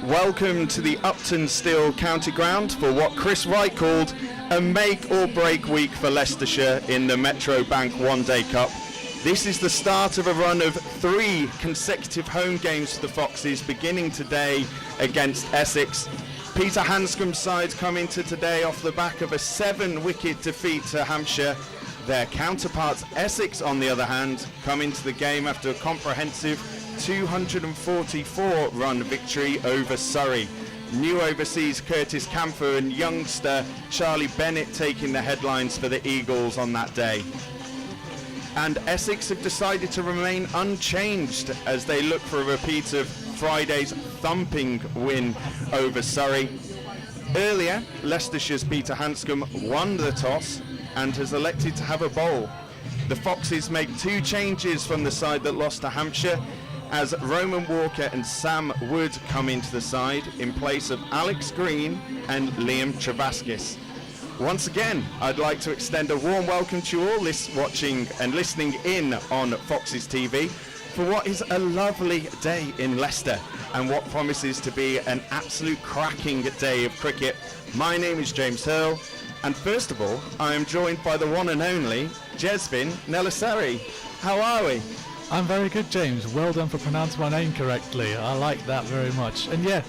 Welcome to the Upton Steel County Ground for what Chris Wright called a make or break week for Leicestershire in the Metro Bank One Day Cup. This is the start of a run of 3 consecutive home games for the Foxes, beginning today against Essex. Peter Hanscom's side come into today off the back of a 7-wicket defeat to Hampshire. Their counterparts Essex, on the other hand, come into the game after a comprehensive 244-run victory over Surrey. New overseas Curtis Camphor and youngster Charlie Bennett taking the headlines for the Eagles on that day. And Essex have decided to remain unchanged as they look for a repeat of Friday's thumping win over Surrey. Earlier, Leicestershire's Peter Hanscom won the toss and has elected to have a bowl. The Foxes make 2 changes from the side that lost to Hampshire, as Roman Walker and Sam Wood come into the side in place of Alex Green and Liam Travaskis. Once again, I'd like to extend a warm welcome to you all watching and listening in on Foxes TV for what is a lovely day in Leicester and what promises to be an absolute cracking day of cricket. My name is James Hurl, and first of all, I am joined by the one and only Jesvin Nelasari. How are we? I'm very good, James. Well done for pronouncing my name correctly. I like that very much. And yeah,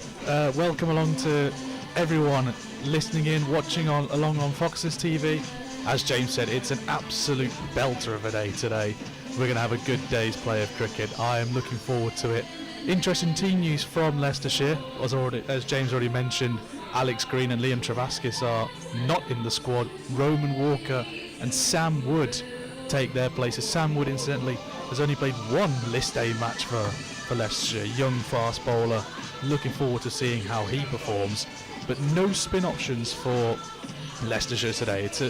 welcome along to everyone listening in, watching along on Foxes TV. As James said, it's an absolute belter of a day today. We're going to have a good day's play of cricket. I am looking forward to it. Interesting team news from Leicestershire. As James already mentioned, Alex Green and Liam Travaskis are not in the squad. Roman Walker and Sam Wood take their places. Sam Wood, incidentally, has only played 1 List A match for Leicestershire. Young fast bowler. Looking forward to seeing how he performs. But no spin options for Leicestershire today. It's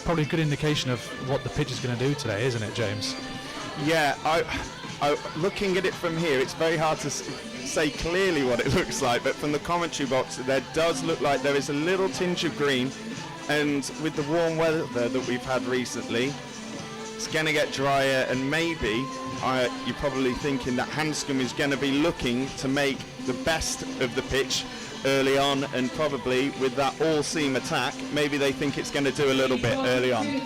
probably a good indication of what the pitch is going to do today, isn't it, James? Yeah, I looking at it from here, it's very hard to say clearly what it looks like, but from the commentary box, there does look like there is a little tinge of green, and with the warm weather that we've had recently, it's going to get drier, and maybe you're probably thinking that Hanscom is going to be looking to make the best of the pitch early on, and probably with that all-seam attack, maybe they think it's going to do a little bit early on.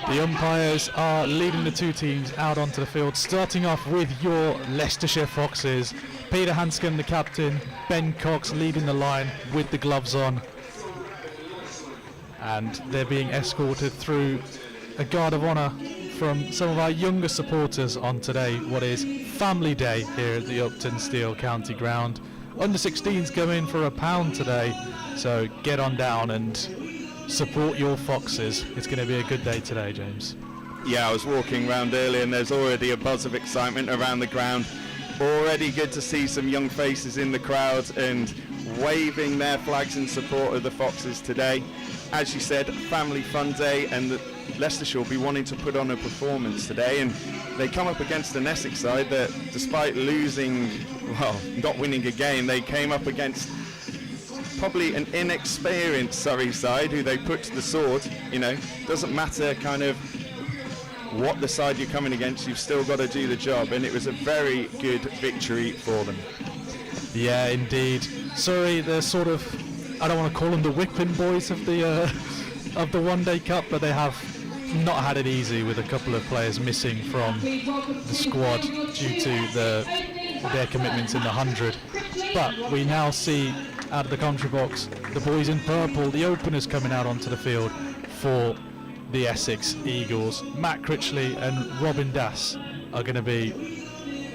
The umpires are leading the 2 teams out onto the field, starting off with your Leicestershire Foxes. Peter Hanscom, the captain, Ben Cox leading the line with the gloves on. And they're being escorted through a guard of honour from some of our younger supporters on today, what is Family Day here at the Upton Steel County Ground. Under 16s go in for £1 today, so get on down and support your Foxes. It's going to be a good day today, James. Yeah, I was walking around earlier and there's already a buzz of excitement around the ground. Already good to see some young faces in the crowd and waving their flags in support of the Foxes today. As you said, family fun day, and Leicestershire will be wanting to put on a performance today, and they come up against an Essex side that, despite not winning a game, they came up against probably an inexperienced Surrey side who they put to the sword. You know, doesn't matter kind of what the side you're coming against, you've still got to do the job, and it was a very good victory for them. Yeah, indeed. Surrey, they're sort of, I don't want to call them the whipping boys of the One Day Cup, but they have not had it easy with a couple of players missing from the squad due to their commitments in the 100. But we now see out of the commentary box the boys in purple, the openers coming out onto the field for the Essex Eagles. Matt Critchley and Robin Dass are going to be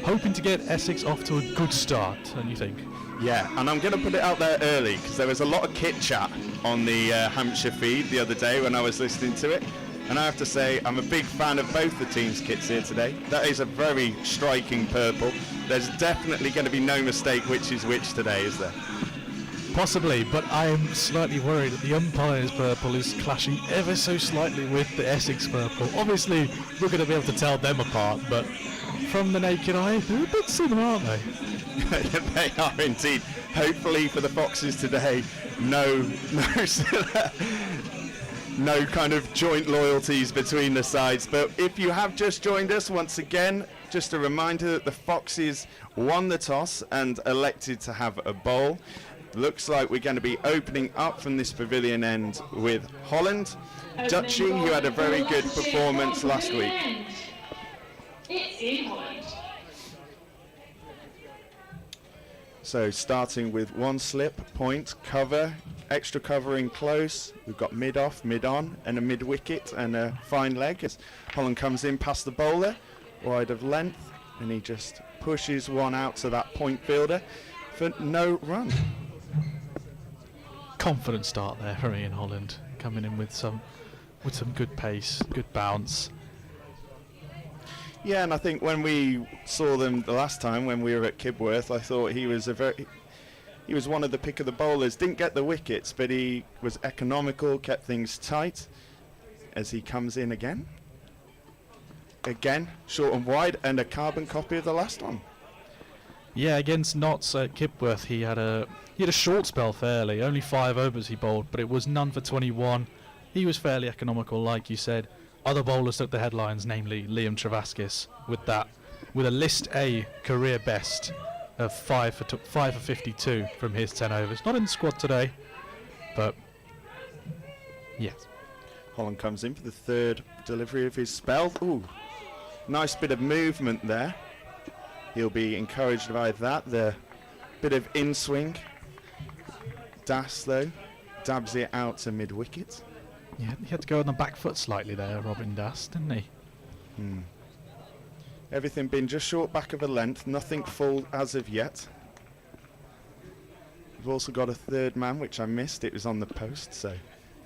hoping to get Essex off to a good start, don't you think? Yeah, and I'm going to put it out there early because there was a lot of kit chat on the Hampshire feed the other day when I was listening to it, and I have to say I'm a big fan of both the teams' kits here today. That is a very striking purple. There's definitely going to be no mistake which is which today, is there? Possibly, but I am slightly worried that the umpire's purple is clashing ever so slightly with the Essex purple. Obviously, we're going to be able to tell them apart, but from the naked eye, they're a bit similar, aren't they? They are indeed. Hopefully for the Foxes today, no no kind of joint loyalties between the sides. But if you have just joined us, once again, just a reminder that the Foxes won the toss and elected to have a bowl. Looks like we're going to be opening up from this pavilion end with Holland. Dutchy, who had a very good performance last week. It's in Holland. So starting with one slip, point, cover, extra covering close. We've got mid off, mid on, and a mid wicket and a fine leg as Holland comes in past the bowler, wide of length, and he just pushes one out to that point fielder for no run. Confident start there for Ian Holland, coming in with some good pace, good bounce. Yeah, and I think when we saw them the last time when we were at Kibworth, I thought he was one of the pick of the bowlers. Didn't get the wickets, but he was economical, kept things tight as he comes in again. Again, short and wide, and a carbon copy of the last one. Yeah, against Notts at Kibworth, he had a short spell fairly, only 5 overs he bowled, but it was none for 21. He was fairly economical, like you said. Other bowlers took the headlines, namely Liam Travaskis, with a List A career best of 5 for 52 from his 10 overs. Not in the squad today, but yes. Holland comes in for the third delivery of his spell. Ooh, nice bit of movement there. He'll be encouraged by that. The bit of in-swing. Das, though, dabs it out to mid-wicket. Yeah, he had to go on the back foot slightly there, Robin Das, didn't he? Everything been just short back of a length, nothing full as of yet. We've also got a third man, which I missed. It was on the post, so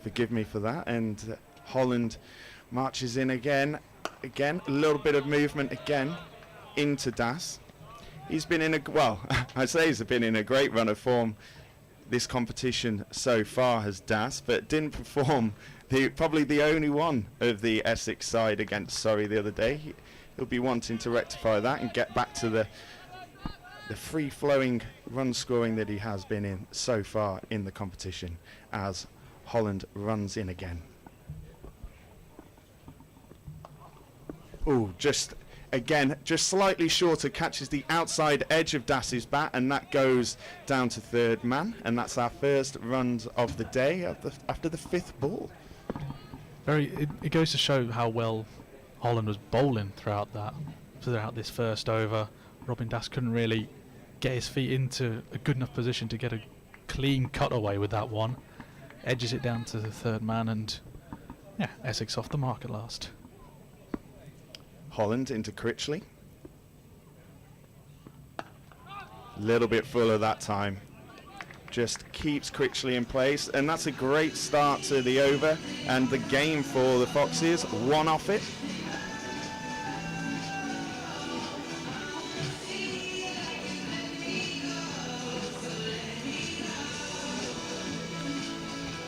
forgive me for that. And Holland marches in again. Again, a little bit of movement again into Das. He's been in I say he's been in a great run of form this competition so far, has Das, but didn't perform. Probably the only one of the Essex side against Surrey the other day. He'll be wanting to rectify that and get back to the free-flowing run scoring that he has been in so far in the competition as Holland runs in again. Ooh, just slightly shorter, catches the outside edge of Das's bat, and that goes down to third man, and that's our first runs of the day after the 5th ball. It goes to show how well Holland was bowling throughout this first over. Robin Das couldn't really get his feet into a good enough position to get a clean cutaway with that one. Edges it down to the third man, and yeah, Essex off the mark at last. Holland into Critchley. Little bit fuller that time. Just keeps Critchley in place, and that's a great start to the over and the game for the Foxes. One off it.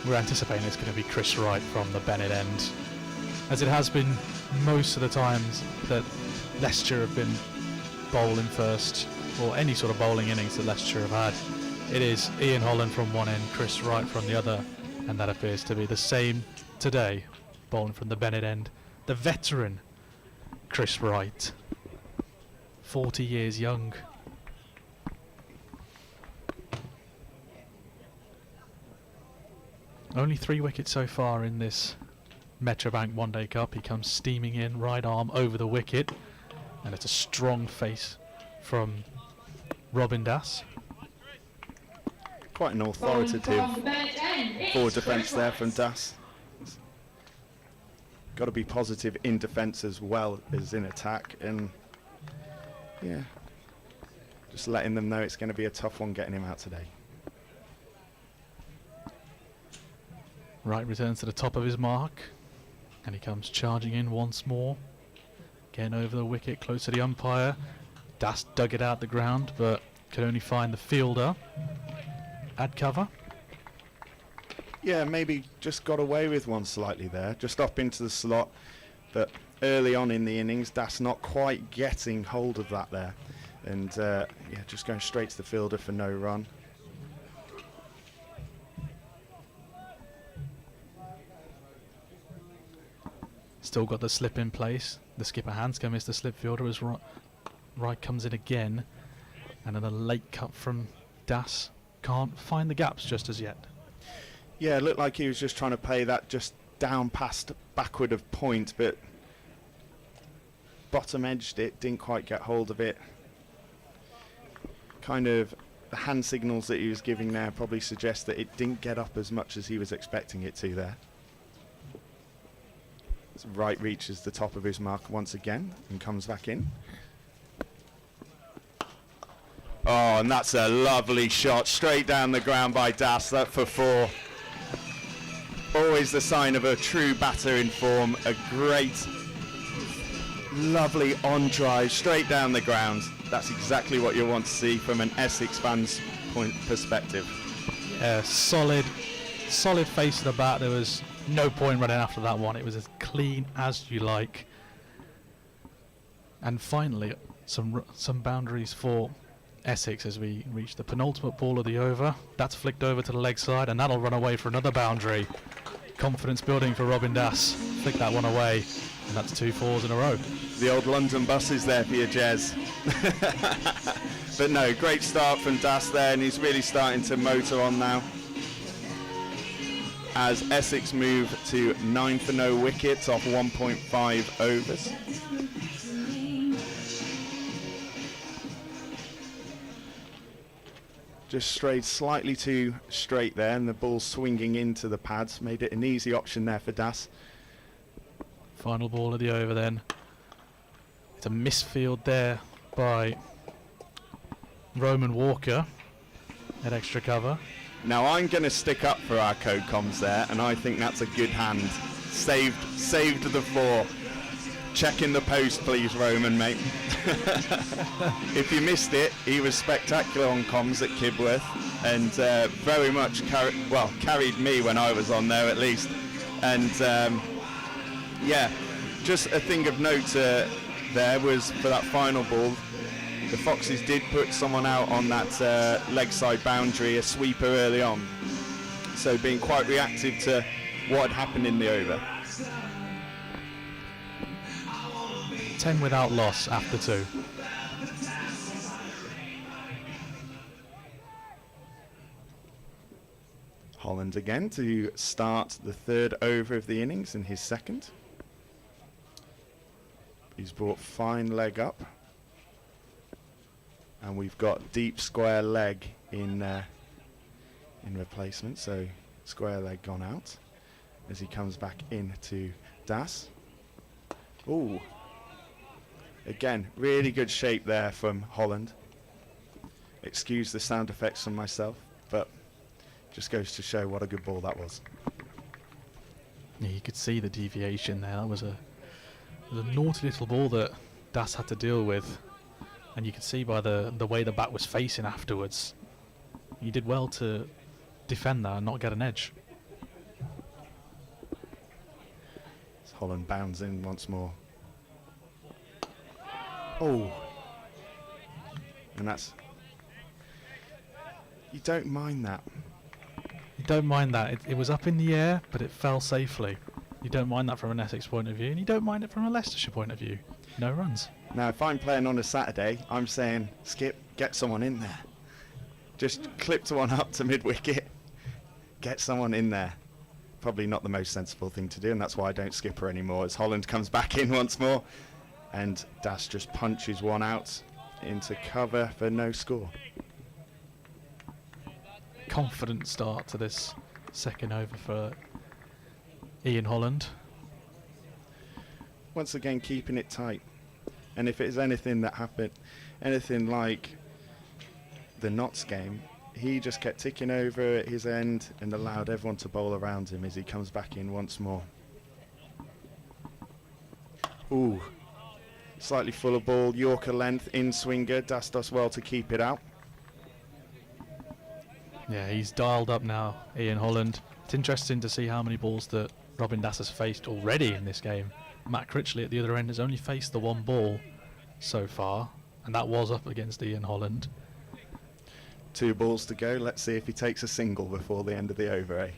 We're anticipating it's going to be Chris Wright from the Bennett end, as it has been most of the times that Leicestershire have been bowling first, or any sort of bowling innings that Leicestershire have had. It is Ian Holland from one end, Chris Wright from the other, and that appears to be the same today, bowling from the Bennett end. The veteran Chris Wright, 40 years young. Only 3 wickets so far in this Metrobank One Day Cup. He comes steaming in, right arm over the wicket, and it's a strong face from Robin Das. Quite an authoritative forward defence there from Das. Got to be positive in defence as well as in attack, and yeah, just letting them know it's going to be a tough one getting him out today. Wright returns to the top of his mark, and he comes charging in once more. Getting over the wicket, close to the umpire. Das dug it out the ground, but could only find the fielder. Add cover. Yeah, maybe just got away with one slightly there, just up into the slot, but early on in the innings, Das not quite getting hold of that there. And yeah, just going straight to the fielder for no run. Still got the slip in place. The skipper Hanska missed the slip fielder as Wright comes in again. And then a late cut from Das. Can't find the gaps just as yet. Yeah, it looked like he was just trying to play that just down past backward of point, but bottom edged it, didn't quite get hold of it. Kind of the hand signals that he was giving there probably suggest that it didn't get up as much as he was expecting it to there. So Wright reaches the top of his mark once again and comes back in. Oh, and that's a lovely shot straight down the ground by Das. That for 4. Always the sign of a true batter in form. A great, lovely on drive straight down the ground. That's exactly what you want to see from an Essex fan's perspective. Yeah, solid face of the bat. There was no point running after that one. It was as clean as you like. And finally, some boundaries for Essex as we reach the penultimate ball of the over. That's flicked over to the leg side, and that'll run away for another boundary. Confidence building for Robin Das. Flick that one away, and that's 2 4s in a row. The old London bus is there for you, Jez. But no, great start from Das there, and he's really starting to motor on now. As Essex move to 9 for no wickets off 1.5 overs. Just strayed slightly too straight there, and the ball swinging into the pads made it an easy option there for Das. Final ball of the over then. It's a misfield there by Roman Walker at extra cover. Now I'm going to stick up for our code comms there, and I think that's a good hand. Saved the 4. Check in the post, please, Roman, mate. If you missed it, he was spectacular on comms at Kibworth, and very much carried me when I was on there, at least. And yeah, just a thing of note there was for that final ball, the Foxes did put someone out on that leg side boundary, a sweeper early on. So being quite reactive to what had happened in the over. 10 without loss after 2. Holland again to start the 3rd over of the innings in his 2nd. He's brought fine leg up. And we've got deep square leg in replacement, so square leg gone out as he comes back into Das. Ooh. Again, really good shape there from Holland. Excuse the sound effects from myself, but just goes to show what a good ball that was. Yeah, you could see the deviation there. That was a naughty little ball that Das had to deal with. And you could see by the way the bat was facing afterwards. He did well to defend that and not get an edge. As Holland bounds in once more. Oh. And that's... You don't mind that. You don't mind that. It was up in the air, but it fell safely. You don't mind that from an Essex point of view, and you don't mind it from a Leicestershire point of view. No runs. Now, if I'm playing on a Saturday, I'm saying, Skip, get someone in there. Just clipped one up to mid-wicket. Get someone in there. Probably not the most sensible thing to do, and that's why I don't skipper anymore, as Holland comes back in once more. And Das just punches one out into cover for no score. Confident start to this 2nd over for Ian Holland. Once again, keeping it tight. And if it's anything that happened, anything like the Notts game, he just kept ticking over at his end and allowed everyone to bowl around him as he comes back in once more. Ooh. Slightly fuller ball, Yorker length, in swinger. Das does well to keep it out. Yeah, he's dialed up now, Ian Holland. It's interesting to see how many balls that Robin Das has faced already in this game. Matt Critchley at the other end has only faced the 1 ball so far, and that was up against Ian Holland. 2 balls to go. Let's see if he takes a single before the end of the over, eh?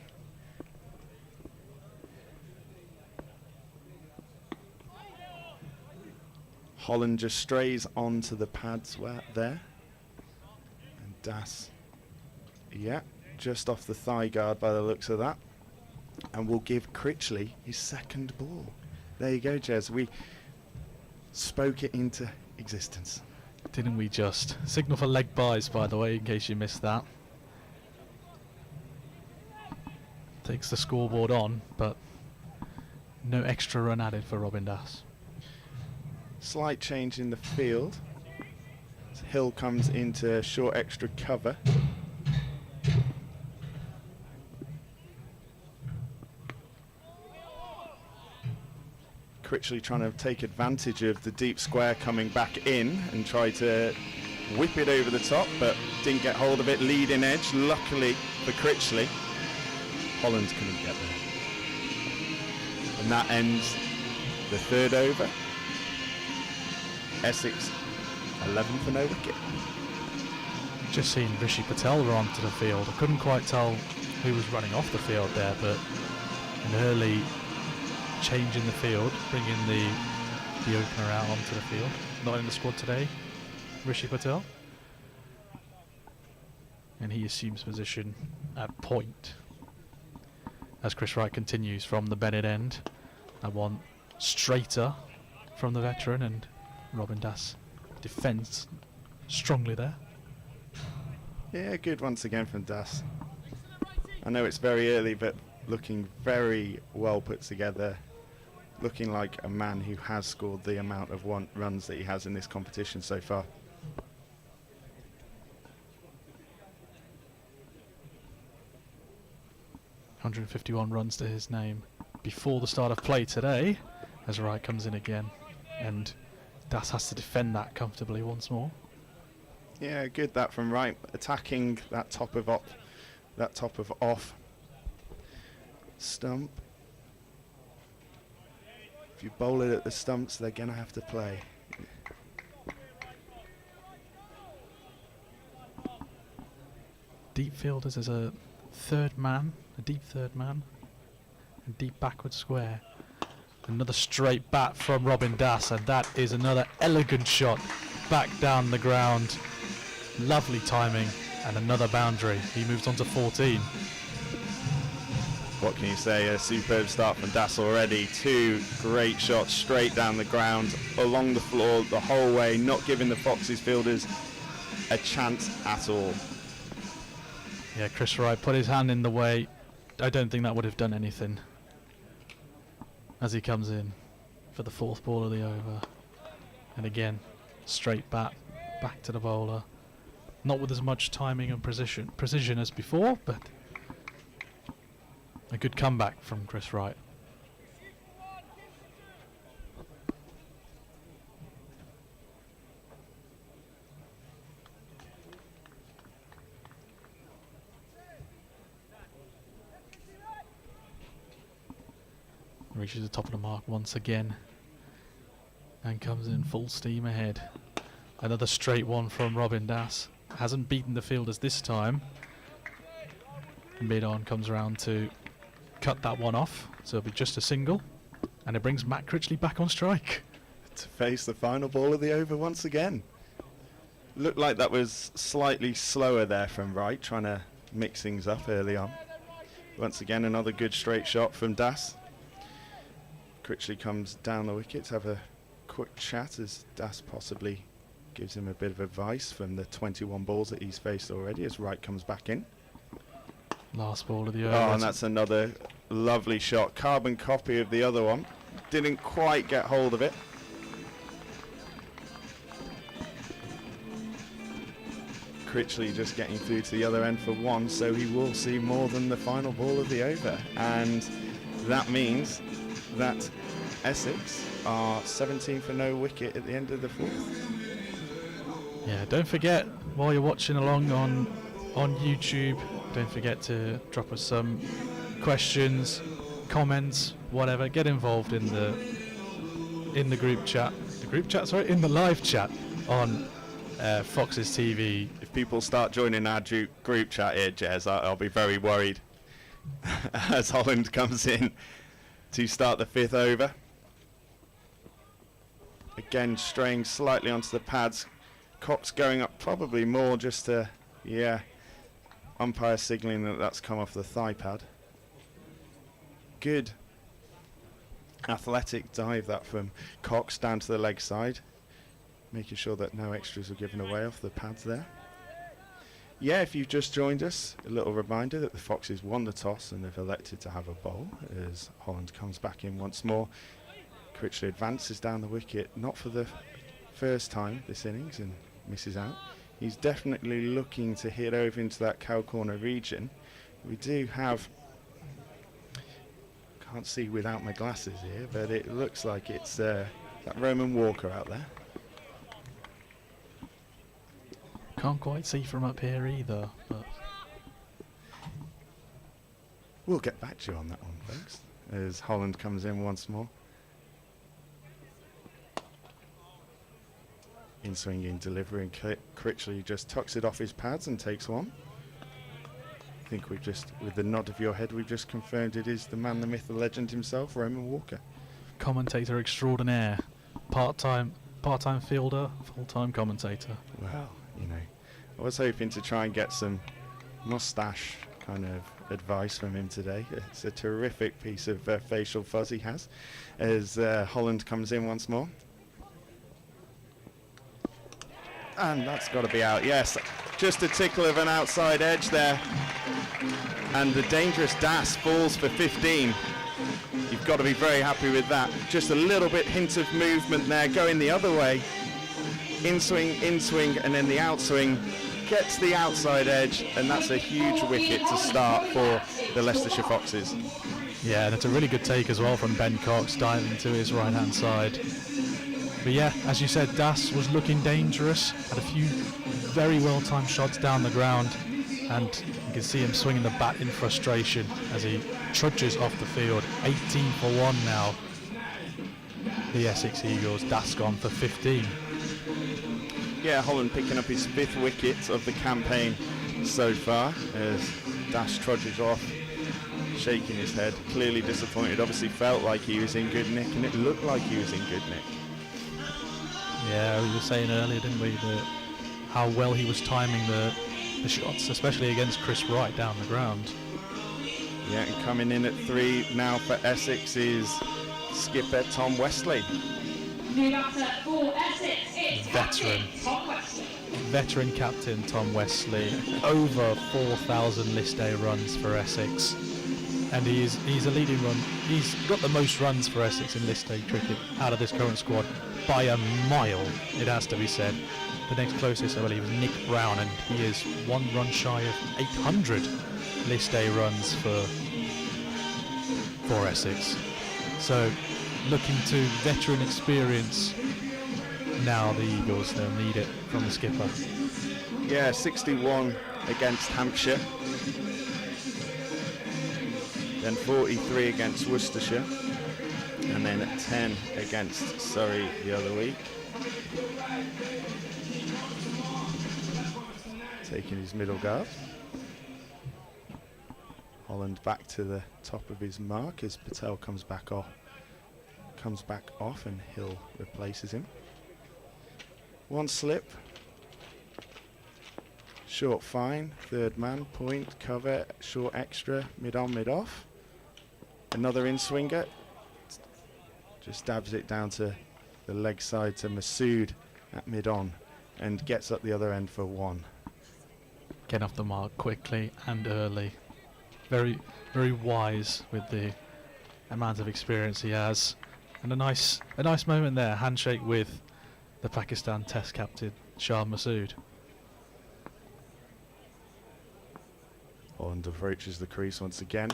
Holland just strays onto the pads there. And Das, yeah, just off the thigh guard by the looks of that. And we'll give Critchley his second ball. There you go, Jez. We spoke it into existence. Didn't we just? Signal for leg buys, by the way, in case you missed that. Takes the scoreboard on, but no extra run added for Robin Das. Slight change in the field. Hill comes into short extra cover. Critchley trying to take advantage of the deep square coming back in and try to whip it over the top, but didn't get hold of it. Leading edge, luckily for Critchley. Holland couldn't get there. And that ends the 3rd over. Essex 11 for no wicket. Just seen Rishi Patel run onto the field. I couldn't quite tell who was running off the field there, but an early change in the field, bringing the opener out onto the field. Not in the squad today, Rishi Patel. And he assumes position at point. As Chris Wright continues from the Bennett end. I want straighter from the veteran, and Robin Das defends strongly there. Yeah, good once again from Das. I know it's very early, but looking very well put together. Looking like a man who has scored the amount of runs that he has in this competition so far. .151 runs to his name before the start of play today, as Wright comes in again, and Das has to defend that comfortably once more. Yeah, good that from Wright, attacking that top of off stump. If you bowl it at the stumps, they're gonna have to play. Deep fielders as a third man, a deep third man, and deep backward square. Another straight bat from Robin Das, and that is another elegant shot back down the ground. Lovely timing, and another boundary. He moves on to 14. What can you say? A superb start from Das already. 2 great shots straight down the ground, along the floor the whole way, not giving the Foxes fielders a chance at all. Yeah, Chris Wright put his hand in the way. I don't think that would have done anything. As he comes in for the 4th ball of the over. And again, straight back to the bowler. Not with as much timing and precision as before, but a good comeback from Chris Wright. Reaches the top of the mark once again and comes in full steam ahead. Another straight one from Robin Das. Hasn't beaten the fielders this time. Mid-on comes around to cut that one off, so it'll be just a single, and it brings Matt Critchley back on strike. To face the final ball of the over once again. Looked like that was slightly slower there from Wright, trying to mix things up early on. Once again, another good straight shot from Das. Critchley comes down the wicket to have a quick chat as Das possibly gives him a bit of advice from the 21 balls that he's faced already as Wright comes back in. Last ball of the over. Oh, and that's another lovely shot. Carbon copy of the other one. Didn't quite get hold of it. Critchley just getting through to the other end for 1, so he will see more than the final ball of the over. And that means that Essex are 17 for no wicket at the end of the 4th. Yeah, don't forget, while you're watching along on YouTube, don't forget to drop us some questions, comments, whatever. Get involved in the group chat. In the live chat on Fox's TV. If people start joining our group chat here, Jez, I'll be very worried as Holland comes in to start the 5th over. Again, straying slightly onto the pads. Cox going up probably more just to, umpire signalling that that's come off the thigh pad. Good athletic dive that from Cox down to the leg side, making sure that no extras are given away off the pads there. Yeah, if you've just joined us, a little reminder that the Foxes won the toss and have elected to have a bowl as Holland comes back in once more. Critchley advances down the wicket, not for the first time this innings, and misses out. He's definitely looking to hit over into that cow corner region. We do have, can't see without my glasses here, but it looks like it's that Roman Walker out there. Can't quite see from up here either, but we'll get back to you on that one, folks, as Holland comes in once more. In swinging, delivering, Critchley just tucks it off his pads and takes one. I think we've just, with the nod of your head, we've just confirmed it is the man, the myth, the legend himself, Roman Walker. Commentator extraordinaire, part-time fielder, full-time commentator. Well, you know, I was hoping to try and get some mustache kind of advice from him today. It's a terrific piece of facial fuzz he has as Holland comes in once more. And that's got to be out, yes. Just a tickle of an outside edge there. And the dangerous Das falls for 15. You've got to be very happy with that. Just a little bit hint of movement there, going the other way. In swing, and then the outswing. Gets the outside edge, and that's a huge wicket to start for the Leicestershire Foxes. Yeah, and it's a really good take as well from Ben Cox, diving to his right-hand side. But yeah, as you said, Das was looking dangerous, had a few very well-timed shots down the ground, and you can see him swinging the bat in frustration as he trudges off the field. 18 for 1 now. The Essex Eagles, Das gone for 15. Yeah, Holland picking up his 5th wicket of the campaign so far as Das trudges off, shaking his head, clearly disappointed. Obviously felt like he was in good nick, and it looked like he was in good nick. Yeah, we were saying earlier, didn't we, that how well he was timing the shots, especially against Chris Wright down the ground. Yeah, and coming in at 3 now for Essex is skipper Tom Westley. New batter for Essex, it's Veteran. Captain Tom Westley. Veteran captain Tom Westley, over 4,000 list day runs for Essex, and he's a leading run. He's got the most runs for Essex in list day cricket out of this current squad by a mile, it has to be said. The next closest, I believe, is Nick Brown, and he is 1 run shy of 800 list day runs for Essex. So looking to veteran experience now, the Eagles, they'll need it from the skipper. Yeah, 61 against Hampshire, then 43 against Worcestershire, and then at 10 against Surrey the other week. Taking his middle guard. Holland back to the top of his mark as Patel comes back off and Hill replaces him. 1 slip. Short fine, 3rd man, point, cover, short extra, mid on, mid off. Another in swinger. Just dabs it down to the leg side to Masood at mid on and gets up the other end for 1. Get off the mark quickly and early. Very, very wise with the amount of experience he has. And a nice moment there, handshake with the Pakistan Test captain, Shah Masood. Holland approaches the crease once again.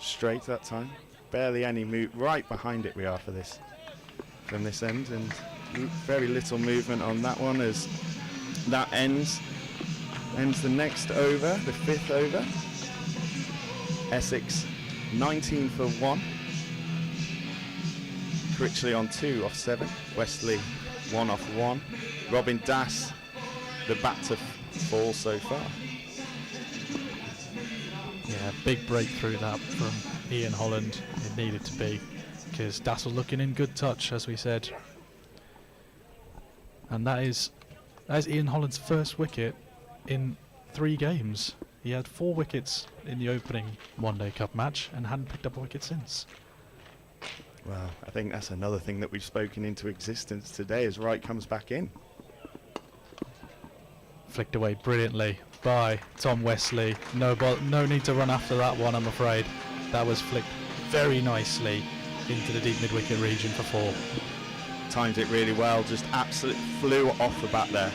Straight that time. Barely any move. Right behind it we are for this. From this end. And very little movement on that one as that ends the next over, the 5th over. Essex 19 for 1. Critchley on 2 off 7. Westley 1 off 1. Robin Das, the bat to fall so far. Yeah, big breakthrough that from Ian Holland. It needed to be, because Das was looking in good touch, as we said. And that is Ian Holland's first wicket in 3 games. He had 4 wickets in the opening One Day Cup match and hadn't picked up a wicket since. Well, I think that's another thing that we've spoken into existence today as Wright comes back in. Flicked away brilliantly by Tom Westley. No need to run after that one, I'm afraid. That was flicked very nicely into the deep mid-wicket region for 4. Timed it really well, just absolutely flew off the bat there.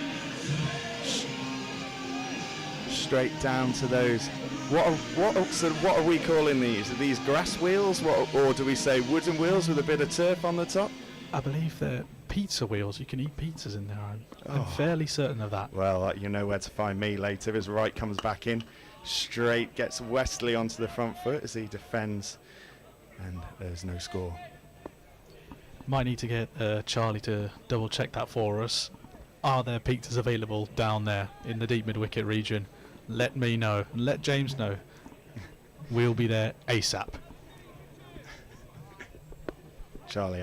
Straight down to those. What are we calling these? Are these grass wheels, or do we say wooden wheels with a bit of turf on the top? I believe they're pizza wheels. You can eat pizzas in there. I'm fairly certain of that. Well, you know where to find me later as Wright comes back in. Straight gets Westley onto the front foot as he defends, and there's no score. Might need to get Charlie to double check that for us. Are there pizzas available down there in the deep mid-wicket region? Let me know. Let James know. We'll be there ASAP. Charlie,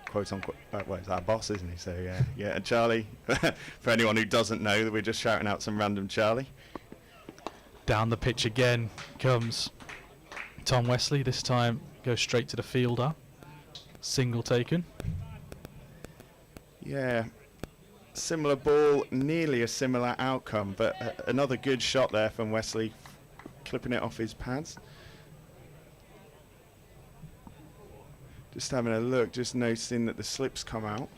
quote unquote, well, it's our boss, isn't he? So yeah, and Charlie. For anyone who doesn't know, that we're just shouting out some random Charlie. Down the pitch again comes Tom Westley. This time goes straight to the fielder. Single taken. Yeah. Similar ball, nearly a similar outcome, but another good shot there from Westley, clipping it off his pads. Just having a look, just noticing that the slips come out.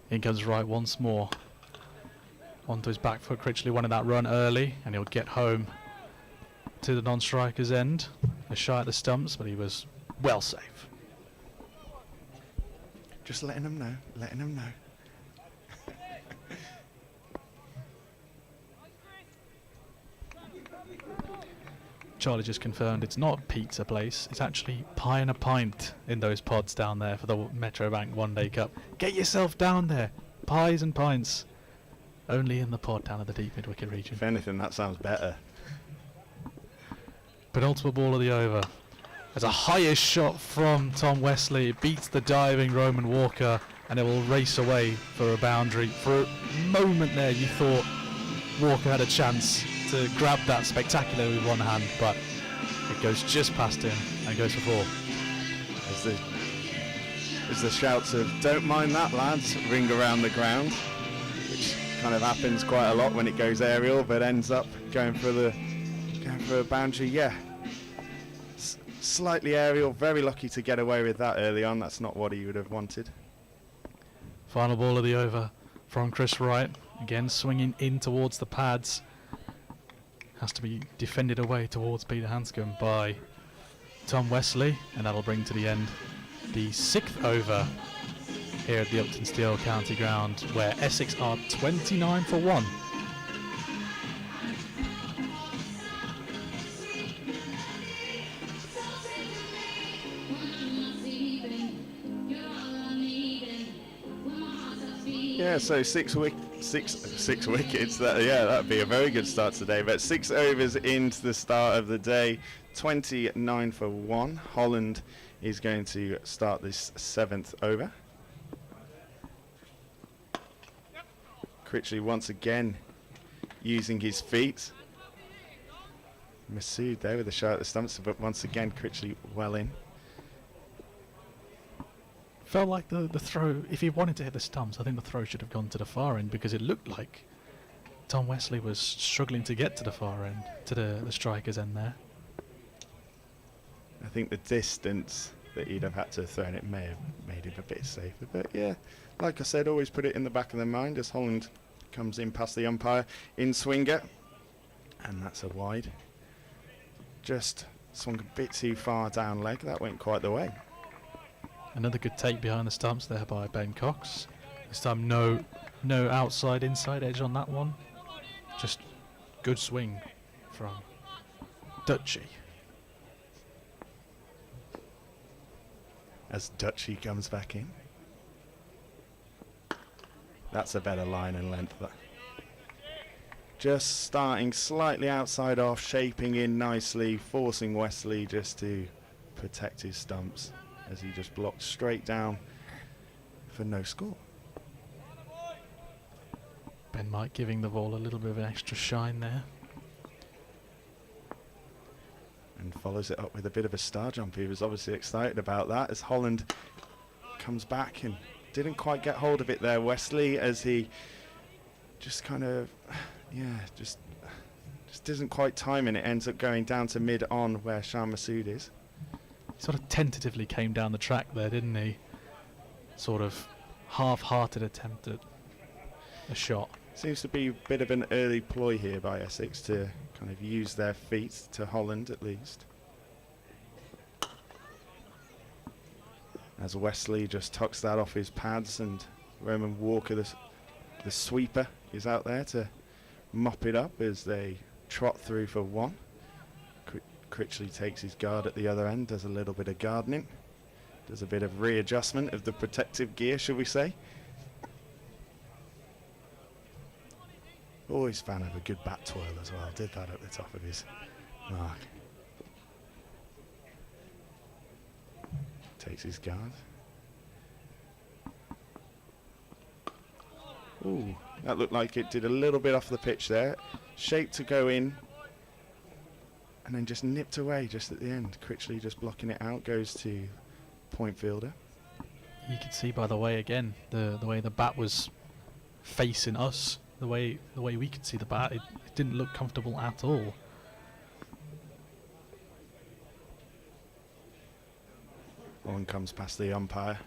In comes Wright once more. Onto his back foot. Critchley wanted that run early, and he'll get home to the non-striker's end. A shy at the stumps, but he was well safe. Just letting them know, Charlie just confirmed it's not a pizza place, it's actually pie and a pint in those pods down there for the Metrobank One Day Cup. Get yourself down there. Pies and pints. Only in the pod down at the deep mid-wicket region. If anything, that sounds better. Penultimate ball of the over. There's a highest shot from Tom Westley. It beats the diving Roman Walker, and it will race away for a boundary. For a moment there, you thought Walker had a chance to grab that spectacularly with one hand, but it goes just past him and goes for 4. As the shouts of "Don't mind that, lads" ring around the ground, which kind of happens quite a lot when it goes aerial, but ends up going for a boundary. Yeah. Slightly aerial, very lucky to get away with that early on. That's not what he would have wanted. Final ball of the over from Chris Wright. Again swinging in towards the pads. Has to be defended away towards Peter Hanscom by Tom Westley, and that'll bring to the end the 6th over here at the Upton Steel County Ground, where Essex are 29 for 1. Yeah, so six wickets. That'd be a very good start today. But 6 overs into the start of the day, 29 for 1. Holland is going to start this 7th over. Critchley once again using his feet. Masood there with a shot at the stumps, but once again Critchley well in. Felt like the throw, if he wanted to hit the stumps, I think the throw should have gone to the far end, because it looked like Tom Westley was struggling to get to the far end, to the striker's end there. I think the distance that he'd have had to throw in it may have made it a bit safer. But yeah, like I said, always put it in the back of their mind as Holland comes in past the umpire in swinger. And that's a wide. Just swung a bit too far down leg. That went quite the way. Another good take behind the stumps there by Ben Cox. This time no outside inside edge on that one. Just good swing from Dutchy. as Dutchy comes back in. That's a better line and length. Just starting slightly outside off, shaping in nicely, forcing Westley just to protect his stumps as he just blocked straight down for no score. Ben Mike giving the ball a little bit of an extra shine there. And follows it up with a bit of a star jump. He was obviously excited about that as Holland comes back and didn't quite get hold of it there, Westley, as he just kind of, just isn't quite timing it. Ends up going down to mid-on where Shah Massoud is. Sort of tentatively came down the track there, didn't he? Sort of half-hearted attempt at a shot. Seems to be a bit of an early ploy here by Essex to kind of use their feet to Holland at least. As Westley just tucks that off his pads, and Roman Walker, the sweeper, is out there to mop it up as they trot through for one. Critchley takes his guard at the other end, does a little bit of gardening, does a bit of readjustment of the protective gear, shall we say. Always fan of a good bat twirl as well. Did that at the top of his mark. Takes his guard. Ooh, that looked like it did a little bit off the pitch there. Shaped to go in, and then just nipped away just at the end. Critchley just blocking it out, goes to point fielder. You could see by the way again, the way the bat was facing us, the way we could see the bat, it didn't look comfortable at all. One comes past the umpire.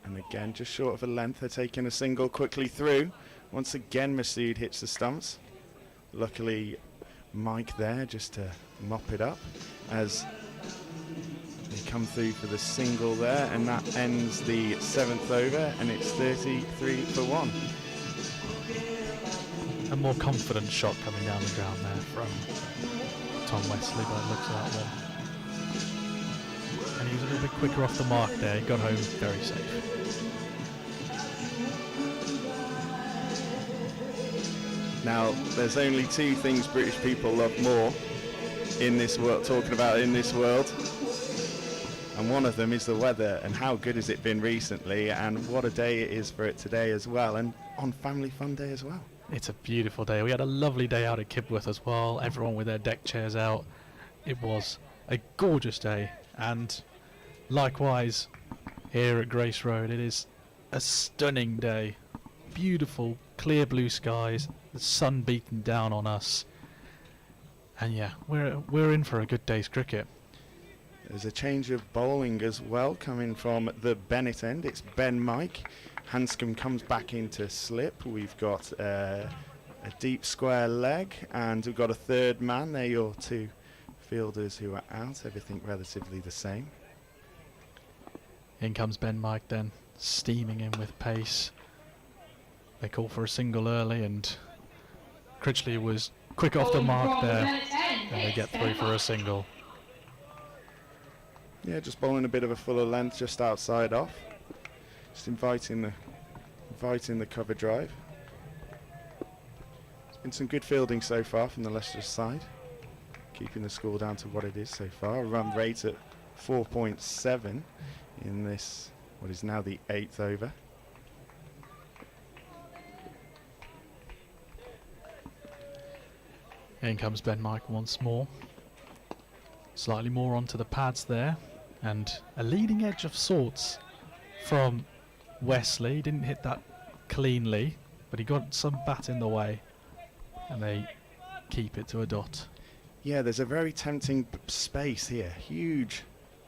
And again, just short of a length, they're taking a single quickly through. Once again, Massoud hits the stumps. Luckily, Mike there just to mop it up as they come through for the single there, and that ends the 7th over, and it's 33 for 1. A more confident shot coming down the ground there from Tom Westley by the looks of that one. And he was a little bit quicker off the mark there. He got home very safe. Now, there's only two things British people love more in this world, talking about in this world. And one of them is the weather, and how good has it been recently, and what a day it is for it today as well, and on Family Fun Day as well. It's a beautiful day. We had a lovely day out at Kibworth as well. Everyone with their deck chairs out. It was a gorgeous day, and likewise here at Grace Road, it is a stunning day. Beautiful, clear blue skies, the sun beating down on us, and yeah, we're in for a good day's cricket. There's a change of bowling as well coming from the Bennett end. It's Ben Mike. Hanscom comes back into slip. We've got a deep square leg, and we've got a third man. They're your two fielders who are out. Everything relatively the same. In comes Ben Mike then, steaming in with pace. They call for a single early, and Critchley was quick off the mark there, and they get through for a single. Yeah, just bowling a bit of a fuller length just outside off. Just inviting the cover drive. There's been some good fielding so far from the Leicester side, keeping the score down to what it is so far. A run rate at 4.7 in this, what is now the 8th over. In comes Ben Mike once more. Slightly more onto the pads there, and a leading edge of sorts from Westley. Didn't hit that cleanly, but he got some bat in the way, and they keep it to a dot. Yeah, there's a very tempting space here. Huge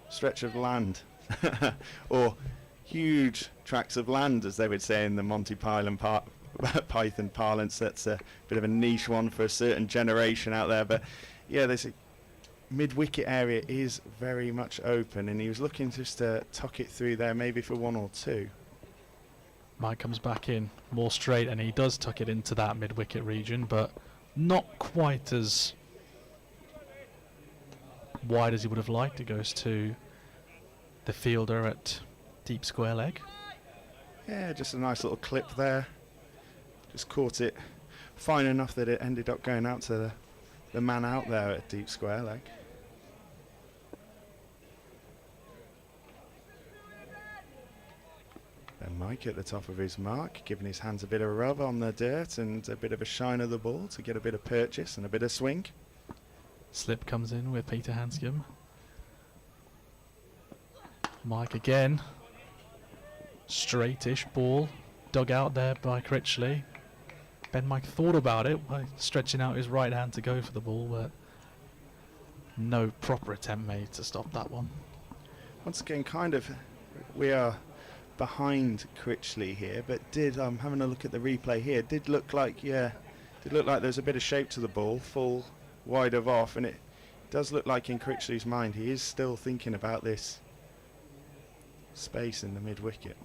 stretch of land, or huge tracts of land, as they would say in the Monty Python parlance. That's a bit of a niche one for a certain generation out there. But yeah, there's a mid-wicket area is very much open, and he was looking just to tuck it through there, maybe for one or two. Mike comes back in more straight, and he does tuck it into that mid-wicket region, but not quite as wide as he would have liked. It goes to the fielder at deep square leg. Yeah, just a nice little clip there. Just caught it fine enough that it ended up going out to the man out there at deep square leg. And Mike at the top of his mark, giving his hands a bit of a rub on the dirt and a bit of a shine of the ball to get a bit of purchase and a bit of swing. Slip comes in with Peter Hanscom. Mike again. Straightish ball dug out there by Critchley. Ben Mike thought about it by stretching out his right hand to go for the ball, but no proper attempt made to stop that one. Once again, kind of, we are behind Critchley here, but did, having a look at the replay here, did look like, yeah, did look like there's a bit of shape to the ball, full wide of off, and it does look like in Critchley's mind he is still thinking about this space in the mid-wicket.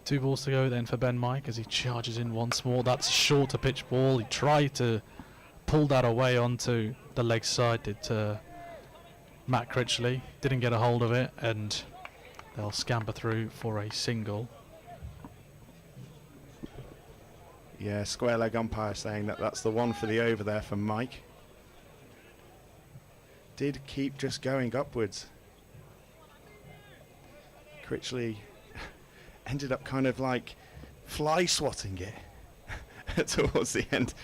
2 balls to go then for Ben Mike as he charges in once more. That's a shorter pitch ball. He tried to pull that away onto the leg side, did Matt Critchley. Didn't get a hold of it, and they'll scamper through for a single. Yeah, square leg umpire saying that that's the one for the over there for Mike. Did keep just going upwards. Critchley ended up kind of like fly swatting it towards the end.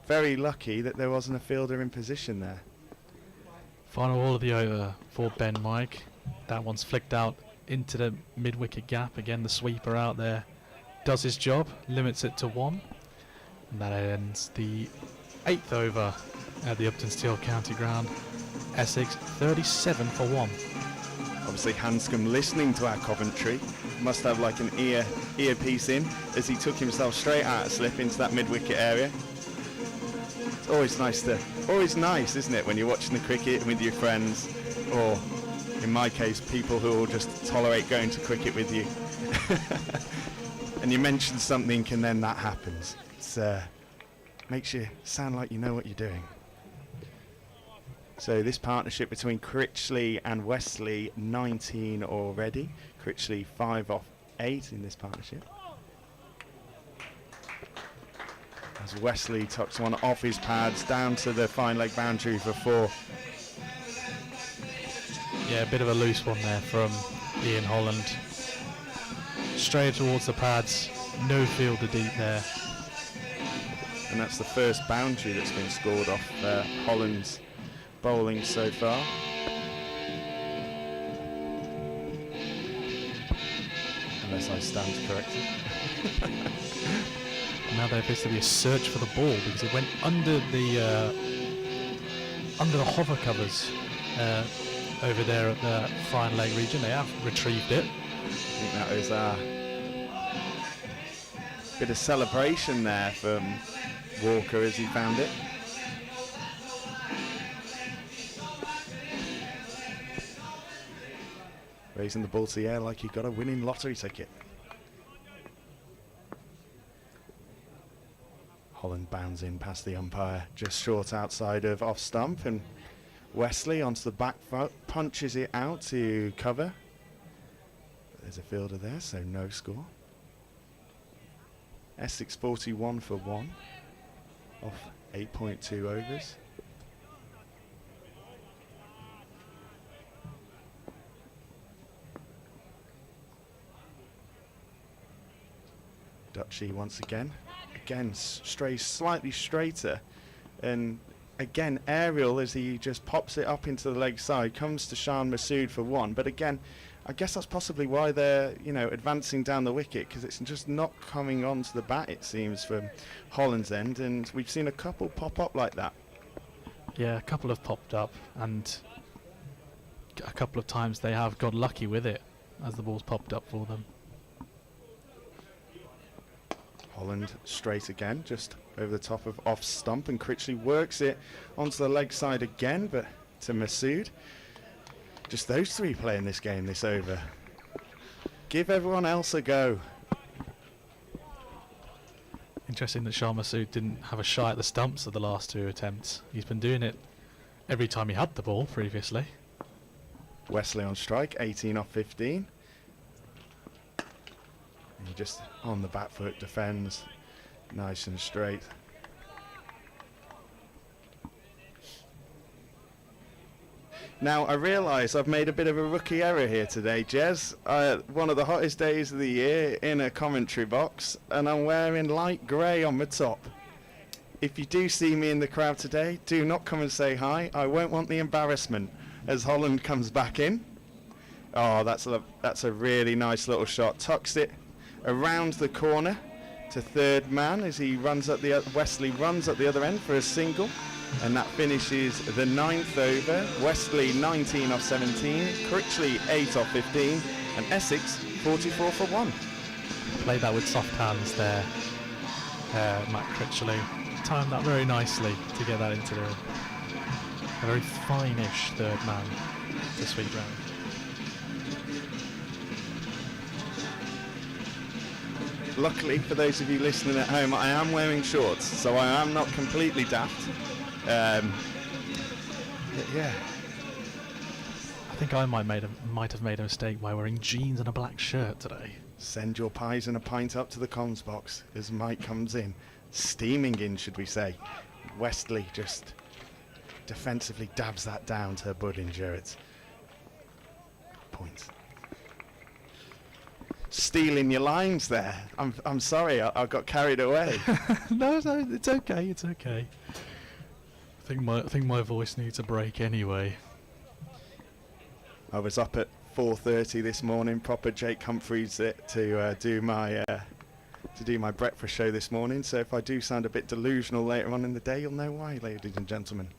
Very lucky that there wasn't a fielder in position there. Final ball of the over for Ben Mike. That one's flicked out into the mid-wicket gap. Again, the sweeper out there does his job, limits it to 1. And that ends the 8th over at the Upton Steel County Ground. Essex 37 for 1. Obviously Hanscom listening to our commentary must have like an earpiece in as he took himself straight out of slip into that mid-wicket area. It's always nice, isn't it, when you're watching the cricket with your friends, or in my case people who will just tolerate going to cricket with you. And you mention something and then that happens. It makes you sound like you know what you're doing. So this partnership between Critchley and Westley, 19 already. Critchley 5 off 8 in this partnership. As Westley tucks one off his pads down to the fine leg boundary for 4. Yeah, a bit of a loose one there from Ian Holland. Straight towards the pads, no fielder deep there. And that's the first boundary that's been scored off Holland's bowling so far. Unless I stand corrected. Now there appears to be a search for the ball because it went under the hover covers over there at the fine leg region. They have retrieved it. I think that was a bit of celebration there from Walker as he found it. Raising the ball to the air like he got a winning lottery ticket. Holland bounds in past the umpire, just short outside of off stump, and Westley onto the back foot, punches it out to cover. There's a fielder there, so no score. Essex 41 for 1 off 8.2 overs. Dutchy once again strays slightly straighter, and again aerial as he just pops it up into the leg side, comes to Shan Masood for 1, but again I guess that's possibly why they're advancing down the wicket, because it's just not coming onto the bat, it seems, from Holland's end, and we've seen a couple pop up like that. Yeah, a couple have popped up, and a couple of times they have got lucky with it as the ball's popped up for them. Holland straight again, just over the top of off stump, and Critchley works it onto the leg side again, but to Masood. Just those three playing this game this over. Give everyone else a go. Interesting that Shah Masood didn't have a shy at the stumps of the last 2 attempts. He's been doing it every time he had the ball previously. Westley on strike, 18 off 15. And he just on the back foot defends, nice and straight. Now, I realise I've made a bit of a rookie error here today, Jez. One of the hottest days of the year in a commentary box, and I'm wearing light grey on the top. If you do see me in the crowd today, do not come and say hi. I won't want the embarrassment as Holland comes back in. Oh, that's a really nice little shot. Tucks it around the corner to third man as he runs up Westley runs up the other end for a single. And that finishes the 9th over. Westley 19 off 17, Critchley 8 off 15, and Essex 44 for 1. Played that with soft hands there, Matt Critchley. Timed that very nicely to get that into a very fine-ish third man to sweep round. Luckily for those of you listening at home, I am wearing shorts, so I am not completely daft. Yeah. I think I might have made a mistake by wearing jeans and a black shirt today. Send your pies and a pint up to the comms box as Mike comes in. Steaming in, should we say. Westley just defensively dabs that down to Budinger. It's points. Stealing your lines there. I'm sorry, I got carried away. No, it's okay. It's okay. I think my voice needs a break anyway. I was up at 4:30 this morning, proper Jake Humphreys it to do my breakfast show this morning. So if I do sound a bit delusional later on in the day, you'll know why, ladies and gentlemen.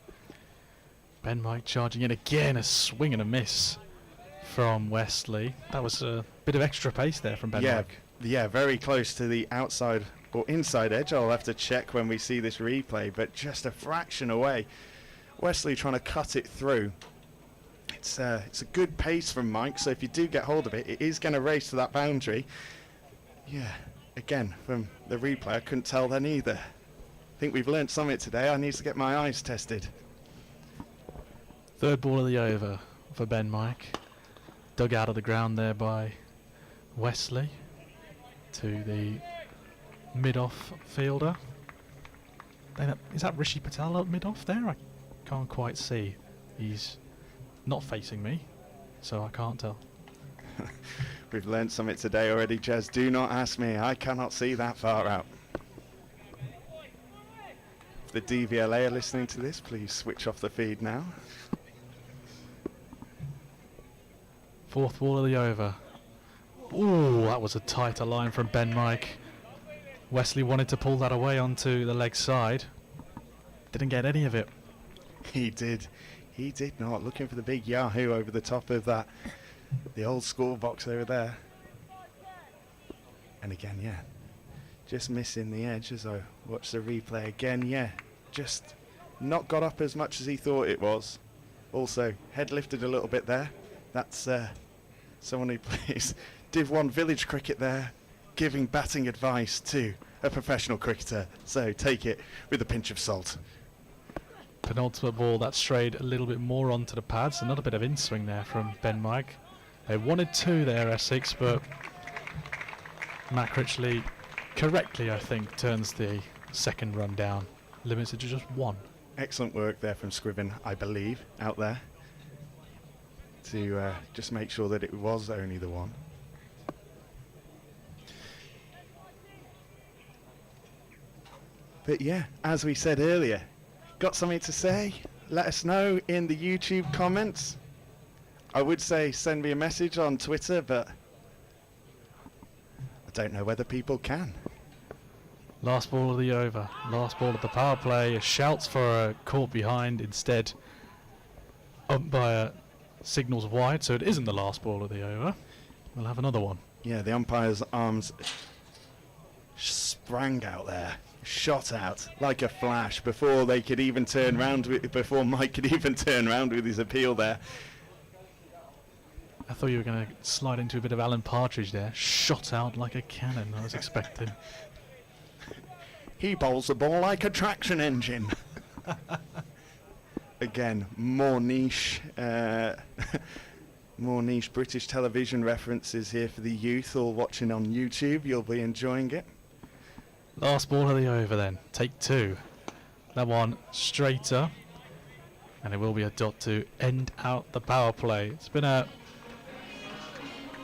Ben Mike charging in again, a swing and a miss from Westley. That was a bit of extra pace there from Ben Mike. Yeah, very close to the outside or inside edge. I'll have to check when we see this replay, but just a fraction away. Westley trying to cut it through. It's a good pace from Mike, so if you do get hold of it, it is going to race to that boundary. Yeah, again, from the replay, I couldn't tell then either. I think we've learnt something today. I need to get my eyes tested. Third ball of the over for Ben Mike. Dug out of the ground there by Westley to the mid-off fielder. Is that Rishi Patel up mid-off there? I can't quite see. He's not facing me, so I can't tell. We've learnt something today already, Jez. Do not ask me. I cannot see that far out. If the DVLA are listening to this, please switch off the feed now. Fourth ball of the over. Ooh, that was a tighter line from Ben Mike. Westley wanted to pull that away onto the leg side. Didn't get any of it. He did not. Looking for the big Yahoo over the top of that, the old school box over there. And again, yeah, just missing the edge as I watch the replay again. Yeah, just not got up as much as he thought it was. Also, head lifted a little bit there. That's someone who plays Div 1 village cricket there, giving batting advice to a professional cricketer. So take it with a pinch of salt. Penultimate ball that strayed a little bit more onto the pads. Another bit of in-swing there from Ben Mike. They wanted two there, Essex, but Matt Critchley correctly, I think, turns the second run down. Limits it to just one. Excellent work there from Scriven, I believe, out there, to just make sure that it was only the one. But yeah, as we said earlier, got something to say? Let us know in the YouTube comments. I would say send me a message on Twitter, but I don't know whether people can. Last ball of the over. Last ball of the power play. Shouts for a caught behind. Instead, umpire signals wide, so it isn't the last ball of the over. We'll have another one. Yeah, the umpire's arms sprang out there. Shot out like a flash before they could even turn round. Before Mike could even turn round with his appeal there. I thought you were going to slide into a bit of Alan Partridge there. Shot out like a cannon, I was expecting. He bowls the ball like a traction engine. Again, more niche. More niche British television references here for the youth all watching on YouTube. You'll be enjoying it. Last ball of the over then. Take 2. That one straighter. And it will be a dot to end out the power play. It's been a...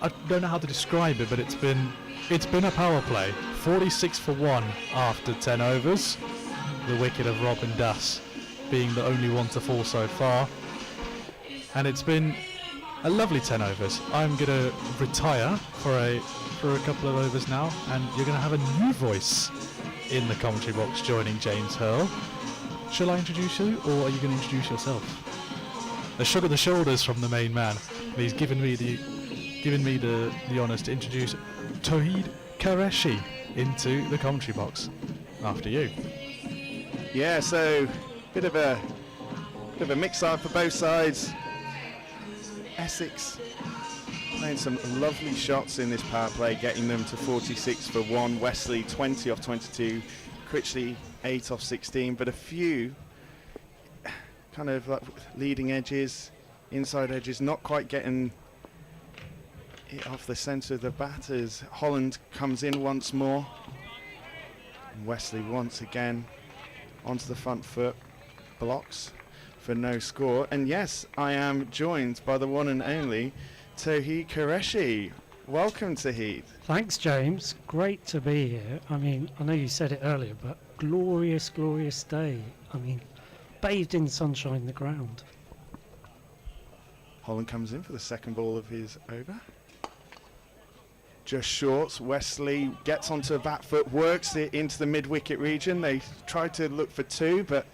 I don't know how to describe it, but it's been a power play. 46 for 1 after 10 overs. The wicket of Robin Das being the only one to fall so far. And it's been a lovely 10 overs. I'm going to retire for a couple of overs now, and you're going to have a new voice in the commentary box joining James Hurl. Shall I introduce you, or are you going to introduce yourself? A shrug of the shoulders from the main man. He's given me the honours to introduce Tawheed Qureshi into the commentary box. After you. Yeah, so bit of a mix up for both sides. Essex playing some lovely shots in this power play, getting them to 46 for 1. Westley 20 off 22. Critchley 8 off 16, but a few kind of like leading edges, inside edges, not quite getting it off the centre of the batters. Holland comes in once more. And Westley once again onto the front foot, blocks for no score. And yes, I am joined by the one and only Tawheed Qureshi. Welcome, Tawheed. Thanks, James. Great to be here. I mean, I know you said it earlier, but glorious, glorious day. I mean, bathed in sunshine, the ground. Holland comes in for the second ball of his over. Just short. Westley gets onto a back foot, works it into the mid-wicket region. They tried to look for 2, but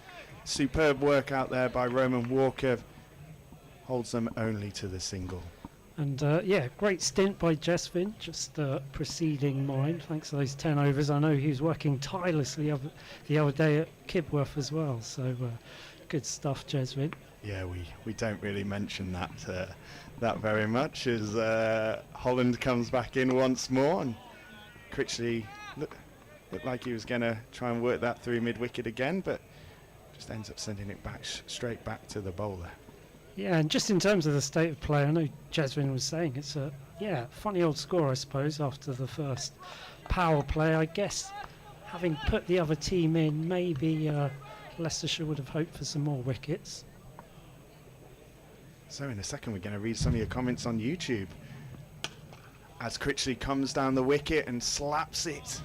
superb work out there by Roman Walker holds them only to the single. And yeah, great stint by Jesvin, just preceding mine, thanks to those 10 overs. I know he was working tirelessly the other day at Kibworth as well, so good stuff, Jesvin. Yeah, we don't really mention that very much as Holland comes back in once more, and Critchley looked like he was going to try and work that through mid-wicket again, but just ends up sending it back straight back to the bowler. Yeah, and just in terms of the state of play, I know Jesvin was saying it's a funny old score, I suppose, after the first power play. I guess having put the other team in, maybe Leicestershire would have hoped for some more wickets. So in a second we're going to read some of your comments on YouTube as Critchley comes down the wicket and slaps it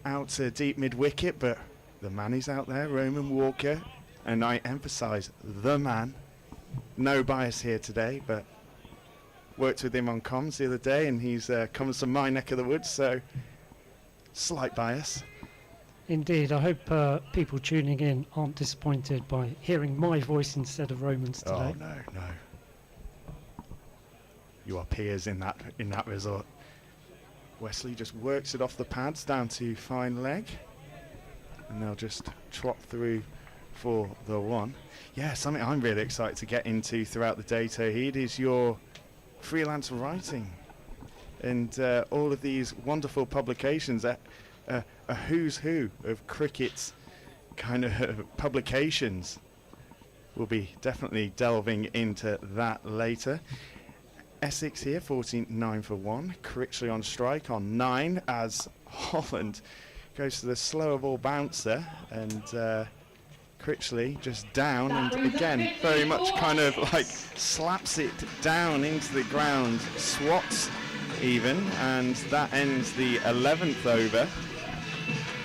out to deep mid-wicket, but the man is out there, Roman Walker, and I emphasise the man. No bias here today, but worked with him on comms the other day, and he's comes from my neck of the woods, so slight bias. Indeed, I hope people tuning in aren't disappointed by hearing my voice instead of Roman's today. Oh no. You are peers in that resort. Westley just works it off the pads down to fine leg, and they'll just trot through for the 1. Yeah, something I'm really excited to get into throughout the day, Tawheed, is your freelance writing and all of these wonderful publications. A who's who of cricket's kind of publications. We'll be definitely delving into that later. Essex here, 14th, 9 for 1. Critchley on strike on 9 as Holland goes to the slower ball bouncer, and Critchley just down, and again very much kind of like slaps it down into the ground, swats even, and that ends the 11th over.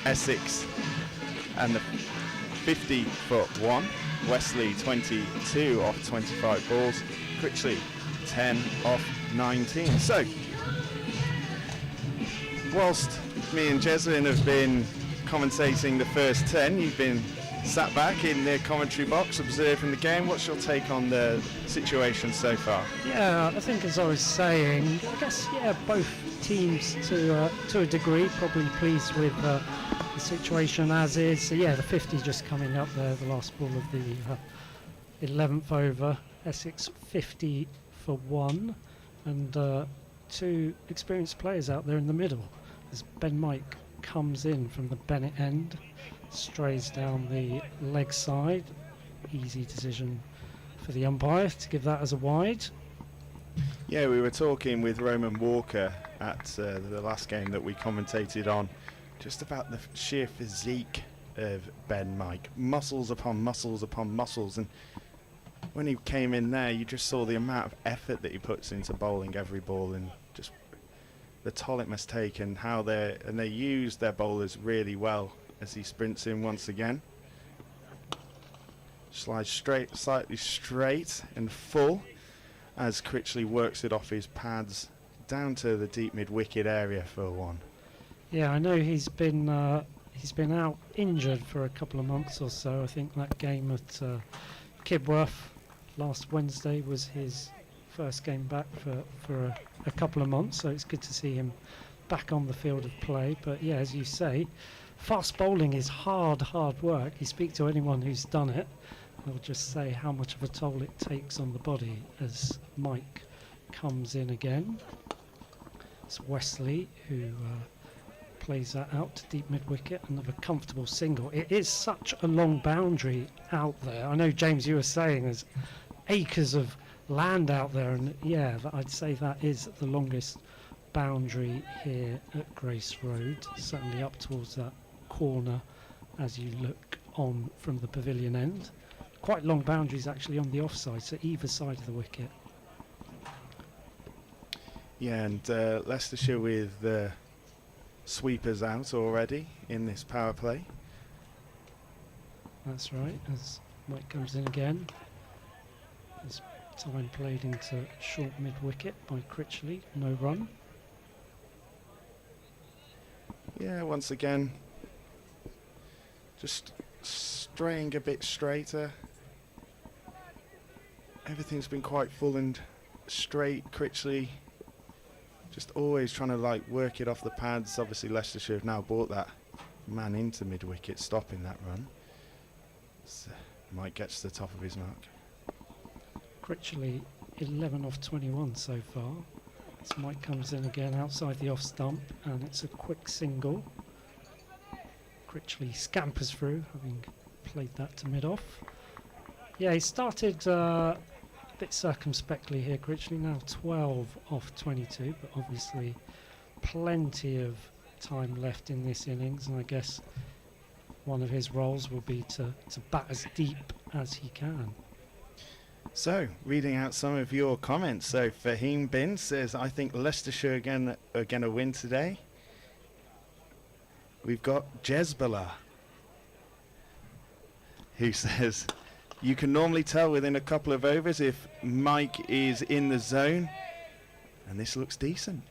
Essex and the 50 for 1. Westley 22 off 25 balls. Critchley 10 off 19. So whilst me and Jesvin have been commentating the first 10, you've been sat back in the commentary box observing the game. What's your take on the situation so far? Yeah, I think as I was saying, I guess both teams to a degree probably pleased with the situation as is. So the 50 just coming up there, the last ball of the 11th over. Essex 50 for 1, and 2 experienced players out there in the middle as Ben Mike comes in from the Bennett end, strays down the leg side. Easy decision for the umpire to give that as a wide. Yeah, we were talking with Roman Walker at the last game that we commentated on, just about the sheer physique of Ben Mike. Muscles upon muscles upon muscles, and when he came in there, you just saw the amount of effort that he puts into bowling every ball, and just the toll it must take, and how they use their bowlers really well as he sprints in once again. Slides straight, slightly straight and full, as Critchley works it off his pads down to the deep mid-wicket area for one. Yeah, I know he's been out injured for a couple of months or so. I think that game at Kibworth last Wednesday was his first game back for a couple of months, so it's good to see him back on the field of play. But yeah, as you say, fast bowling is hard work. You speak to anyone who's done it, they'll just say how much of a toll it takes on the body. As Mike comes in again, it's Westley who plays that out to deep mid-wicket, another comfortable single. It is such a long boundary out there. I know, James, you were saying there's acres of land out there, and yeah, I'd say that is the longest boundary here at Grace Road, certainly up towards that corner as you look on from the pavilion end. Quite long boundaries actually on the offside, so either side of the wicket. Yeah, and Leicestershire with sweepers out already in this power play. That's right, as Mike comes in again. As time played into short mid-wicket by Critchley, no run. Yeah, once again, just straying a bit straighter. Everything's been quite full and straight. Critchley just always trying to work it off the pads. Obviously Leicestershire have now brought that man into mid-wicket, stopping that run. So Mike gets to the top of his mark. Critchley 11 off 21 so far. As Mike comes in again outside the off stump, and it's a quick single. Critchley scampers through, having played that to mid-off. Yeah, he started a bit circumspectly here, Critchley, now 12 off 22, but obviously plenty of time left in this innings, and I guess one of his roles will be to bat as deep as he can. So, reading out some of your comments. So, Fahim Bin says, I think Leicestershire are going to win today. We've got Jezbala, who says, you can normally tell within a couple of overs if Mike is in the zone, and this looks decent.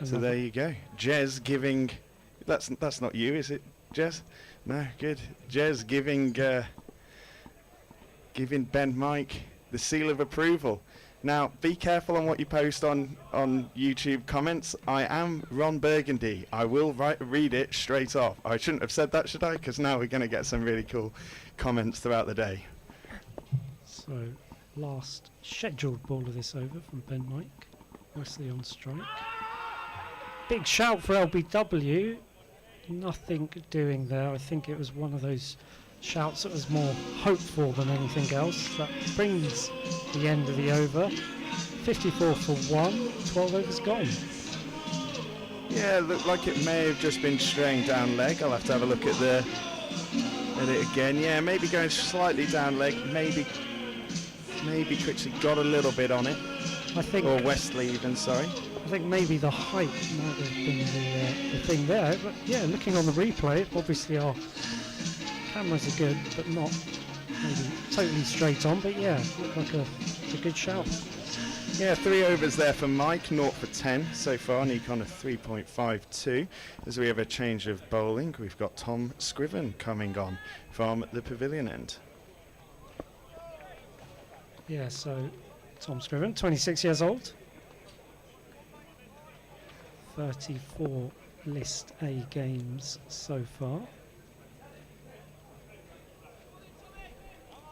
So there you go. Jez giving, that's not you, is it, Jez? No, good. Jez giving Ben Mike the seal of approval. Now, be careful on what you post on YouTube comments. I am Ron Burgundy. I will read it straight off. I shouldn't have said that, should I? Because now we're going to get some really cool comments throughout the day. So, last scheduled ball of this over from Ben Mike. Westley on strike. Big shout for LBW. Nothing doing there. I think it was one of those shouts that was more hopeful than anything else. That brings the end of the over. 54 for 1, 12 overs gone. Yeah, looked like it may have just been straying down leg. I'll have to have a look at it again. Yeah, maybe going slightly down leg. Maybe Critchley got a little bit on it. I think, or Westley even, sorry. I think maybe the height might have been the thing there. But yeah, looking on the replay, obviously our cameras are good, but not maybe totally straight on. But yeah, looked like a good shout. Yeah, 3 overs there for Mike, 0 for 10 so far, and Econ of 3.52. As we have a change of bowling, we've got Tom Scriven coming on from the pavilion end. Yeah, so Tom Scriven, 26 years old. 34 List A games so far.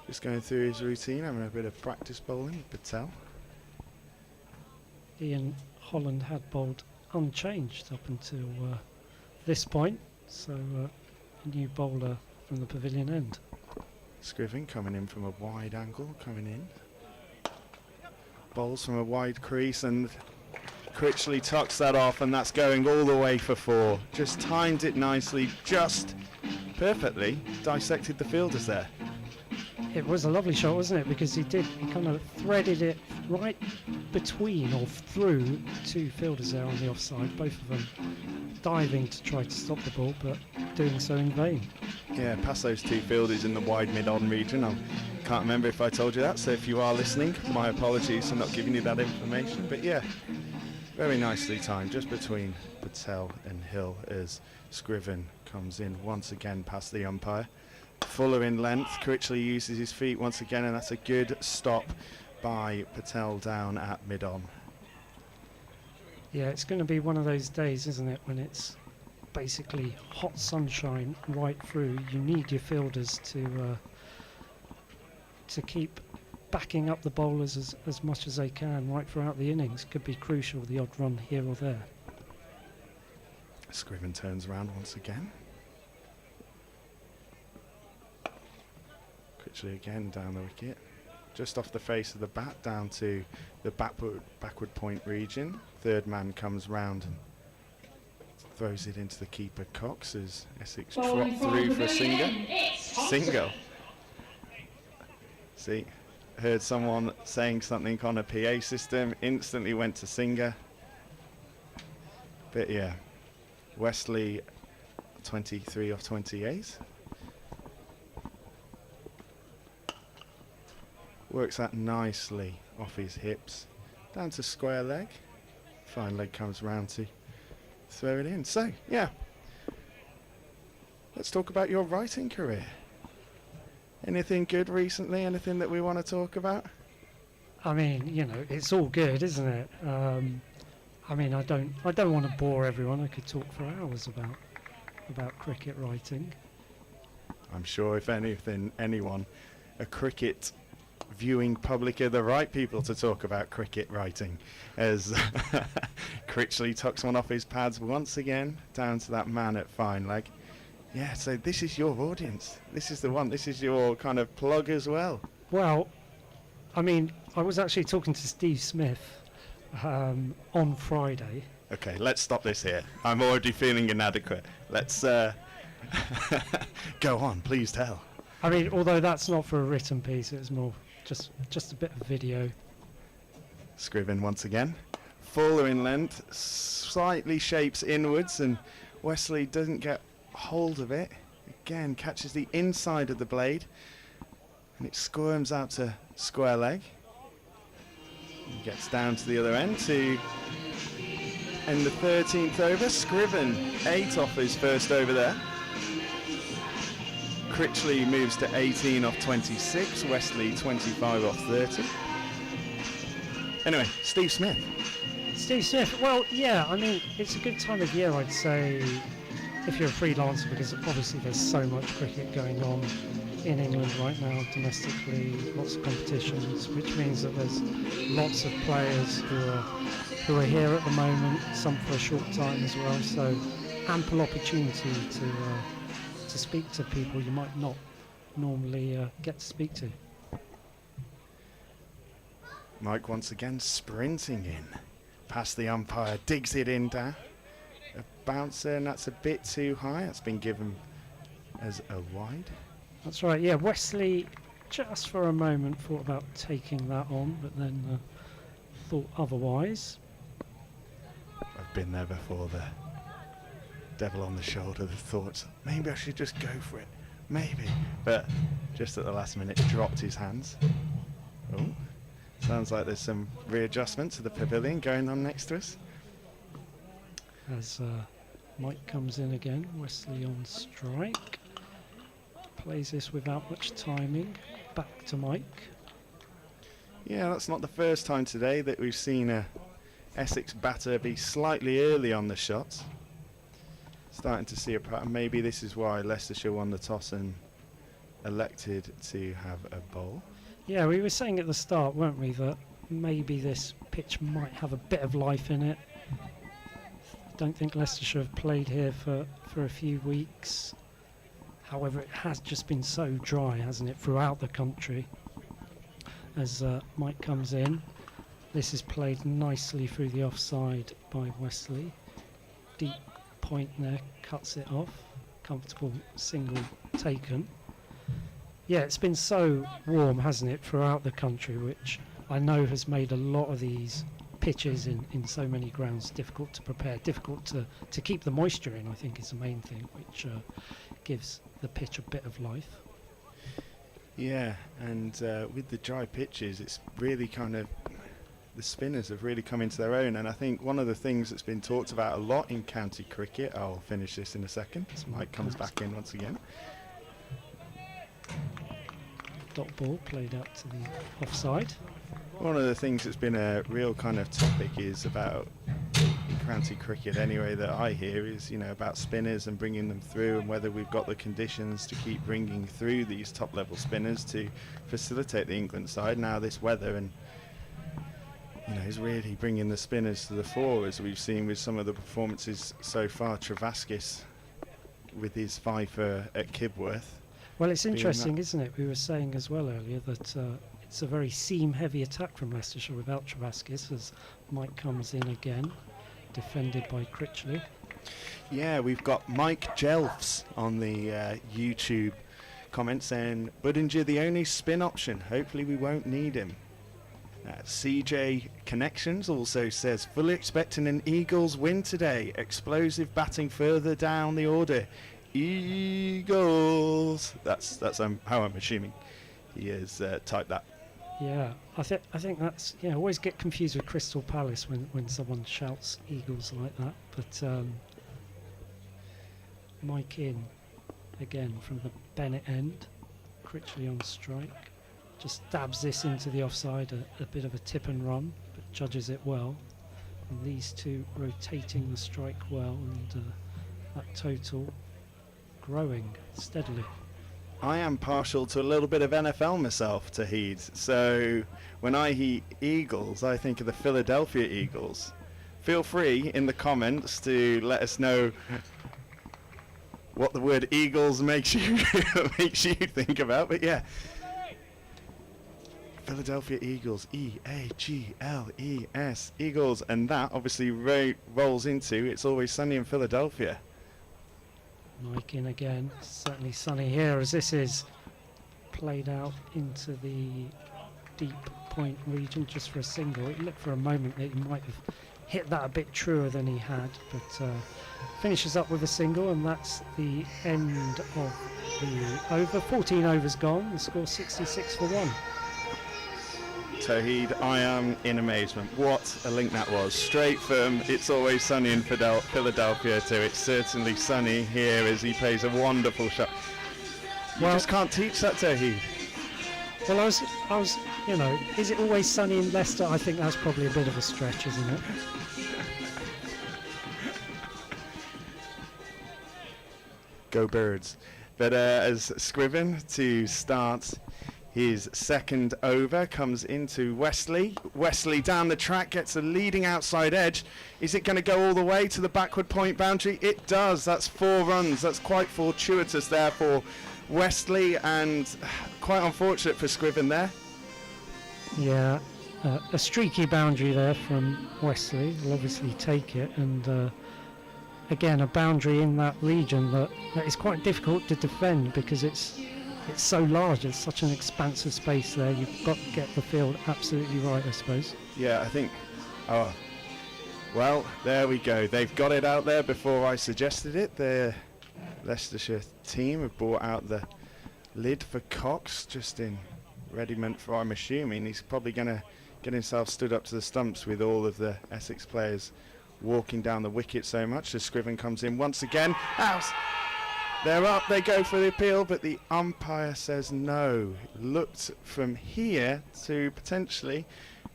Just going through his routine, having a bit of practice bowling with Patel. Ian Holland had bowled unchanged up until this point, so a new bowler from the pavilion end. Scriven coming in from a wide angle, coming in. Bowls from a wide crease, and Critchley tucks that off, and that's going all the way for 4. Just timed it nicely, just perfectly dissected the fielders there. It was a lovely shot, wasn't it? Because he kind of threaded it right between or through 2 fielders there on the offside, both of them diving to try to stop the ball, but doing so in vain. Yeah, past those 2 fielders in the wide mid-on region. I can't remember if I told you that, so if you are listening, my apologies for not giving you that information. But yeah, very nicely timed, just between Patel and Hill as Scriven comes in once again past the umpire. Fuller in length, Critchley uses his feet once again, and that's a good stop by Patel down at mid-on. Yeah, it's going to be one of those days, isn't it, when it's basically hot sunshine right through. You need your fielders to keep backing up the bowlers as much as they can right throughout the innings. Could be crucial, the odd run here or there. Scriven turns around once again. Critchley again down the wicket. Just off the face of the bat down to the backward point region. Third man comes round and throws it into the keeper Cox as Essex trot through for a single. See, heard someone saying something on a PA system, instantly went to Singer. But yeah, Westley 23 of 28. Works that nicely off his hips, down to square leg. Fine leg comes round to throw it in. So, yeah, let's talk about your writing career. Anything good recently? Anything that we want to talk about? I mean, you know, it's all good, isn't it? I mean, I don't want to bore everyone. I could talk for hours about cricket writing. I'm sure if anyone, a cricket viewing public are the right people to talk about cricket writing, as Critchley tucks one off his pads once again down to that man at fine leg. Yeah, so this is your audience. This is the one. This is your kind of plug as well. Well, I mean, I was actually talking to Steve Smith on Friday. Okay, let's stop this here. I'm already feeling inadequate. Let's go on, please tell. I mean, although that's not for a written piece, it was more just a bit of video. Scriven once again. Fuller in length, slightly shapes inwards, and Westley doesn't get hold of it. Again, catches the inside of the blade, and it squirms out to square leg. He gets down to the other end to end the 13th over. Scriven 8 off his first over there. Critchley moves to 18 off 26, Westley 25 off 30. Anyway, Steve Smith. Steve Smith, well, yeah, I mean, it's a good time of year, I'd say, if you're a freelancer, because obviously there's so much cricket going on in England right now, domestically, lots of competitions, which means that there's lots of players who are here at the moment, some for a short time as well, so ample opportunity to speak to people you might not normally get to speak to. Mike once again sprinting in past the umpire, digs it in down. A bouncer, and that's a bit too high. That's been given as a wide. That's right, yeah, Westley just for a moment thought about taking that on, but then thought otherwise. I've been there before, the devil on the shoulder, the thoughts, maybe I should just go for it, maybe. But just at the last minute, dropped his hands. Oh, sounds like there's some readjustment to the pavilion going on next to us. As Mike comes in again, Westley on strike. Plays this without much timing. Back to Mike. Yeah, that's not the first time today that we've seen a Essex batter be slightly early on the shots. Starting to see a pattern. Maybe this is why Leicestershire won the toss and elected to have a bowl. Yeah, we were saying at the start, weren't we, that maybe this pitch might have a bit of life in it. Don't think Leicestershire have played here for a few weeks. However, it has just been so dry, hasn't it, throughout the country. As Mike comes in, This is played nicely through the offside by Westley. Deep point there, cuts it off. Comfortable single taken. Yeah, it's been so warm, hasn't it, throughout the country, which I know has made a lot of these pitches in so many grounds difficult to prepare, difficult to keep the moisture in, I think is the main thing, which gives the pitch a bit of life. Yeah, and with the dry pitches, it's really kind of, the spinners have really come into their own, and I think one of the things that's been talked about a lot in county cricket, I'll finish this in a second, as Mike comes back in once again. Dot ball played out to the offside. One of the things that's been a real kind of topic is about, in county cricket anyway, that I hear is, you know, about spinners and bringing them through, and whether we've got the conditions to keep bringing through these top level spinners to facilitate the England side. Now this weather and, you know, is really bringing the spinners to the fore, as we've seen with some of the performances so far. Travaskis with his fifer at Kibworth. Well, it's interesting, isn't it? We were saying as well earlier that it's a very seam-heavy attack from Leicestershire without Travaskis, as Mike comes in again, defended by Critchley. Yeah, we've got Mike Jelfs on the YouTube comment saying, Budinger the only spin option, hopefully we won't need him. CJ Connections also says, fully expecting an Eagles win today, explosive batting further down the order. Eagles. That's how I'm assuming he has typed that. Yeah, I think that's, yeah, I always get confused with Crystal Palace when someone shouts Eagles like that. But Mike in again from the Bennett end. Critchley on strike. Just dabs this into the offside, a bit of a tip and run, but judges it well. And these two rotating the strike well, and that total growing steadily. I am partial to a little bit of NFL myself, Tahid. So when I hear Eagles, I think of the Philadelphia Eagles. Feel free in the comments to let us know what the word Eagles makes you think about. But yeah, Philadelphia Eagles, E-A-G-L-E-S, Eagles, and that obviously rolls into It's Always Sunny in Philadelphia. Mike in again, certainly sunny here as this is played out into the deep point region just for a single. It looked for a moment that he might have hit that a bit truer than he had, but finishes up with a single, and that's the end of the over. 14 overs gone, the score 66 for 1. Tawheed, I am in amazement. What a link that was. Straight from It's Always Sunny in Philadelphia to It's Certainly Sunny here as he plays a wonderful shot. You just can't teach that, Tawheed. Well, I was, you know, is it always sunny in Leicester? I think that's probably a bit of a stretch, isn't it? Go Birds. But as Scriven to start his second over comes into Westley. Westley down the track gets a leading outside edge. Is it going to go all the way to the backward point boundary? It does. That's 4 runs. That's quite fortuitous there for Westley, and quite unfortunate for Scriven there. Yeah, a streaky boundary there from Westley. Will obviously take it, and again a boundary in that region that is quite difficult to defend because it's so large. It's such an expansive space there. You've got to get the field absolutely right, I suppose. Yeah, I think. Oh, well, there we go. They've got it out there before I suggested it. The Leicestershire team have brought out the lid for Cox, just in readiment for, I'm assuming, he's probably going to get himself stood up to the stumps with all of the Essex players walking down the wicket so much. As Scriven comes in once again. Out! They're up, they go for the appeal, but the umpire says no. Looked from here to potentially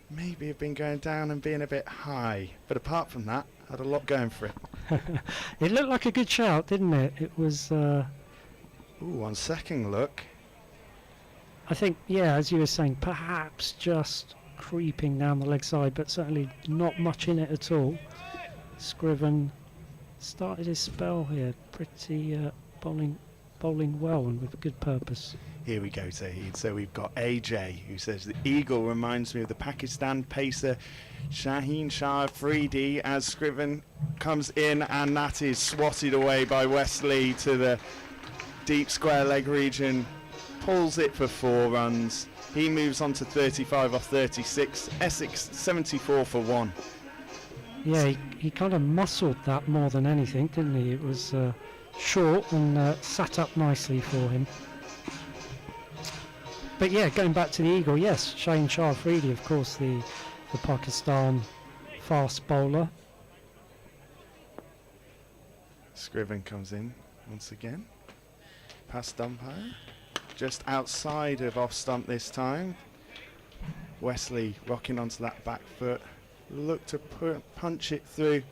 maybe have been going down and being a bit high. But apart from that, had a lot going for it. It looked like a good shout, didn't it? It was... Ooh, on second look. I think, yeah, as you were saying, perhaps just creeping down the leg side, but certainly not much in it at all. Scriven started his spell here, pretty bowling bowling well and with good purpose. Here we go, Zahid. So we've got AJ, who says the eagle reminds me of the Pakistan pacer Shaheen Shah Afridi, as Scriven comes in, and that is swatted away by Westley to the deep square leg region, pulls it for 4 runs. He moves on to 35 off 36. Essex 74 for 1. Yeah, he kind of muscled that more than anything, didn't he? It was short and sat up nicely for him. But yeah, going back to the eagle, yes, Shaheen Shah Afridi, of course, the Pakistan fast bowler. Scriven comes in once again. Past umpire. Just outside of off stump this time. Westley rocking onto that back foot. Look to punch it through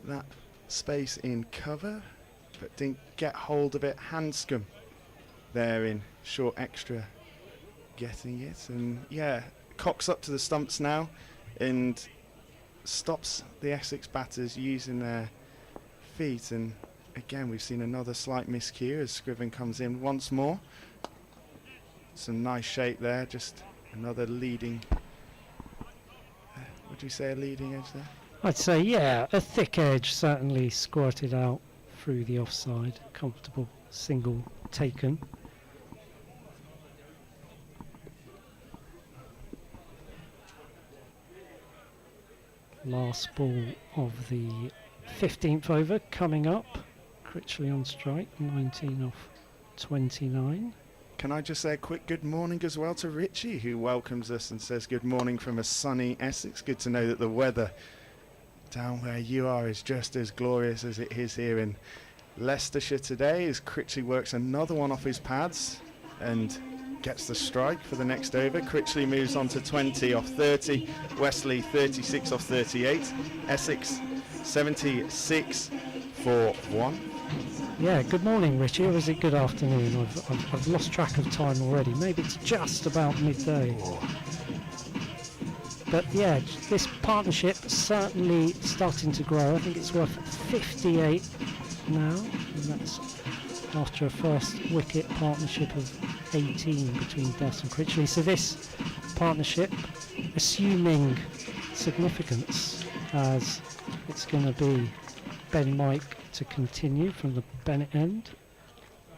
that space in cover, but didn't get hold of it. Hanscom there in short extra getting it, and yeah, cocks up to the stumps now and stops the Essex batters using their feet. And again, we've seen another slight miscue as Scriven comes in once more. Some nice shape there, just another leading, would you say a leading edge there? I'd say, yeah, a thick edge, certainly squirted out through the offside. Comfortable single taken. Last ball of the 15th over coming up. Critchley on strike, 19 off 29. Can I just say a quick good morning as well to Richie, who welcomes us and says good morning from a sunny Essex. Good to know that the weather down where you are is just as glorious as it is here in Leicestershire today, as Critchley works another one off his pads and gets the strike for the next over. Critchley moves on to 20 off 30. Westley 36 off 38. Essex 76 for 1. Yeah, good morning, Richie. Or is it good afternoon? I've lost track of time already. Maybe it's just about midday. But yeah, this partnership certainly starting to grow. I think it's worth 58 now, and that's after a first wicket partnership of 18 between Duss and Critchley. So this partnership, assuming significance, as it's going to be Ben Mike to continue from the Bennett end.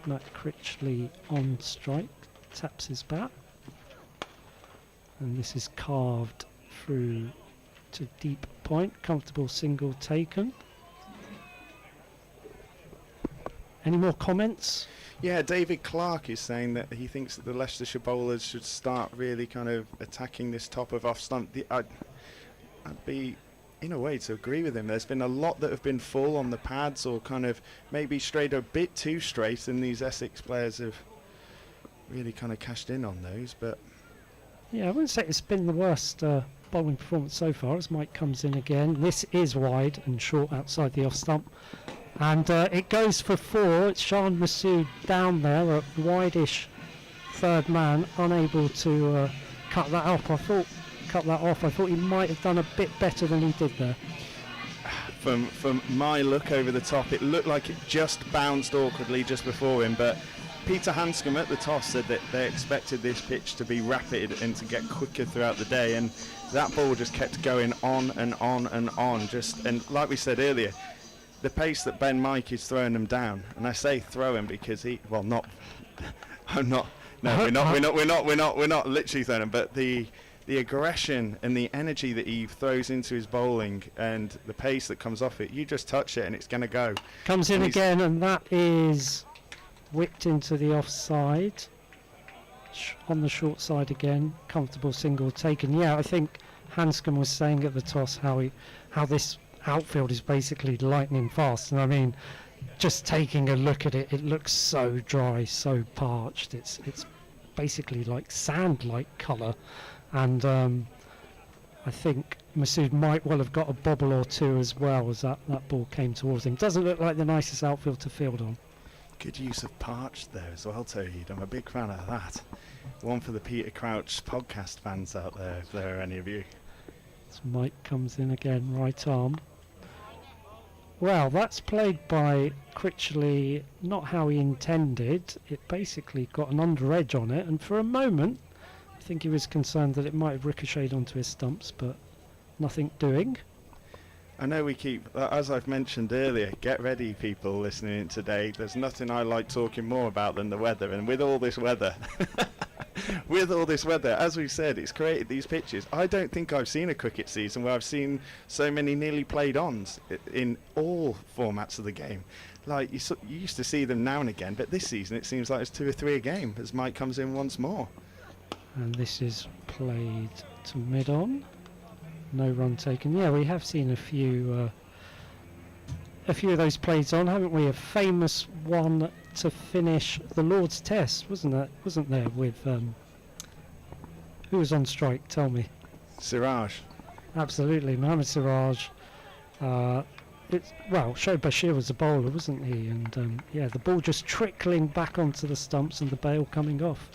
Matt Critchley on strike, taps his bat, and this is carved through to deep point. Comfortable single taken. Any more comments? Yeah, David Clark is saying that he thinks that the Leicestershire bowlers should start really kind of attacking this top of off stump. I'd be in a way to agree with him. There's been a lot that have been full on the pads, or kind of maybe strayed a bit too straight, and these Essex players have really kind of cashed in on those. But yeah, I wouldn't say it's been the worst bowling performance so far as Mike comes in again. This is wide and short outside the off stump, and it goes for 4. It's Shan Masood down there, a wide-ish third man, unable to cut that off. I thought he might have done a bit better than he did there. From my look over the top, it looked like it just bounced awkwardly just before him, but Peter Hanscom at the toss said that they expected this pitch to be rapid and to get quicker throughout the day, and that ball just kept going on and on and on. And like we said earlier, the pace that Ben Mike is throwing them down, and I say throw him because we're not literally throwing him, but the aggression and the energy that he throws into his bowling and the pace that comes off it, you just touch it and it's going to go. Comes in again, and that is whipped into the offside. On the short side again, comfortable single taken. Yeah, I think Hanscom was saying at the toss how this outfield is basically lightning fast, and I mean, just taking a look at it, it looks so dry, so parched. It's basically like sand-like colour. And I think Masood might well have got a bobble or two as well as that ball came towards him. Doesn't look like the nicest outfield to field on. Good use of parched there as well, Tawhid. I'm a big fan of that. One for the Peter Crouch podcast fans out there, if there are any of you. As Mike comes in again, right arm. Well, that's played by Critchley, not how he intended. It basically got an under edge on it, and for a moment, I think he was concerned that it might have ricocheted onto his stumps, but nothing doing. I know we keep, as I've mentioned earlier, get ready people listening in today. There's nothing I like talking more about than the weather, and with all this weather, as we said, it's created these pitches. I don't think I've seen a cricket season where I've seen so many nearly played-ons in all formats of the game. Like, you used to see them now and again, but this season it seems like it's 2 or 3 a game as Mike comes in once more. And this is played to mid-on. No run taken. Yeah, we have seen a few of those plays on, haven't we? A famous one to finish the Lord's Test, wasn't there? With who was on strike? Tell me. Siraj. Absolutely, Mohammad Siraj. Shoaib Bashir was the bowler, wasn't he? And yeah, the ball just trickling back onto the stumps and the bail coming off.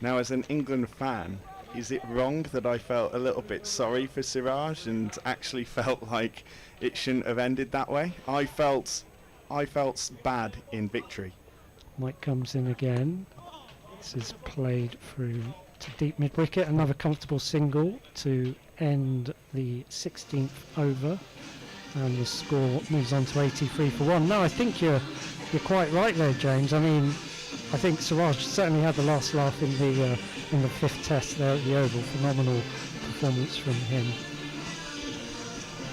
Now, as an England fan, is it wrong that I felt a little bit sorry for Siraj and actually felt like it shouldn't have ended that way? I felt bad in victory. Mike comes in again. This is played through to deep mid-wicket. Another comfortable single to end the 16th over. And the score moves on to 83 for 1. No, I think you're quite right there, James. I mean, I think Siraj certainly had the last laugh in the 5th Test there at the Oval. Phenomenal performance from him.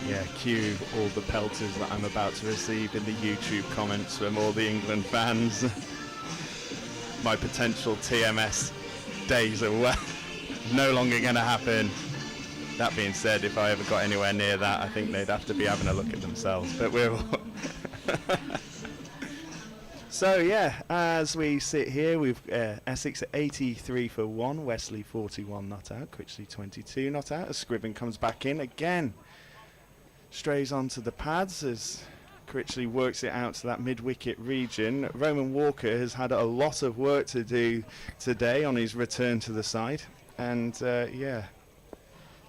Yeah, cue all the pelters that I'm about to receive in the YouTube comments from all the England fans. My potential TMS days are no longer going to happen. That being said, if I ever got anywhere near that, I think they'd have to be having a look at themselves. But we're all So yeah, as we sit here, we've Essex at 83 for 1, Westley 41 not out, Critchley 22 not out, as Scriven comes back in again. Strays onto the pads as Critchley works it out to that mid-wicket region. Roman Walker has had a lot of work to do today on his return to the side, and yeah,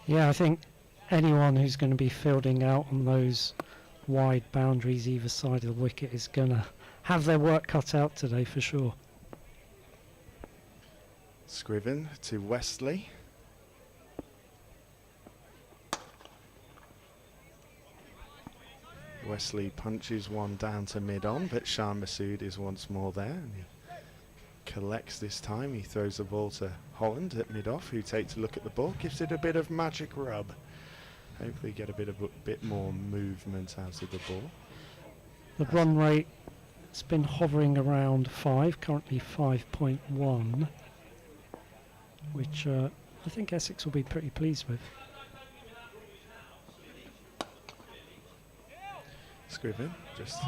I think anyone who's going to be fielding out on those wide boundaries either side of the wicket is going to have their work cut out today for sure. Scriven to Westley. Westley punches one down to mid-on, but Shan Masood is once more there, and he collects this time. He throws the ball to Holland at mid-off, who takes a look at the ball, gives it a bit of magic rub. Hopefully get a bit more movement out of the ball. The run rate has been hovering around 5, currently 5.1, which I think Essex will be pretty pleased with. Scriven just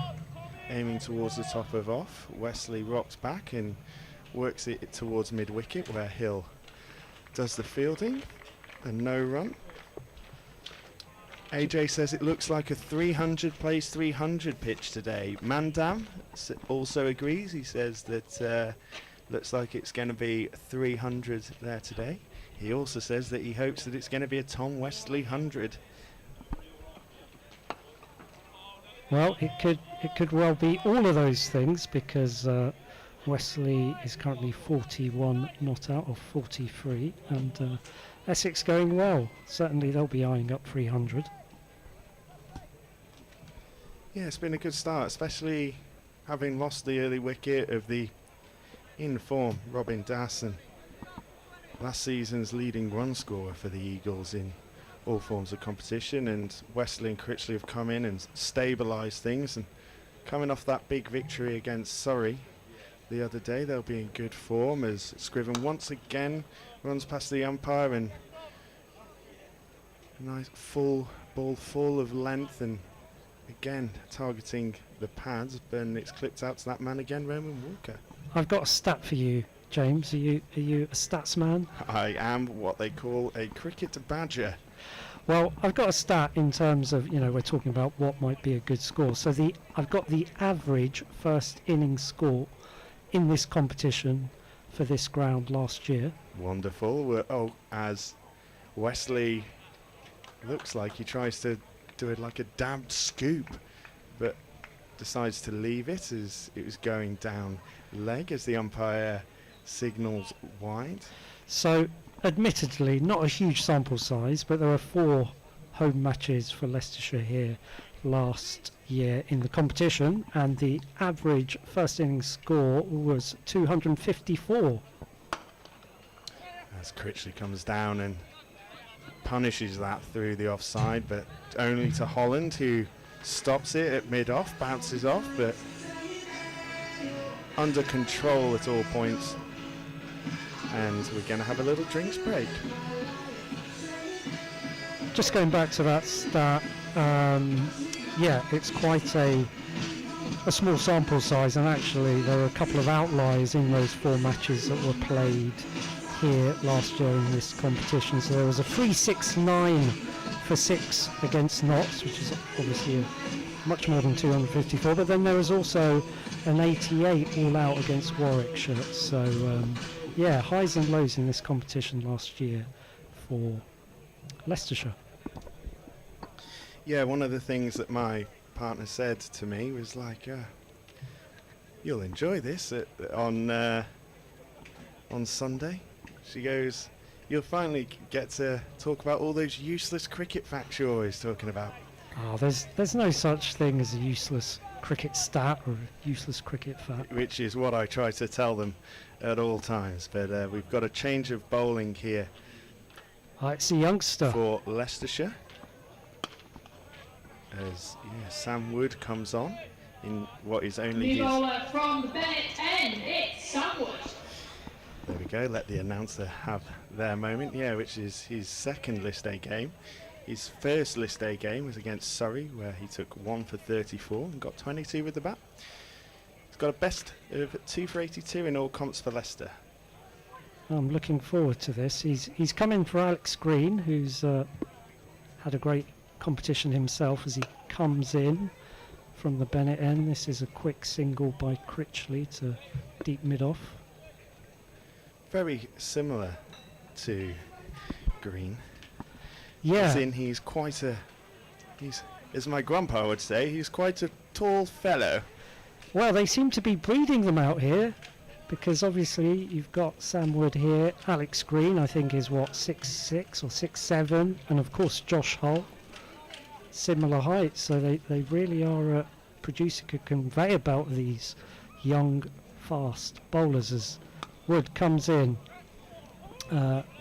aiming towards the top of off. Westley rocks back and works it towards mid-wicket where Hill does the fielding. A no run. AJ says it looks like a 300 plays 300 pitch today. Mandam also agrees. He says that looks like it's going to be 300 there today. He also says that he hopes that it's going to be a Tom Westley 100. Well, it could well be all of those things because Westley is currently 41 not out of 43, and Essex going well. Certainly they'll be eyeing up 300. Yeah, it's been a good start, especially having lost the early wicket of the in-form Robin Das, and last season's leading run scorer for the Eagles in all forms of competition, and Westley and Critchley have come in and stabilised things, and coming off that big victory against Surrey the other day, they'll be in good form as Scriven once again runs past the umpire, and a nice full ball full of length, and again targeting the pads, and it's clipped out to that man again, Roman Walker. I've got a stat for you, James. Are you a stats man? I am what they call a cricket badger. Well, I've got a stat in terms of, we're talking about what might be a good score. So I've got the average first innings score in this competition for this ground last year. Wonderful. As Westley looks like he tries to do it like a damned scoop but decides to leave it as it was going down leg as the umpire signals wide. So, admittedly, not a huge sample size, but there were 4 home matches for Leicestershire here last year in the competition, and the average first innings score was 254. As Critchley comes down and punishes that through the offside, but only to Holland, who stops it at mid-off, bounces off, but under control at all points. And we're going to have a little drinks break. Just going back to that stat, yeah, it's quite a small sample size, and actually there were a couple of outliers in those 4 matches that were played here last year in this competition. So there was a 369 for 6 against Notts, which is obviously much more than 254, but then there was also an 88 all out against Warwickshire. So yeah, highs and lows in this competition last year for Leicestershire. Yeah, one of the things that my partner said to me was like, you'll enjoy this on Sunday. She goes, you'll finally get to talk about all those useless cricket facts you're always talking about. Oh, there's no such thing as a useless cricket stat or a useless cricket fact. Which is what I try to tell them at all times. But we've got a change of bowling here It's a youngster. for Leicestershire. As Sam Wood comes on in what is only New his... bowler from the Bennett end, it's Sam Wood. There we go, let the announcer have their moment. Yeah, which is his second List A game. His first List A game was against Surrey, where he took 1 for 34 and got 22 with the bat. He's got a best of 2 for 82 in all comps for Leicester. I'm looking forward to this. He's come in for Alex Green, who's had a great competition himself as he comes in from the Bennett end. This is a quick single by Critchley to deep mid-off. Very similar to Green. Yeah. As in he's as my grandpa would say, he's quite a tall fellow. Well, they seem to be breeding them out here, because obviously you've got Sam Wood here. Alex Green, I think, is what, 6'6" or 6'7", and of course Josh Hull, similar heights. So they really are producing a conveyor belt of these young, fast bowlers as Wood comes in.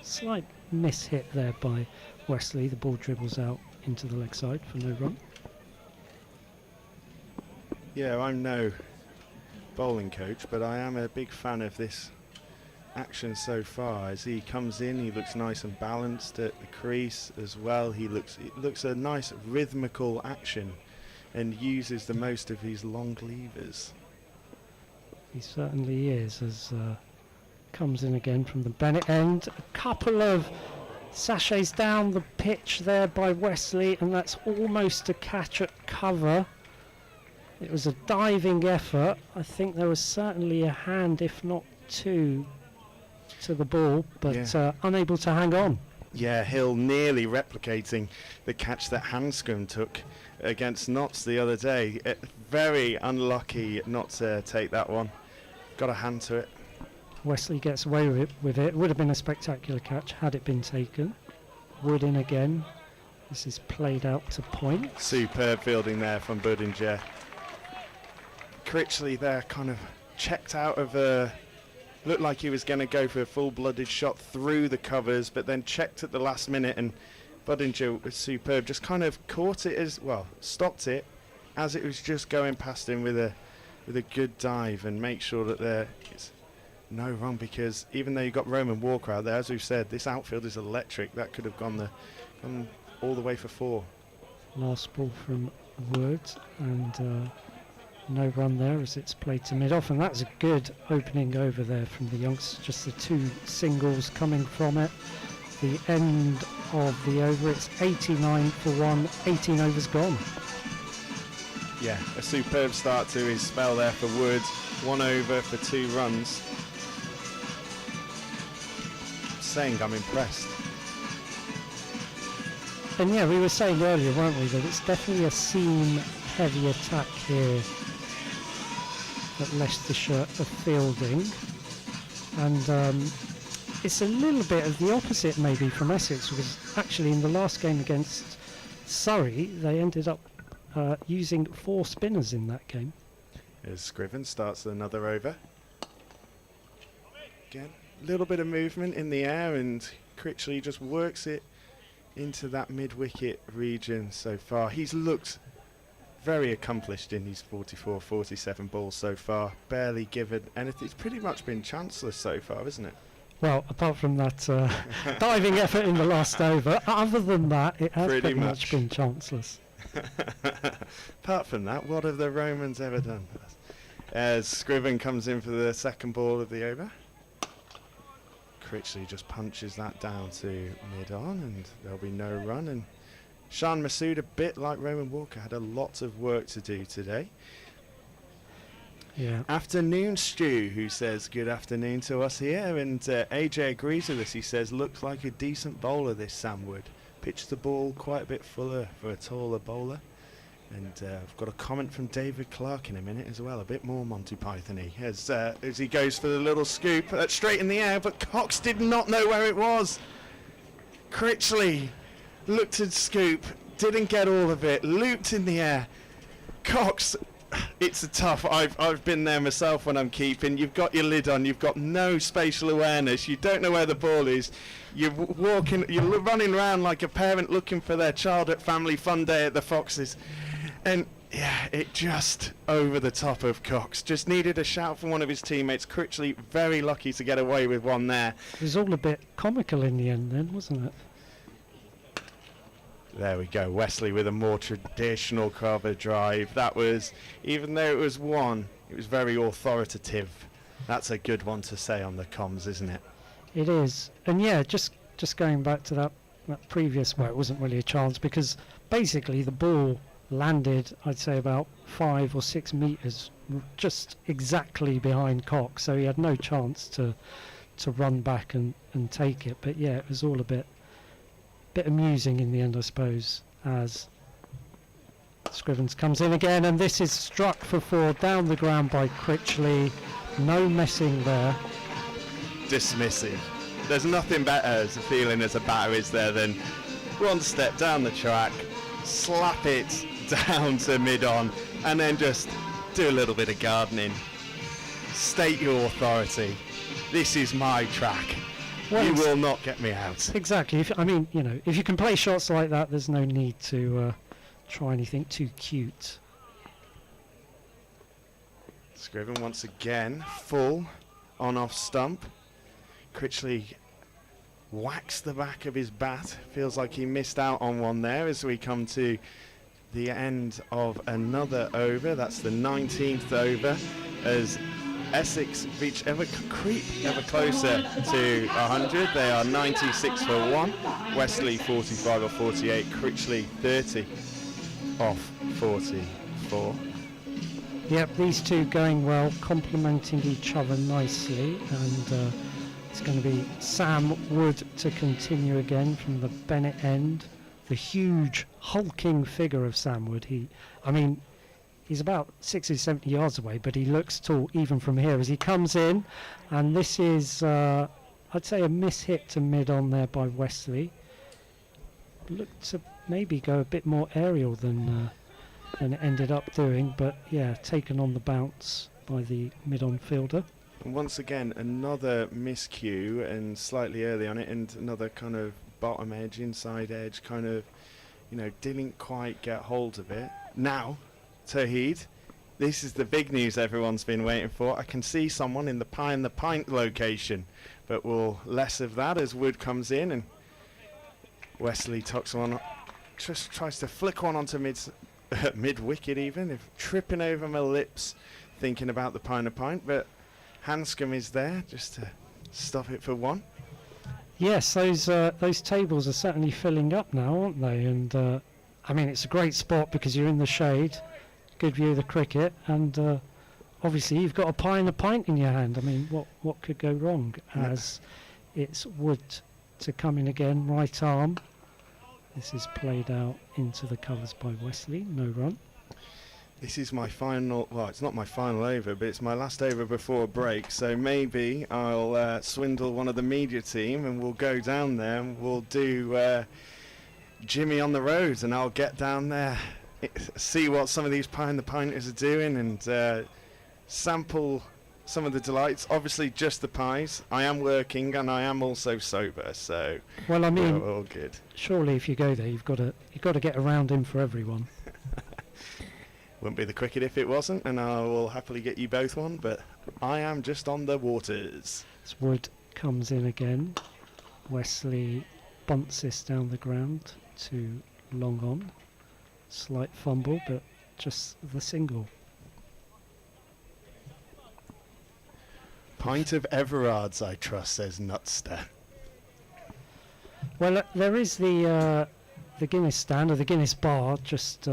Slight miss hit there by Westley. The ball dribbles out into the leg side for no run. Yeah, I'm no bowling coach, but I am a big fan of this action so far. As he comes in, he looks nice and balanced at the crease as well. It looks a nice rhythmical action and uses the most of his long levers. He certainly is, as comes in again from the Bennett end. A couple of sachets down the pitch there by Westley, and that's almost a catch at cover. It was a diving effort. I think there was certainly a hand, if not 2, to the ball, but unable to hang on. Yeah, Hill nearly replicating the catch that Hanscom took against Notts the other day. Very unlucky not to take that one. Got a hand to it. Westley gets away with it. Would have been a spectacular catch had it been taken. Wood in again. This is played out to point. Superb fielding there from Budinger. Critchley there kind of checked out of looked like he was going to go for a full-blooded shot through the covers, but then checked at the last minute, and Budinger was superb. Just kind of caught it stopped it as it was just going past him with a good dive, and make sure that there is no run, because even though you got Roman Walker out there, as we've said, this outfield is electric. That could have gone all the way for 4. Last ball from Wood, and no run there as it's played to mid-off, and that's a good opening over there from the youngsters. Just the 2 singles coming from it. The end of the over, it's 89 for 1, 18 overs gone. Yeah, a superb start to his spell there for Wood. 1 over for 2 runs. Saying I'm impressed. And yeah, we were saying earlier, weren't we, that it's definitely a seam heavy attack here that Leicestershire are fielding, and it's a little bit of the opposite maybe from Essex, because actually in the last game against Surrey they ended up using 4 spinners in that game. As Scriven starts another over. Again, a little bit of movement in the air, and Critchley just works it into that mid-wicket region so far. He's looked very accomplished in his 44, 47 balls so far. Barely given anything. It's pretty much been chanceless so far, isn't it? Well, apart from that diving effort in the last over, other than that, it has pretty much been chanceless. Apart from that, what have the Romans ever done? As Scriven comes in for the second ball of the over. Critchley just punches that down to mid-on, and there'll be no run. And Shan Masood, a bit like Roman Walker, had a lot of work to do today. Yeah. Afternoon Stu, who says good afternoon to us here, and AJ agrees with us. He says looks like a decent bowler, this Sam Wood. Pitched the ball quite a bit fuller for a taller bowler. And I've got a comment from David Clark in a minute as well, a bit more Monty Python-y, as he goes for the little scoop straight in the air, but Cox did not know where it was. Critchley looked at scoop, didn't get all of it, looped in the air. Cox, it's a tough, I've been there myself when I'm keeping. You've got your lid on, you've got no spatial awareness, you don't know where the ball is. You're walking, you're running around like a parent looking for their child at family fun day at the Foxes. And yeah, it just over the top of Cox. Just needed a shout from one of his teammates. Critchley very lucky to get away with one there. It was all a bit comical in the end then, wasn't it? There we go, Westley with a more traditional cover drive. That was, even though it was one, it was very authoritative. That's a good one to say on the comms, isn't it? It is. And yeah, just going back to that previous, well, it wasn't really a chance, because basically the ball landed, I'd say, about 5 or 6 metres just exactly behind Cox, so he had no chance to run back and take it. But yeah, it was all a bit amusing in the end, I suppose, as Scrivens comes in again, and this is struck for 4 down the ground by Critchley. No messing there. Dismissive. There's nothing better as a feeling as a batter is there than one step down the track, slap it down to mid-on, and then just do a little bit of gardening. State your authority. This is my track. Well, you will not get me out. Exactly. I mean, you know, if you can play shots like that, there's no need to try anything too cute. Scriven once again, full on-off stump. Critchley whacks the back of his bat. Feels like he missed out on one there as we come to the end of another over. That's the 19th over as Essex creep ever closer to 100. They are 96 for 1. Westley 45 or 48. Critchley 30 off 44. Yep, these two going well, complementing each other nicely, and it's going to be Sam Wood to continue again from the Bennett end. The huge hulking figure of Sam Wood. He's about 60, 70 yards away, but he looks tall even from here as he comes in. And this is, I'd say, a miss-hit to mid-on there by Westley. Looked to maybe go a bit more aerial than it ended up doing, but yeah, taken on the bounce by the mid-on fielder. And once again, another miscue and slightly early on it, and another kind of bottom edge, inside edge, kind of, didn't quite get hold of it. Now, Tawheed, this is the big news everyone's been waiting for. I can see someone in the Pie and the Pint location, but we'll less of that as Wood comes in, and Westley tucks one, just tries to flick one onto mid-wicket even, if tripping over my lips thinking about the Pie and the Pint, but Hanscom is there just to stop it for one. Yes, those tables are certainly filling up now, aren't they? And it's a great spot because you're in the shade, good view of the cricket, and obviously you've got a pie and a pint in your hand. I mean, what could go wrong? As it's Wood to come in again, right arm. This is played out into the covers by Westley, no run. This is my final, well, it's not my final over, but it's my last over before a break, so maybe I'll swindle one of the media team and we'll go down there and we'll do Jimmy on the road, and I'll get down there, see what some of these Behind the Pinters are doing, and sample some of the delights. Obviously just the pies. I am working and I am also sober, so Well, I mean, we're all good. surely if you go there, you've got to get around in for everyone. Wouldn't be the cricket if it wasn't, and I will happily get you both one, but I am just on the waters. As Wood comes in again, Westley bunts this down the ground to long on. Slight fumble, but just the single. Pint of Everard's, I trust, says Nutster. Well, there is the Guinness stand, or the Guinness bar, just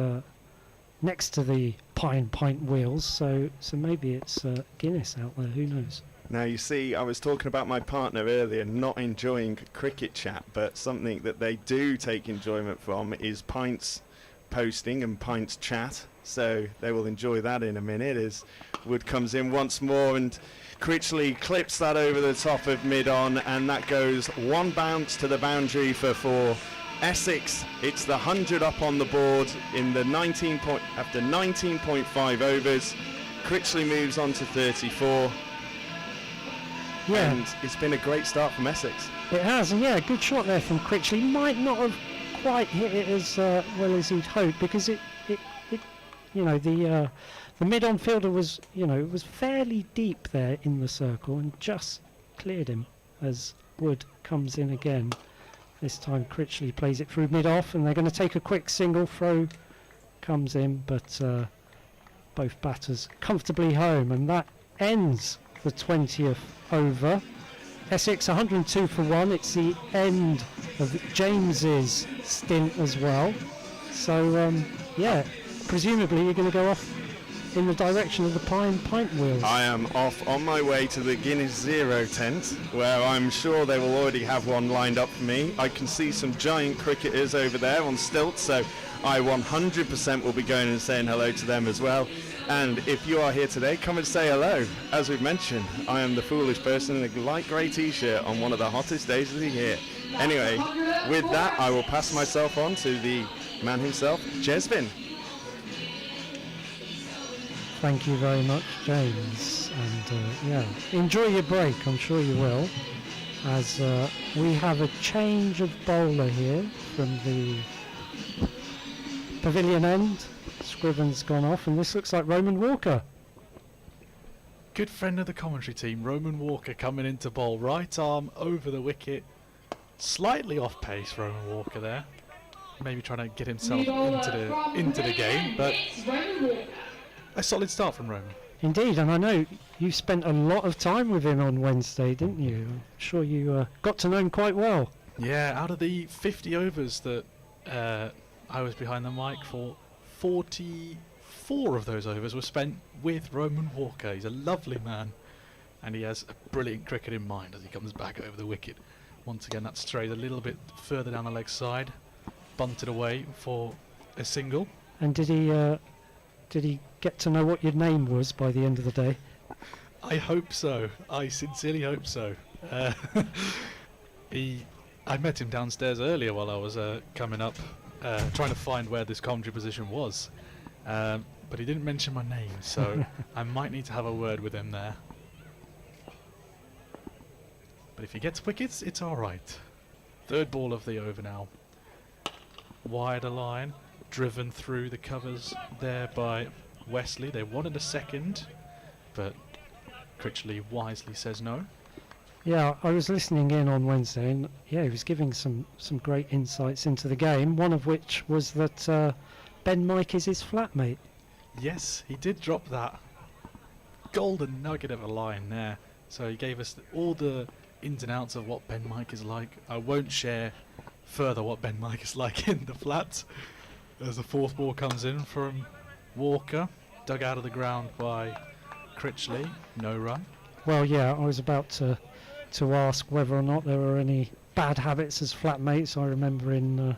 next to the pie and pint wheels, so maybe it's Guinness out there, who knows. Now, you see, I was talking about my partner earlier not enjoying cricket chat, but something that they do take enjoyment from is Pints posting and Pints chat, so they will enjoy that in a minute as Wood comes in once more, and Critchley clips that over the top of mid-on, and that goes one bounce to the boundary for Essex. It's the 100 up on the board in the after 19.5 overs. Critchley moves on to 34. Yeah, And it's been a great start from Essex. it has, and yeah, good shot there from Critchley. Might not have quite hit it as well as he'd hoped, because it the mid-on fielder was, was fairly deep there in the circle and just cleared him as Wood comes in again. This time Critchley plays it through mid-off, and they're going to take a quick single. Throw comes in, but both batters comfortably home, and that ends the 20th over. Essex 102 for 1. It's the end of James's stint as well. So, presumably you're going to go off in the direction of the pie and pint wheels. I am off on my way to the Guinness Zero tent, where I'm sure they will already have one lined up for me. I can see some giant cricketers over there on stilts, so I 100% will be going and saying hello to them as well. And if you are here today, come and say hello. As we've mentioned, I am the foolish person in a light grey t-shirt on one of the hottest days of the year. Anyway, with that, I will pass myself on to the man himself, Jesvin. Thank you very much, James. And enjoy your break, I'm sure you will. As we have a change of bowler here from the pavilion end. Scriven's gone off, and this looks like Roman Walker. Good friend of the commentary team, Roman Walker, coming into bowl. Right arm over the wicket. Slightly off pace, Roman Walker there. Maybe trying to get himself into the game, but a solid start from Roman. Indeed, and I know you spent a lot of time with him on Wednesday, didn't you? I'm sure you got to know him quite well. Yeah, out of the 50 overs that I was behind the mic for, 44 of those overs were spent with Roman Walker. He's a lovely man, and he has a brilliant cricket in mind as he comes back over the wicket. Once again, that strayed a little bit further down the leg side, bunted away for a single. And did he get to know what your name was by the end of the day? I hope so. I sincerely hope so. I met him downstairs earlier while I was coming up, trying to find where this commentary position was. But he didn't mention my name, so I might need to have a word with him there. But if he gets wickets, it's alright. Third ball of the over now. Wider line, driven through the covers there by Westley. They wanted a second, but Critchley wisely says no. Yeah, I was listening in on Wednesday, and he was giving some great insights into the game, one of which was that Ben Mike is his flatmate. Yes, he did drop that golden nugget of a line there. So he gave us all the ins and outs of what Ben Mike is like. I won't share further what Ben Mike is like in the flats. As the fourth ball comes in from Walker, dug out of the ground by Critchley, no run. Well, yeah, I was about to ask whether or not there were any bad habits as flatmates. I remember in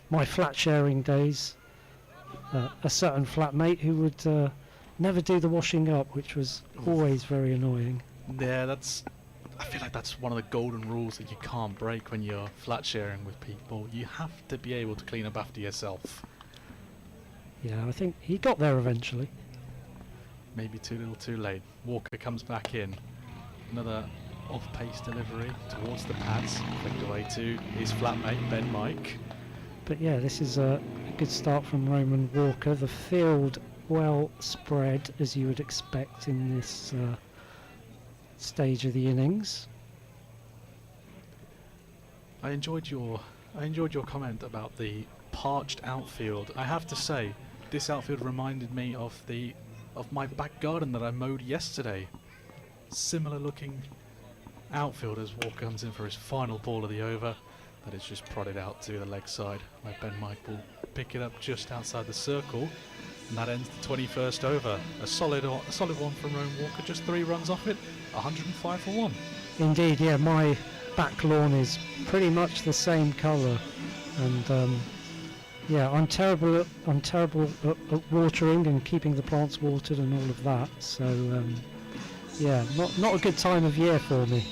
my flat sharing days, a certain flatmate who would never do the washing up, which was always very annoying. Yeah, I feel like that's one of the golden rules that you can't break when you're flat sharing with people. You have to be able to clean up after yourself. Yeah, I think he got there eventually. Maybe too little too late. Walker comes back in. Another off-pace delivery towards the pads. Flicked away to his flatmate, Ben Mike. But yeah, this is a good start from Roman Walker. The field well spread, as you would expect in this stage of the innings. I enjoyed your comment about the parched outfield. I have to say, this outfield reminded me of my back garden that I mowed yesterday. Similar looking outfield as Walker comes in for his final ball of the over. That is just prodded out to the leg side, where Ben Mike will pick it up just outside the circle, and that ends the 21st over. A solid one from Roman Walker, just 3 runs off it, 105 for 1. Indeed, yeah, my back lawn is pretty much the same colour, and yeah, I'm terrible at watering and keeping the plants watered and all of that. So yeah, not a good time of year for me.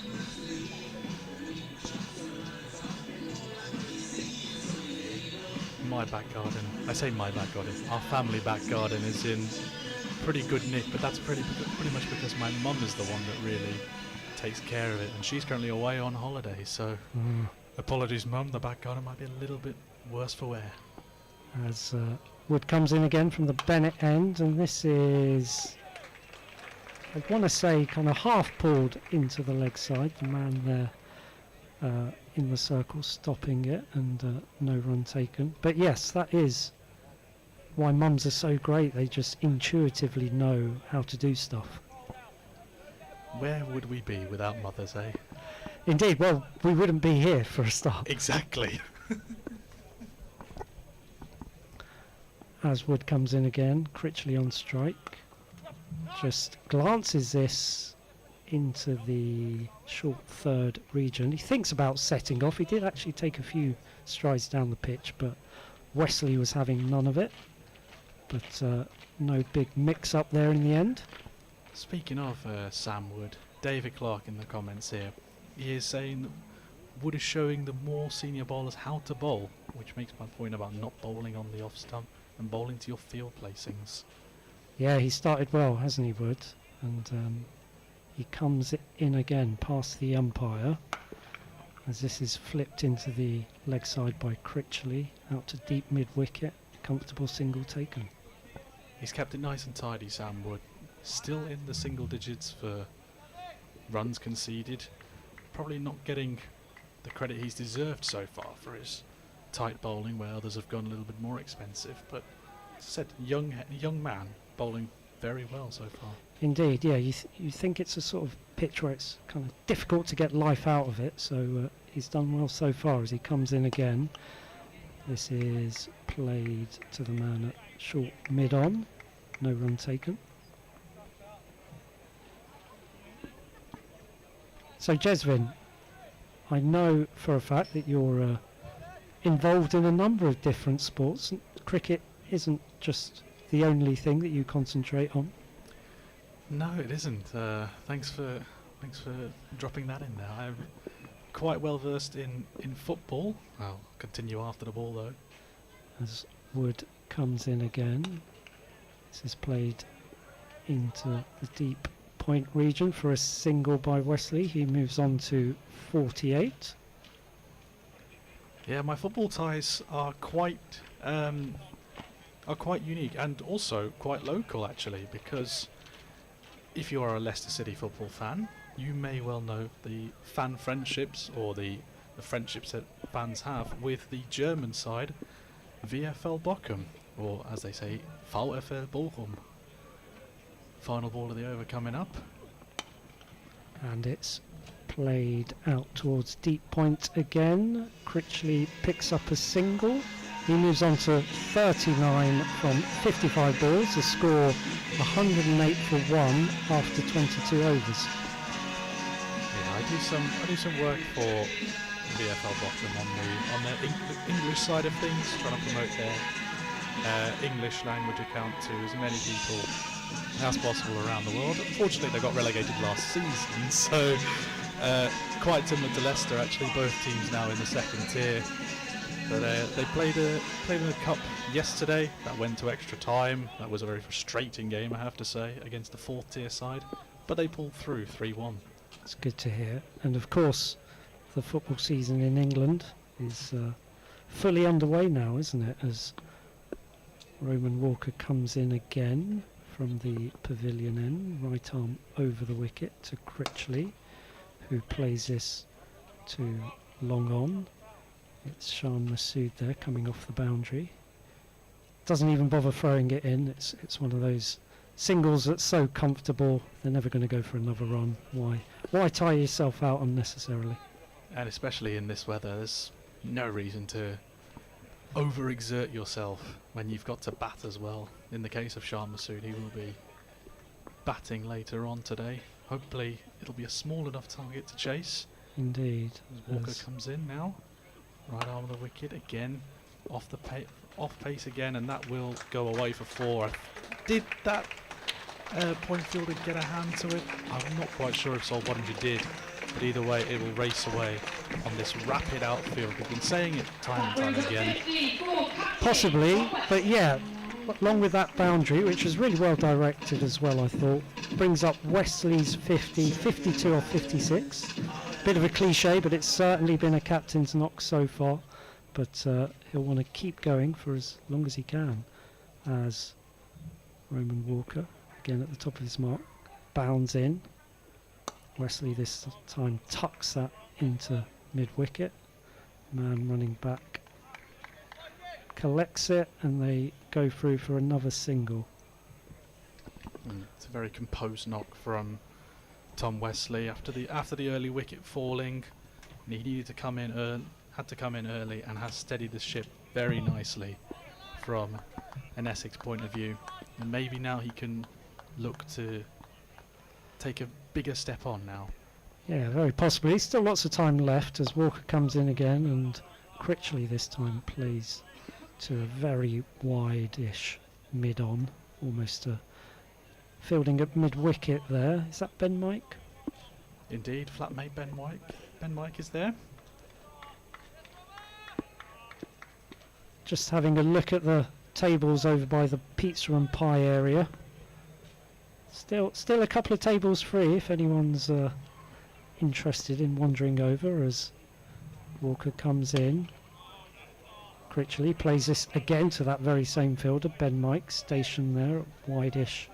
My back garden, I say my back garden, our family back garden is in pretty good nick, but that's pretty much because my mum is the one that really takes care of it, and she's currently away on holiday, so apologies mum, the back garden might be a little bit worse for wear. As Wood comes in again from the Bennett end, and this is, I want to say, kind of half pulled into the leg side, the man there in the circle stopping it, and no run taken. But yes, that is why mums are so great. They just intuitively know how to do stuff. Where would we be without mothers, eh? Indeed, well, we wouldn't be here for a start. Exactly. As Wood comes in again, Critchley on strike. Just glances this into the short third region. He thinks about setting off. He did actually take a few strides down the pitch, but Westley was having none of it. But no big mix-up there in the end. Speaking of Sam Wood, David Clark in the comments here, he is saying Wood is showing the more senior bowlers how to bowl, which makes my point about not bowling on the off stump and bowling to your field placings. Yeah, he started well, hasn't he, Wood? And he comes in again past the umpire, as this is flipped into the leg side by Critchley, out to deep mid-wicket, comfortable single taken. He's kept it nice and tidy, Sam Wood. Still in the single digits for runs conceded. Probably not getting the credit he's deserved so far for his tight bowling, where others have gone a little bit more expensive. But as I said, young man bowling very well so far. Indeed, yeah. You think it's a sort of pitch where it's kind of difficult to get life out of it. So he's done well so far as he comes in again. This is played to the man at short mid-on. No run taken. So Jesvin, I know for a fact that you're involved in a number of different sports. Cricket isn't just the only thing that you concentrate on. No, it isn't. Thanks for dropping that in there. I'm quite well versed in football. I'll continue after the ball though. As Wood comes in again, this is played into the deep point region for a single by Westley. He moves on to 48. Yeah, my football ties are quite unique and also quite local actually, because if you are a Leicester City football fan, you may well know the fan friendships or the friendships that fans have with the German side, VfL Bochum, or as they say, VfL Bochum. Final ball of the over coming up. And it's played out towards deep point again. Critchley picks up a single. He moves on to 39 from 55 balls, a score 108 for 1 after 22 overs. Yeah, I do some work for VfL Bochum on the English side of things, trying to promote English language account to as many people as possible around the world. Unfortunately, they got relegated last season, so quite similar to Leicester, actually. Both teams now in the second tier. But they played in a cup yesterday. That went to extra time. That was a very frustrating game, I have to say, against the fourth tier side. But they pulled through 3-1. It's good to hear. And of course, the football season in England is fully underway now, isn't it? As Roman Walker comes in again from the pavilion end, right arm over the wicket to Critchley, who plays this to long on. It's Shan Masood there coming off the boundary. Doesn't even bother throwing it in. It's one of those singles that's so comfortable, they're never going to go for another run. Why tire yourself out unnecessarily? And especially in this weather, there's no reason to overexert yourself when you've got to bat as well. In the case of Shan Masood, he will be batting later on today. Hopefully it'll be a small enough target to chase. Indeed. As Walker comes in now, right arm of the wicket again, off pace again, and that will go away for 4. Did that point fielder get a hand to it? I'm not quite sure if Solbodinja did, but either way it will race away on this rapid outfield. We've been saying it time and time again. Possibly, but yeah, along with that boundary, which was really well directed as well, I thought, brings up Westley's 50, 52 or 56. Bit of a cliche, but it's certainly been a captain's knock so far. But he'll want to keep going for as long as he can, as Roman Walker, again at the top of his mark, bounds in. Westley this time tucks that into mid-wicket. Man running back collects it, and they go through for another single. It's a very composed knock from Tom Westley after the early wicket falling. And he needed to come in had to come in early and has steadied the ship very nicely from an Essex point of view. And maybe now he can look to take a bigger step on now. Yeah, very possibly. Still lots of time left as Walker comes in again, and Critchley this time plays to a very wide-ish mid-on, almost fielding at mid-wicket there. Is that Ben Mike? Indeed, flatmate Ben Mike. Ben Mike is there. Just having a look at the tables over by the pizza and pie area. Still a couple of tables free if anyone's interested in wandering over as Walker comes in. Critchley plays this again to that very same fielder, Ben Mike, stationed there at wide-ish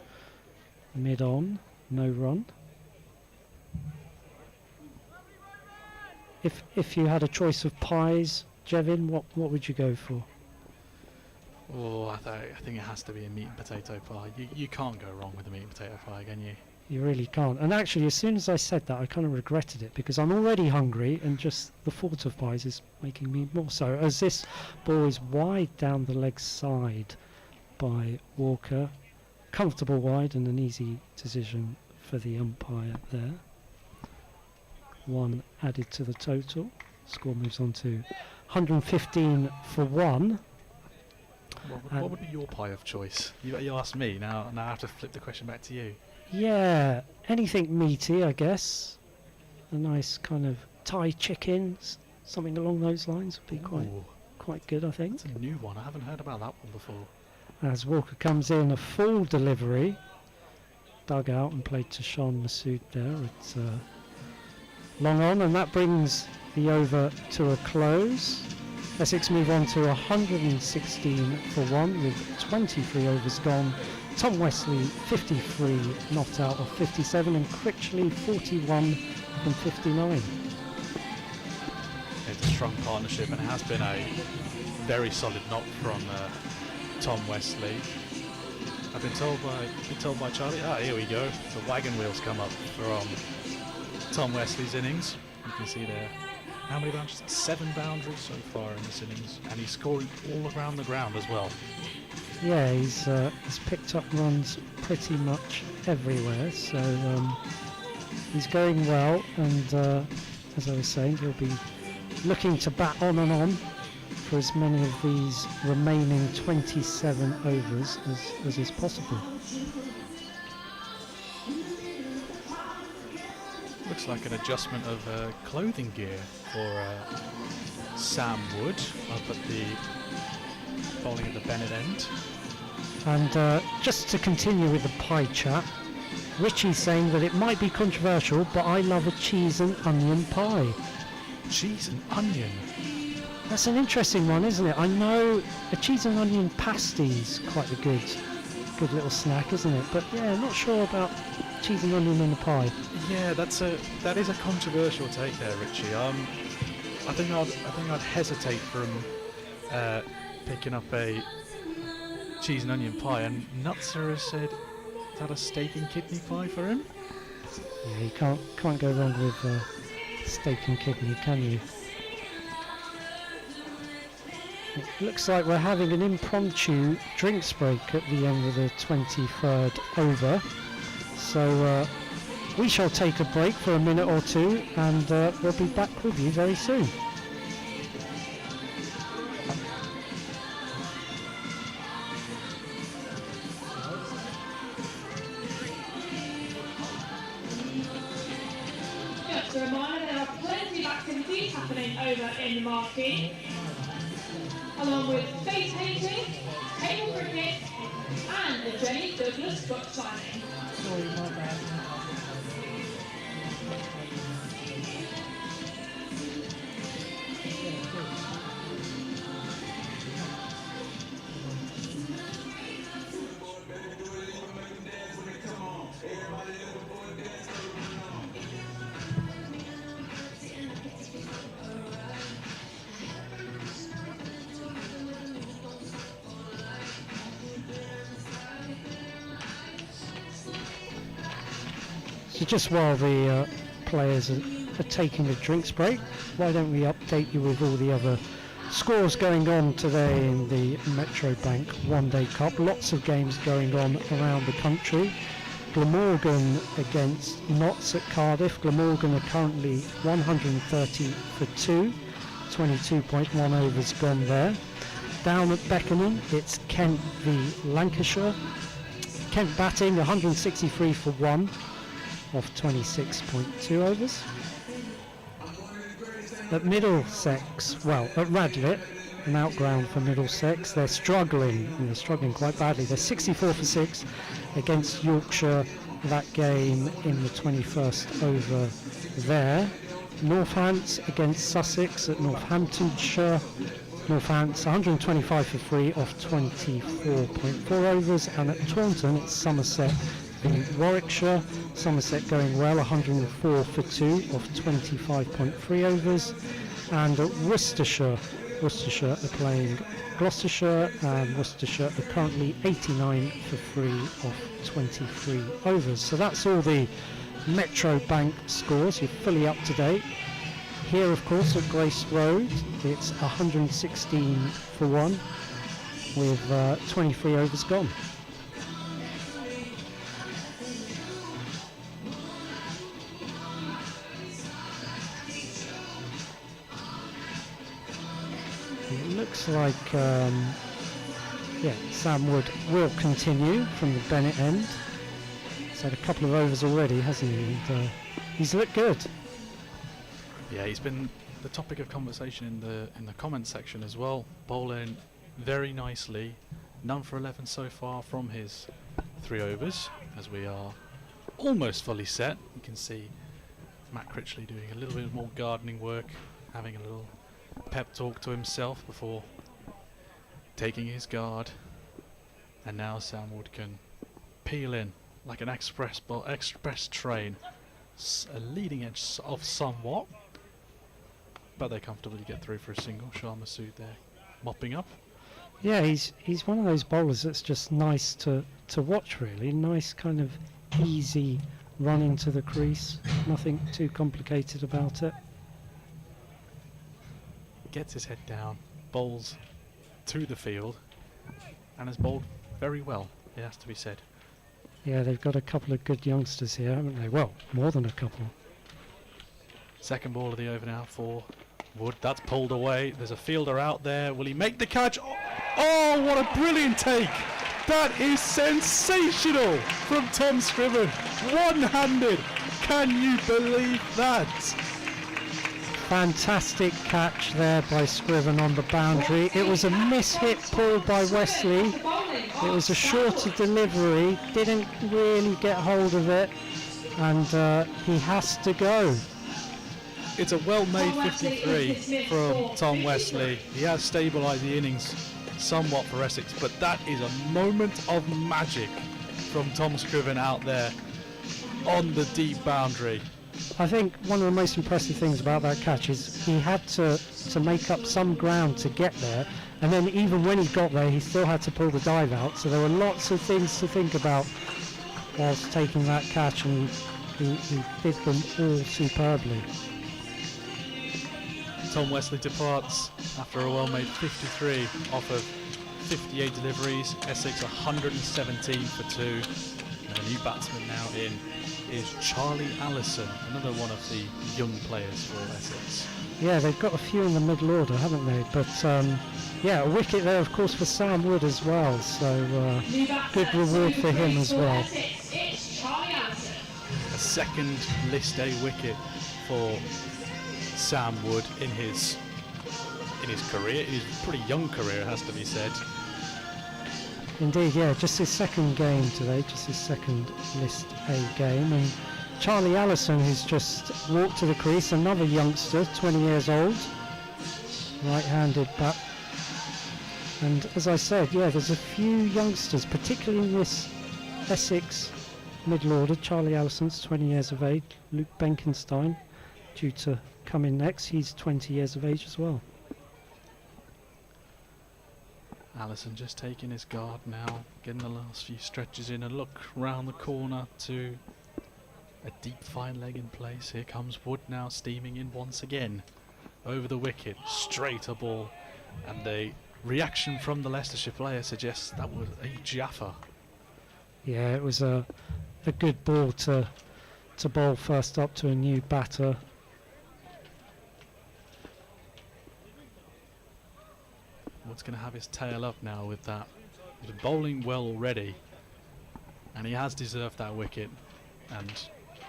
mid-on, no run. If you had a choice of pies, Jevin, what would you go for? Oh, I think it has to be a meat and potato pie. You can't go wrong with a meat and potato pie, can you? You really can't. And actually, as soon as I said that, I kind of regretted it because I'm already hungry, and just the thought of pies is making me more so. As this ball is wide down the leg side by Walker, comfortable wide and an easy decision for the umpire there. 1 added to the total. Score moves on to 115 for 1. What would be your pie of choice? You asked me, now I have to flip the question back to you. Yeah, anything meaty, I guess. A nice kind of Thai chicken, something along those lines would be quite good, I think. That's a new one. I haven't heard about that one before. As Walker comes in, a full delivery, dug out and played to Shan Masood there. It's long on, and that brings the over to a close. Essex move on to 116 for 1 with 23 overs gone. Tom Westley 53 not out of 57, and Critchley 41 from 59. It's a strong partnership, and it has been a very solid knock from Tom Westley. I've been told by Charlie. Here we go. The wagon wheels come up from Tom Westley's innings. You can see there. How many boundaries? 7 boundaries so far in this innings, and he's scoring all around the ground as well. Yeah, he's picked up runs pretty much everywhere, so he's going well, and as I was saying, he'll be looking to bat on and on for as many of these remaining 27 overs as is possible. Looks like an adjustment of clothing gear for Sam Wood up at the bowling at the Bennett end. And just to continue with the pie chat, Richie's saying that it might be controversial, but I love a cheese and onion pie. Cheese and onion? That's an interesting one, isn't it? I know a cheese and onion pasty's quite a good little snack, isn't it? But yeah, not sure about cheese and onion in a pie. Yeah, that is a controversial take there, Richie. I think I'd hesitate from picking up a cheese and onion pie. And Nutzer has said, is that a steak and kidney pie for him? Yeah, you can't go wrong with steak and kidney, can you? It looks like we're having an impromptu drinks break at the end of the 23rd over. So we shall take a break for a minute or two, and we'll be back with you very soon. Just a reminder, there are plenty of activities happening over in the marquee, along with face painting, table cricket, and the Jenny Douglas book signing. So just while the players are taking a drinks break, why don't we update you with all the other scores going on today in the Metro Bank One Day Cup. Lots of games going on around the country. Glamorgan against Notts at Cardiff. Glamorgan are currently 130 for 2, 22.1 overs gone there. Down at Beckenham, it's Kent v Lancashire. Kent batting 163 for 1 off 26.2 overs. At Middlesex, well, at Radlett, an outground for Middlesex, they're struggling, and they're struggling quite badly. They're 64 for 6 against Yorkshire, that game in the 21st over there. Northants against Sussex at Northamptonshire. Northants 125 for 3 off 24.4 overs, and at Taunton it's Somerset in Warwickshire. Somerset going well, 104 for 2 off 25.3 overs. And at Worcestershire are playing Gloucestershire, and Worcestershire are currently 89 for 3 off 23 overs. So that's all the Metro Bank scores. You're fully up to date. Here, of course, at Grace Road, it's 116 for 1 with 23 overs gone. It looks like Sam Wood will continue from the Bennett end. He's had a couple of overs already, hasn't he? And he's looked good. Yeah, he's been the topic of conversation in the comment section as well. Bowling very nicely. None for 11 so far from his 3 overs, as we are almost fully set. You can see Matt Critchley doing a little bit more gardening work, having a little pep talk to himself before taking his guard. And now Sam Wood can peel in like an express train, a leading edge of somewhat, but they comfortably get through for a single. Shah Massoud there mopping up. Yeah, he's one of those bowlers that's just nice to watch, really. Nice kind of easy run into the crease, nothing too complicated about it. Gets his head down, bowls to the field, and has bowled very well, it has to be said. Yeah, they've got a couple of good youngsters here, haven't they? Well, more than a couple. Second ball of the over now for Wood, that's pulled away. There's a fielder out there. Will he make the catch? Oh, what a brilliant take! That is sensational from Tom Scriven. One-handed. Can you believe that? Fantastic catch there by Scriven on the boundary. It was a miss-hit pull by Westley. It was a shorter delivery. Didn't really get hold of it. And he has to go. It's a well-made 53 from Tom Westley. He has stabilised the innings somewhat for Essex, but that is a moment of magic from Tom Scriven out there on the deep boundary. I think one of the most impressive things about that catch is he had to make up some ground to get there, and then even when he got there he still had to pull the dive out, so there were lots of things to think about whilst taking that catch, and he did them all superbly. Tom Westley departs after a well-made 53 off of 58 deliveries. Essex 117 for 2. And a new batsman now in is Charlie Allison, another one of the young players for Essex. Yeah, they've got a few in the middle order, haven't they? But yeah, a wicket there, of course, for Sam Wood as well. So good reward for him as well. A second list A wicket for Sam Wood in his career, in his pretty young career, it has to be said. Indeed, yeah, just his second game today, just his second list A game. And Charlie Allison, who's just walked to the crease, another youngster, 20 years old, right-handed bat. And as I said, yeah, there's a few youngsters, particularly in this Essex middle order. Charlie Allison's 20 years of age. Luke Benkenstein due to come in next. He's 20 years of age as well. Allison just taking his guard now, getting the last few stretches in, a look round the corner to a deep fine leg in place. Here comes Wood now steaming in once again over the wicket, straight a ball, and the reaction from the Leicestershire player suggests that was a jaffer. Yeah, it was a good ball to bowl first up to a new batter. Wood's going to have his tail up now with that. He's been bowling well already, and he has deserved that wicket. And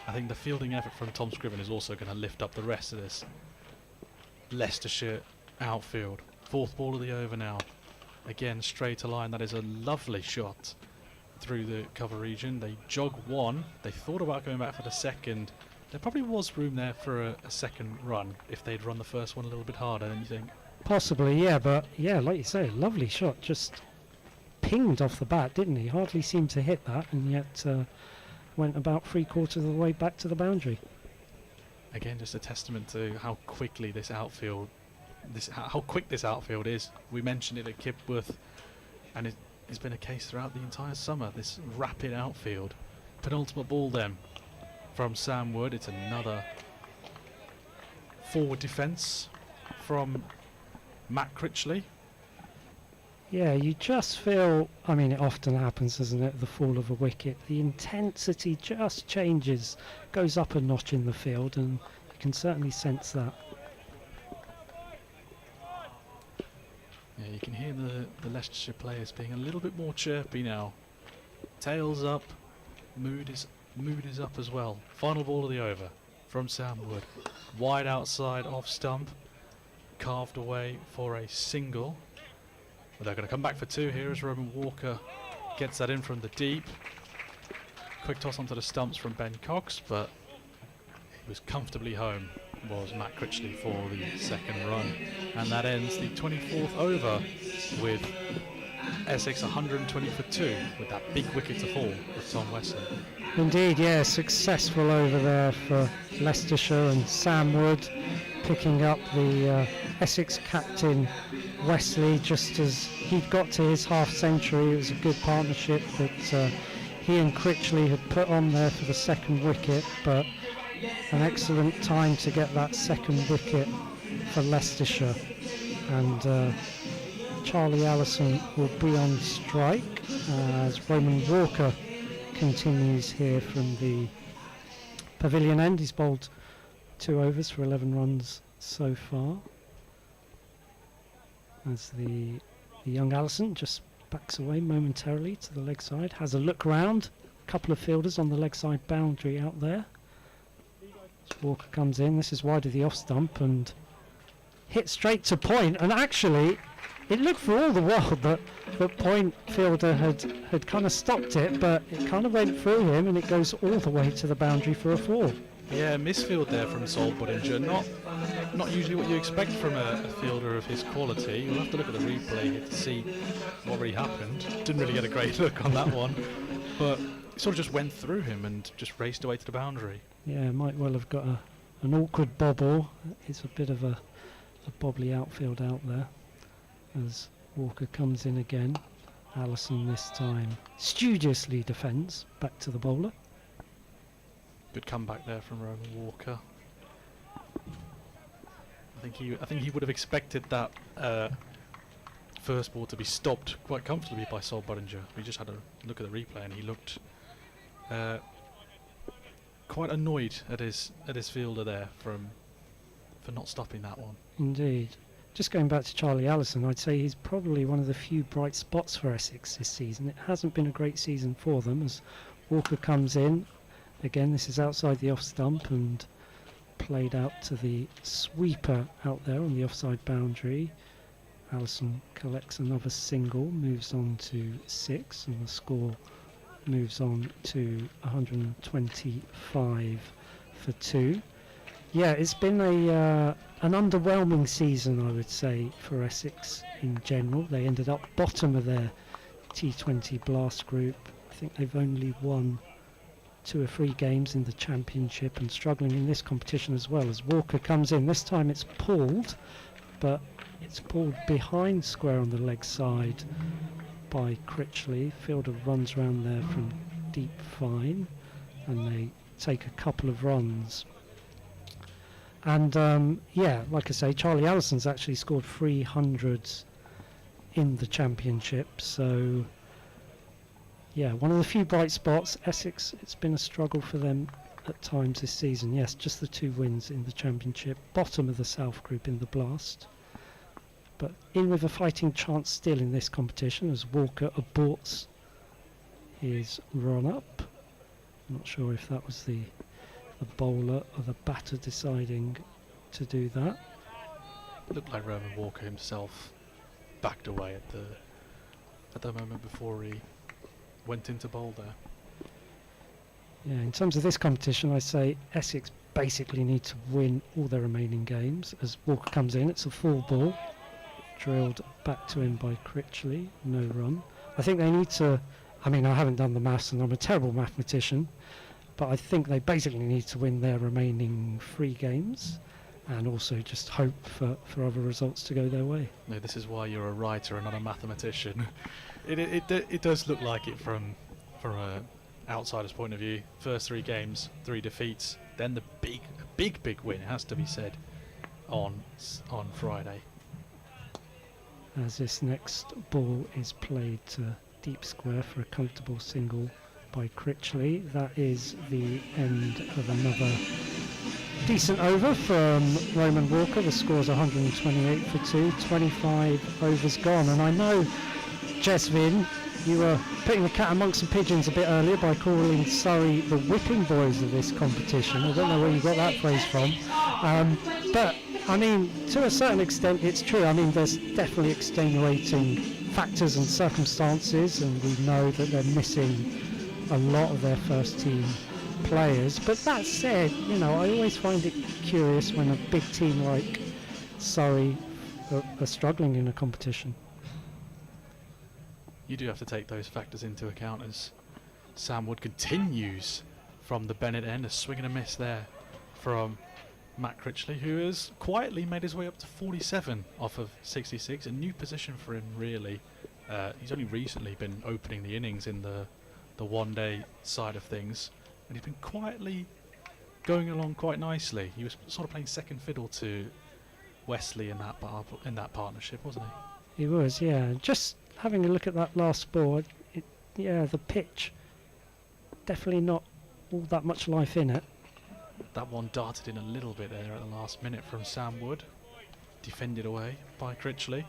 I think the fielding effort from Tom Scriven is also going to lift up the rest of this Leicestershire outfield. Fourth ball of the over now. Again, straight a line. That is a lovely shot through the cover region. They jog one. They thought about going back for the second. There probably was room there for a second run if they'd run the first one a little bit harder, don't you think? Possibly, yeah, but yeah, like you say, lovely shot. Just pinged off the bat, didn't he? Hardly seemed to hit that, and yet went about 3/4 of the way back to the boundary. Again, just a testament to how quickly this outfield, how quick this outfield is. We mentioned it at Kipworth, and it's been a case throughout the entire summer. This rapid outfield. Penultimate ball then from Sam Wood. It's another forward defence from Matt Critchley. Yeah, you just feel, I mean, it often happens, doesn't it, the fall of a wicket. The intensity just changes, goes up a notch in the field, and you can certainly sense that. Yeah, you can hear the Leicestershire players being a little bit more chirpy now. Tails up, mood is up as well. Final ball of the over from Sam Wood. Wide outside, off stump. Carved away for a single. But they're going to come back for 2 here as Roman Walker gets that in from the deep. Quick toss onto the stumps from Ben Cox, but he was comfortably home, was Matt Critchley, for the second run. And that ends the 24th over with Essex 120 for 2 with that big wicket to fall of Tom Westley. Indeed, yeah, successful over there for Leicestershire, and Sam Wood picking up the Essex captain Westley just as he'd got to his half century. It was a good partnership that he and Critchley had put on there for the second wicket, but an excellent time to get that second wicket for Leicestershire. And Charlie Allison will be on strike as Roman Walker continues here from the pavilion end. He's bowled 2 overs for 11 runs so far. as the young Allison just backs away momentarily to the leg side, has a look round. A couple of fielders on the leg side boundary out there. As Walker comes in, this is wide of the off stump and hit straight to point. And actually, it looked for all the world that the point fielder had kind of stopped it, but it kind of went through him and it goes all the way to the boundary for a 4. Yeah, misfield there from Sol Budinger. Not usually what you expect from a fielder of his quality. You'll have to look at the replay here to see what really happened. Didn't really get a great look on that one, but it sort of just went through him and just raced away to the boundary. Yeah, might well have got an awkward bobble. It's a bit of a bobbly outfield out there as Walker comes in again. Allison this time studiously defends back to the bowler. Good comeback there from Roman Walker. I think he would have expected that first ball to be stopped quite comfortably by Sol Budinger. We just had a look at the replay and he looked quite annoyed at his fielder there for not stopping that one. Indeed. Just going back to Charlie Allison, I'd say he's probably one of the few bright spots for Essex this season. It hasn't been a great season for them as Walker comes in. Again, this is outside the off stump and played out to the sweeper out there on the offside boundary. Allison collects another single, moves on to 6, and the score moves on to 125 for 2. Yeah, it's been an underwhelming season, I would say, for Essex in general. They ended up bottom of their T20 Blast group. I think they've only won 2 or 3 games in the championship and struggling in this competition as well as Walker comes in. This time it's pulled, but it's pulled behind square on the leg side by Critchley. Fielder runs around there from deep fine and they take a couple of runs. And yeah, like I say, Charlie Allison's actually scored 300s in the championship, so yeah, one of the few bright spots. Essex, it's been a struggle for them at times this season. Yes, just the 2 wins in the championship, bottom of the South group in the Blast, but in with a fighting chance still in this competition as Walker aborts his run up. I'm not sure if that was the bowler or the batter deciding to do that. Looked like Roman Walker himself backed away at the moment before he went into bowl there. Yeah, in terms of this competition, I say Essex basically need to win all their remaining games. As Walker comes in, it's a full ball, drilled back to him by Critchley, no run. I think they need to, I mean, I haven't done the maths and I'm a terrible mathematician, but I think they basically need to win their remaining 3 games and also just hope for other results to go their way. No, this is why you're a writer and not a mathematician. It does look like it from a outsider's point of view. First 3 games, 3 defeats, then the big win, it has to be said, on Friday. As this next ball is played to deep square for a comfortable single by Critchley. That is the end of another decent over from Roman Walker. The score's 128 for 2, 25 overs gone. And I know, Jesvin, you were putting the cat amongst the pigeons a bit earlier by calling Surrey the whipping boys of this competition. I don't know where you got that phrase from. But, I mean, to a certain extent it's true. I mean, there's definitely extenuating factors and circumstances, and we know that they're missing a lot of their first team players. But that said, you know, I always find it curious when a big team like Surrey are struggling in a competition. You do have to take those factors into account as Sam Wood continues from the Bennett end. A swing and a miss there from Matt Critchley, who has quietly made his way up to 47 off of 66. A new position for him, really. He's only recently been opening the innings in the one-day side of things, and he's been quietly going along quite nicely. He was sort of playing second fiddle to Westley in that partnership, wasn't he? He was, yeah. Just having a look at that last ball, yeah, the pitch, definitely not all that much life in it. That one darted in a little bit there at the last minute from Sam Wood, defended away by Critchley.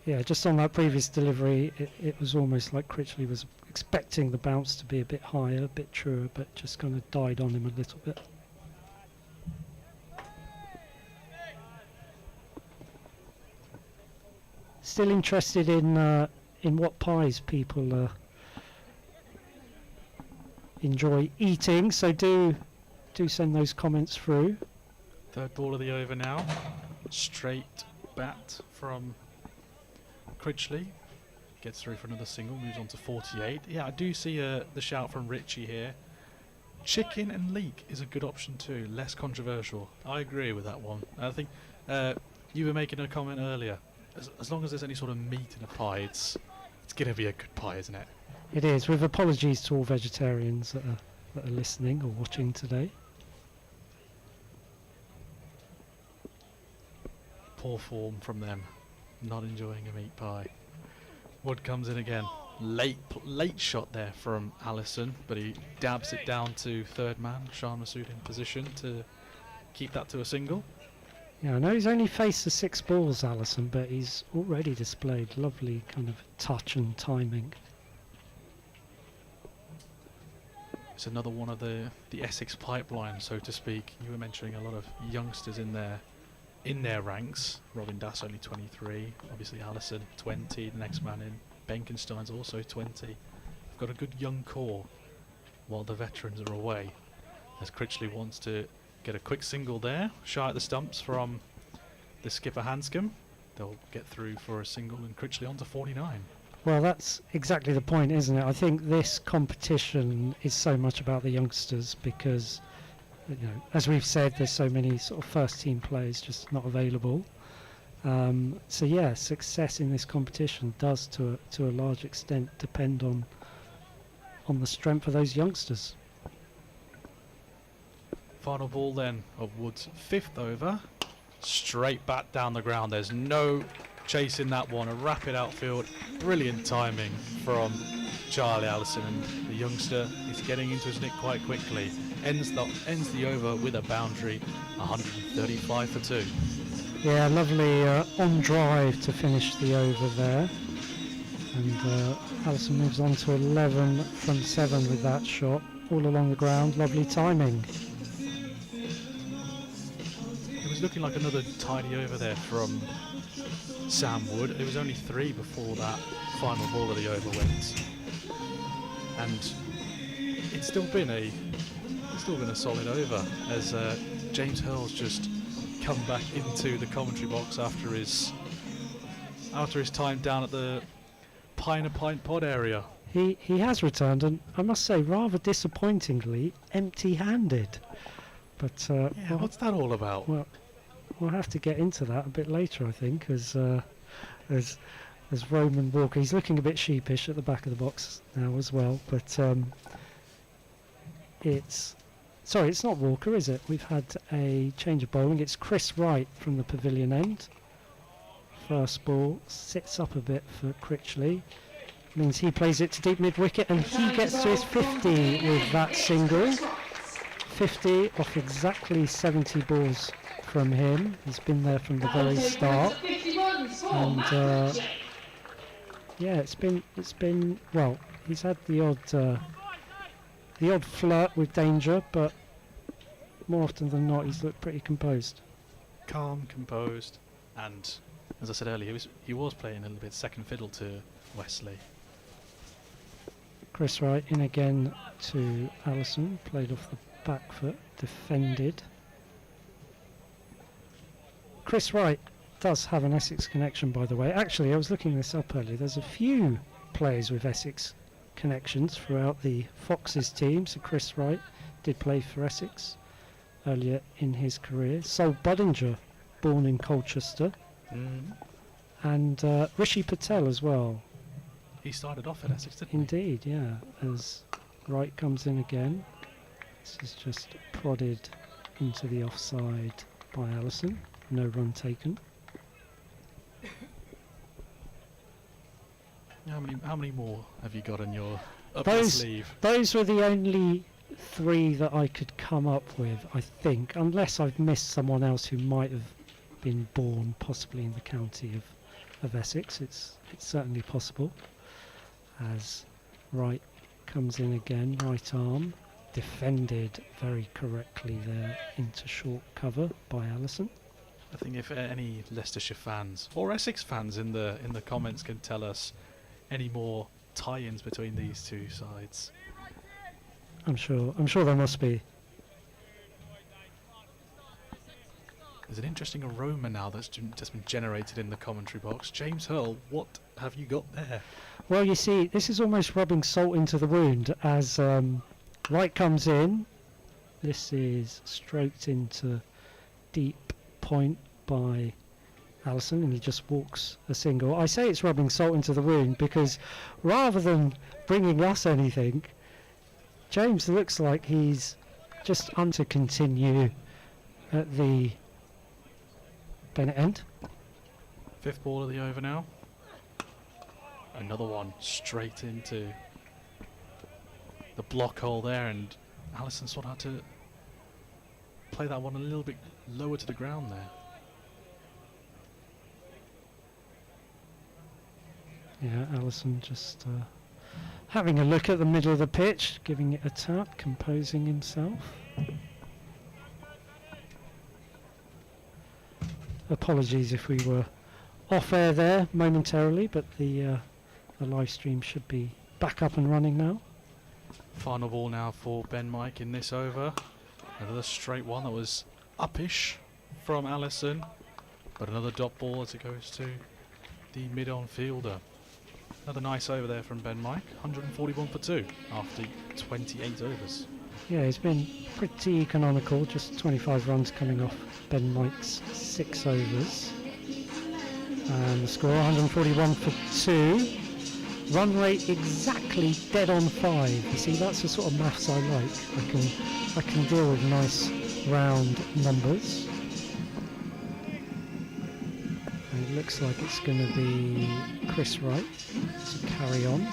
Yeah, just on that previous delivery, it was almost like Critchley was expecting the bounce to be a bit higher, a bit truer, but just kind of died on him a little bit. Still interested in what pies people enjoy eating, so do send those comments through. Third ball of the over now. Straight bat from Critchley. Gets through for another single, moves on to 48. Yeah, I do see the shout from Richie here. Chicken and leek is a good option too, less controversial. I agree with that one. I think you were making a comment earlier. As long as there's any sort of meat in a pie, it's going to be a good pie, isn't it? It is, with apologies to all vegetarians that are listening or watching today. Poor form from them, not enjoying a meat pie. Wood comes in again. Late shot there from Allison, but he dabs it down to third man, Shan Masood in position to keep that to a single. Yeah, I know he's only faced the 6 balls, Allison, but he's already displayed lovely kind of touch and timing. It's another one of the Essex pipeline, so to speak. You were mentioning a lot of youngsters in their ranks. Robin Dass only 23, obviously Allison 20, the next man in. Benkenstein's also 20. They've got a good young core while the veterans are away. As Critchley wants to get a quick single there, shy at the stumps from the skipper Hanscom. They'll get through for a single and Critchley on to 49. Well, that's exactly the point, isn't it? I think this competition is so much about the youngsters because, you know, as we've said, there's so many sort of first-team players just not available. So yeah, success in this competition does, to a large extent, depend on the strength of those youngsters. Final ball then of Wood's 5th over. Straight bat down the ground. There's no chasing that one. A rapid outfield. Brilliant timing from Charlie Allison, and the youngster is getting into his nick quite quickly. Ends the over with a boundary, 135 for 2. Yeah, lovely on drive to finish the over there. And Allison moves on to 11 from 7 with that shot. All along the ground, lovely timing. It was looking like another tidy over there from Sam Wood. It was only 3 before that final ball of the over went. And it's still been a solid over as James Hurl's just come back into the commentary box after his time down at the Pie in a Pint pod area. He has returned, and I must say, rather disappointingly, empty-handed. But yeah, what's that all about? Well, we'll have to get into that a bit later, I think, as Roman Walker. He's looking a bit sheepish at the back of the box now as well. But it's not Walker, is it? We've had a change of bowling. It's Chris Wright from the pavilion end. First ball sits up a bit for Critchley. Means he plays it to deep mid-wicket, and he gets to his 50 with that single. 50 off exactly 70 balls from him. He's been there from the very start. And yeah, it's been well. He's had the odd flirt with danger, but more often than not, he's looked pretty composed. Calm, composed, and as I said earlier, he was playing a little bit second fiddle to Westley. Chris Wright in again to Allison, played off the back foot, defended. Chris Wright does have an Essex connection, by the way. Actually, I was looking this up earlier. There's a few players with Essex connections throughout the Foxes team. So Chris Wright did play for Essex earlier in his career. Sol Budinger, born in Colchester. And Rishi Patel as well. He started off at Essex, didn't he? Indeed, yeah. As Wright comes in again. This is just prodded into the offside by Allison. No run taken. How many more have you got on your sleeve? Those were the only 3 that I could come up with, I think, unless I've missed someone else who might have been born possibly in the county of of Essex. It's certainly possible. As Wright comes in again, right arm, defended very correctly there into short cover by Allison. I think if any Leicestershire fans or Essex fans in the comments can tell us any more tie-ins between these two sides. I'm sure there must be. There's an interesting aroma now that's just been generated in the commentary box. James Hurl, what have you got there? Well, you see, this is almost rubbing salt into the wound as Wright comes in. This is stroked into deep point by Allison, and he just walks a single. I say it's rubbing salt into the wound because rather than bringing us anything, James looks like he's just to continue at the Bennett end. Fifth ball of the over now. Another one straight into the block hole there, and Allison sort of had to play that one a little bit lower to the ground there. Yeah, Allison just having a look at the middle of the pitch, giving it a tap, composing himself. Apologies if we were off air there momentarily, but the live stream should be back up and running now. Final ball now for Ben Mike in this over. Another straight one that was uppish from Allison, but another dot ball as it goes to the mid-on fielder. Another nice over there from Ben Mike. 141 for 2 after 28 overs. Yeah, he's been pretty economical, just 25 runs coming off Ben Mike's 6 overs. And the score 141 for 2. Run rate exactly dead on 5. You see, that's the sort of maths I like. I can deal with nice round numbers. And it looks like it's going to be Chris Wright to carry on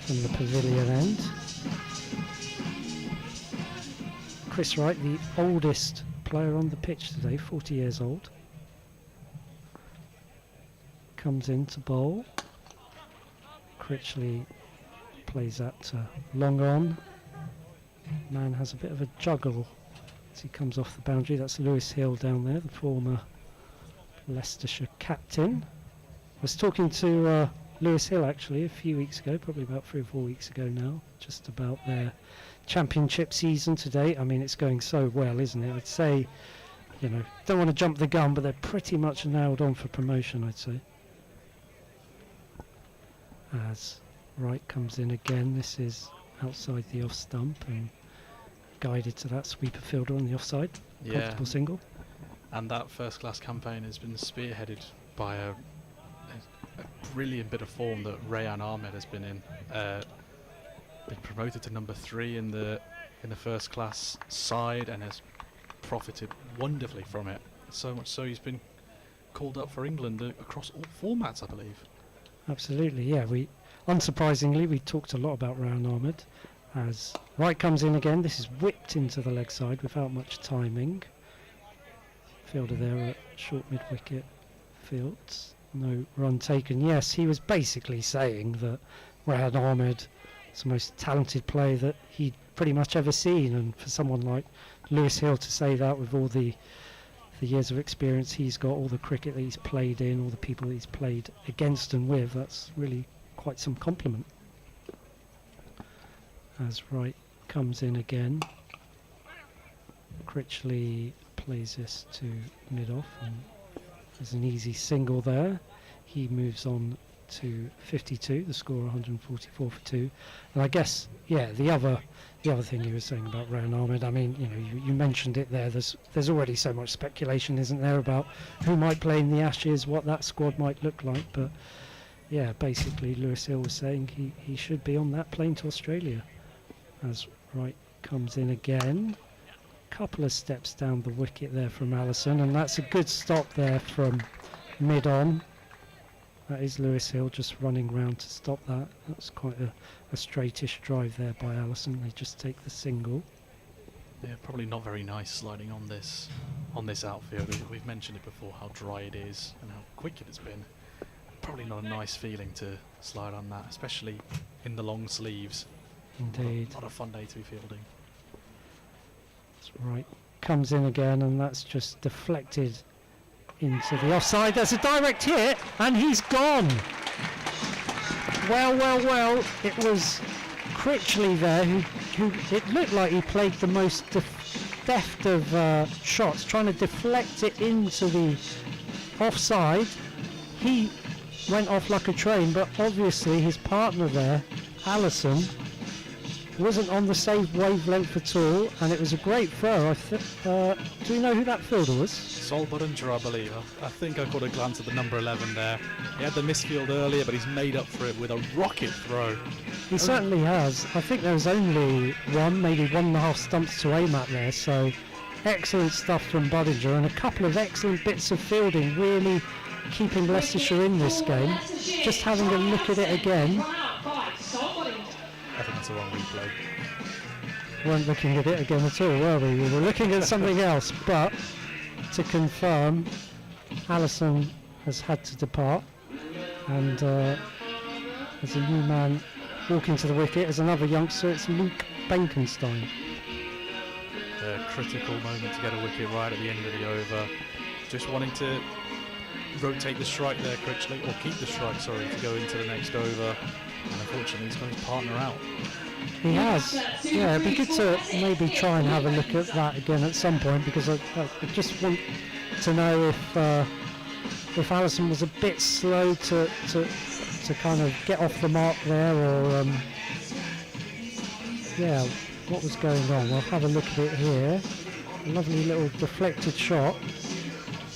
from the pavilion end. Chris Wright, the oldest player on the pitch today, 40 years old. Comes in to bowl. Critchley plays that to long on. Man has a bit of a juggle as he comes off the boundary. That's Lewis Hill down there, the former Leicestershire captain. I was talking to Lewis Hill actually a few weeks ago, probably about 3 or 4 weeks ago now, just about their championship season to date. I mean, it's going so well, isn't it? I'd say, you know, don't want to jump the gun, but they're pretty much nailed on for promotion, I'd say. As Wright comes in again, this is outside the off stump and guided to that sweeper fielder on the offside. Yeah. Comfortable single. And that first class campaign has been spearheaded by a brilliant bit of form that Rayan Ahmed has been in. Been promoted to number 3 in the first class side and has profited wonderfully from it. So much so he's been called up for England across all formats, I believe. Absolutely, yeah. Unsurprisingly, we talked a lot about Rayan Ahmed. As Wright comes in again, this is whipped into the leg side without much timing. Fielder there at short mid-wicket fields. No run taken. Yes, he was basically saying that Rayan Ahmed is the most talented player that he'd pretty much ever seen, and for someone like Lewis Hill to say that with all the years of experience he's got, all the cricket that he's played in, all the people that he's played against and with, that's really quite some compliment. As Wright comes in again, Critchley plays this to mid-off, and there's an easy single there. He moves on to 52, the score 144 for 2. And I guess, yeah, the other thing you were saying about Rayan Ahmed, I mean, you know, you mentioned it there. There's already so much speculation, isn't there, about who might play in the Ashes, what that squad might look like. But yeah, basically, Lewis Hill was saying he should be on that plane to Australia. As Wright comes in again, couple of steps down the wicket there from Allison, and that's a good stop there from mid-on. That is Lewis Hill just running round to stop that. That's quite a straightish drive there by Allison. They just take the single. Yeah, probably not very nice sliding on this outfield. We've mentioned it before, how dry it is and how quick it has been. Probably not a nice feeling to slide on that, especially in the long sleeves. Indeed. Not a fun day to be fielding. That's right. Comes in again, and that's just deflected into the offside. There's a direct hit, and he's gone. Well. It was Critchley there who it looked like he played the most deft of shots, trying to deflect it into the offside. He went off like a train, but obviously his partner there, Allison, wasn't on the same wavelength at all, and it was a great throw. Do you know who that fielder was? Sol Buttinger, I believe. I think I caught a glance at the number 11 there. He had the misfield earlier, but he's made up for it with a rocket throw. He certainly has. I think there was only maybe 1.5 stumps to aim at there, so excellent stuff from Buttinger, and a couple of excellent bits of fielding, really keeping Leicestershire in this game. Just having a look at it again. I think that's a wrong replay. Weren't looking at it again at all, were we? We were looking at something else, but to confirm, Allison has had to depart, and there's a new man walking to the wicket. As another youngster, it's Luke Benkenstein. A critical moment to get a wicket right at the end of the over. Just wanting to rotate the strike there, Critchley, or keep the strike, sorry, to go into the next over. And unfortunately, he's got his partner out. He has. Yeah, it'd be good to maybe try and have a look at that again at some point, because I just want to know if Allison was a bit slow to kind of get off the mark there, or yeah, what was going on. We'll have a look at it here. A lovely little deflected shot.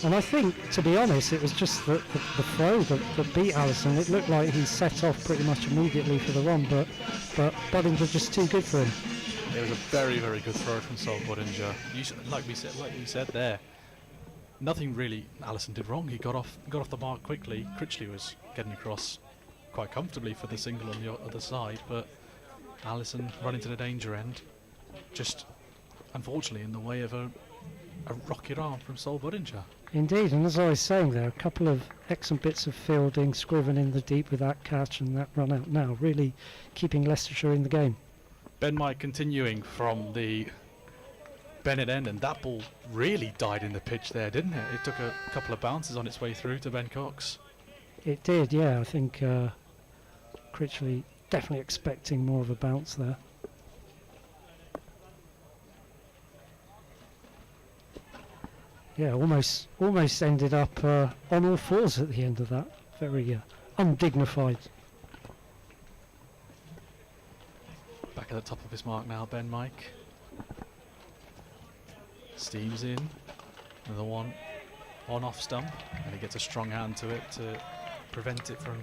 And I think, to be honest, it was just the throw that beat Allison. It looked like he set off pretty much immediately for the run, but Buttinger just too good for him. It was a very, very good throw from Sol Buttinger. Like we said there, nothing really Allison did wrong. He got off the mark quickly. Critchley was getting across quite comfortably for the single on the other side, but Allison running to the danger end, just unfortunately in the way of a rocket arm from Sol Buttinger. Indeed, and as I was saying there, a couple of excellent bits of fielding, Scriven in the deep with that catch and that run out now, really keeping Leicestershire in the game. Ben Mike continuing from the Bennett end, and that ball really died in the pitch there, didn't it? It took a couple of bounces on its way through to Ben Cox. It did, yeah. I think Critchley definitely expecting more of a bounce there. Yeah, almost ended up on all fours at the end of that. Very undignified. Back at the top of his mark now, Ben Mike. Steams in. Another one on off stump, and he gets a strong hand to it to prevent it from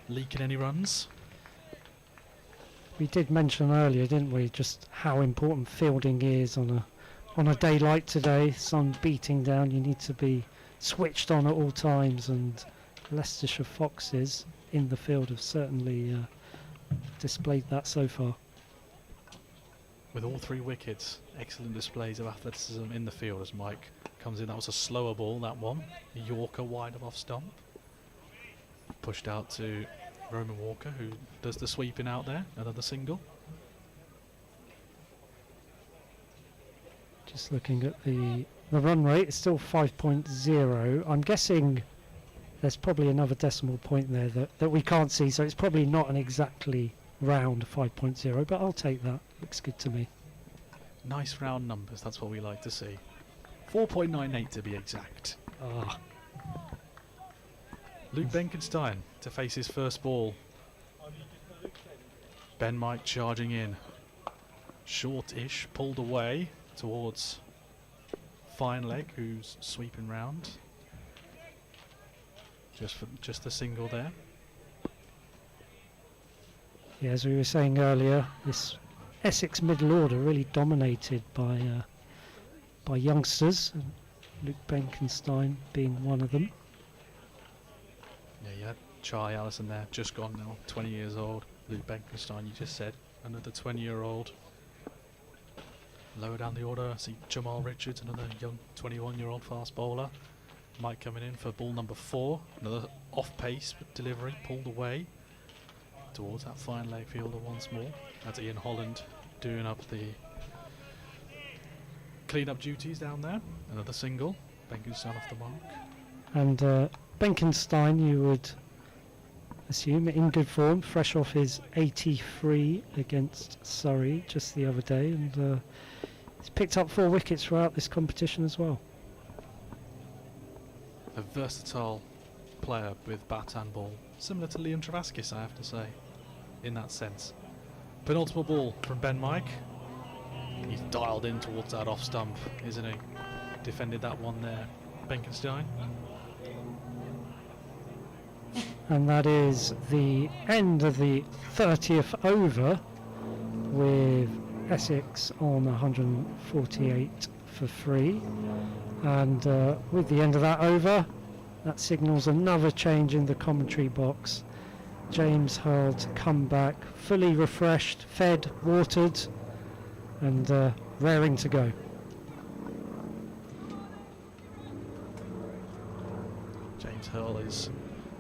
leaking any runs. We did mention earlier, didn't we, just how important fielding is on a day like today, sun beating down. You need to be switched on at all times, and Leicestershire Foxes in the field have certainly displayed that so far. With all three wickets, excellent displays of athleticism in the field as Mike comes in. That was a slower ball, that one. A Yorker wide of off stump. Pushed out to Roman Walker, who does the sweeping out there. Another single. Just looking at the run rate, it's still 5.0. I'm guessing there's probably another decimal point there that we can't see, so it's probably not an exactly round 5.0, but I'll take that. Looks good to me. Nice round numbers, that's what we like to see. 4.98 to be exact. Ah, Luke Benkenstein to face his first ball. Ben Mike charging in. Short-ish, pulled away towards Fine Leg, who's sweeping round. Just the single there. yeah, as we were saying earlier, this Essex middle order really dominated by youngsters, and Luke Benkenstein being one of them. Yeah, you had Charlie Allison there, just gone now, 20 years old. Luke Benkenstein, you just said, another 20-year-old. Lower down the order, I see Jamal Richards, another young 21-year-old fast bowler. Mike coming in for ball number 4. Another off-pace delivery, pulled away towards that fine leg fielder once more. That's Ian Holland doing up the clean-up duties down there. Another single. Benkenstein off the mark. And Benkenstein, you would assume, in good form, fresh off his 83 against Surrey just the other day, and he's picked up 4 wickets throughout this competition as well. A versatile player with bat and ball, similar to Liam Travaskis, I have to say, in that sense. Penultimate ball from Ben Mike. He's dialed in towards that off stump, isn't he? Defended that one there, Benkenstein. And that is the end of the 30th over, with Essex on 148 for 3. And with the end of that over, that signals another change in the commentary box. James Hurl to come back fully refreshed, fed, watered, and raring to go. James Hurl is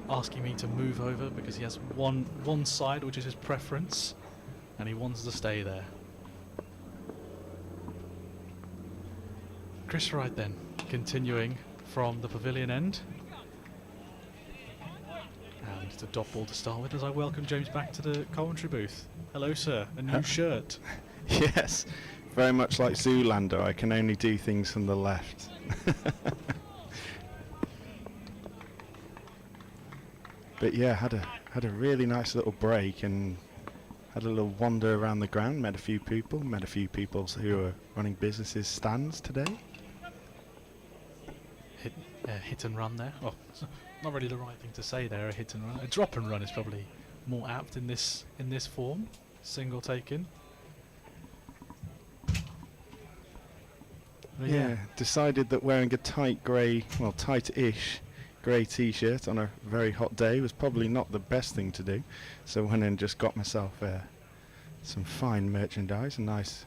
asking me to move over because he has one side which is his preference, and he wants to stay there. Chris Wright then, continuing from the pavilion end. And it's a dot ball to start with as I welcome James back to the commentary booth. Hello, sir. A new shirt. Yes, very much like Zoolander, I can only do things from the left. But yeah, had a really nice little break and had a little wander around the ground, met a few people who are running businesses stands today. Hit and run there. Oh, not really the right thing to say there, a hit and run. A drop and run is probably more apt in this form. Single taken. But Yeah, decided that wearing a tight grey, well, tight-ish grey t-shirt on a very hot day was probably not the best thing to do. So went and just got myself some fine merchandise, a nice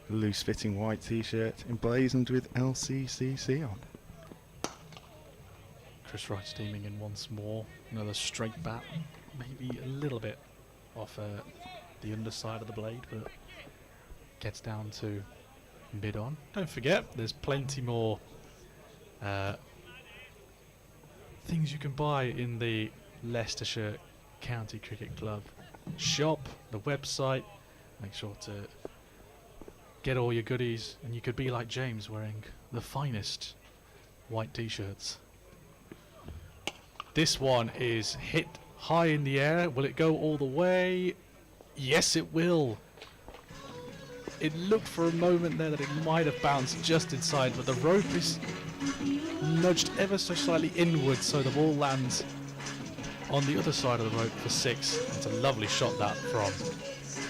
loose-fitting white t-shirt emblazoned with LCCC on. Chris Wright steaming in once more. Another straight bat, maybe a little bit off the underside of the blade, but gets down to mid-on. Don't forget, there's plenty more things you can buy in the Leicestershire County Cricket Club shop, the website. Make sure to get all your goodies, and you could be like James, wearing the finest white t-shirts. This one is hit high in the air. Will it go all the way? Yes, it will. It looked for a moment there that it might have bounced just inside, but the rope is nudged ever so slightly inwards, so the ball lands on the other side of the rope for 6. It's a lovely shot that from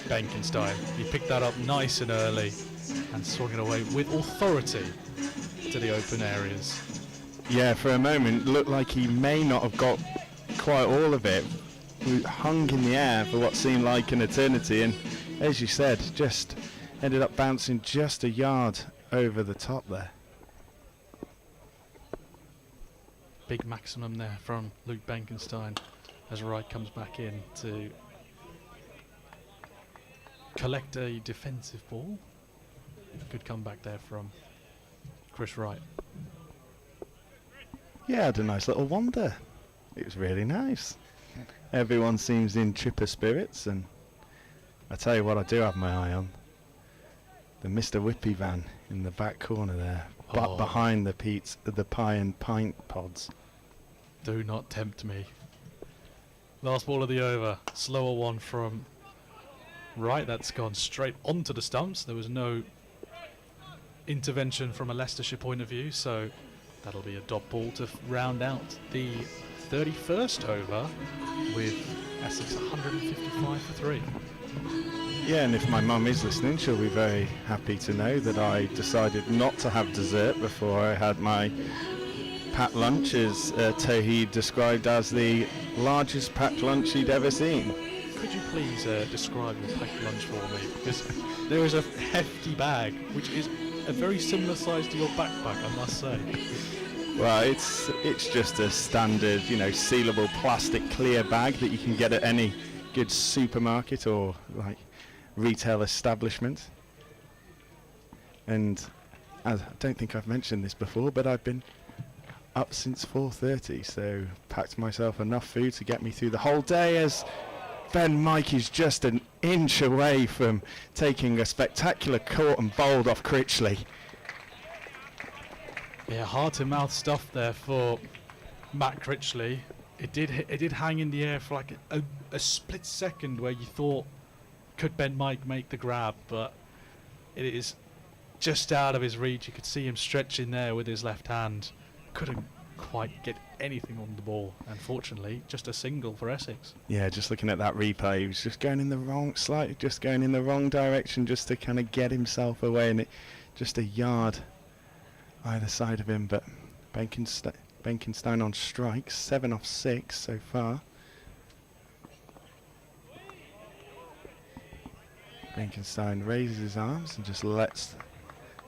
Benkenstein. He picked that up nice and early and swung it away with authority to the open areas. Yeah, for a moment, looked like he may not have got quite all of it. He hung in the air for what seemed like an eternity, and as you said, just ended up bouncing just a yard over the top there. Big maximum there from Luke Benkenstein as Wright comes back in to collect a defensive ball. Good comeback there from Chris Wright. Yeah, had a nice little wander. It was really nice. Everyone seems in chipper spirits, and I tell you what I do have my eye on. The Mr. Whippy van in the back corner there, but behind the pie and pint pods. Do not tempt me. Last ball of the over. Slower one from Wright. That's gone straight onto the stumps. There was no intervention from a Leicestershire point of view, so that'll be a dot ball to round out the 31st over with Essex 155 for 3. Yeah, and if my mum is listening, she'll be very happy to know that I decided not to have dessert before I had my packed lunch, as Tawheed described as the largest packed lunch he'd ever seen. could you please describe your packed lunch for me? Because there is a hefty bag, which is a very similar size to your backpack, I must say. Well, it's just a standard, sealable plastic clear bag that you can get at any good supermarket or like retail establishment. And I don't think I've mentioned this before, but I've been up since 4:30, so packed myself enough food to get me through the whole day, as Ben Mike is just an inch away from taking a spectacular court and bowled off Critchley. Yeah, heart-to-mouth stuff there for Matt Critchley. It did hang in the air for like a split second where you thought, could Ben Mike make the grab, but it is just out of his reach. You could see him stretching there with his left hand. Couldn't quite get anything on the ball. Unfortunately, just a single for Essex. Yeah, just looking at that replay, he was just going in the wrong direction just to kind of get himself away, and it just a yard either side of him. But Benkenstein on strikes, 7 off 6 so far. Benkenstein raises his arms and just lets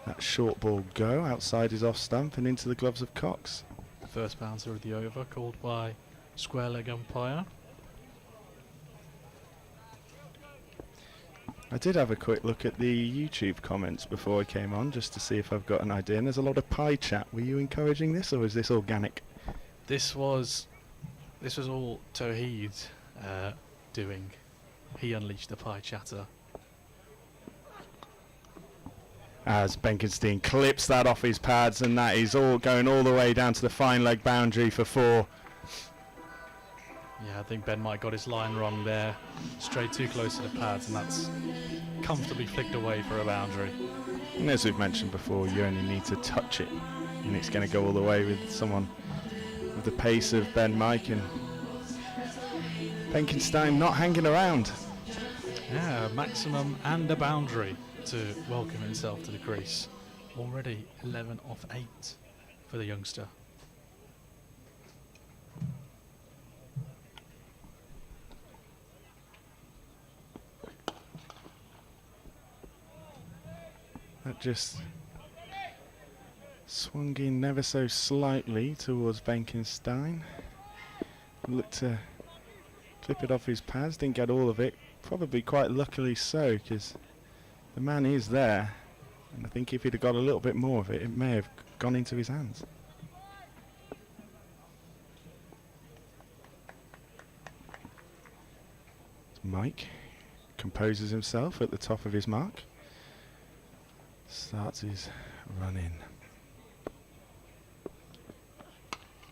that short ball go outside his off stump and into the gloves of Cox. First bouncer of the over called by square leg umpire. I did have a quick look at the YouTube comments before I came on just to see if I've got an idea, and there's a lot of pie chat. Were you encouraging this, or was this organic? This was all Tawheed doing. He unleashed the pie chatter. As Benkenstein clips that off his pads, and that is all going all the way down to the fine leg boundary for 4. Yeah, I think Ben Mike got his line wrong there. Straight too close to the pads, and that's comfortably flicked away for a boundary. And as we've mentioned before, you only need to touch it, and it's going to go all the way with someone with the pace of Ben Mike, and Benkenstein not hanging around. Yeah, maximum and a boundary to welcome himself to the crease. Already 11 off 8 for the youngster. That just swung in ever so slightly towards Benkenstein. Looked to clip it off his pads, didn't get all of it. Probably quite luckily so, because the man is there, and I think if he'd have got a little bit more of it, it may have gone into his hands. Mike composes himself at the top of his mark. Starts his run in.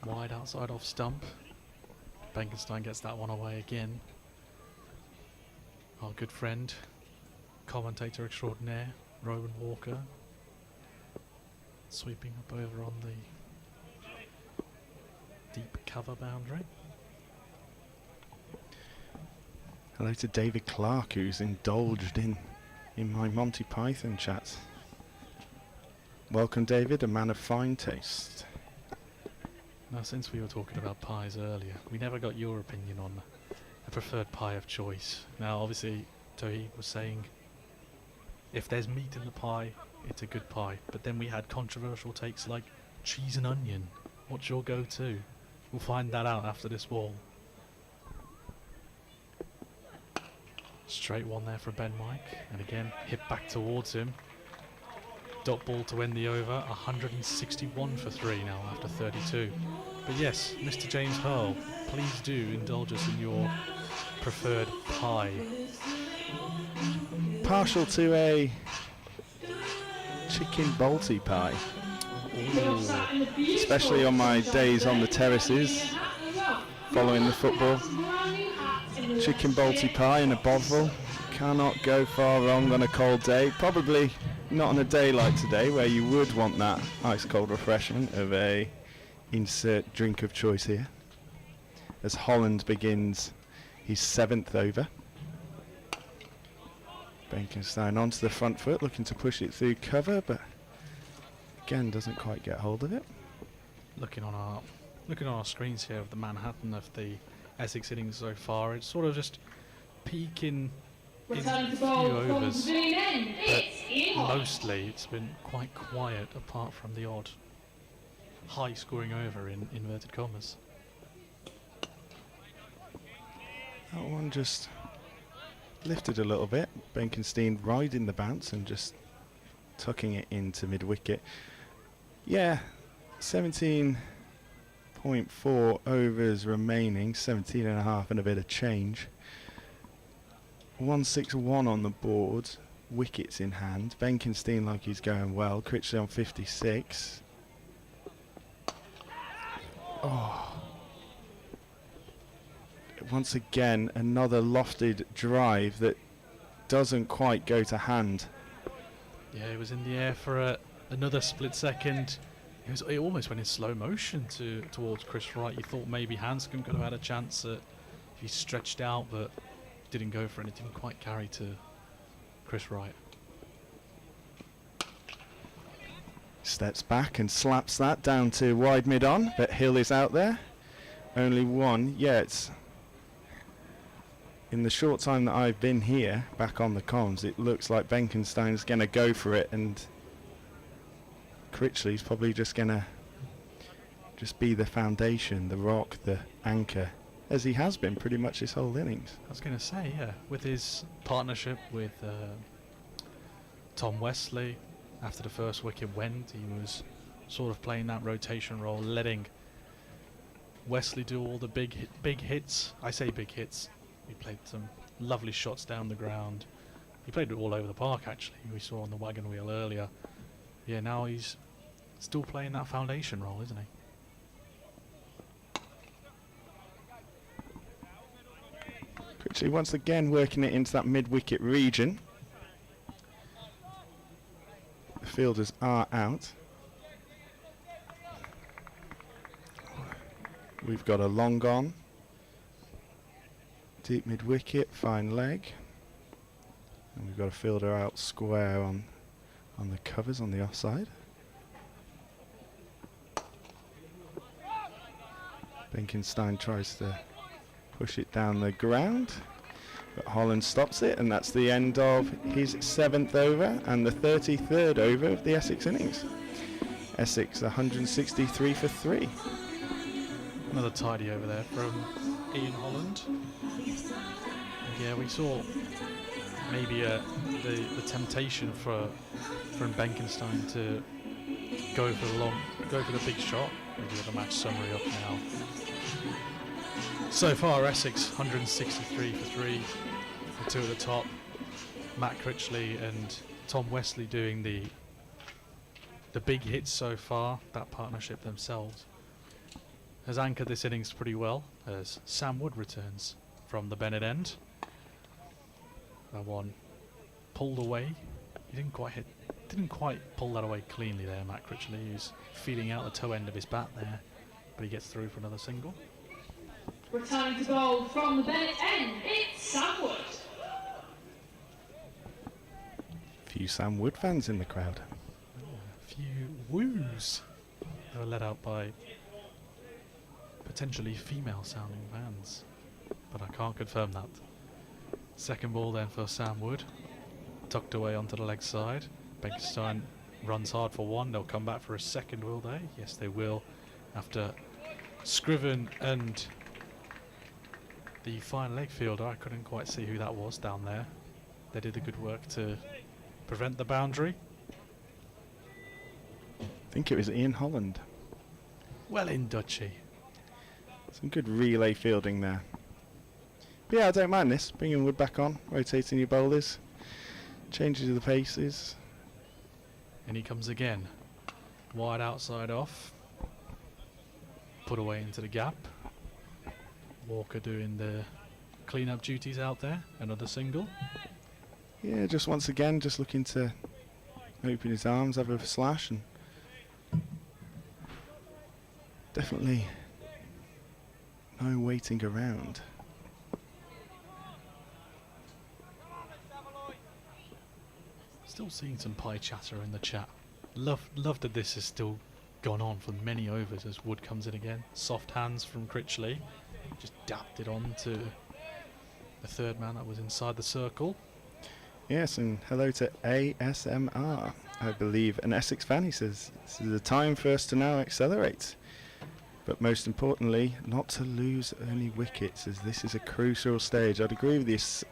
Wide outside off stump. Benkenstein gets that one away again. Our good friend, commentator extraordinaire, Rowan Walker, sweeping up over on the deep cover boundary. Hello to David Clark, who's indulged in my Monty Python chat. Welcome, David, a man of fine taste. Now, since we were talking about pies earlier, we never got your opinion on a preferred pie of choice. Now, obviously, Tawheed was saying if there's meat in the pie, it's a good pie. But then we had controversial takes like cheese and onion. What's your go-to? We'll find that out after this ball. Straight one there for Ben Mike, and again hit back towards him. Dot ball to end the over. 161 for 3 now after 32. But yes, Mr. James Hurl, please do indulge us in your preferred pie. Partial to a chicken balti pie. Ooh. Especially on my days on the terraces following the football. Chicken balti pie in a bovril. Cannot go far wrong on a cold day. Probably not on a day like today where you would want that ice cold refreshment of a insert drink of choice here. As Holland begins his 7th over. Benkenstein onto the front foot, looking to push it through cover, but again doesn't quite get hold of it. Looking on our screens here of the Manhattan of the Essex innings so far, it's sort of just peak in a Returning to few bowl from overs, pavilion end, it's Ian but Hall. mostly it's been quite quiet apart from the odd high scoring over in inverted commas. That one just lifted a little bit. Benkenstein riding the bounce and just tucking it into mid-wicket. Yeah, 17.4 overs remaining, 17 and a half and a bit of change. 161 on the board, wickets in hand. Benkenstein like he's going well. Critchley on 56. Oh. Once again, another lofted drive that doesn't quite go to hand. Yeah, it was in the air for another split second. It almost went in slow motion towards Chris Wright. You thought maybe Hanscom could have had a chance if he stretched out, but didn't go for it. It didn't quite carry to Chris Wright. Steps back and slaps that down to wide mid-on, but Hill is out there. Only one. Yeah, it's... In the short time that I've been here, back on the comms, it looks like Benkenstein's going to go for it, and Critchley's probably just going to be the foundation, the rock, the anchor, as he has been pretty much his whole innings. I was going to say, yeah, with his partnership with Tom Westley, after the first wicket went, he was sort of playing that rotation role, letting Westley do all the big hits. I say big hits. He played some lovely shots down the ground. He played it all over the park, actually. We saw on the wagon wheel earlier. Yeah, now he's still playing that foundation role, isn't he? Critchley once again working it into that mid-wicket region. The fielders are out. We've got a long on. Deep mid-wicket, fine leg. And we've got a fielder out square on the covers on the offside. Benkenstein tries to push it down the ground, but Holland stops it, and that's the end of his 7th over and the 33rd over of the Essex innings. Essex 163 for 3. Another tidy over there from Ian Holland. Yeah, we saw maybe the temptation from Benkenstein to go for the big shot. Maybe with the match summary up now. So far, Essex 163 for 3. The two at the top, Matt Critchley and Tom Westley doing the big hits so far. That partnership themselves has anchored this innings pretty well as Sam Wood returns from the Bennett end. That one pulled away. He didn't quite pull that away cleanly there, Matt Critchley. He was feeling out the toe end of his bat there, but he gets through for another single. Returning to bowl from the Bennett end, it's Sam Wood. Few Sam Wood fans in the crowd. A few woos that were let out by potentially female sounding fans, but I can't confirm that. Second ball then for Sam Wood, tucked away onto the leg side. Benkenstein runs hard for one. They'll come back for a second, will they? Yes, they will. After Scriven and the fine leg fielder, I couldn't quite see who that was down there. They did the good work to prevent the boundary. I think it was Ian Holland. Well in, Dutchy. Some good relay fielding there. But yeah, I don't mind this. Bringing Wood back on, rotating your bowlers, changes of the paces. And he comes again. Wide outside off. Put away into the gap. Walker doing the clean-up duties out there. Another single. Yeah, just once again, just looking to open his arms, have a slash, and definitely no waiting around. Still seeing some pie chatter in the chat. Love that this has still gone on for many overs as Wood comes in again. Soft hands from Critchley. Just dapped it on to the third man that was inside the circle. Yes, and hello to ASMR, I believe, an Essex fan. He says, this is the time for us to now accelerate. But most importantly, not to lose early wickets, as this is a crucial stage. I'd agree with this.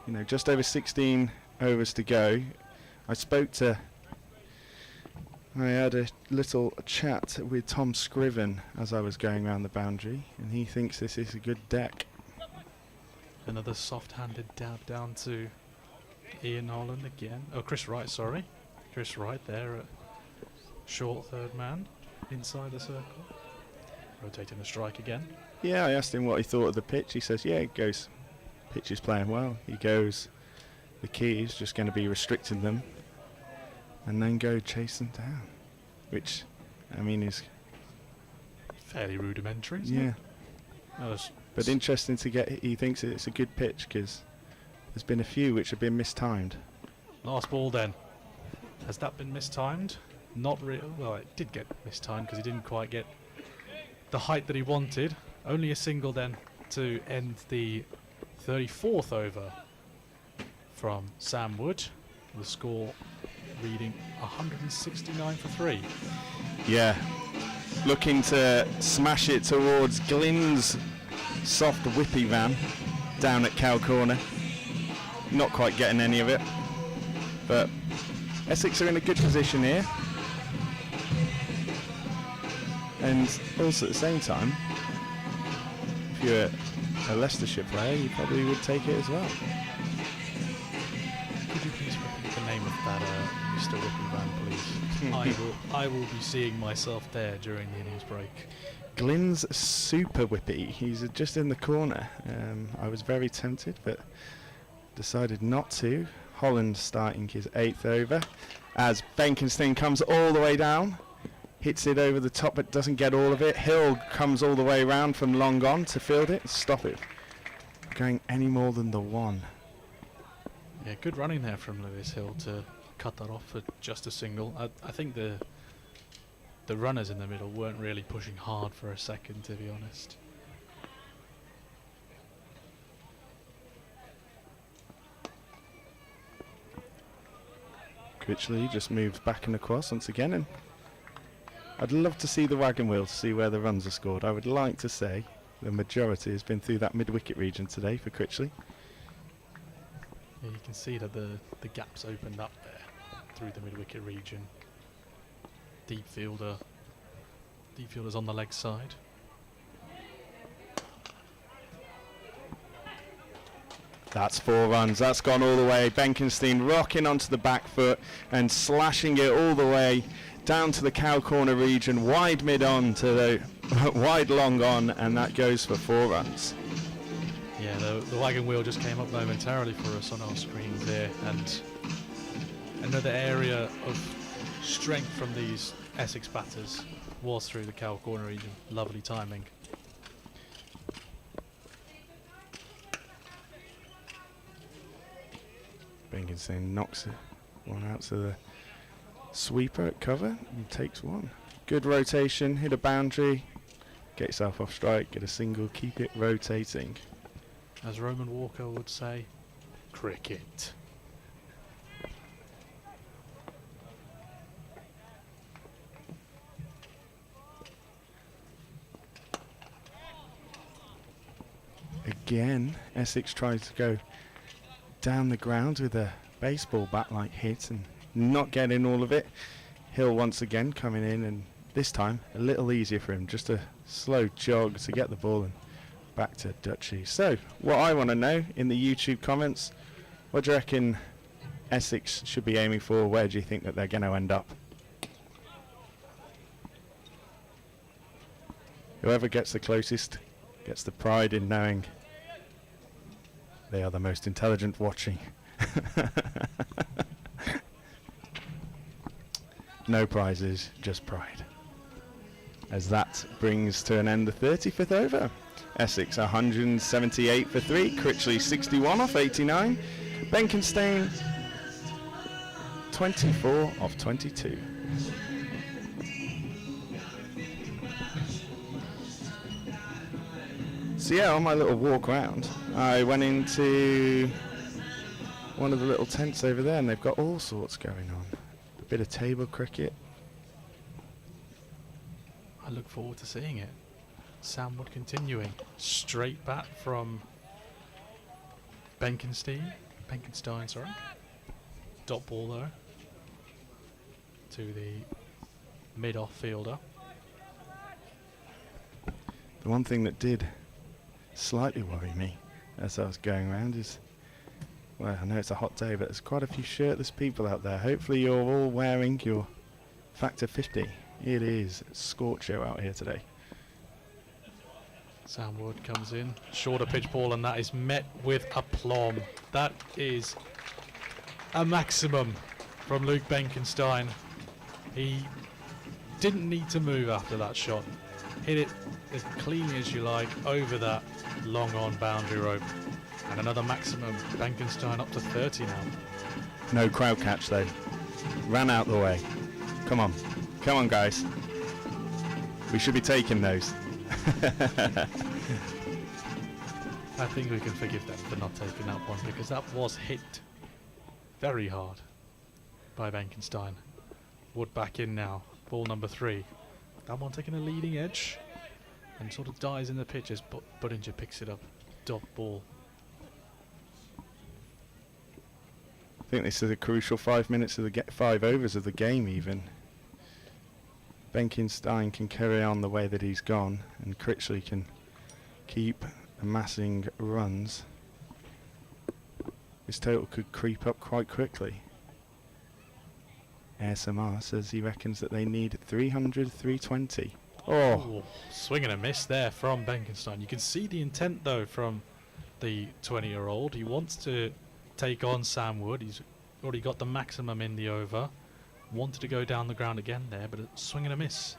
You know, just over 16 overs to go. I had a little chat with Tom Scriven as I was going around the boundary, and he thinks this is a good deck. Another soft-handed dab down to Ian Holland again. Oh, Chris Wright, sorry. Chris Wright there at short third man inside the circle. Rotating the strike again. Yeah, I asked him what he thought of the pitch. He says, yeah, it goes, pitch is playing well. He goes, the key is just going to be restricting them and then go chase them down. Which, I mean, is fairly rudimentary, isn't yeah. it? Oh, But interesting to get, he thinks it's a good pitch because there's been a few which have been mistimed. last ball then. Has that been mistimed? Not real. Well, it did get mistimed because he didn't quite get the height that he wanted. Only a single then to end the 34th over from Sam Wood. The score reading 169 for 3. Yeah, looking to smash it towards Glyn's soft whippy van down at Cow Corner. Not quite getting any of it, but Essex are in a good position here. And also at the same time, if you're a Leicestershire player, you probably would take it as well. Could you please repeat the name of that Mr. Whippy van, please? I will be seeing myself there during the innings break. Glyn's super whippy. He's just in the corner. I was very tempted, but decided not to. Holland starting his 8th over as Benkenstein comes all the way down, hits it over the top but doesn't get all of it. Hill comes all the way around from long on to field it and stop it going any more than the one. Yeah, good running there from Lewis Hill to cut that off for just a single. I think the runners in the middle weren't really pushing hard for a second, to be honest. Critchley just moves back and across once again, and I'd love to see the wagon wheel to see where the runs are scored. I would like to say the majority has been through that mid-wicket region today for Critchley. Yeah, you can see that the gaps opened up there through the mid-wicket region. Deep fielders on the leg side. That's 4 runs. That's gone all the way. Benkenstein rocking onto the back foot and slashing it all the way down to the Cow Corner region, wide mid on to the wide long on, and that goes for 4 runs. Yeah, the wagon wheel just came up momentarily for us on our screens there, and another area of strength from these Essex batters was through the Cow Corner region. Lovely timing. Benkenstein knocks one out to the sweeper at cover and takes one. Good rotation, hit a boundary, get yourself off strike, get a single, keep it rotating. As Roman Walker would say, cricket. Again, Essex tries to go down the ground with a baseball bat-like hit and not getting all of it. Hill once again coming in, and this time a little easier for him, just a slow jog to get the ball and back to Dutchy. So what I want to know in the YouTube comments, what do you reckon Essex should be aiming for? Where do you think that they're going to end up? Whoever gets the closest gets the pride in knowing they are the most intelligent watching. No prizes, just pride. As that brings to an end the 35th over. Essex 178 for 3, Critchley 61 off 89, Benkenstein 24 off 22. So yeah, on my little walk around, I went into one of the little tents over there, and they've got all sorts going on. A bit of table cricket. I look forward to seeing it. Samwood continuing. Straight bat from Benkenstein, sorry. Dot ball though to the mid-off fielder. The one thing that did slightly worry me as I was going around is, well, I know it's a hot day, but there's quite a few shirtless people out there. Hopefully you're all wearing your Factor 50. It is a scorcher out here today. Samwood comes in, shorter pitch ball, and that is met with aplomb. That is a maximum from Luke Benkenstein. He didn't need to move after that shot. Hit it as clean as you like over that long on boundary rope. And another maximum. Benkenstein up to 30 now. No crowd catch though. Ran out the way. Come on. Come on, guys. We should be taking those. I think we can forgive them for not taking that one, because that was hit very hard by Benkenstein. Wood back in now. Ball number 3. That one taking a leading edge and sort of dies in the pitch as Budinger picks it up. Dot ball. I think this is a crucial 5 minutes of the 5 overs of the game even. Benkenstein can carry on the way that he's gone, and Critchley can keep amassing runs. His total could creep up quite quickly. ASMR says he reckons that they need 300, 320. Oh! Ooh, swing and a miss there from Benkenstein. You can see the intent though from the 20-year-old. He wants to take on Samwood. He's already got the maximum in the over. Wanted to go down the ground again there, but a swing and a miss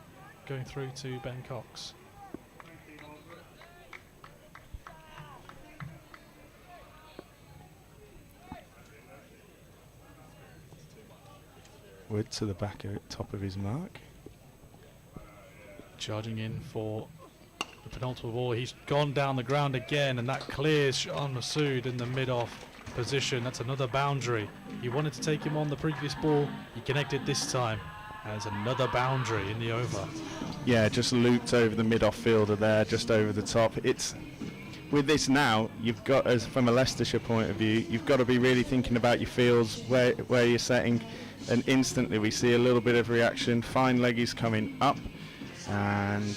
going through to Ben Cox. Wood to the back top of his mark. Charging in for the penultimate ball. He's gone down the ground again, and that clears Sean Masood in the mid-off position. That's another boundary. He wanted to take him on the previous ball. He connected this time. As another boundary in the over. Yeah, just looped over the mid-off fielder there, just over the top. It's with this now, you've got, as from a Leicestershire point of view, you've got to be really thinking about your fields, where you're setting, and instantly we see a little bit of reaction. Fine leggies coming up, and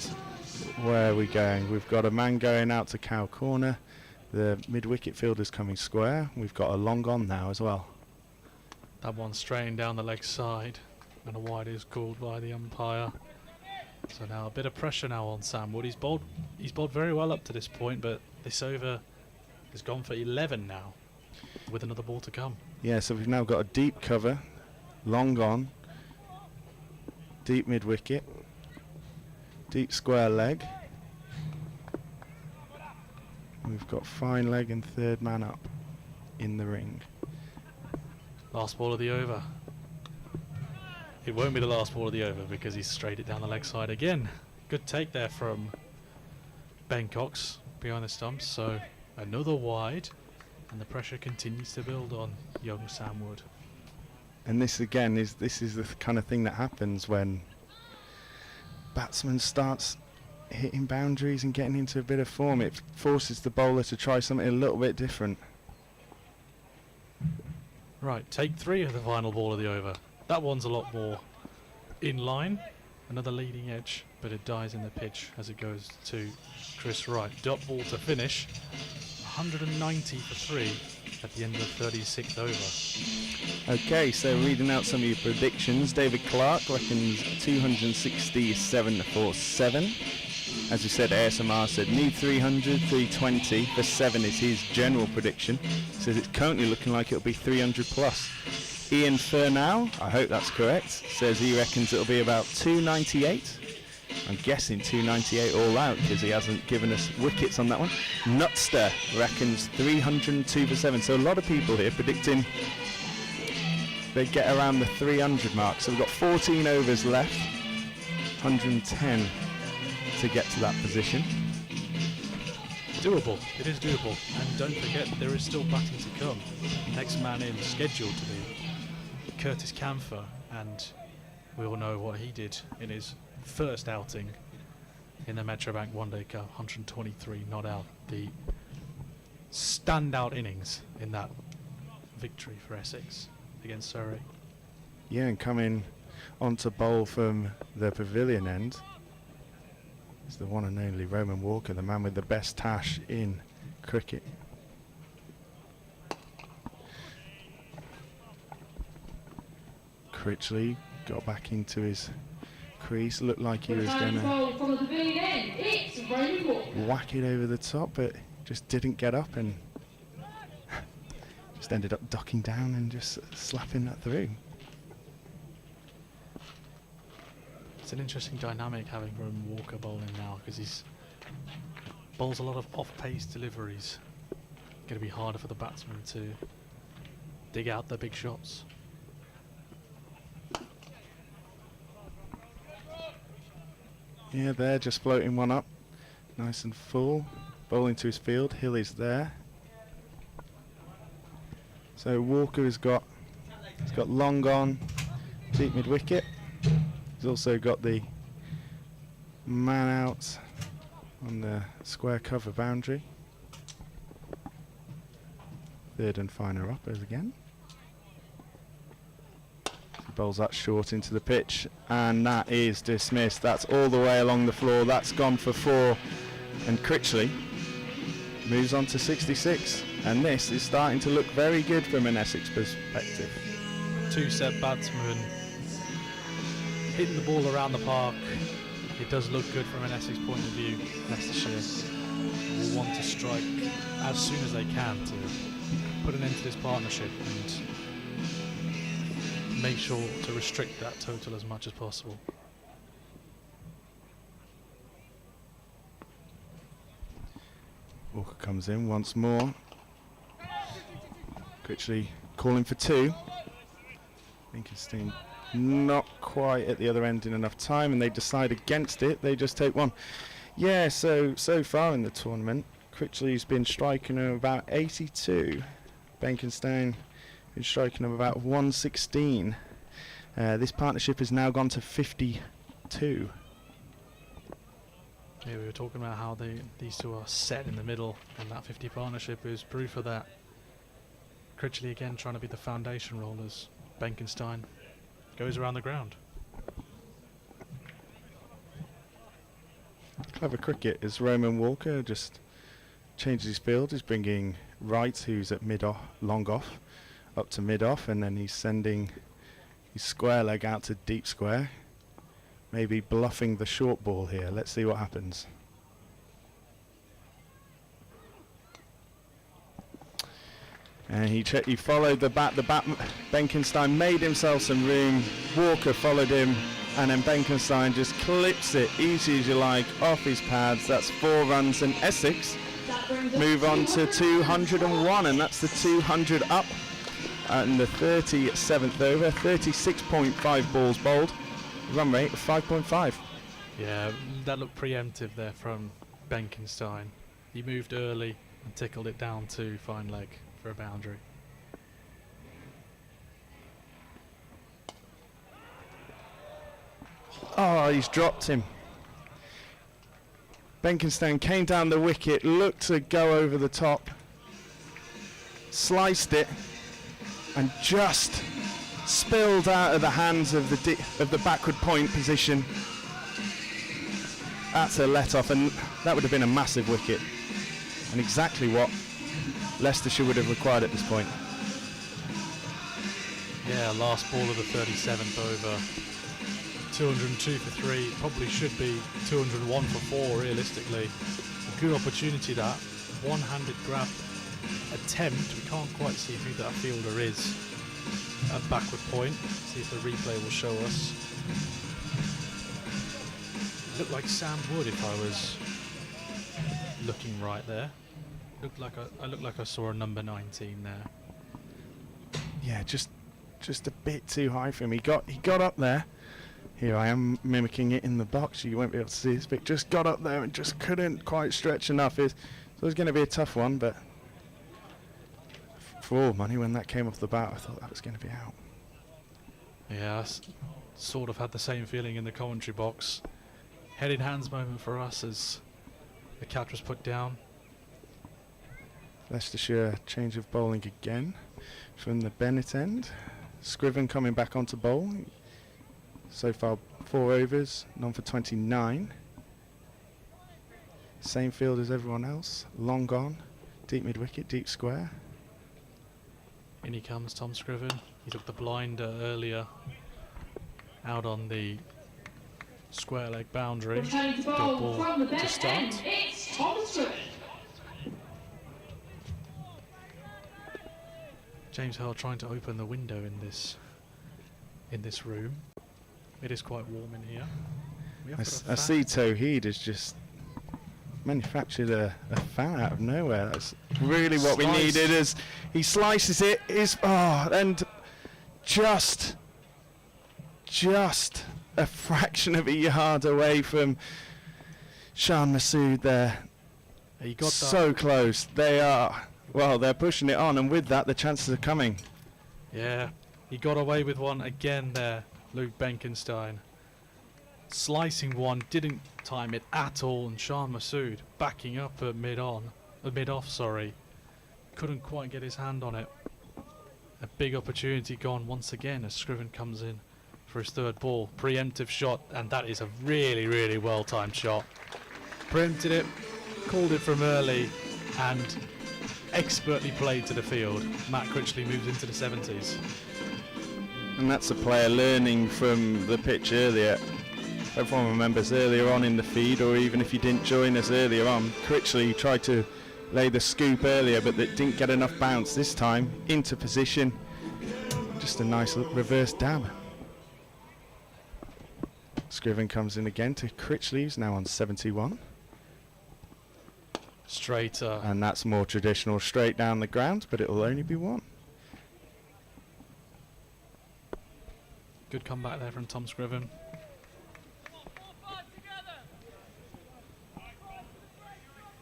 where are we going? We've got a man going out to cow corner. The mid-wicket fielder's coming square. We've got a long on now as well. That one straying down the leg side, and a wide is called by the umpire. So now a bit of pressure now on Samwood. He's bowled very well up to this point, but this over has gone for 11 now, with another ball to come. Yeah, so we've now got a deep cover, long on, deep mid-wicket, deep square leg. We've got fine leg and third man up in the ring. Last ball of the over. It won't be the last ball of the over because he's straight it down the leg side again. Good take there from Ben Cox behind the stumps. So another wide, and the pressure continues to build on young Samwood. And this again is the kind of thing that happens when batsman starts hitting boundaries and getting into a bit of form. It forces the bowler to try something a little bit different. Right, take 3 of the final ball of the over. That one's a lot more in line. Another leading edge, but it dies in the pitch as it goes to Chris Wright. Dot ball to finish. 190 for 3 at the end of the 36th over. Okay, so reading out some of your predictions. David Clark reckons 267 for 7. As we said, ASMR said need 300, 320 for 7 is his general prediction. Says it's currently looking like it'll be 300 plus. Ian Furnau, I hope that's correct, says he reckons it'll be about 298. I'm guessing 298 all out because he hasn't given us wickets on that one. Nutster reckons 302 for 7. So a lot of people here predicting they get around the 300 mark. So we've got 14 overs left, 110 to get to that position. doable. It is doable. And don't forget, there is still batting to come. Next man in scheduled to be Curtis Camphor, and we all know what he did in his first outing in the Metrobank One Day Cup. 123 not out. The standout innings in that victory for Essex against Surrey. Yeah, and coming on to bowl from the pavilion end is the one and only Roman Walker, the man with the best tash in cricket. Critchley got back into his crease, looked like he was going to whack it over the top, but just didn't get up and just ended up ducking down and just slapping that through. It's an interesting dynamic having Roman Walker bowling now, because he's bowls a lot of off-pace deliveries. Going to be harder for the batsman to dig out the big shots. Yeah, they're just floating one up, nice and full, bowling to his field. Hill is there. So Walker he's got long on, deep mid wicket. He's also got the man out on the square cover boundary. Third and finer uppers again. He bowls that short into the pitch, and that is dismissed. That's all the way along the floor. That's gone for 4, and Critchley moves on to 66. And this is starting to look very good from an Essex perspective. Two-set batsman hitting the ball around the park. It does look good from an Essex point of view. Leicestershire will want to strike as soon as they can to put an end to this partnership and make sure to restrict that total as much as possible. Walker comes in once more. Critchley calling for 2. Lincolnstein not quite at the other end in enough time, and they decide against it. They just take 1. Yeah, so far in the tournament, Critchley's been striking him about 82. Benkenstein been striking him about 116. This partnership has now gone to 52. Yeah, we were talking about how these two are set in the middle, and that 50 partnership is proof of that. Critchley again trying to be the foundation role as Benkenstein goes around the ground. Clever cricket as Roman Walker just changes his field. He's bringing Wright, who's at mid-off, long off, up to mid-off, and then he's sending his square leg out to deep square. Maybe bluffing the short ball here. Let's see what happens. And he followed the bat. Benkenstein made himself some room. Walker followed him, and then Benkenstein just clips it easy as you like off his pads. That's 4 runs, and Essex move on to 201, and that's the 200 up in the 37th over. 36.5 balls bowled. Run rate of 5.5. Yeah, that looked preemptive there from Benkenstein. He moved early and tickled it down to fine leg for a boundary. Oh, he's dropped him. Benkenstein came down the wicket, looked to go over the top, sliced it, and just spilled out of the hands of the backward point position. That's a let-off, and that would have been a massive wicket, and exactly what Leicestershire would have required at this point. Yeah, last ball of the 37th over. 202 for 3, probably should be 201 for 4 realistically. A good opportunity, that one-handed grab attempt. We can't quite see who that fielder is at backward point. See if the replay will show us. Looked like Sam Wood if I was looking right there. I looked like I saw a number 19 there. Yeah, just a bit too high for him. He got up there. Here I am mimicking it in the box. You won't be able to see this, but just got up there and just couldn't quite stretch enough. It's So it was going to be a tough one, but for all money, when that came off the bat, I thought that was going to be out. Yeah, sort of had the same feeling in the commentary box. Head in hands moment for us as the catch was put down. Leicestershire change of bowling again from the Bennett end. Scriven coming back onto bowl. So far 4 overs, none for 29. Same field as everyone else. Long gone, deep mid wicket, deep square. In he comes, Tom Scriven. He took the blinder earlier out on the square leg boundary. Returning to Good bowl ball from the to Bennett start. end, it's Tom Scriven. James Hurl trying to open the window in this room. It is quite warm in here. We have got a I fan. see Tawheed has just manufactured a fan out of nowhere. That's really what we Slice. needed. As he slices it, and just a fraction of a yard away from Shan Masood there. He got that. So close. They are. Well, they're pushing it on, and with that, the chances are coming. Yeah, he got away with one again there, Luke Benkenstein. Slicing one, didn't time it at all, and Shan Masood backing up at mid-off, sorry. Couldn't quite get his hand on it. A big opportunity gone once again as Scriven comes in for his third ball. Preemptive shot, and that is a really, really well-timed shot. Preempted it, called it from early, and expertly played to the field. Matt Critchley moves into the 70s. And that's a player learning from the pitch earlier. Everyone remembers earlier on in the feed, or even if you didn't join us earlier on, Critchley tried to lay the scoop earlier, but that didn't get enough bounce this time. Into position. Just a nice reverse dab. Scriven comes in again to Critchley, who's now on 71. Straighter. And that's more traditional, straight down the ground, but it'll only be one. Good comeback there from Tom Scriven.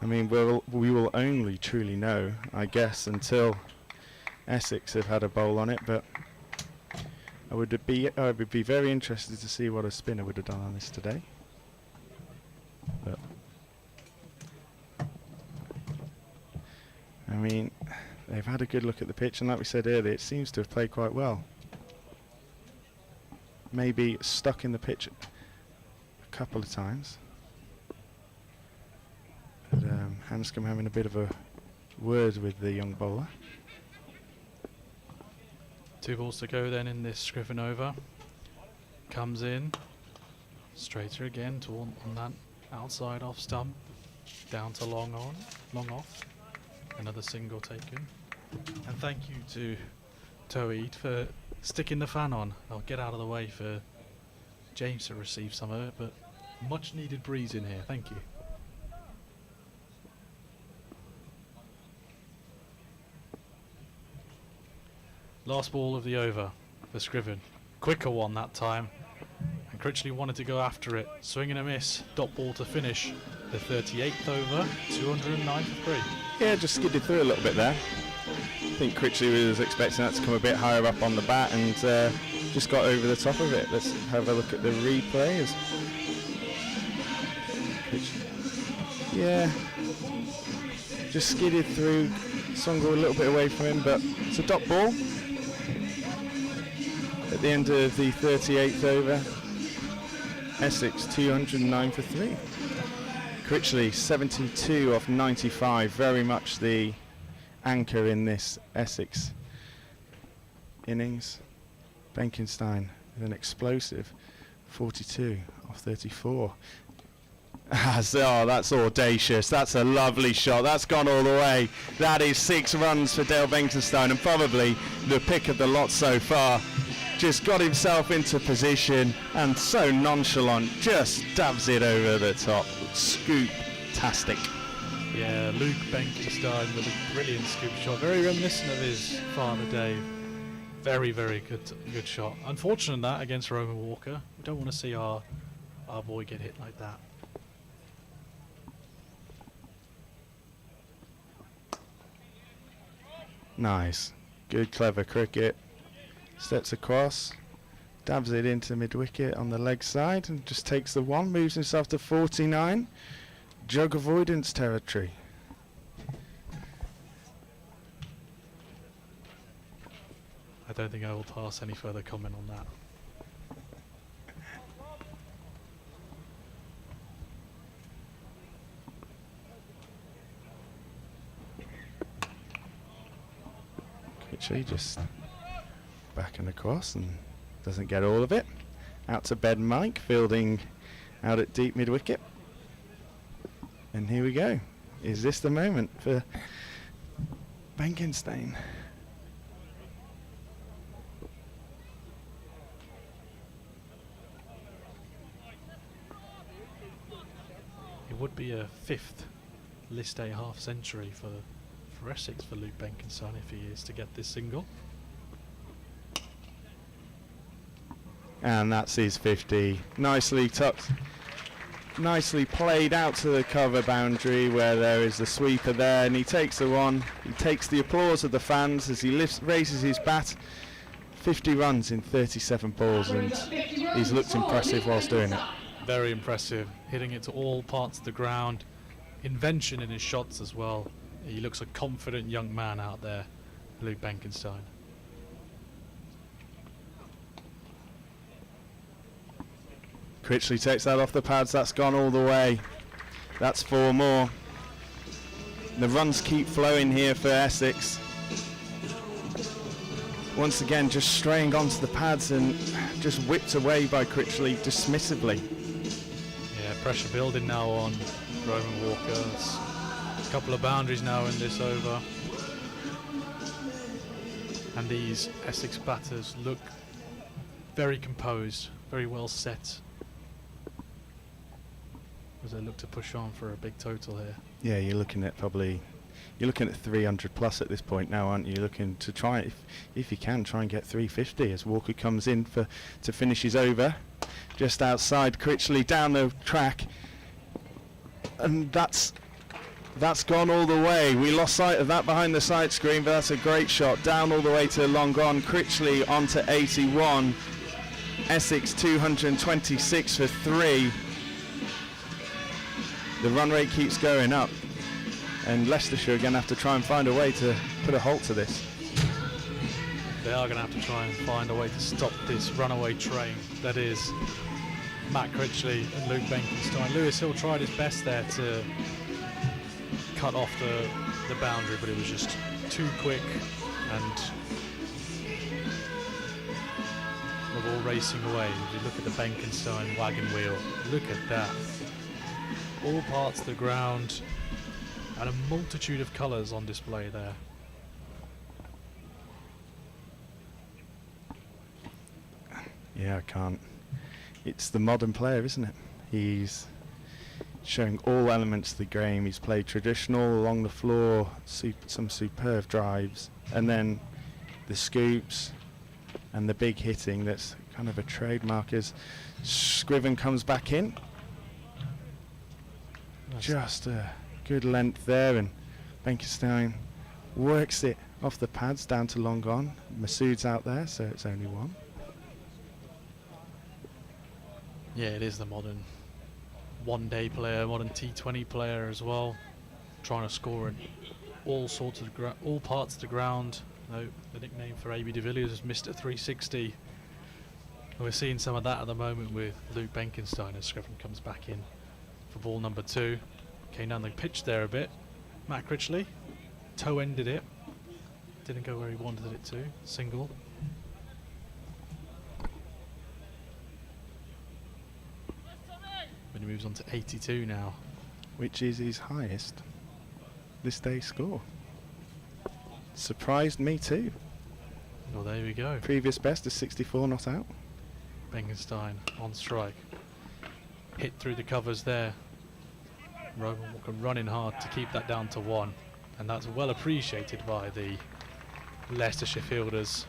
I mean, we will only truly know, I guess, until Essex have had a bowl on it, but I would be very interested to see what a spinner would have done on this today. But I mean, they've had a good look at the pitch, and like we said earlier, it seems to have played quite well. Maybe stuck in the pitch a couple of times. But Hanscom having a bit of a word with the young bowler. 2 balls to go then in this Scriven over. Comes in. Straighter again to on that outside off stump. Down to long off. Another single taken. And thank you to Tawheed for sticking the fan on. I'll get out of the way for James to receive some of it, but much needed breeze in here. Thank you. Last ball of the over for Scriven. Quicker one that time. And Critchley wanted to go after it. Swing and a miss. Dot ball to finish the 38th over. 209 for 3. Yeah, just skidded through a little bit there. I think Critchley was expecting that to come a bit higher up on the bat, and just got over the top of it. Let's have a look at the replay. Yeah, just skidded through. Songo a little bit away from him, but it's a dot ball at the end of the 38th over. Essex 209 for 3. Critchley 72 off 95, very much the anchor in this Essex innings. Benkenstein with an explosive 42 off 34. Oh, that's audacious. That's a lovely shot. That's gone all the way. That is 6 runs for Dale Benkenstein, and probably the pick of the lot so far. Just got himself into position and so nonchalant, just dabs it over the top. Scoop-tastic. Yeah, Luke Benkenstein with a brilliant scoop shot. Very reminiscent of his father Dave. Very, very good shot. Unfortunate that against Roman Walker. We don't want to see our boy get hit like that. Nice. Good, clever cricket. Steps across, dabs it into mid-wicket on the leg side and just takes the one, moves himself to 49. Jug avoidance territory. I don't think I will pass any further comment on that. Actually just backing across and doesn't get all of it. Out to Ben Mike, fielding out at deep mid-wicket. And here we go. Is this the moment for Benkenstein? It would be a 5th List A half century for Essex for Luke Benkenstein if he is to get this single. And that's his 50. Nicely tucked, nicely played out to the cover boundary where there is the sweeper there, and he takes the one. He takes the applause of the fans as he raises his bat. 50 runs in 37 balls, and he's looked impressive whilst doing it. Very impressive, hitting it to all parts of the ground. Invention in his shots as well. He looks a confident young man out there, Luke Benkenstein. Critchley takes that off the pads. That's gone all the way. That's 4 more. The runs keep flowing here for Essex. Once again, just straying onto the pads and just whipped away by Critchley dismissively. Yeah, pressure building now on Roman Walker. A couple of boundaries now in this over. And these Essex batters look very composed, very well set, as they look to push on for a big total here. Yeah, you're looking at 300 plus at this point now, aren't you? You're looking to try, if you can, try and get 350 as Walker comes in to finish his over. Just outside, Critchley down the track, and that's gone all the way. We lost sight of that behind the sight screen, but that's a great shot. Down all the way to long on. Critchley onto 81. Essex 226 for 3. The run rate keeps going up, and Leicestershire are going to have to try and find a way to put a halt to this. They are going to have to try and find a way to stop this runaway train that is Matt Critchley and Luke Benkenstein. Lewis Hill tried his best there to cut off the boundary, but it was just too quick, and we're all racing away. If you look at the Benkenstein wagon wheel, look at that. All parts of the ground and a multitude of colours on display there. Yeah, I can't. It's the modern player, isn't it? He's showing all elements of the game. He's played traditional along the floor, some superb drives, and then the scoops and the big hitting that's kind of a trademark as Scriven comes back in. Just a good length there, and Benkenstein works it off the pads down to long on. Masood's out there, so it's only 1. Yeah, it is the modern one-day player, modern T20 player as well, trying to score in all sorts of all parts of the ground. No, the nickname for AB de Villiers is Mr. 360. We're seeing some of that at the moment with Luke Benkenstein as Scriven comes back in for ball number 2. Came down the pitch there a bit. Matt Critchley toe-ended it. Didn't go where he wanted it to. Single. But he moves on to 82 now, which is his highest this day score. Surprised me too. Well, there we go. Previous best is 64 not out. Benkenstein on strike. Hit through the covers there. Roman Walker running hard to keep that down to 1, and that's well appreciated by the Leicestershire fielders.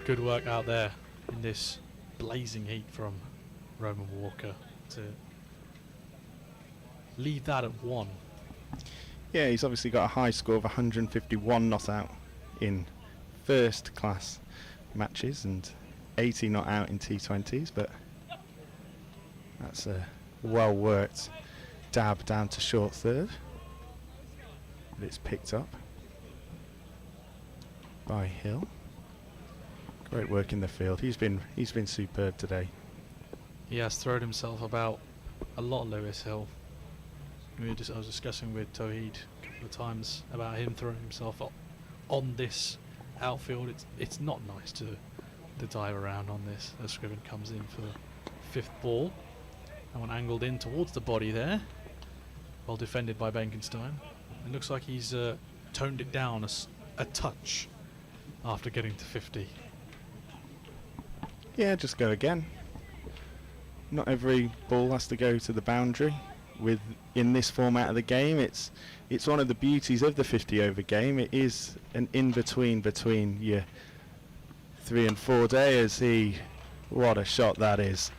Good work out there in this blazing heat from Roman Walker to leave that at 1. Yeah, he's obviously got a high score of 151 not out in first class matches and 80 not out in T20s, but that's a well worked dab down to short third. But it's picked up by Hill. Great work in the field. He's been superb today. He has thrown himself about a lot, Lewis Hill. I was discussing with Tawheed a couple of times about him throwing himself on this outfield. It's not nice to dive around on this as Scriven comes in for the fifth ball. That one angled in towards the body there. Well defended by Benkenstein. It looks like he's toned it down a touch after getting to 50. Yeah, just go again. Not every ball has to go to the boundary. In this format of the game, it's one of the beauties of the 50 over game. It is an in-between between your 3 and 4 day. What a shot that is.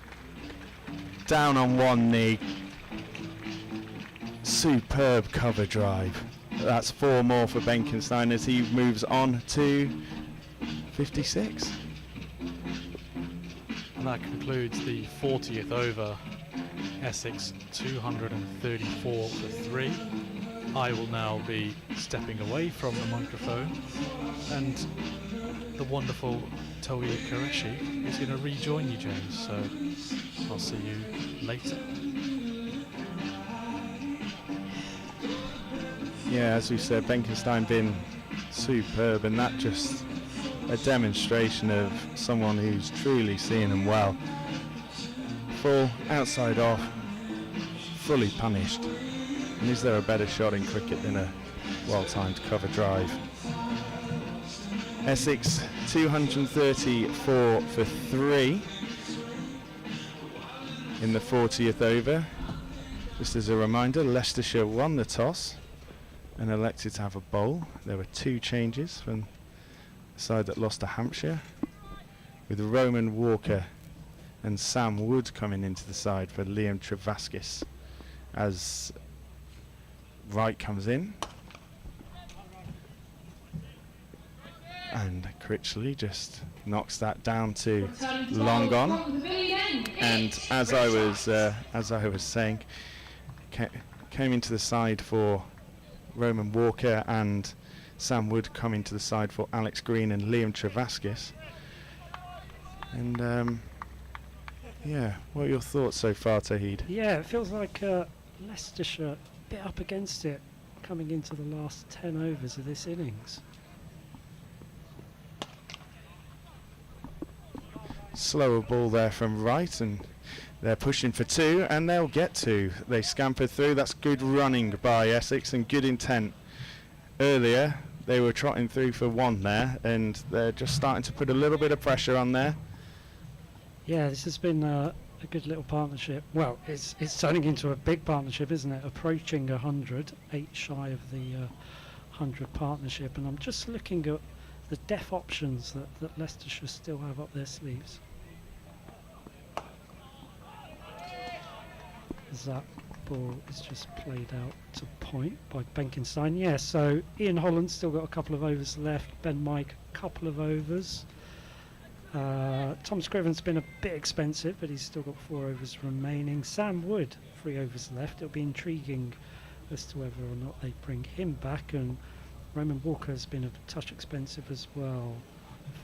Down on one knee. Superb cover drive. That's 4 more for Benkenstein as he moves on to 56. And that concludes the 40th over. Essex 234 for 3. I will now be stepping away from the microphone, and the wonderful Tawheed Qureshi is going to rejoin you, James, so I'll see you later. Yeah, as we said, Benkenstein been superb, and that just a demonstration of someone who's truly seeing him well. Full, outside off, fully punished. And is there a better shot in cricket than a well-timed cover drive? Essex 234 for 3 in the 40th over. Just as a reminder, Leicestershire won the toss and elected to have a bowl. There were 2 changes from the side that lost to Hampshire, with Roman Walker and Sam Wood coming into the side for Liam Travaskis as Wright comes in. And Critchley just knocks that down to long on. And as I was saying, came into the side for Roman Walker and Sam Wood coming to the side for Alex Green and Liam Travaskis. And yeah, what are your thoughts so far, Tawheed? Yeah, it feels like Leicestershire a bit up against it coming into the last 10 overs of this innings. Slower ball there from Wright, and they're pushing for 2, and they'll get 2. They scampered through. That's good running by Essex and good intent. Earlier, they were trotting through for 1 there, and they're just starting to put a little bit of pressure on there. Yeah, this has been a good little partnership. Well, it's turning into a big partnership, isn't it? Approaching 100, 8 shy of the 100 partnership. And I'm just looking at the def options that Leicestershire still have up their sleeves. As that ball is just played out to point by Benkenstein. Yeah, so Ian Holland's still got a couple of overs left. Ben Mike, a couple of overs. Tom Scriven's been a bit expensive, but he's still got 4 overs remaining. Sam Wood, 3 overs left. It'll be intriguing as to whether or not they bring him back. And Roman Walker's been a touch expensive as well.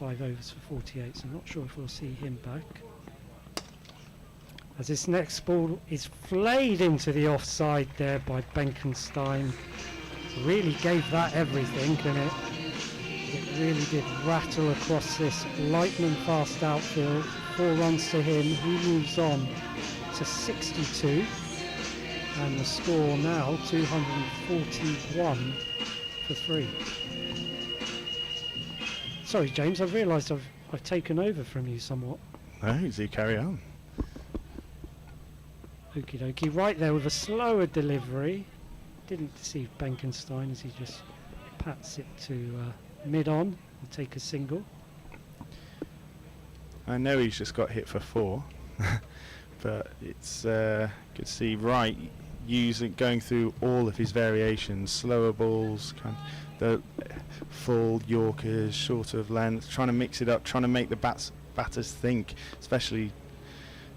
5 overs for 48, so I'm not sure if we'll see him back. As this next ball is flayed into the offside there by Benkenstein. Really gave that everything, and it really did rattle across this lightning fast outfield. 4 runs to him. He moves on to 62, and the score now 241 for 3. Sorry, James, I've realised I've taken over from you somewhat. No, you carry on. Okie dokie, right there with a slower delivery. Didn't deceive Benkenstein as he just pats it to mid-on and take a single. I know he's just got hit for 4, but it's good to see Wright going through all of his variations, slower balls, the full Yorkers, shorter of length, trying to mix it up, trying to make the batters think, especially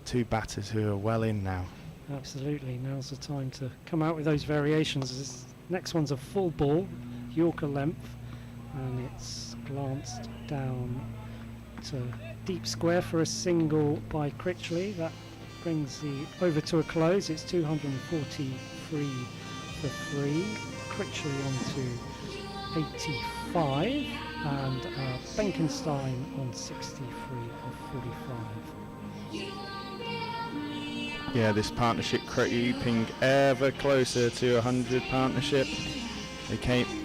two batters who are well in now. Absolutely, now's the time to come out with those variations. This next one's a full ball, Yorker length, and it's glanced down to deep square for a single by Critchley. That brings the over to a close. It's 243 for 3. Critchley on to 85, and Benkenstein on 63 for 45. Yeah, this partnership creeping ever closer to 100 partnership.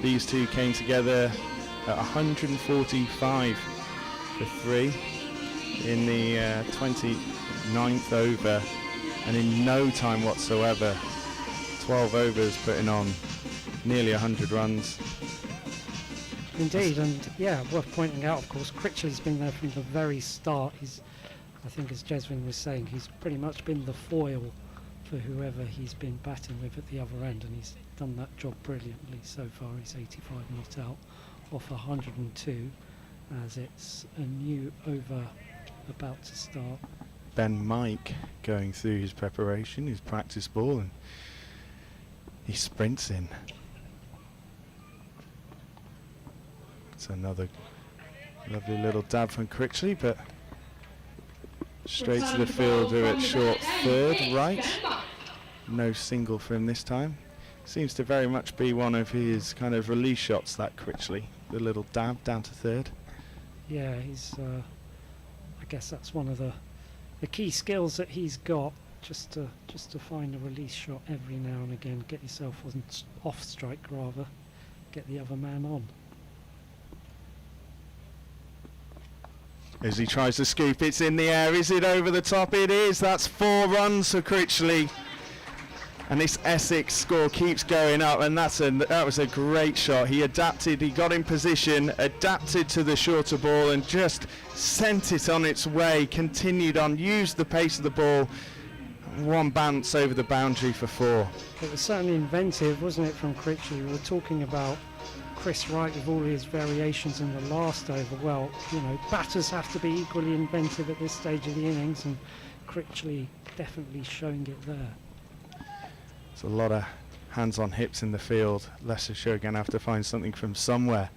These two came together at 145 for 3 in the 29th over, and in no time whatsoever, 12 overs putting on nearly 100 runs. Indeed, and yeah, worth pointing out, of course, Critchley's been there from the very start. I think as Jeswin was saying, he's pretty much been the foil for whoever he's been batting with at the other end, and he's done that job brilliantly so far. He's 85 not out off 102 as it's a new over about to start. Ben Mike going through his preparation, his practice ball, and he sprints in. It's another lovely little dab from Critchley, but straight to the fielder at short third right. No single for him this time. Seems to very much be one of his kind of release shots, that Critchley. The little dab down to third. Yeah, he's I guess that's one of the key skills that he's got, just to find a release shot every now and again, get yourself on off strike rather, get the other man on. As he tries to scoop, it's in the air. Is it over the top? It is. That's 4 runs for Critchley. And this Essex score keeps going up, and that was a great shot. He adapted, he got in position, adapted to the shorter ball, and just sent it on its way, continued on, used the pace of the ball. One bounce over the boundary for 4. It was certainly inventive, wasn't it, from Critchley? We were talking about Chris Wright with all his variations in the last over. Well, you know, batters have to be equally inventive at this stage of the innings, and Critchley definitely showing it there. It's a lot of hands on hips in the field. Leicestershire going to have to find something from somewhere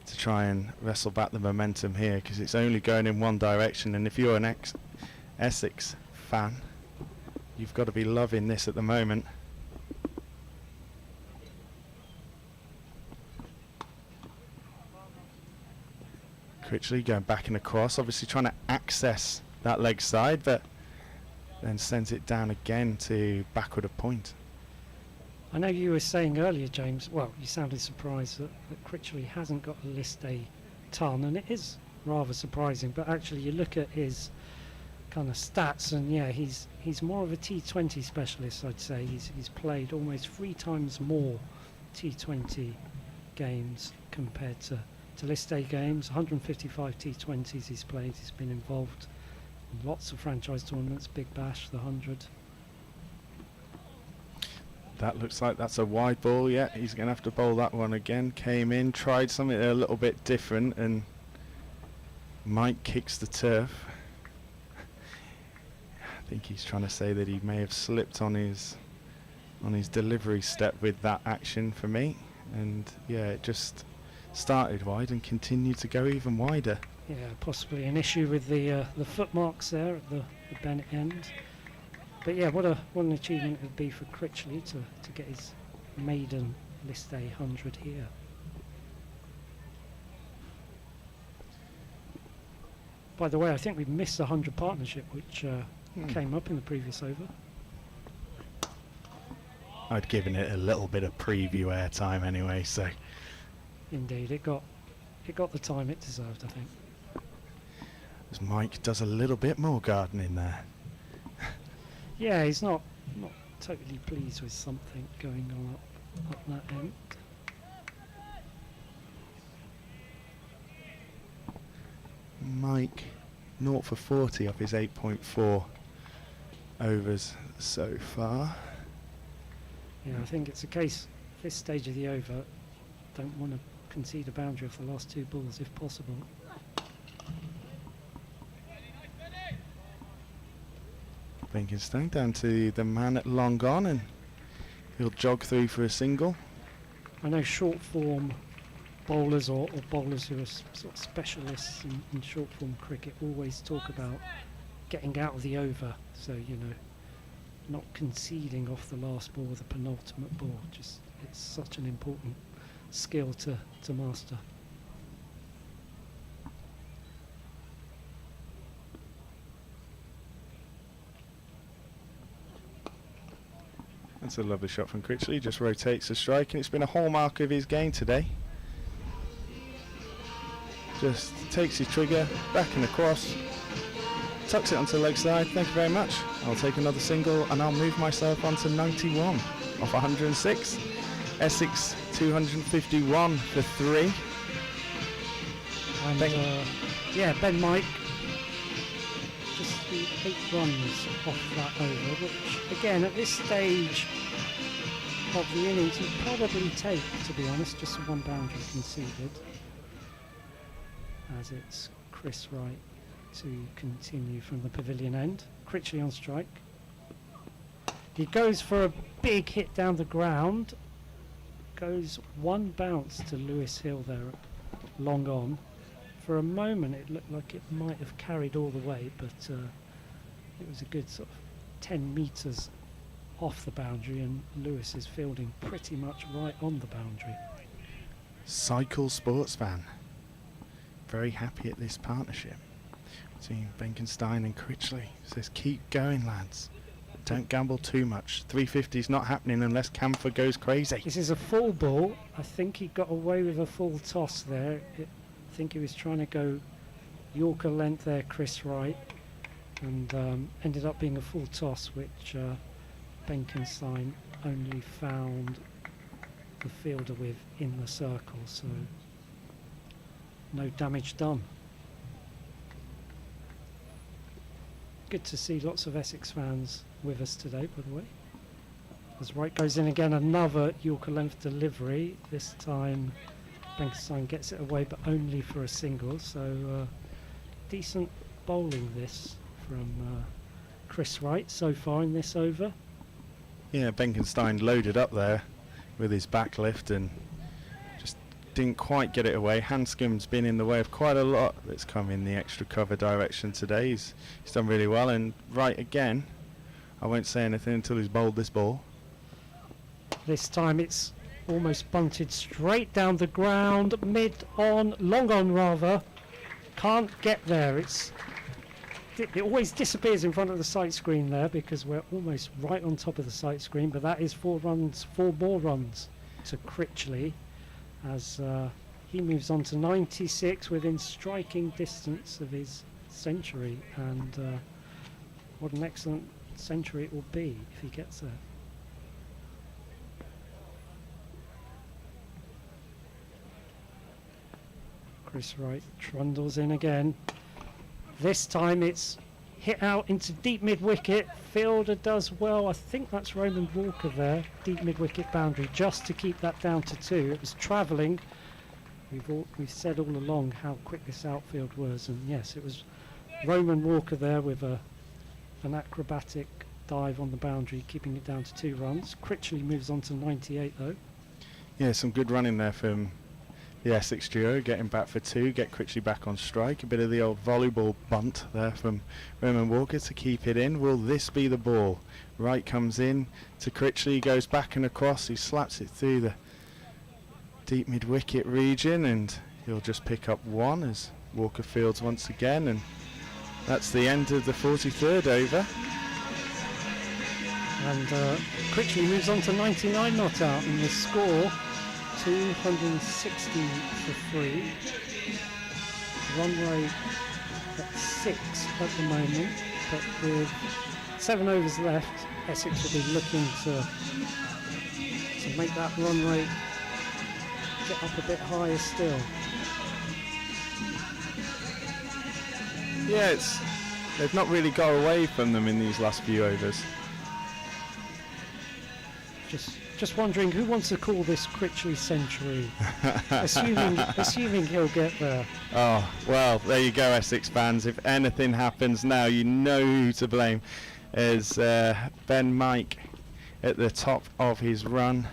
to try and wrestle back the momentum here, because it's only going in one direction, and if you're an Essex fan, you've got to be loving this at the moment. Critchley going back and across, obviously trying to access that leg side, but then sends it down again to backward of point. I know you were saying earlier, James, well, you sounded surprised that Critchley hasn't got a list A ton, and it is rather surprising, but actually you look at his kind of stats, and yeah, he's more of a T20 specialist, I'd say. He's played almost 3 times more T20 games compared to list A games. 155 T20s he's played. He's been involved in lots of franchise tournaments, Big Bash, the 100. That looks like that's a wide ball. Yeah, he's going to have to bowl that one again. Came in, tried something a little bit different, and Mike kicks the turf. I think he's trying to say that he may have slipped on his delivery step with that action for me, and yeah, it just started wide and continued to go even wider. Yeah, possibly an issue with the footmarks there at the Bennett end. But yeah, what an achievement it would be for Critchley to get his maiden list A 100 here. By the way, I think we've missed the 100 partnership, which came up in the previous over. I'd given it a little bit of preview airtime anyway, so. Indeed, it got the time it deserved, I think. As Mike does a little bit more gardening there. Yeah, he's not totally pleased with something going on up that end. Mike 0 for 40 off his 8.4 overs so far. Yeah, I think it's a case, this stage of the over, don't want to concede a boundary of the last 2 balls if possible. Benkenstein down to the man at long on, and he'll jog through for a single. I know short form bowlers or bowlers who are sort of specialists in short form cricket always talk about getting out of the over, so you know, not conceding off the last ball or the penultimate ball. Just, it's such an important skill to master. That's a lovely shot from Critchley, just rotates the strike, and it's been a hallmark of his game today. Just takes his trigger, back and across, tucks it onto the leg side. Thank you very much. I'll take another single and I'll move myself onto 91 off 106. Essex 251 for 3. And yeah, Ben Mike, just the 8 runs off that over, which again at this stage of the innings he'd probably take, to be honest. Just 1 boundary conceded, as it's Chris Wright to continue from the pavilion end. Critchley on strike. He goes for a big hit down the ground, goes 1 bounce to Lewis Hill there, long on. For a moment it looked like it might have carried all the way, but it was a good sort of 10 metres off the boundary, and Lewis is fielding pretty much right on the boundary. Cycle sports fan. Very happy at this partnership between Benkenstein and Critchley. Says keep going, lads. Don't gamble too much. 350's not happening unless Camphor goes crazy. This is a full ball. I think he got away with a full toss there. I think he was trying to go Yorker length there, Chris Wright, and ended up being a full toss, which Benkenstein only found the fielder with in the circle, so no damage done. Good to see lots of Essex fans with us today, by the way. As Wright goes in again, another Yorker length delivery. This time Benkenstein gets it away, but only for a single, so decent bowling this from Chris Wright so far in this over. Yeah, Benkenstein loaded up there with his backlift and just didn't quite get it away. Hanscom's been in the way of quite a lot that's come in the extra cover direction today. He's done really well, and Wright again, I won't say anything until he's bowled this ball. This time it's almost bunted straight down the ground, mid on, long on rather. Can't get there. It always disappears in front of the sight screen there because we're almost right on top of the sight screen, but that is 4 more runs to Critchley as he moves on to 96 within striking distance of his century, and what an excellent century it will be if he gets there. Chris Wright trundles in again. This time it's hit out into deep mid-wicket. Fielder does well. I think that's Roman Walker there. Deep mid-wicket boundary just to keep that down to 2. It was travelling. We've said all along how quick this outfield was, and yes, it was Roman Walker there with an acrobatic dive on the boundary, keeping it down to 2 runs. Critchley moves on to 98 though. Yeah, some good running there from the Essex duo, getting back for 2, get Critchley back on strike. A bit of the old volleyball bunt there from Roman Walker to keep it in. Will this be the ball? Wright comes in to Critchley, goes back and across, he slaps it through the deep mid-wicket region, and he'll just pick up 1 as Walker fields once again, and that's the end of the 43rd over. And Critchley moves on to 99 not out, and the score 260 for 3. Run rate at 6 at the moment, but with 7 overs left, Essex will be looking to make that run rate get up a bit higher still. Yeah, they've not really got away from them in these last few overs. just wondering who wants to call this Critchley century, assuming he'll get there. Oh, well, there you go, Essex fans. If anything happens now, you know who to blame. As Ben Mike at the top of his run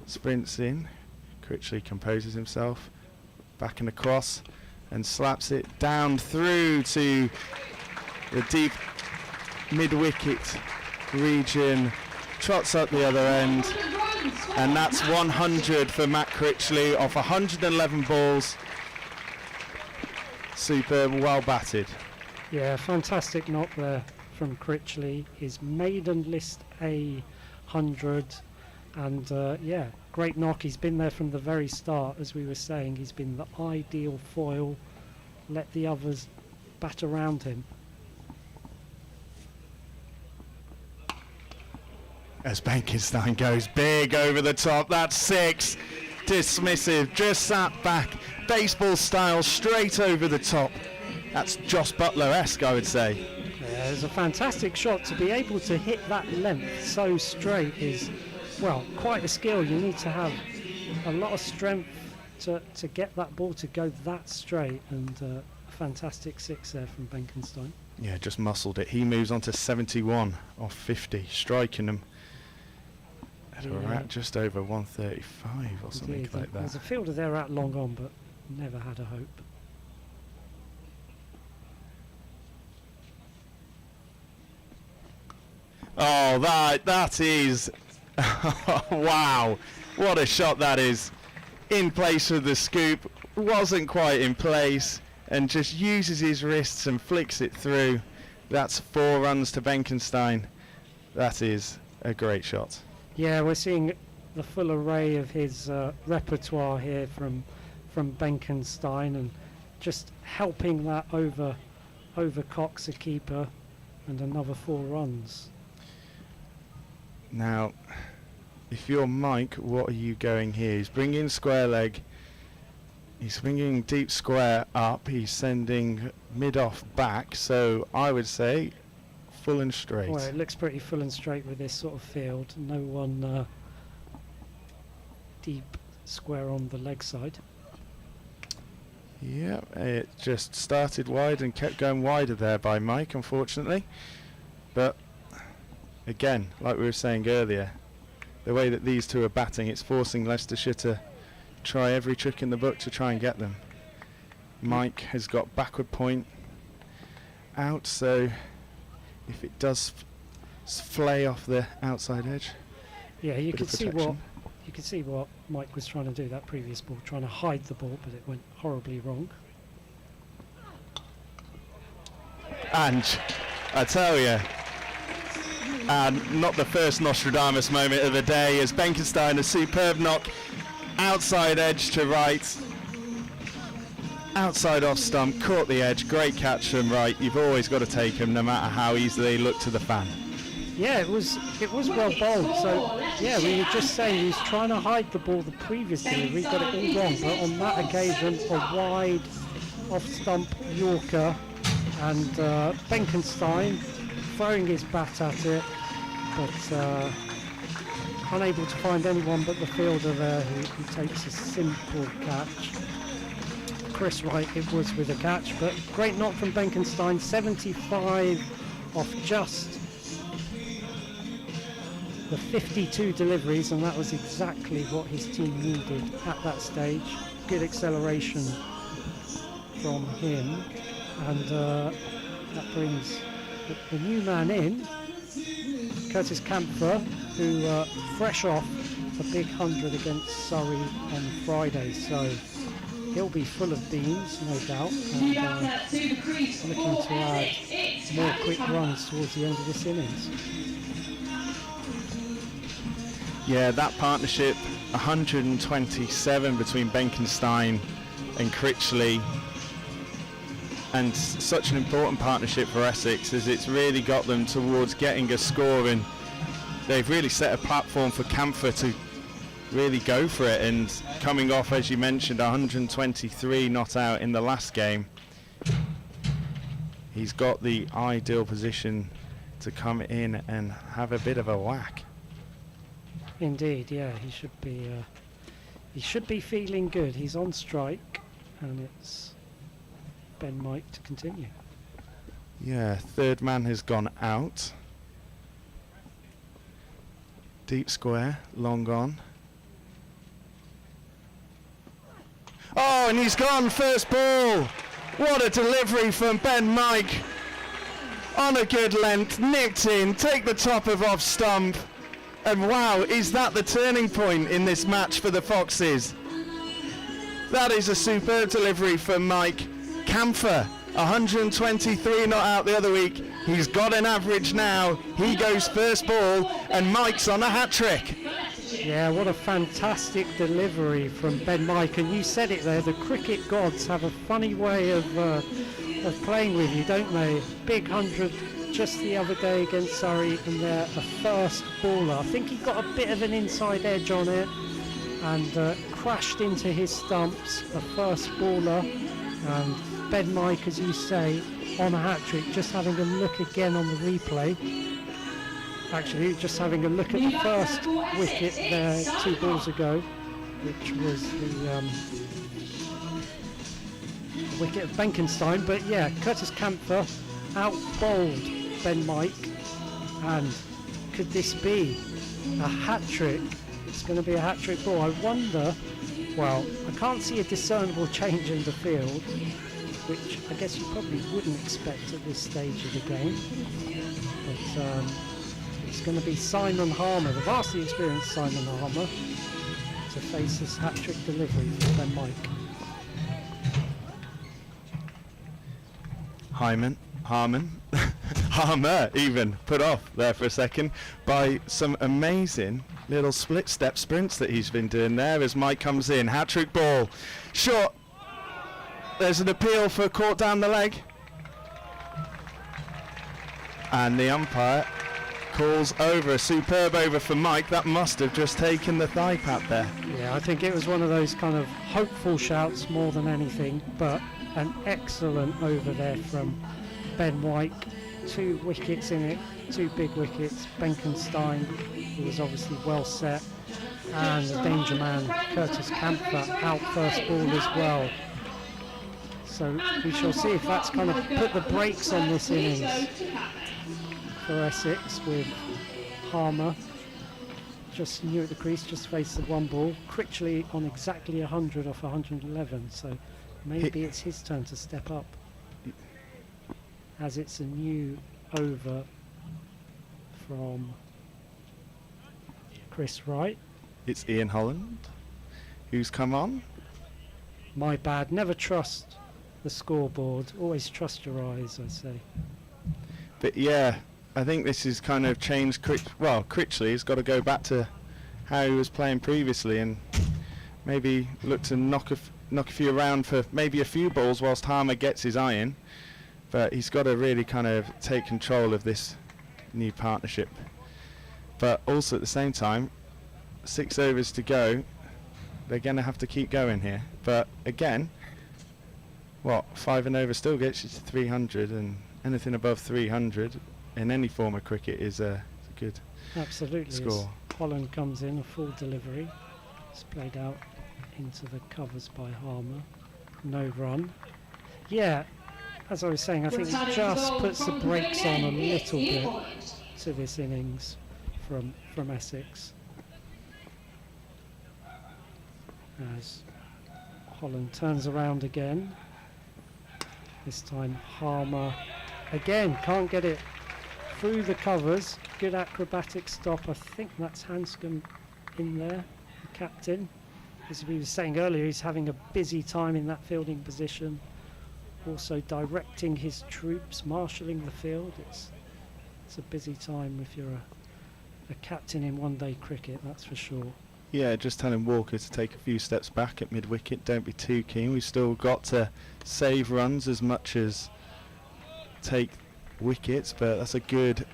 sprints in. Critchley composes himself, back and across, and slaps it down through to the deep mid-wicket region, trots up the other end, and that's 100 for Matt Critchley off 111 balls. Superb, well batted. Yeah, fantastic knock there from Critchley. His maiden list A100, and yeah, great knock. He's been there from the very start, as we were saying. He's been the ideal foil. Let the others bat around him. As Benkenstein goes big over the top, that's 6. Dismissive, just sat back, baseball style, straight over the top. That's Josh Butler-esque, I would say. Yeah, it's a fantastic shot. To be able to hit that length so straight is, well, quite a skill. You need to have a lot of strength to get that ball to go that straight, and a fantastic 6 there from Benkenstein. Yeah, just muscled it. He moves on to 71 off 50, striking them. And we're at just over 135 or something Indeed. like that. There's a fielder there at long on, but never had a hope. Oh, that is wow, what a shot that is. In place with the scoop, wasn't quite in place, and just uses his wrists and flicks it through. That's 4 runs to Benkenstein. That is a great shot. Yeah, we're seeing the full array of his repertoire here from Benkenstein, and just helping that over Cox, a keeper, and another 4 runs. Now, if you're Mike, what are you going here? He's bringing square leg. He's swinging deep square up. He's sending mid-off back. So I would say full and straight. Well, it looks pretty full and straight with this sort of field. No one deep square on the leg side. Yeah, it just started wide and kept going wider there by Mike, unfortunately. But again, like we were saying earlier, the way that these two are batting, it's forcing Leicestershire to try every trick in the book to try and get them. Mike has got backward point out, so if it does flay off the outside edge, Yeah, you bit could of see protection. what Mike was trying to do, that previous ball, trying to hide the ball, but it went horribly wrong. And I tell you, and not the first Nostradamus moment of the day, as Benkenstein, a superb knock, outside edge to right, outside off stump, caught the edge, great catch from right. You've always got to take him, no matter how easily they look to the fan. Yeah, it was well bowled. So yeah, we were just saying he's trying to hide the ball the previous delivery, got it all wrong, but on that occasion a wide off stump Yorker, and Benkenstein throwing his bat at it, but unable to find anyone but the fielder there who takes a simple catch. Chris Wright it was with a catch, but great knock from Benkenstein, 75 off just the 52 deliveries, and that was exactly what his team needed at that stage. Good acceleration from him, and that brings the new man in, Curtis Campher, who fresh off a big 100 against Surrey on Friday, so he'll be full of beans, no doubt, and looking to add more quick runs towards the end of this innings. Yeah, that partnership, 127 between Benkenstein and Critchley, and such an important partnership for Essex, as it's really got them towards getting a score, and they've really set a platform for Campher to really go for it, and coming off, as you mentioned, 123 not out in the last game, he's got the ideal position to come in and have a bit of a whack. Indeed, yeah, he should be feeling good. He's on strike, and it's Ben Mike to continue. Yeah, third man has gone out. Deep square, long on. Oh, and he's gone, first ball. What a delivery from Ben Mike. On a good length, nipped in, take the top of off stump. And wow, is that the turning point in this match for the Foxes? That is a superb delivery from Mike. Camphor, 123 not out the other week. He's got an average now. He goes first ball, and Mike's on a hat-trick. Yeah, what a fantastic delivery from Ben Mike. And you said it there, the cricket gods have a funny way of playing with you, don't they? Big 100 just the other day against Surrey, and they're a first baller. I think he got a bit of an inside edge on it and crashed into his stumps, a first baller. And Ben Mike, as you say, on a hat-trick, just having a look again on the replay. Actually, just having a look at the first wicket there 2 balls ago, which was the wicket of Benkenstein. But yeah, Curtis Camphor out-bowled Ben Mike, and could this be a hat-trick? It's going to be a hat-trick ball. I wonder, well, I can't see a discernible change in the field, which I guess you probably wouldn't expect at this stage of the game. But it's going to be Simon Harmer, the vastly experienced Simon Harmer, to face this hat-trick delivery from Ben Mike. Harmer even put off there for a second by some amazing little split step sprints that he's been doing there as Mike comes in. Hat-trick ball. Short. There's an appeal for caught down the leg. And the umpire calls over. A superb over for Mike. That must have just taken the thigh pad there. Yeah, I think it was one of those kind of hopeful shouts more than anything, but an excellent over there from Ben Mike. 2 wickets in it, 2 big wickets. Benkenstein, who was obviously well set, and the danger man Curtis Camphor out first ball as well. So we shall see if that's kind of put the brakes on this innings for Essex, with Harmer just new at the crease, just faced the 1 ball. Critchley on exactly 100 off 111, so maybe it's his turn to step up, as it's a new over from Chris Wright. It's Ian Holland who's come on. My bad, never trust the scoreboard, always trust your eyes, I say. But yeah, I think this is kind of changed. Critchley's got to go back to how he was playing previously and maybe look to knock a few around for maybe a few balls whilst Harmer gets his eye in. But he's got to really kind of take control of this new partnership. But also at the same time, 6 overs to go, they're going to have to keep going here. But again, 5 and over still gets you to 300, and anything above 300 in any form of cricket is a good Absolutely. score. As Holland comes in, a full delivery. It's played out into the covers by Harmer. No run. Yeah, as I was saying, I think it just puts the brakes on a little bit to this innings from Essex. As Holland turns around again. This time Harmer again can't get it through the covers. Good acrobatic stop. I think that's Hanscom in there, the captain. As we were saying earlier, he's having a busy time in that fielding position. Also directing his troops, marshalling the field. It's a busy time if you're a captain in one-day cricket, that's for sure. Yeah, just telling Walker to take a few steps back at mid-wicket. Don't be too keen. We've still got to save runs as much as take wickets, but that's a good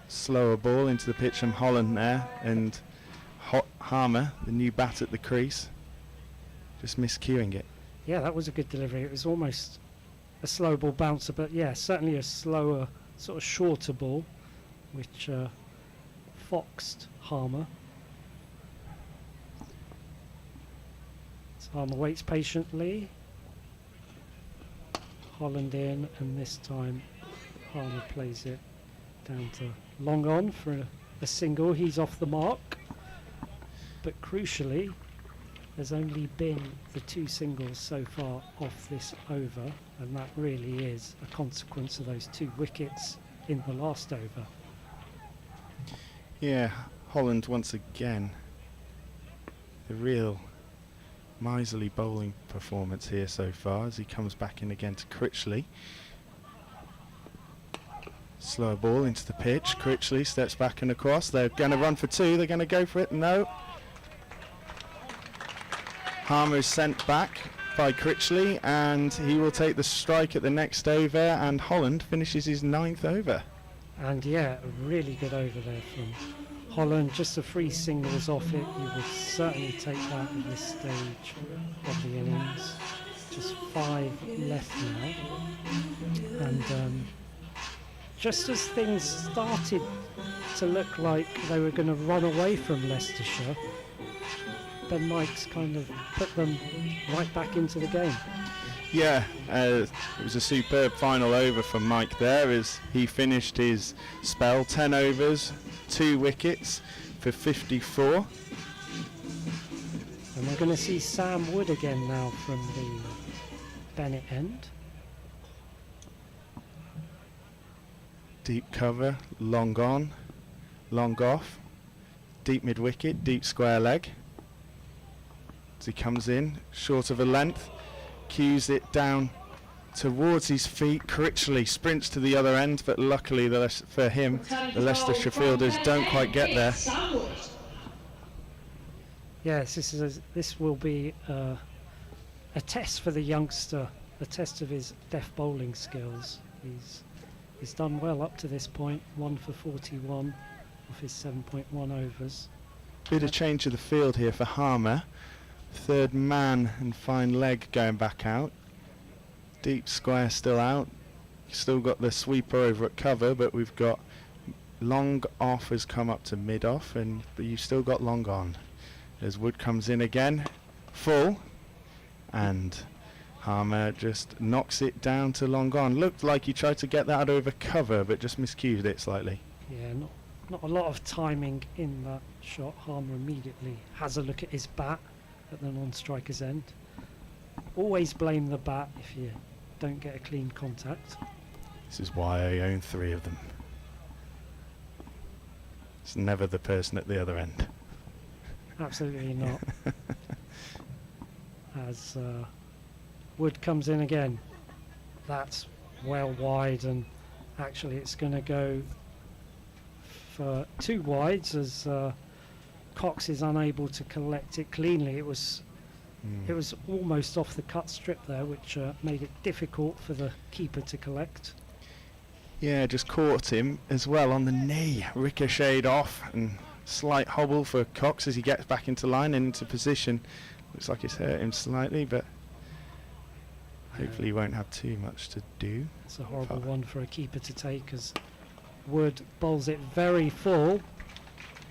slower ball into the pitch from Holland there, and Harmer, the new bat at the crease, just miscuing it. Yeah, that was a good delivery. It was almost a slow ball bouncer, but yeah, certainly a slower, sort of shorter ball, which foxed Harmer. Harmer waits patiently. Holland in, and this time Harmer plays it down to long on for a single. He's off the mark. But crucially, there's only been the 2 singles so far off this over, and that really is a consequence of those 2 wickets in the last over. Yeah, Holland once again. A real miserly bowling performance here so far as he comes back in again to Critchley. Slower ball into the pitch. Critchley steps back and across. They're going to run for 2. They're going to go for it. No. Harmer is sent back by Critchley, and he will take the strike at the next over, and Holland finishes his 9th over. And yeah, a really good over there from Holland. Just the 3 singles off it. You would certainly take that at this stage of the innings. Just 5 left now. And just as things started to look like they were going to run away from Leicestershire, Ben Mike's kind of put them right back into the game. Yeah, it was a superb final over from Mike there as he finished his spell. 10 overs, 2 wickets for 54. And we're going to see Sam Wood again now from the Bennett end. Deep cover, long on, long off, deep mid wicket, deep square leg. As he comes in, short of a length, cues it down towards his feet. Critchley sprints to the other end, but luckily for him, the Leicestershire fielders don't quite get there. Yes, this will be a test for the youngster, a test of his deaf bowling skills. He's done well up to this point, 1 for 41 of his 7.1 overs. Bit of change of the field here for Harmer. 3rd man and fine leg going back out. Deep square still out. Still got the sweeper over at cover, but we've got long off has come up to mid off, but you've still got long on. As Wood comes in again, full, and Harmer just knocks it down to long on. Looked like he tried to get that over cover, but just miscued it slightly. Yeah, not a lot of timing in that shot. Harmer immediately has a look at his bat at the non-striker's end. Always blame the bat if you don't get a clean contact. This is why I own 3 of them. It's never the person at the other end. Absolutely not. As Wood comes in again, that's well wide, and actually it's going to go for 2 wides as Cox is unable to collect it cleanly. It was almost off the cut strip there, which made it difficult for the keeper to collect. Yeah, just caught him as well on the knee, ricocheted off, and slight hobble for Cox as he gets back into line and into position. Looks like it's hurt him slightly, but hopefully he won't have too much to do. It's a horrible one for a keeper to take as Wood bowls it very full.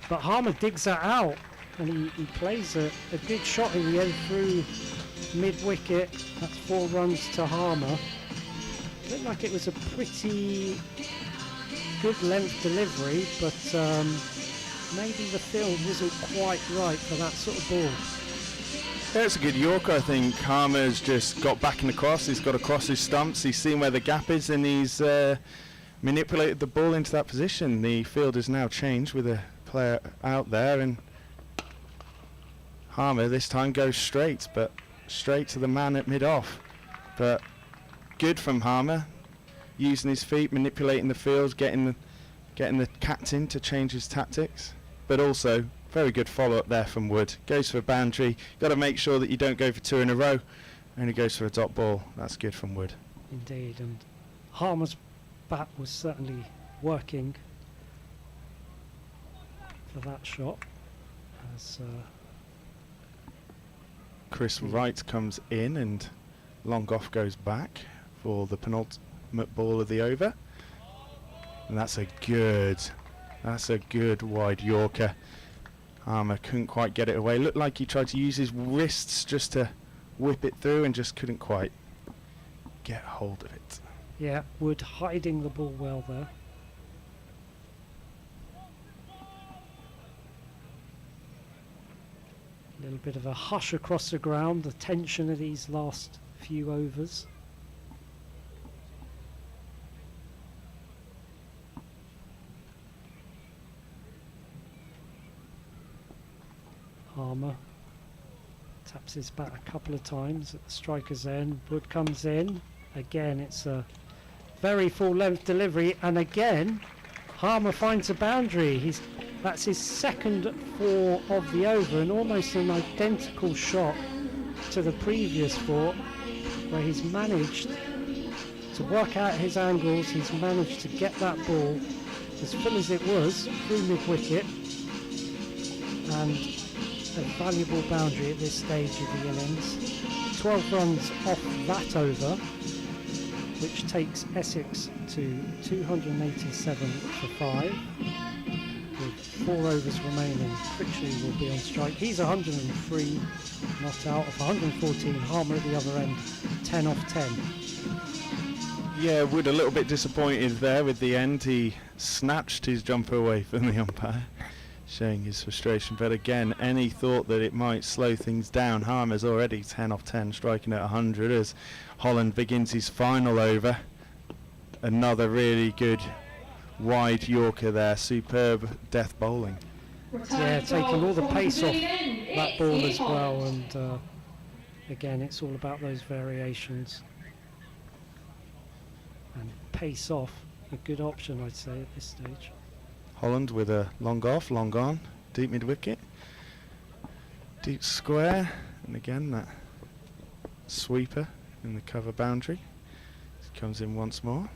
But Harmer digs that out, and he plays a good shot in the end through mid-wicket. That's 4 runs to Harmer. Looked like it was a pretty good length delivery, but maybe the field wasn't quite right for that sort of ball. Yeah, it's a good Yorker. I think Harmer's just got back and across. He's got across his stumps. He's seen where the gap is, and he's manipulated the ball into that position. The field has now changed with a player out there, and Harmer this time goes straight to the man at mid-off. But good from Harmer, using his feet, manipulating the field, getting the captain to change his tactics. But also very good follow-up there from Wood. Goes for a boundary. Got to make sure that you don't go for 2 in a row. Only goes for a dot ball. That's good from Wood. Indeed, and Harmer's bat was certainly working for that shot. As Chris Wright comes in, and long off goes back for the penultimate ball of the over. And that's a good wide Yorker. Harmer couldn't quite get it away. Looked like he tried to use his wrists just to whip it through and just couldn't quite get hold of it. Yeah, Wood hiding the ball well there. A little bit of a hush across the ground, the tension of these last few overs. Harmer taps his bat a couple of times at the striker's end. Wood comes in. Again, it's a very full length delivery, and again Harmer finds a boundary. That's his second 4 of the over, and almost an identical shot to the previous 4, where he's managed to work out his angles. He's managed to get that ball as full as it was through mid-wicket, and a valuable boundary at this stage of the innings. 12 runs off that over, which takes Essex to 287 for 5. With 4 overs remaining, Critchley will be on strike. He's 103 not out of 114. Harmer at the other end, 10 off 10. Yeah, Wood a little bit disappointed there with the end. He snatched his jumper away from the umpire, showing his frustration. But again, any thought that it might slow things down. Harmer's already 10 off 10, striking at 100 as Holland begins his final over. Another really good wide Yorker there, superb death bowling. Yeah, taking all the pace off that ball as well, and again it's all about those variations. And pace off, a good option I'd say at this stage. Holland with a long off, long on, deep mid wicket, deep square, and again that sweeper in the cover boundary. Comes in once more.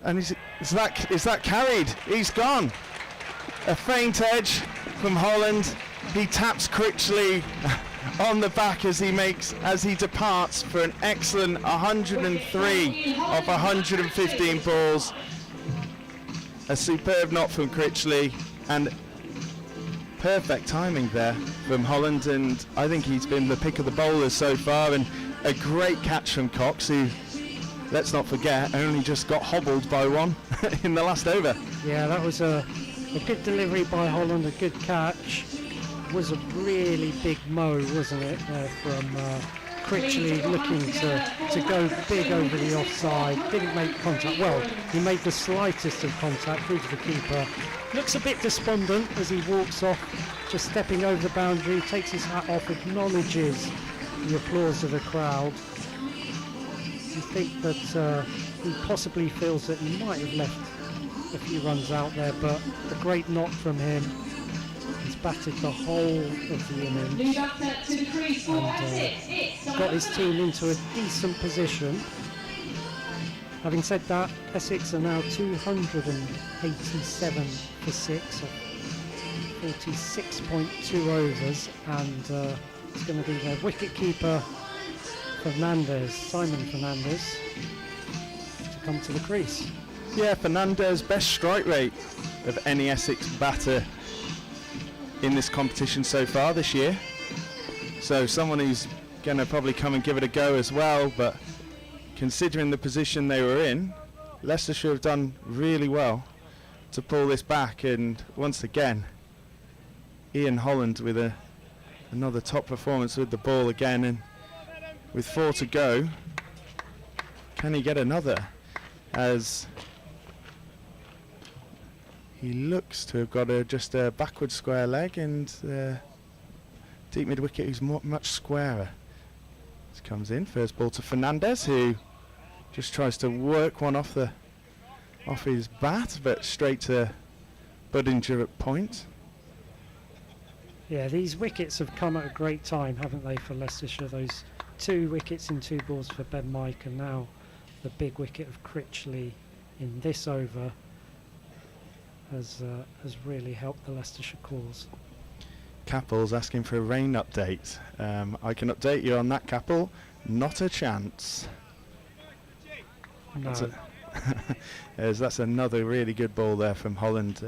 And is that carried? He's gone. A faint edge from Holland. He taps Critchley on the back as he departs for an excellent 103 of 115 balls. A superb knot from Critchley and perfect timing there from Holland, and I think he's been the pick of the bowlers so far, and a great catch from Cox, who, let's not forget, only just got hobbled by 1 in the last over. Yeah, that was a good delivery by Holland, a good catch. Was a really big mow, wasn't it, from Critchley, looking to go big over the offside. Didn't make contact. Well, he made the slightest of contact through to the keeper. Looks a bit despondent as he walks off, just stepping over the boundary, takes his hat off, acknowledges the applause of the crowd. You think that he possibly feels that he might have left a few runs out there, but a great knock from him. He's batted the whole of the innings and got his team into a decent position. Having said that, Essex are now 287 for 6 of 46.2 overs, and it's going to be their wicket-keeper Simon Fernandez, to come to the crease. Yeah, Fernandez, best strike rate of any Essex batter in this competition so far this year. So someone who's going to probably come and give it a go as well, but considering the position they were in, Leicestershire have done really well to pull this back, and once again Ian Holland with another top performance with the ball again, and with 4 to go, can he get another, as he looks to have got just a backward square leg, and deep mid wicket who's much squarer. This comes in, first ball to Fernandez, who just tries to work one off his bat, but straight to Budinger at point. Yeah, these wickets have come at a great time, haven't they, for Leicestershire? Those 2 wickets in 2 balls for Ben Mike, and now the big wicket of Critchley in this over has really helped the Leicestershire cause. Cappell's asking for a rain update. I can update you on that, Cappell. Not a chance. No. That's another really good ball there from Holland.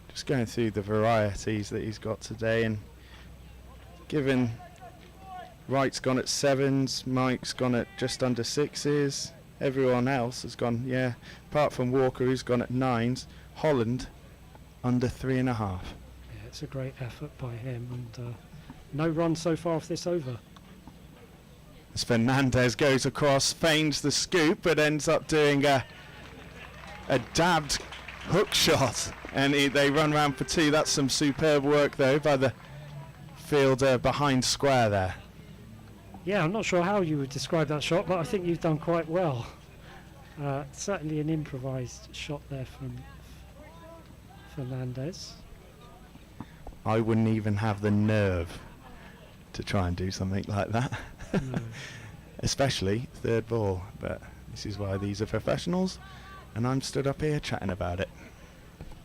Just going through the varieties that he's got today, and given Wright's gone at 7s, Mike's gone at just under 6s. Everyone else has gone, yeah, apart from Walker, who's gone at 9s. Holland under 3.5. Yeah, it's a great effort by him, and no run so far off this over. As Fernandez goes across, feigns the scoop, but ends up doing a dabbed hook shot, and they run round for 2. That's some superb work, though, by the fielder behind square there. Yeah, I'm not sure how you would describe that shot, but I think you've done quite well. Certainly an improvised shot there from Fernandez. I wouldn't even have the nerve to try and do something like that. No. Especially third ball, but this is why these are professionals, and I'm stood up here chatting about it.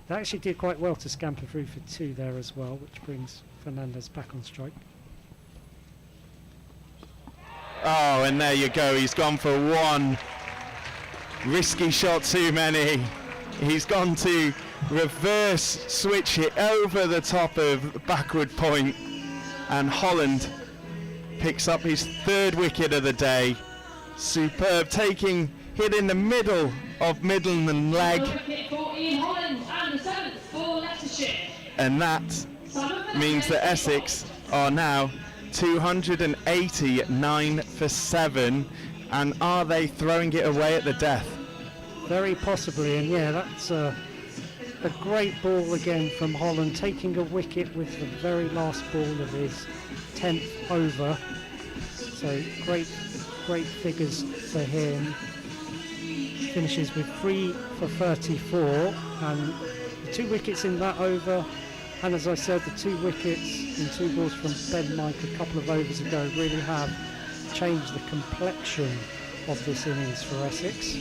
They actually did quite well to scamper through for 2 there as well, which brings Fernandez back on strike. Oh, and there you go. He's gone for 1 risky shot too many. He's gone to reverse switch it over the top of backward point, and Holland picks up his 3rd wicket of the day. Superb, taking hit in the middle of middle and leg, Wicket for Ian Holland and the 7th for Leicestershire. and that means that Essex are now 289 for 7, and are they throwing it away at the death? Very possibly, and yeah, that's a great ball again from Holland, taking a wicket with the very last ball of his 10th over. So great figures for him. Finishes with 3 for 34, and the 2 wickets in that over. And as I said, the 2 wickets in 2 balls from Ben Mike a couple of overs ago really have changed the complexion of this innings for Essex.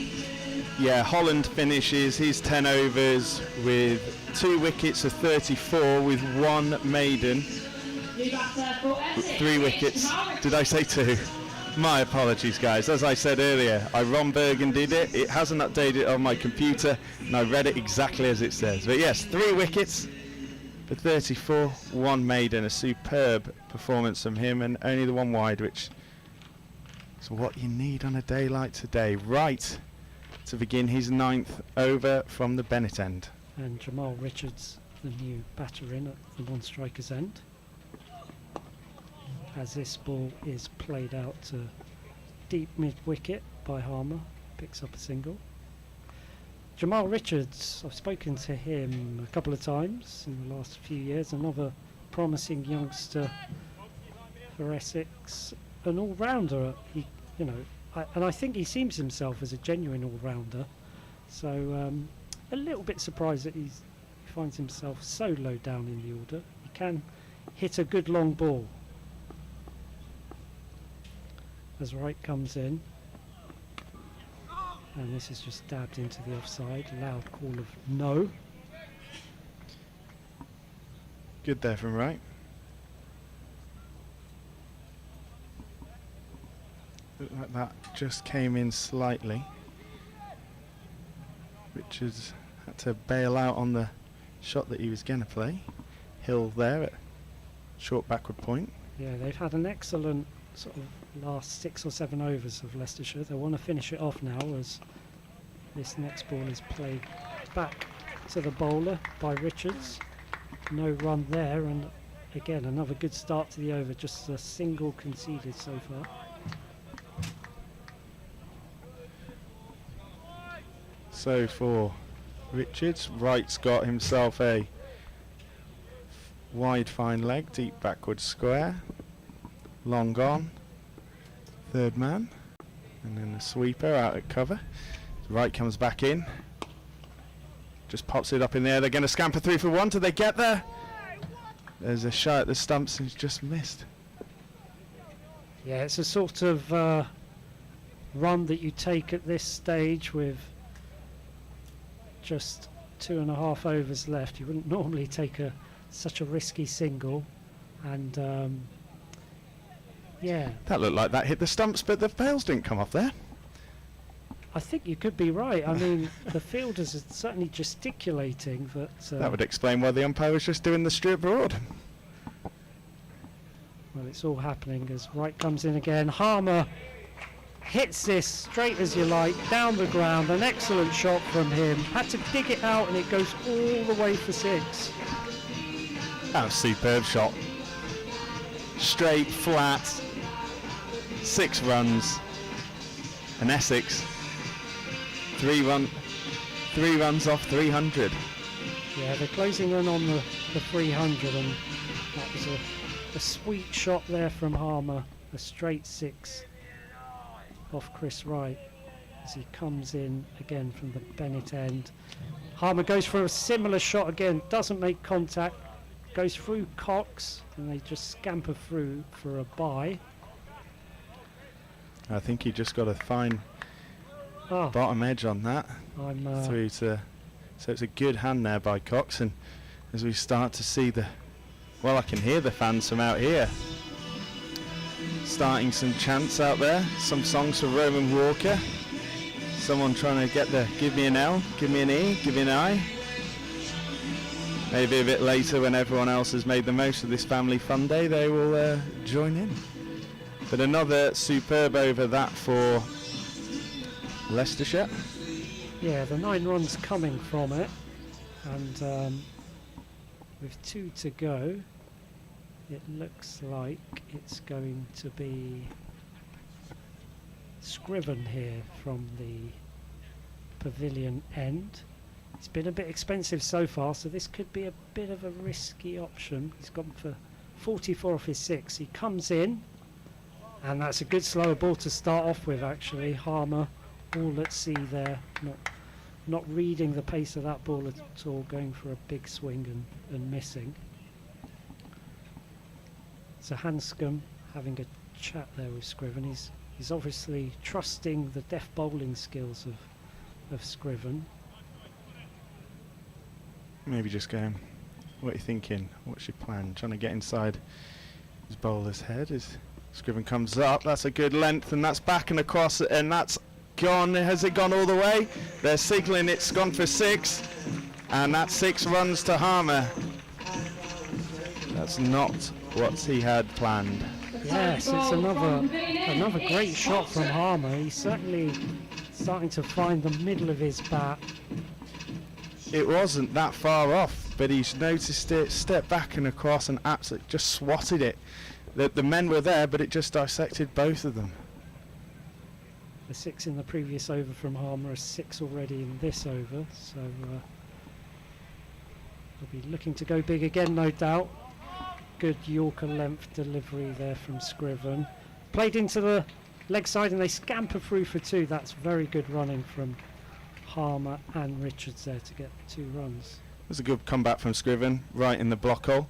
Yeah, Holland finishes his 10 overs with 2 wickets of 34 with 1 maiden. New batter for Essex. 3 wickets. Jamal Richards. Did I say 2? My apologies, guys. As I said earlier, I Ron Bergen did it. It hasn't updated on my computer, and I read it exactly as it says. But yes, 3 wickets for 34, 1 maiden. A superb performance from him, and only the 1 wide, which is what you need on a day like today. Right to begin his 9th over from the Bennett end. And Jamal Richards, the new batter in at the non-striker's end. As this ball is played out to deep mid-wicket by Harmer, picks up a single. Jamal Richards, I've spoken to him a couple of times in the last few years, another promising youngster for Essex, an all-rounder. He, you know, and I think he seems himself as a genuine all-rounder. So a little bit surprised that he finds himself so low down in the order. He can hit a good long ball. As Wright comes in, and this is just dabbed into the offside. Loud call of no. Good there from Wright. Looked like that just came in slightly. Richards had to bail out on the shot that he was going to play. Hill there at short backward point. Yeah, they've had an excellent sort of last 6 or 7 overs of Leicestershire. They want to finish it off now as this next ball is played back to the bowler by Richards. No run there, and again another good start to the over, just a single conceded so far. So for Richards, Wright's got himself a wide fine leg, deep backward square, long gone, 3rd man, and then the sweeper out at cover. Wright comes back in, just pops it up in there. They're going to scamper 3 for 1. Do they get there? There's a shot at the stumps and he's just missed. Yeah, it's a sort of run that you take at this stage with just 2.5 overs left. You wouldn't normally take such a risky single, and yeah, That looked like that hit the stumps, but the bails didn't come off there. I think you could be right. I mean, the fielders are certainly gesticulating that. That would explain why the umpire was just doing the straight broad. Well, it's all happening as Wright comes in again. Harmer hits this straight as you like, down the ground. An excellent shot from him. Had to dig it out and it goes all the way for 6. That was a superb shot. Straight, flat, 6 runs. And Essex, 3 runs off 300. Yeah, they're closing in on the 300, and that was a sweet shot there from Harmer. A straight 6 off Chris Wright as he comes in again from the Bennett end. Harmer goes for a similar shot again, doesn't make contact, goes through Cox, and they just scamper through for a bye. I think he just got a fine bottom edge on that. Through to, so it's a good hand there by Cox, and as we start to see I can hear the fans from out here starting some chants out there, some songs for Roman Walker, someone trying to get the give me an L, give me an E, give me an I. Maybe a bit later when everyone else has made the most of this family fun day, they will join in. But another superb over that for Leicestershire. Yeah, the 9 runs coming from it, and with 2 to go, it looks like it's going to be Scriven here from the pavilion end. It's been a bit expensive so far, so this could be a bit of a risky option. He's gone for 44 off his 6. He comes in, and that's a good slower ball to start off with, actually. Harmer all at sea there, not reading the pace of that ball at all, going for a big swing and missing. So Hanscom having a chat there with Scriven. He's obviously trusting the deft bowling skills of Scriven. Maybe just going, what are you thinking? What's your plan? Trying to get inside his bowler's head as Scriven comes up. That's a good length, and that's back and across, and that's gone. Has it gone all the way? They're signalling it's gone for 6, and that's 6 runs to Harmer. That's not what he had planned. Yes, it's another great shot from Harmer. He's certainly starting to find the middle of his bat. It wasn't that far off, but he's noticed it, stepped back and across, and absolutely just swatted it. The men were there, but it just dissected both of them. The 6 in the previous over from Harmer, a 6 already in this over, so they'll be looking to go big again, no doubt. Good Yorker length delivery there from Scriven. Played into the leg side, and they scamper through for 2. That's very good running from Harmer and Richards there to get 2 runs. It was a good comeback from Scriven, right in the block hole.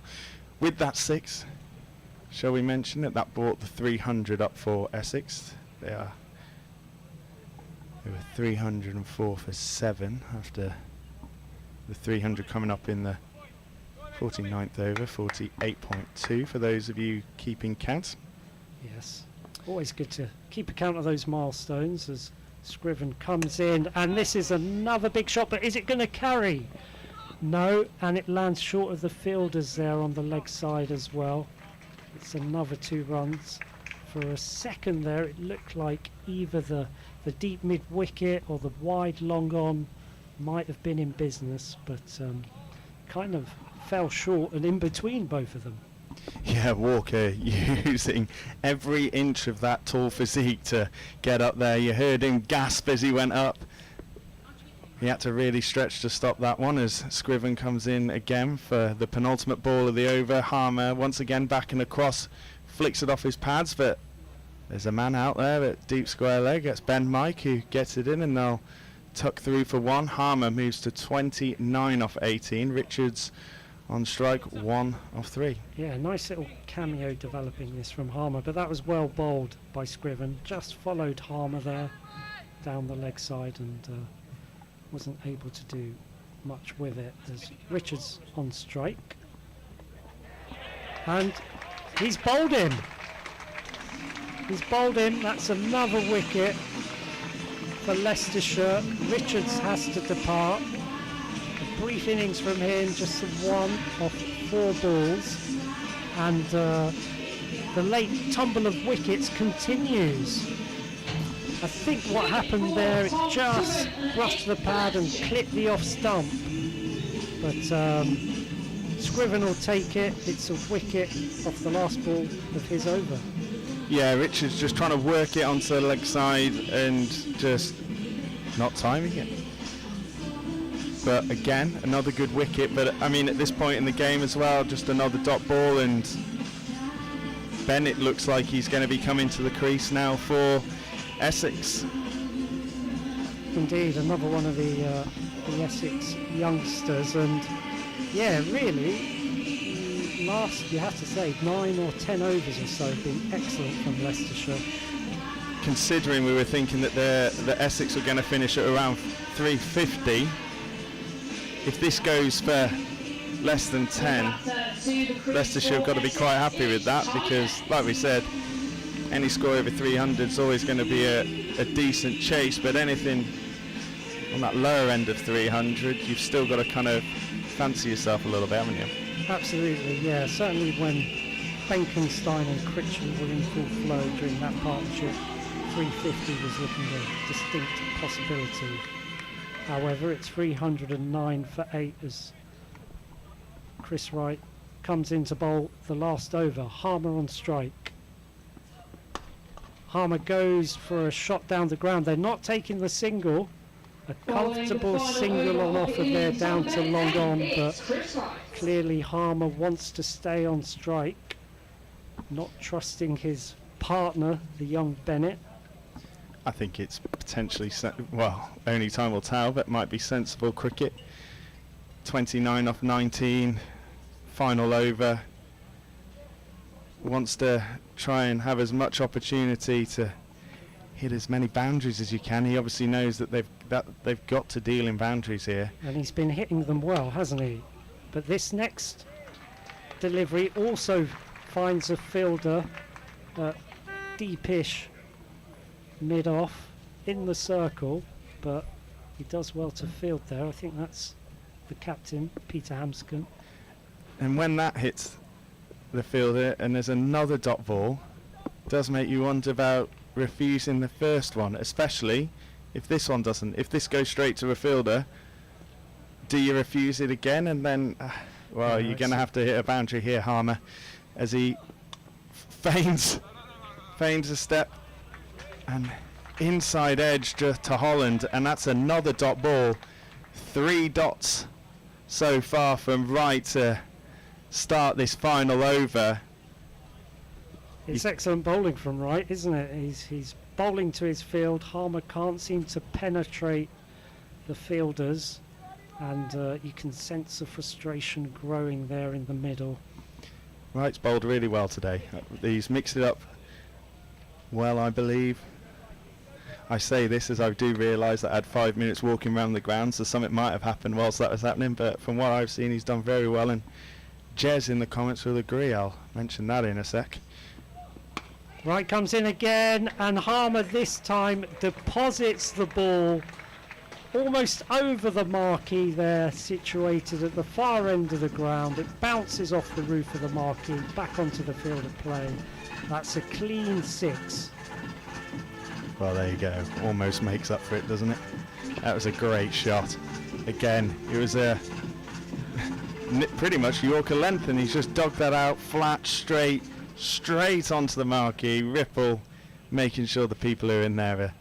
With that 6, shall we mention it? That brought the 300 up for Essex. They were 304 for 7 after the 300 coming up in the 49th over, 48.2 for those of you keeping count. Yes, always good to keep account of those milestones as Scriven comes in, and this is another big shot, but is it going to carry? No, and it lands short of the fielders there on the leg side as well. It's another 2 runs. For a second there, it looked like either the deep mid wicket or the wide long on might have been in business, but kind of fell short and in between both of them. Yeah, Walker using every inch of that tall physique to get up there. You heard him gasp as he went up. He had to really stretch to stop that one as Scriven comes in again for the penultimate ball of the over. Harmer once again back and across, flicks it off his pads, but there's a man out there at deep square leg. It's Ben Mike who gets it in, and they'll tuck through for 1. Harmer moves to 29 off 18. Richards on strike, 1 off 3. Yeah, nice little cameo developing this from Harmer, but that was well bowled by Scriven. Just followed Harmer there down the leg side and wasn't able to do much with it as Richards on strike. And he's bowled him. He's bowled him. That's another wicket for Leicestershire. Richards has to depart. A brief innings from him, just 1 off 4 balls. And the late tumble of wickets continues. I think what happened there, it just brushed the pad and clipped the off stump. But Scriven will take it. It's a wicket off the last ball of his over. Yeah, Richard's just trying to work it onto the leg side and just not timing it. But again, another good wicket. But I mean, at this point in the game as well, just another dot ball, and Bennett looks like he's going to be coming to the crease now for Essex. Indeed, another one of the Essex youngsters, and yeah, really, last, you have to say, 9 or 10 overs or so have been excellent from Leicestershire. Considering we were thinking that the Essex were going to finish at around 350, if this goes for less than 10, Leicestershire have got to be quite happy with that, because, like we said, any score over 300 is always going to be a decent chase, but anything on that lower end of 300, you've still got to kind of fancy yourself a little bit, haven't you? Absolutely, yeah. Certainly when Benkenstein and Critchley were in full flow during that partnership, 350 was looking a distinct possibility. However, it's 309 for 8 as Chris Wright comes in to bowl the last over. Harmer on strike. Harmer goes for a shot down the ground. They're not taking the single. A comfortable single on offer there down to long on, but clearly Harmer wants to stay on strike, not trusting his partner, the young Bennett. I think it's potentially, well, only time will tell, but might be sensible cricket. 29 off 19, final over. Wants to try and have as much opportunity to hit as many boundaries as you can. He obviously knows that they've got to deal in boundaries here. And he's been hitting them well, hasn't he? But this next delivery also finds a fielder deepish mid-off in the circle, but he does well to field there. I think that's the captain, Peter Hamscon. And when that hits the fielder and there's another dot ball, it does make you wonder about refusing the first one, especially if this one doesn't. If this goes straight to a fielder, do you refuse it again? And then, well, you're going to have to hit a boundary here, Harmer, as he feigns a step and inside edge to Holland, and that's another dot ball. 3 dots so far from Wright to start this final over. It's excellent bowling from Wright, isn't it? He's bowling to his field. Harmer can't seem to penetrate the fielders, and you can sense the frustration growing there in the middle. Wright's bowled really well today. He's mixed it up well, I believe. I say this as I do realise that I had 5 minutes walking around the ground, so something might have happened whilst that was happening, but from what I've seen, he's done very well, and Jez in the comments will agree. I'll mention that in a sec. Wright comes in again, and Harmer this time deposits the ball almost over the marquee there, situated at the far end of the ground. It bounces off the roof of the marquee, back onto the field of play. That's a clean 6. Well, there you go. Almost makes up for it, doesn't it? That was a great shot. Again, it was a pretty much Yorker length, and he's just dug that out flat, straight onto the marquee. Ripple, making sure the people who are in there are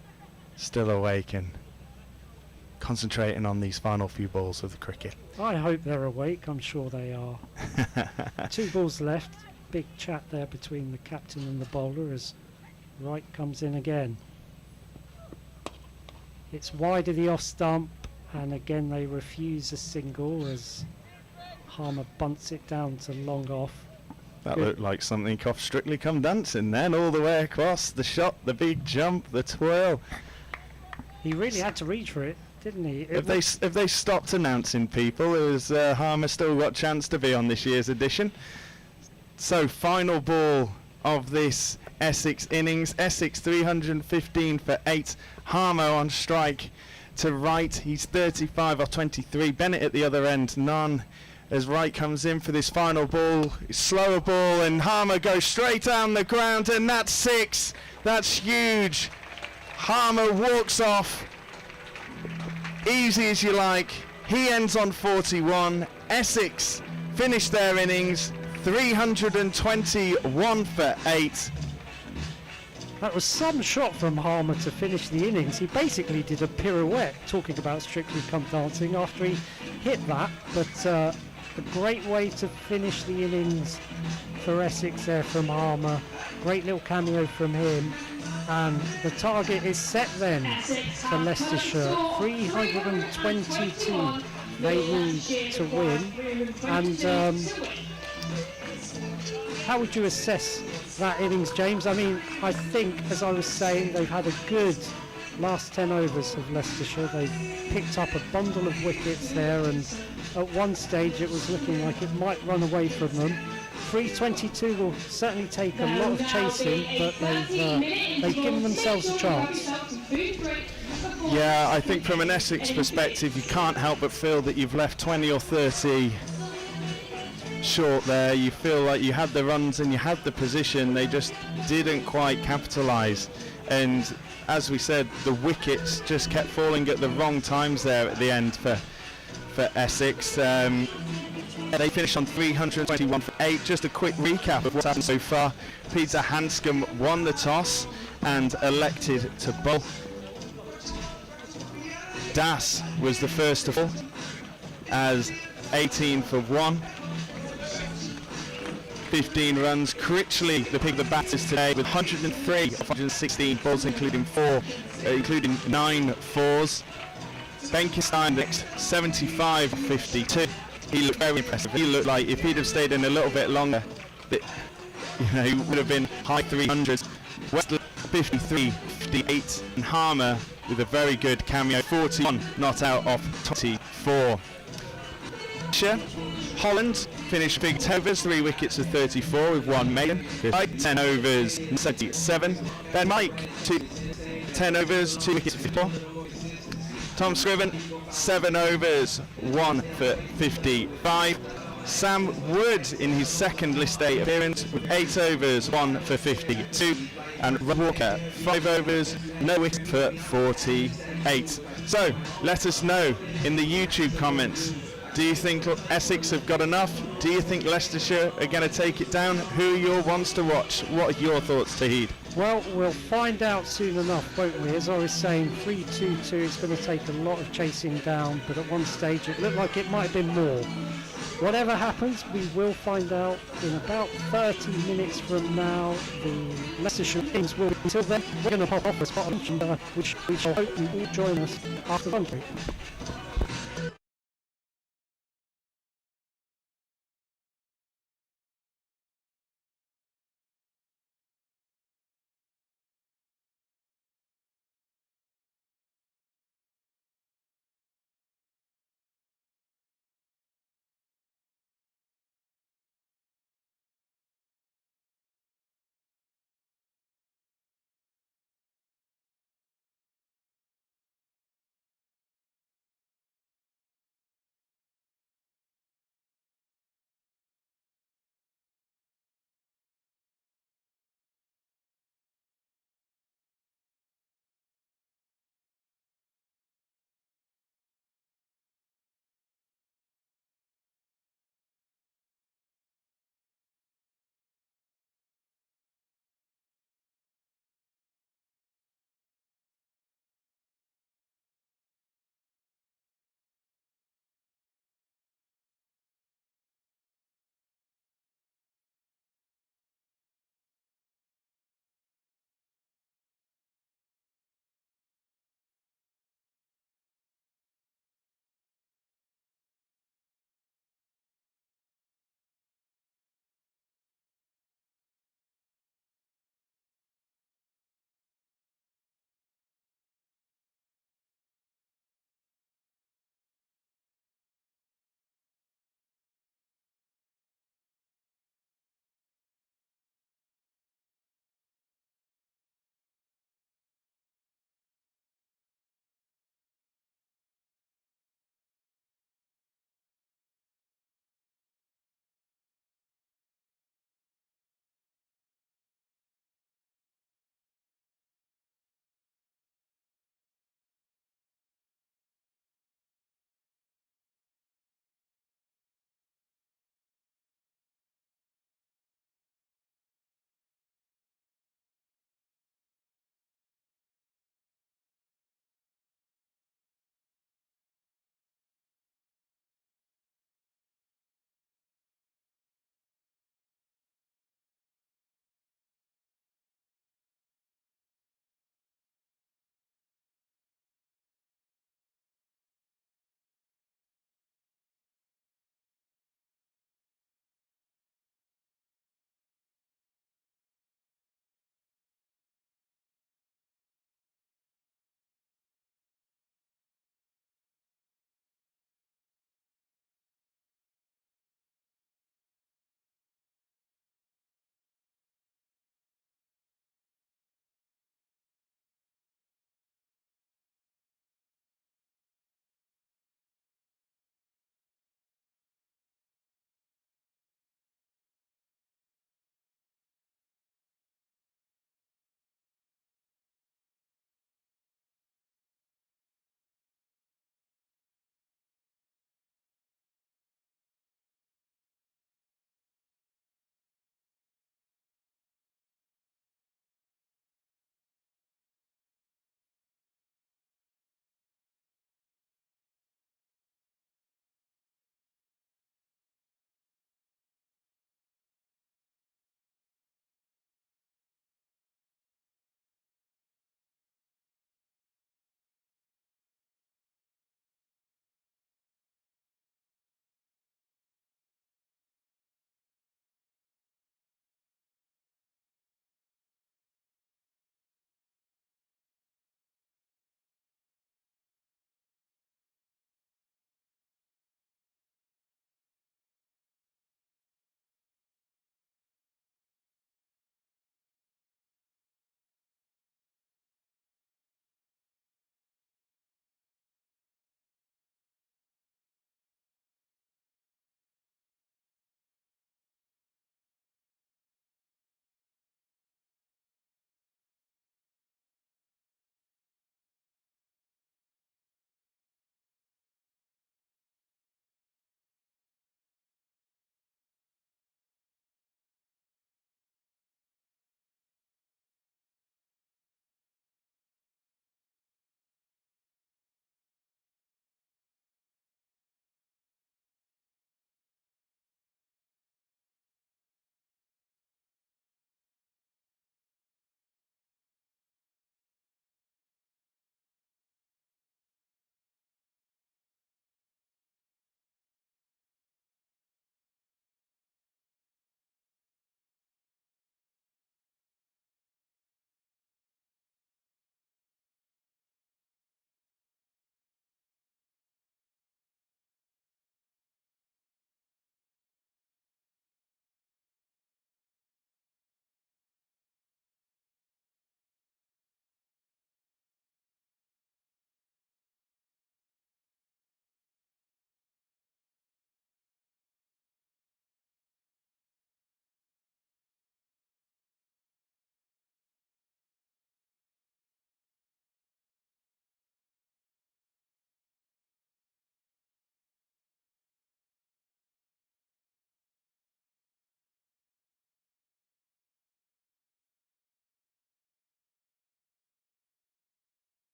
still awake and concentrating on these final few balls of the cricket. I hope they're awake. I'm sure they are. 2 balls left. Big chat there between the captain and the bowler as Wright comes in again. It's wide of the off stump, and again they refuse a single as Harmer bunts it down to long off. That looked like something off Strictly Come Dancing then, all the way across. The shot, the big jump, the twirl. He really had to reach for it, didn't he? If they stopped announcing people, it was Harmer still got a chance to be on this year's edition. So final ball of this Essex innings. Essex 315 for 8. Harmer on strike to Wright. He's 35 off 23. Bennett at the other end, none as Wright comes in for this final ball. Slower ball, and Harmer goes straight down the ground, and that's 6. That's huge. Harmer walks off, easy as you like. He ends on 41. Essex finished their innings 321 for 8. That was some shot from Harmer to finish the innings. He basically did a pirouette, talking about Strictly Come Dancing, after he hit that. But a great way to finish the innings for Essex there from Harmer. Great little cameo from him. And the target is set then for Leicestershire. 322 they need to win. And how would you assess that innings, James? I mean, I think, as I was saying, they've had a good last 10 overs of Leicestershire. They picked up a bundle of wickets there, and at one stage it was looking like it might run away from them. 322 will certainly take a lot of chasing, but they've given themselves a chance. Yeah, I think from an Essex perspective, you can't help but feel that you've left 20 or 30 short there. You feel like you had the runs and you had the position, they just didn't quite capitalise. And as we said, the wickets just kept falling at the wrong times there at the end for Essex. They finished on 321 for 8. Just a quick recap of what's happened so far. Peter Hanscom won the toss and elected to bowl. Das was the first to fall as 18 for 1. 15 runs. Critchley, the pick of the batters today, with 103 of 116 balls, including 9 fours. Benkenstein next, 75 of 52. He looked very impressive. He looked like if he'd have stayed in a little bit longer, that, he would have been high 300s. Westley 53, 58, and Harmer with a very good cameo, 41 not out of 24. Holland finished big 10 overs, 3 wickets of 34 with 1 maiden. 10 overs, 77. Then Mike, 10 overs, 2 wickets of 54. Tom Scriven, 7 overs, 1 for 55. Sam Wood in his second List A appearance with 8 overs, 1 for 52. And Rob Walker, 5 overs, no wicket for 48. So let us know in the YouTube comments. Do you think Essex have got enough? Do you think Leicestershire are going to take it down? Who are your ones to watch? What are your thoughts, Tahid? Well, we'll find out soon enough, won't we? As I was saying, 3-2-2 is going to take a lot of chasing down, but at one stage it looked like it might have been more. Whatever happens, we will find out in about 30 minutes from now. The Leicestershire teams will. Until then, we're going to pop off a spot, which we shall hope you will join us after the country.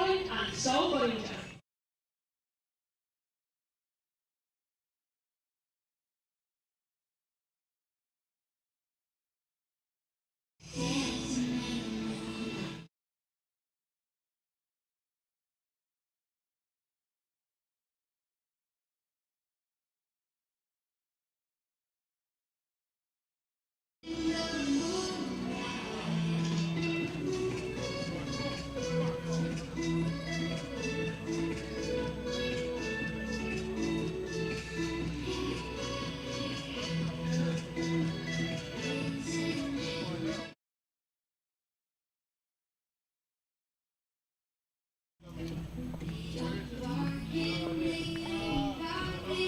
Holland and Sol Bollinger.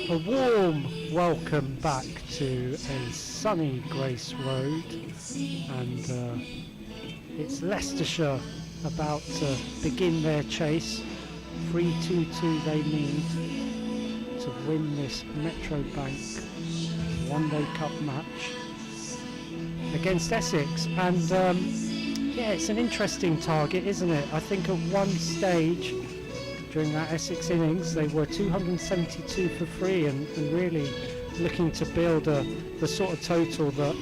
A warm welcome back to a sunny Grace Road, and it's Leicestershire about to begin their chase. 3-2-2 they need to win this Metro Bank one-day cup match against Essex, and yeah, it's an interesting target, isn't it? I think at one stage during that Essex innings they were 272 for free, and really looking to build the sort of total that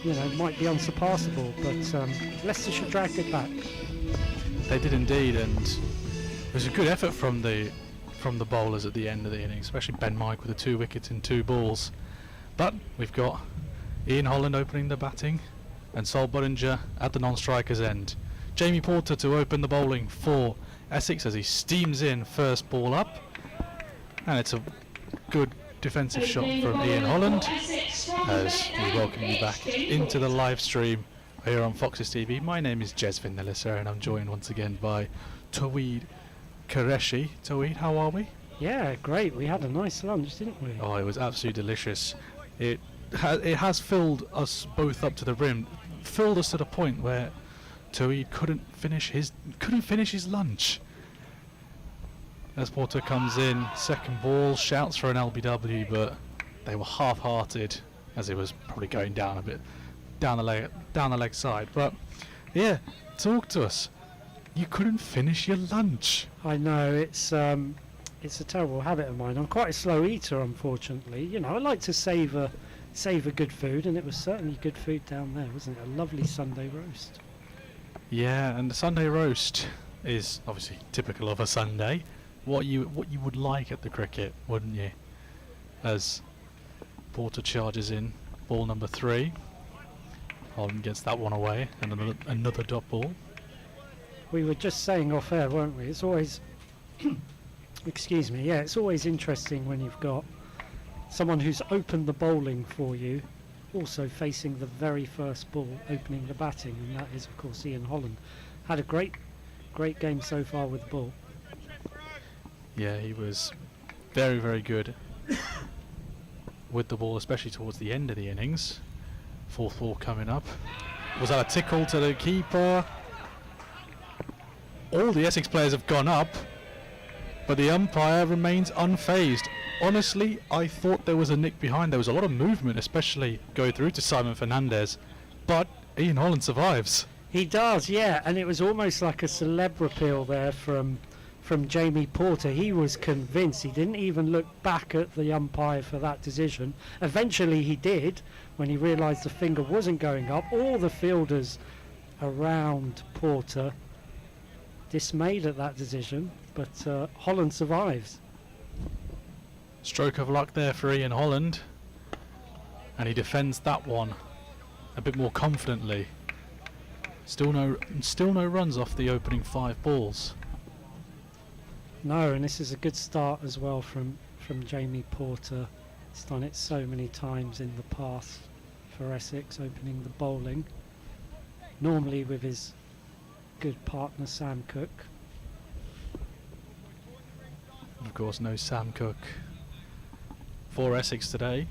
you know might be unsurpassable, but Leicestershire dragged it back. They did indeed, and it was a good effort from the bowlers at the end of the innings, especially Ben Mike with the 2 wickets in 2 balls. But we've got Ian Holland opening the batting and Sol Bollinger at the non-striker's end. Jamie Porter to open the bowling for Essex as he steams in first ball up, and it's a good defensive shot from Ian Holland as we welcome you back into the live stream here on Foxes TV. My name is Jez Vinalissa and I'm joined once again by Taweed Qureshi. Taweed, how are we? Yeah, great. We had a nice lunch, didn't we? Oh, it was absolutely delicious. It has filled us both up to the rim, filled us to the point where Taweed couldn't finish his lunch. As Porter comes in, second ball, shouts for an LBW, but they were half-hearted as it was probably going down a bit, down the leg side. But yeah, talk to us. You couldn't finish your lunch. I know, it's a terrible habit of mine. I'm quite a slow eater, unfortunately. You know, I like to savour good food, and it was certainly good food down there, wasn't it? A lovely Sunday roast. Yeah, and the Sunday roast is obviously typical of a Sunday. What you would like at the cricket, wouldn't you? As Porter charges in ball number 3. Holland gets that one away, and another dot ball. We were just saying off air, weren't we? It's always excuse me, yeah, it's always interesting when you've got someone who's opened the bowling for you also facing the very first ball, opening the batting, and that is of course Ian Holland. Had a great game so far with the ball. Yeah, he was very, very good with the ball, especially towards the end of the innings. 4th ball coming up. Was that a tickle to the keeper? All the Essex players have gone up, but the umpire remains unfazed. Honestly, I thought there was a nick behind. There was a lot of movement, especially going through to Simon Fernandez, but Ian Holland survives. He does, yeah, and it was almost like a celeb appeal there from Jamie Porter. He was convinced. He didn't even look back at the umpire for that decision. Eventually he did when he realised the finger wasn't going up. All the fielders around Porter dismayed at that decision, but Holland survives. Stroke of luck there for Ian Holland, and he defends that one a bit more confidently. Still no runs off the opening 5 balls. No, and this is a good start as well from Jamie Porter. He's done it so many times in the past for Essex, opening the bowling. Normally with his good partner Sam Cook. Of course, no Sam Cook for Essex today.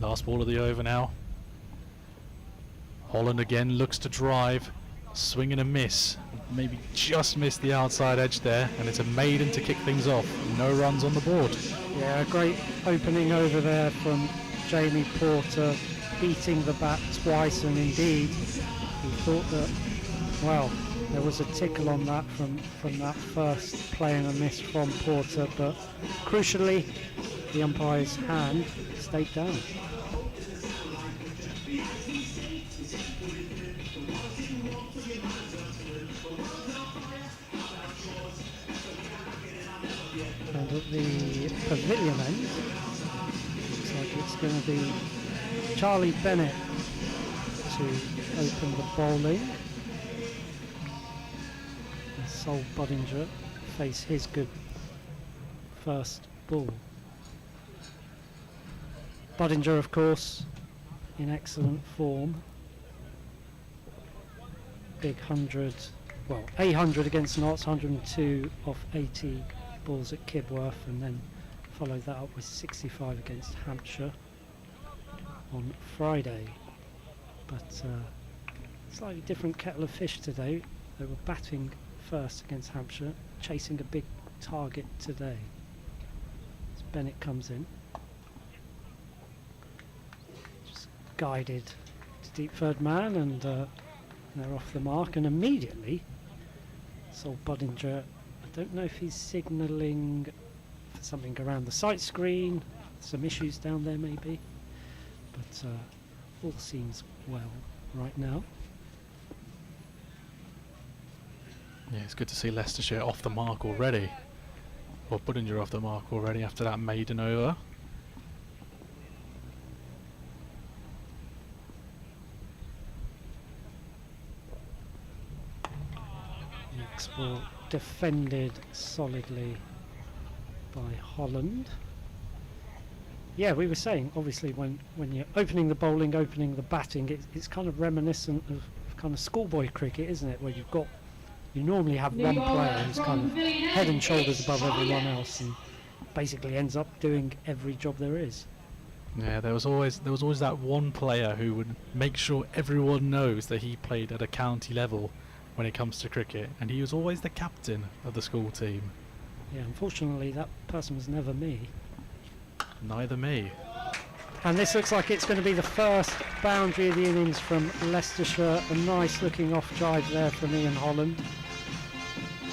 Last ball of the over now. Holland again looks to drive, swing and a miss. Maybe just missed the outside edge there, and it's a maiden to kick things off. No runs on the board. Yeah, a great opening over there from Jamie Porter, beating the bat twice, and indeed he thought that, well, There was a tickle on that from that first play and a miss from Porter, but crucially, the umpire's hand stayed down. And at the pavilion end, looks like it's going to be Charlie Bennett to open the bowling. And Sol Budinger face his good first ball. Budinger, of course, in excellent form. Big 100, well, 800 against Notts, 102 off 80 balls at Kibworth, and then followed that up with 65 against Hampshire on Friday. But slightly different kettle of fish today. They were batting first against Hampshire, chasing a big target today. As Bennett comes in, just guided to deep third man, and they're off the mark, and immediately Sol Budinger, I don't know if he's signalling for something around the sight screen, some issues down there maybe, but all seems well right now. Yeah, it's good to see Leicestershire off the mark already, or Budinger off the mark already after that maiden over. Next ball defended solidly by Holland. Yeah, we were saying, obviously, when you're opening the bowling, opening the batting, it's kind of reminiscent of kind of schoolboy cricket, isn't it? Where you normally have one player who's kind of head and shoulders above everyone else, and basically ends up doing every job there is. Yeah, there was always that one player who would make sure everyone knows that he played at a county level when it comes to cricket, and he was always the captain of the school team. Yeah, unfortunately, that person was never me. Neither me. And this looks like it's going to be the first boundary of the innings from Leicestershire. A nice looking off drive there from Ian Holland.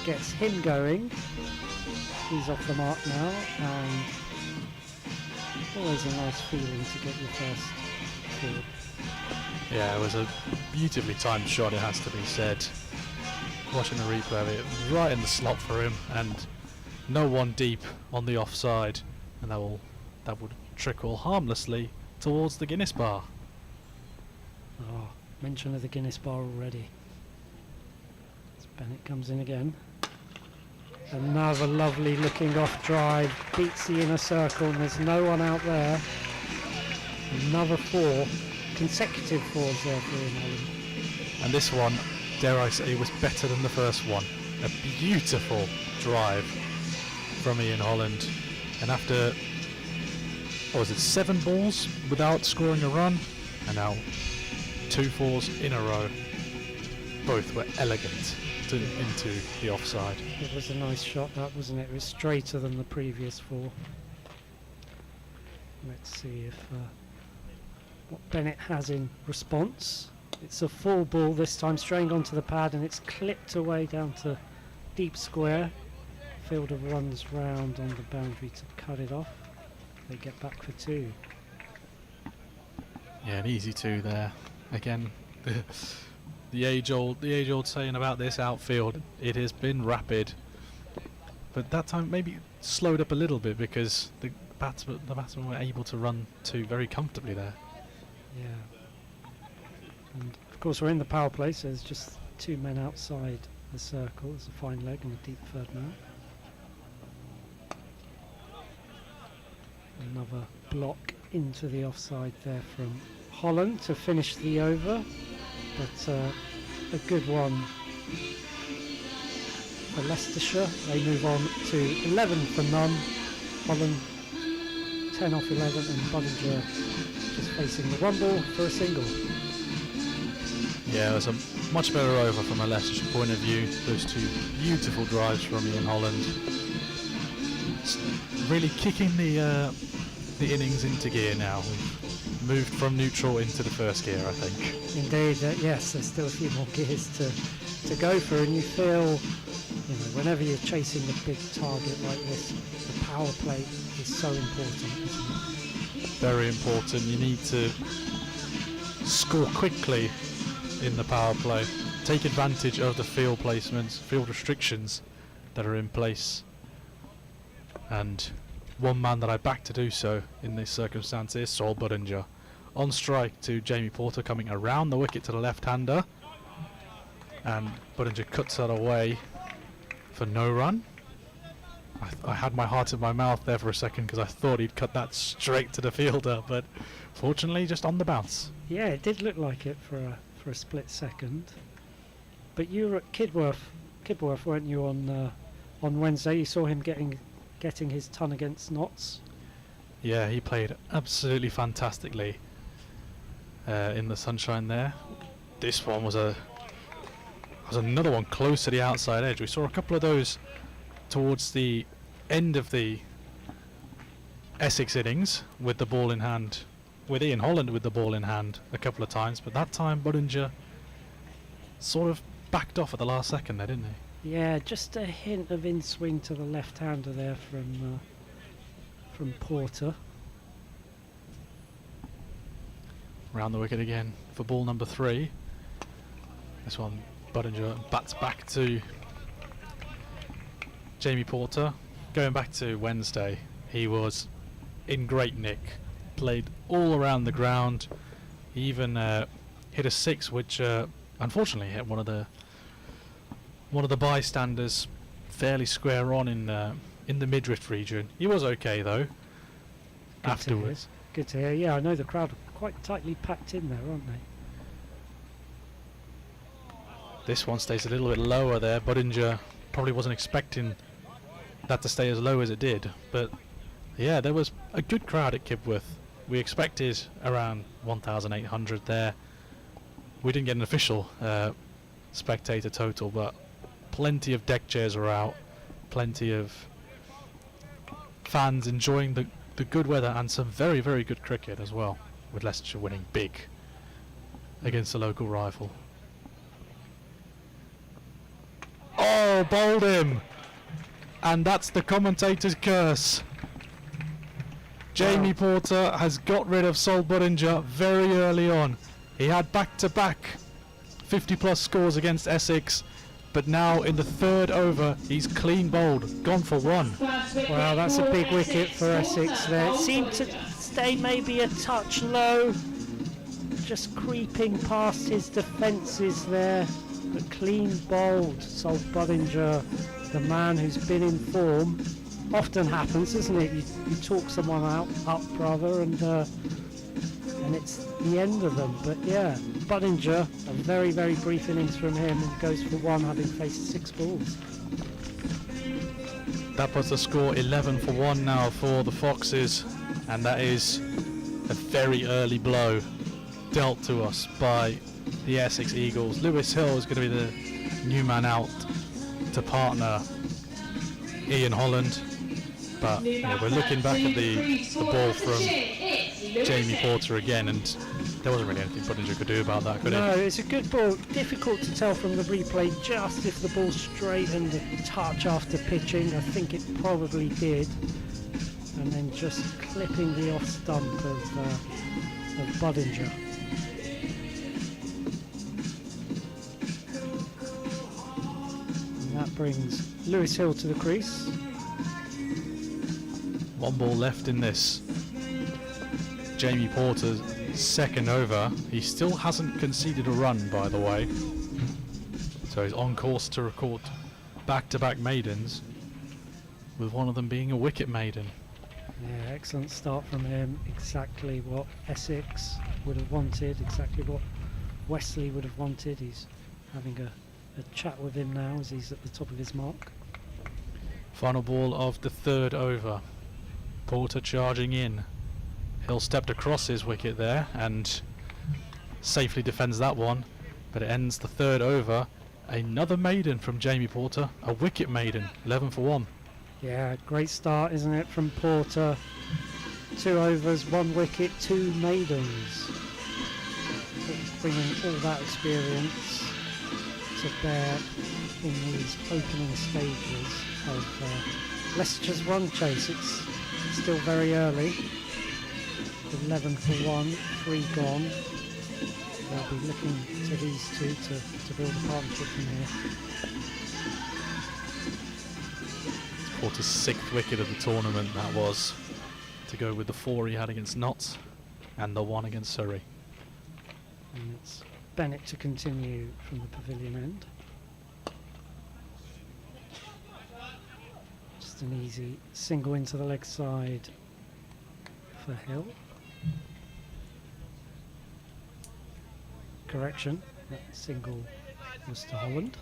Gets him going. He's off the mark now, and always a nice feeling to get your first forward. Yeah, it was a beautifully timed shot, it has to be said. Watching the replay of it, right in the slot for him, and no one deep on the offside, and that would trickle harmlessly towards the Guinness bar. Oh, mention of the Guinness bar already. As Bennett comes in again. Another lovely looking off drive, beats the inner circle, and there's no one out there. Another four, consecutive fours there for Ian Holland. And this one, dare I say, was better than the first one. A beautiful drive from Ian Holland, and after, what was it, 7 balls without scoring a run, and now 2 fours in a row. Both were elegant into the offside. It was a nice shot, that, wasn't it? It was straighter than the previous 4. Let's see if what Bennett has in response. It's a full ball this time, straying onto the pad, and it's clipped away down to deep square. Fielder runs round on the boundary to cut it off. They get back for 2. Yeah, an easy 2 there. Again, the age-old saying about this outfield, it has been rapid, but that time maybe slowed up a little bit because the batsmen were able to run 2 very comfortably there. Yeah. And of course we're in the power play, so there's just 2 men outside the circle. There's a fine leg and a deep third man. Another block into the offside there from Holland to finish the over, but a good one for Leicestershire. They move on to 11 for none. Holland 10 off 11, and Budinger just facing the 1 ball for a single. Yeah, it was a much better over from a Leicestershire point of view. Those 2 beautiful drives from Ian Holland. It's really kicking the innings into gear now. We've moved from neutral into the first gear, I think. Indeed, yes, there's still a few more gears to go for, and you feel, you know, whenever you're chasing a big target like this, the power play is so important, isn't it? Very important. You need to score quickly in the power play. Take advantage of the field placements, field restrictions that are in place. And one man that I back to do so in this circumstance is Saul Budinger. On strike to Jamie Porter, coming around the wicket to the left-hander. And Budinger cuts that away for no run. I had my heart in my mouth there for a second because I thought he'd cut that straight to the fielder, but fortunately just on the bounce. Yeah, it did look like it for a split second. But you were at Kidworth, weren't you, on Wednesday? You saw him getting his ton against Notts. Yeah, he played absolutely fantastically in the sunshine there. This one was another one close to the outside edge. We saw a couple of those towards the end of the Essex innings with the ball in hand, with Ian Holland with the ball in hand a couple of times, but that time Budinger sort of backed off at the last second there, didn't he? Yeah, just a hint of in-swing to the left-hander there from Porter. Round the wicket again for ball number 3. This one Budinger bats back to Jamie Porter. Going back to Wednesday, he was in great nick. Played all around the ground. He even hit a 6, which unfortunately hit one of the bystanders fairly square on in the midriff region. He was okay though. Afterwards. Good to hear. Yeah, I know the crowd are quite tightly packed in there, aren't they? This one stays a little bit lower there. Budinger probably wasn't expecting that to stay as low as it did, but yeah, there was a good crowd at Kibworth. We expected around 1,800 there. We didn't get an official spectator total, but plenty of deck chairs are out, plenty of fans enjoying the good weather and some very, very good cricket as well, with Leicestershire winning big against a local rival. Oh, bowled him! And that's the commentator's curse. Jamie Porter has got rid of Sol Budinger very early on. He had back-to-back 50-plus scores against Essex, but now in the 3rd over, he's clean bowled, gone for 1. Wow, that's a big wicket for Essex there. It seemed to stay maybe a touch low, just creeping past his defences there, but clean bowled. Sol Budinger, the man who's been in form. Often happens, isn't it? You talk someone up rather, and it's the end of them. But yeah, Budinger, a very, very brief innings from him, and goes for 1, having faced 6 balls. That puts the score 11 for 1 now for the Foxes, and that is a very early blow dealt to us by the Essex Eagles. Lewis Hill is going to be the new man out to partner Ian Holland. But yeah, we're looking back at the ball from Jamie Porter again, and there wasn't really anything Budinger could do about that, could he? No, it's a good ball. Difficult to tell from the replay just if the ball straightened a touch after pitching. I think it probably did. And then just clipping the off stump of Budinger. And that brings Lewis Hill to the crease. 1 ball left in this Jamie Porter's 2nd over. He still hasn't conceded a run, by the way. So he's on course to record back-to-back maidens, with one of them being a wicket maiden. Yeah, excellent start from him. Exactly what Essex would have wanted, exactly what Westley would have wanted. He's having a chat with him now as he's at the top of his mark. Final ball of the 3rd over. Porter charging in. Hill stepped across his wicket there and safely defends that one, but it ends the 3rd over. Another maiden from Jamie Porter, a wicket maiden, 11 for 1. Yeah, great start, isn't it, from Porter. 2 overs, 1 wicket, 2 maidens. Bringing all that experience to bear in these opening stages of Leicestershire's run chase. It's still very early. 11 for 1, 3 gone. They'll be looking to these two to build a partnership from here. Porter's 6th wicket of the tournament, that was, to go with the 4 he had against Notts and the 1 against Surrey. And it's Bennett to continue from the pavilion end. Just an easy single into the leg side for Hill. Correction, that single was to Holland,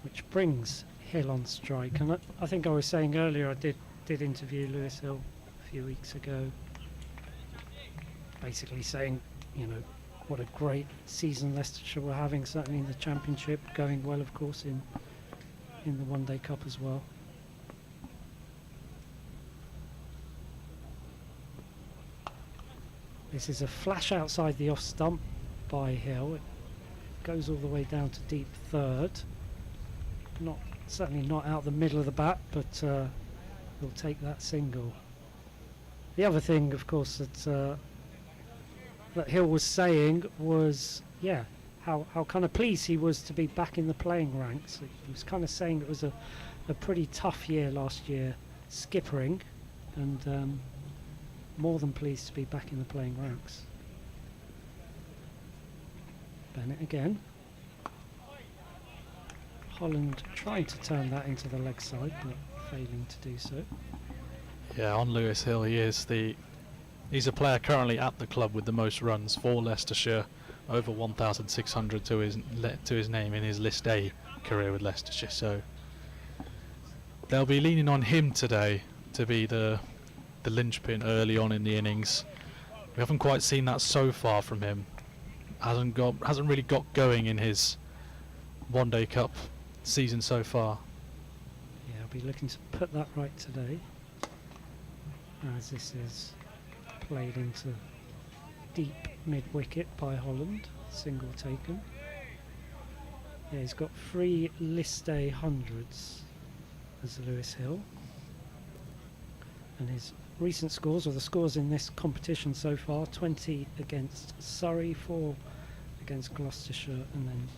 which brings Hill on strike. And I think I was saying earlier, I did interview Lewis Hill a few weeks ago, basically saying, you know, what a great season Leicestershire were having, certainly in the Championship, going well, of course, in the One Day Cup as well. This is a flash outside the off stump by Hill. It goes all the way down to deep third. Certainly not out the middle of the bat, but he'll take that single. The other thing, of course, that Hill was saying was, yeah, how kind of pleased he was to be back in the playing ranks. He was kind of saying it was a pretty tough year last year, skippering, and more than pleased to be back in the playing ranks. Bennett again. Holland trying to turn that into the leg side, but failing to do so. Yeah, on Lewis Hill, he's a player currently at the club with the most runs for Leicestershire, over 1,600 to his name in his List A career with Leicestershire. So they'll be leaning on him today to be the linchpin early on in the innings. We haven't quite seen that so far from him. Hasn't really got going in his One Day Cup season so far. Yeah, I'll be looking to put that right today, as this is played into deep mid wicket by Holland, single taken. Yeah, he's got 3 List A hundreds as Lewis Hill, and his recent scores, or the scores in this competition so far: 20 against Surrey, 4 against Gloucestershire, and then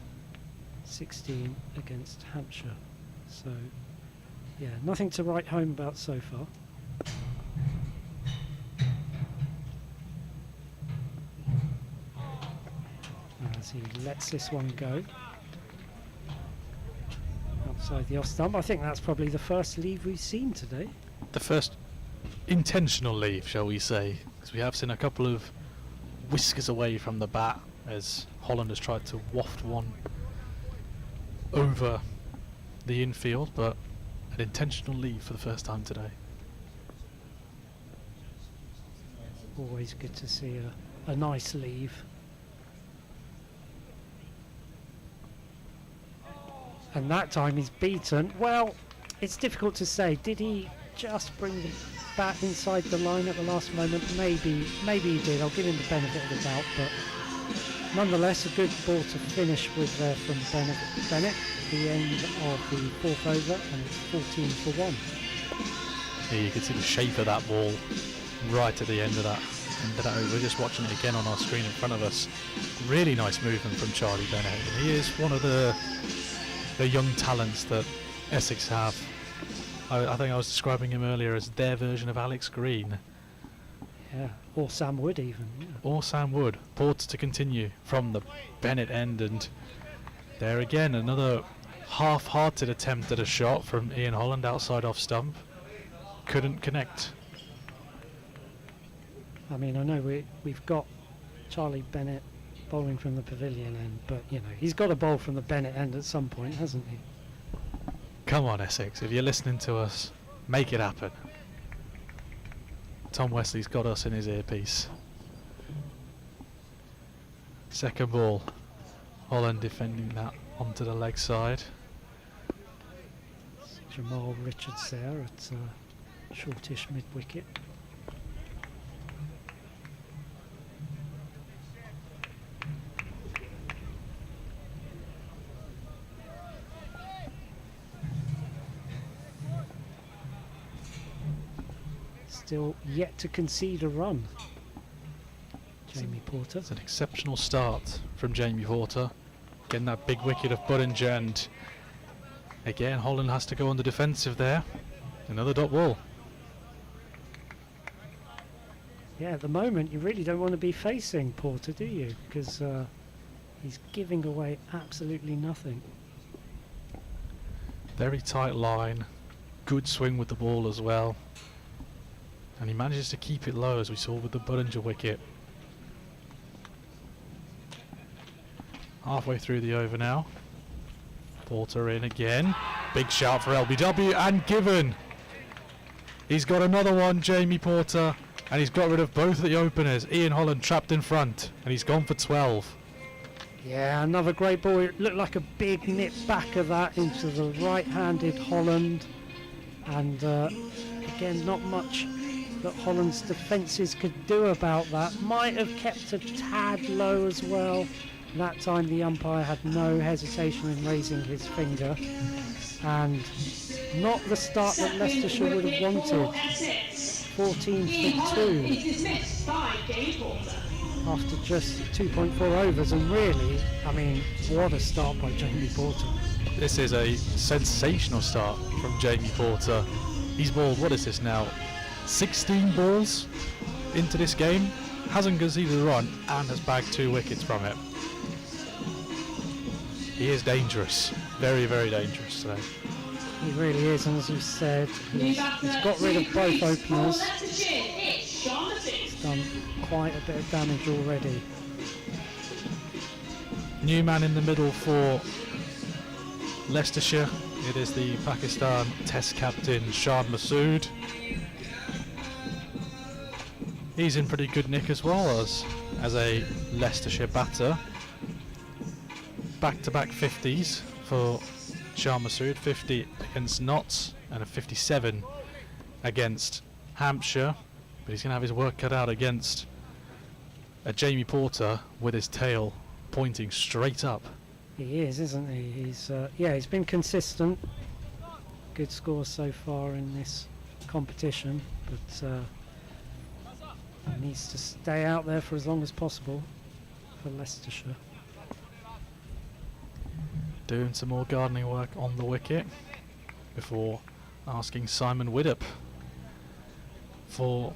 16 against Hampshire. So yeah, nothing to write home about so far. As he lets this one go outside the off stump. I think that's probably the first leave we've seen today. The first intentional leave, shall we say, because we have seen a couple of whiskers away from the bat as Holland has tried to waft one over the infield, but an intentional leave for the first time today. Always good to see a nice leave. And that time he's beaten. Well, it's difficult to say. Did he just bring the bat inside the line at the last moment? Maybe he did. I'll give him the benefit of the doubt, but nonetheless, a good ball to finish with there from Bennett. The end of the 4th over, and it's 14 for 1. Yeah, you can see the shape of that ball right at the end of that over. We're just watching it again on our screen in front of us. Really nice movement from Charlie Bennett. He is one of the young talents that Essex have. I think I was describing him earlier as their version of Alex Green. Yeah, or Sam Wood even. Yeah. Or Sam Wood. Porter to continue from the Bennett end, and there again another half-hearted attempt at a shot from Ian Holland outside off stump. Couldn't connect. I mean, I know we've got Charlie Bennett bowling from the pavilion end, but you know, he's got to bowl from the Bennett end at some point, hasn't he? Come on, Essex, if you're listening to us, make it happen. Tom Westley's got us in his earpiece. Second ball, Holland defending that onto the leg side. Jamal Richards there at shortish mid wicket. still yet to concede a run. Jamie Porter. It's an exceptional start from Jamie Porter, getting that big wicket of Buttinger, and again Holland has to go on the defensive there. Another dot ball. Yeah, at the moment you really don't want to be facing Porter, do you? Because he's giving away absolutely nothing. Very tight line, good swing with the ball as well, and he manages to keep it low, as we saw with the Buttinger wicket. Halfway through the over now. Porter in again. Big shout for LBW, and given. He's got another one, Jamie Porter, and he's got rid of both the openers. Ian Holland trapped in front, and he's gone for 12. Yeah, another great ball. It looked like a big nip back of that into the right-handed Holland. And again, not much that Holland's defences could do about that. Might have kept a tad low as well. That time the umpire had no hesitation in raising his finger. And not the start that Leicestershire would have wanted. 14 for 2. After just 2.4 overs, and really, I mean, what a start by Jamie Porter. This is a sensational start from Jamie Porter. He's bowled, what is this now, 16 balls into this game, hasn't conceded a run, and has bagged 2 wickets from it. He is dangerous, very, very dangerous today. He really is, and as you said, he's got rid of both openers. He's done quite a bit of damage already. New man in the middle for Leicestershire. It is the Pakistan Test captain Shah Masood. He's in pretty good nick as well as a Leicestershire batter. Back-to-back 50s for Shah Masood, 50 against Notts and a 57 against Hampshire, but he's going to have his work cut out against a Jamie Porter with his tail pointing straight up. He is, isn't he? He's he's been consistent. Good scores so far in this competition, but he needs to stay out there for as long as possible for Leicestershire. Doing some more gardening work on the wicket before asking Simon Widdop for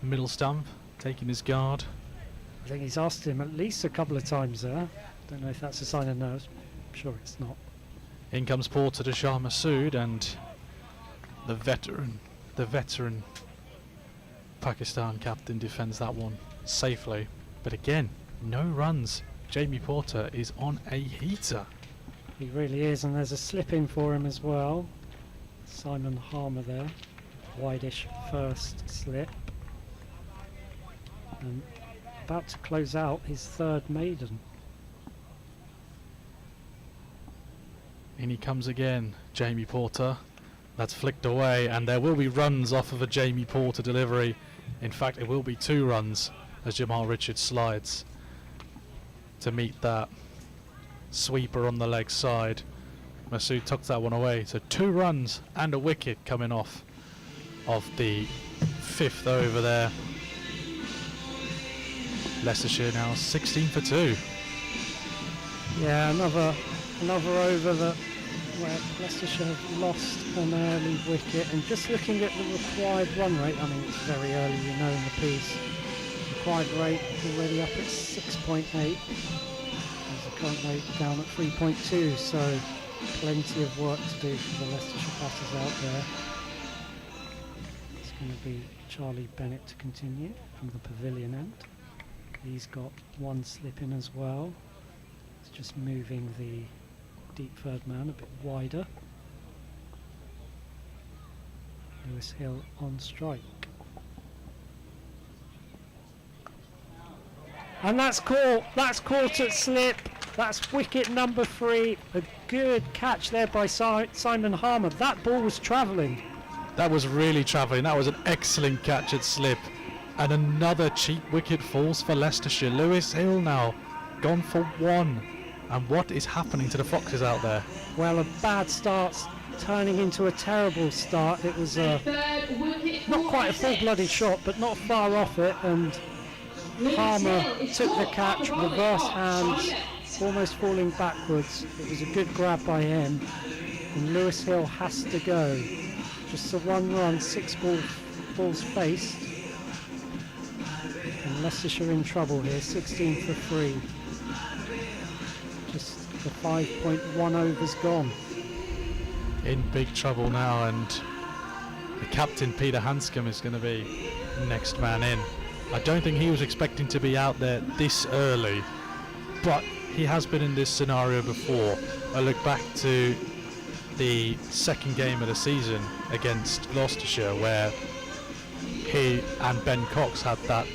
middle stump, taking his guard. I think he's asked him at least a couple of times there. Don't know if that's a sign of nerves. I'm sure it's not. In comes Porter to Shah Masood, and the veteran Pakistan captain defends that one safely. But again, no runs. Jamie Porter is on a heater. He really is, and there's a slip in for him as well. Simon Harmer there, wideish first slip, and about to close out his third maiden. In he comes again, Jamie Porter. That's flicked away, and there will be runs off of a Jamie Porter delivery. In fact, it will be 2 runs as Jamal Richards slides to meet that sweeper on the leg side. Masood tucks that one away, so 2 runs and a wicket coming off of the 5th over there. Leicestershire now 16 for 2. Yeah, another over that where Leicestershire have lost an early wicket, and just looking at the required run rate, I mean it's very early, you know, in the piece. Required rate already up at 6.8. Current rate down at 3.2, so plenty of work to do for the Leicestershire batters out there. It's going to be Charlie Bennett to continue from the pavilion end. He's got 1 slip in as well. It's just moving the deep third man a bit wider. Lewis Hill on strike. And that's caught at slip. That's wicket number 3. A good catch there by Simon Harmer. That ball was travelling. That was really travelling. That was an excellent catch at slip. And another cheap wicket falls for Leicestershire. Lewis Hill now gone for 1. And what is happening to the Foxes out there? Well, a bad start turning into a terrible start. It was Third wicket not for quite a Essex. full-blooded shot, but not far off it, and Palmer took the catch, reverse hands, almost falling backwards. It was a good grab by him, and Lewis Hill has to go. Just a 1 run, 6 balls faced, and Leicestershire in trouble here. 16 for 3. Just the 5.1 overs gone. In big trouble now, and the captain Peter Hanscom is going to be next man in. I don't think he was expecting to be out there this early, but he has been in this scenario before. I look back to the second game of the season against Gloucestershire, where he and Ben Cox had that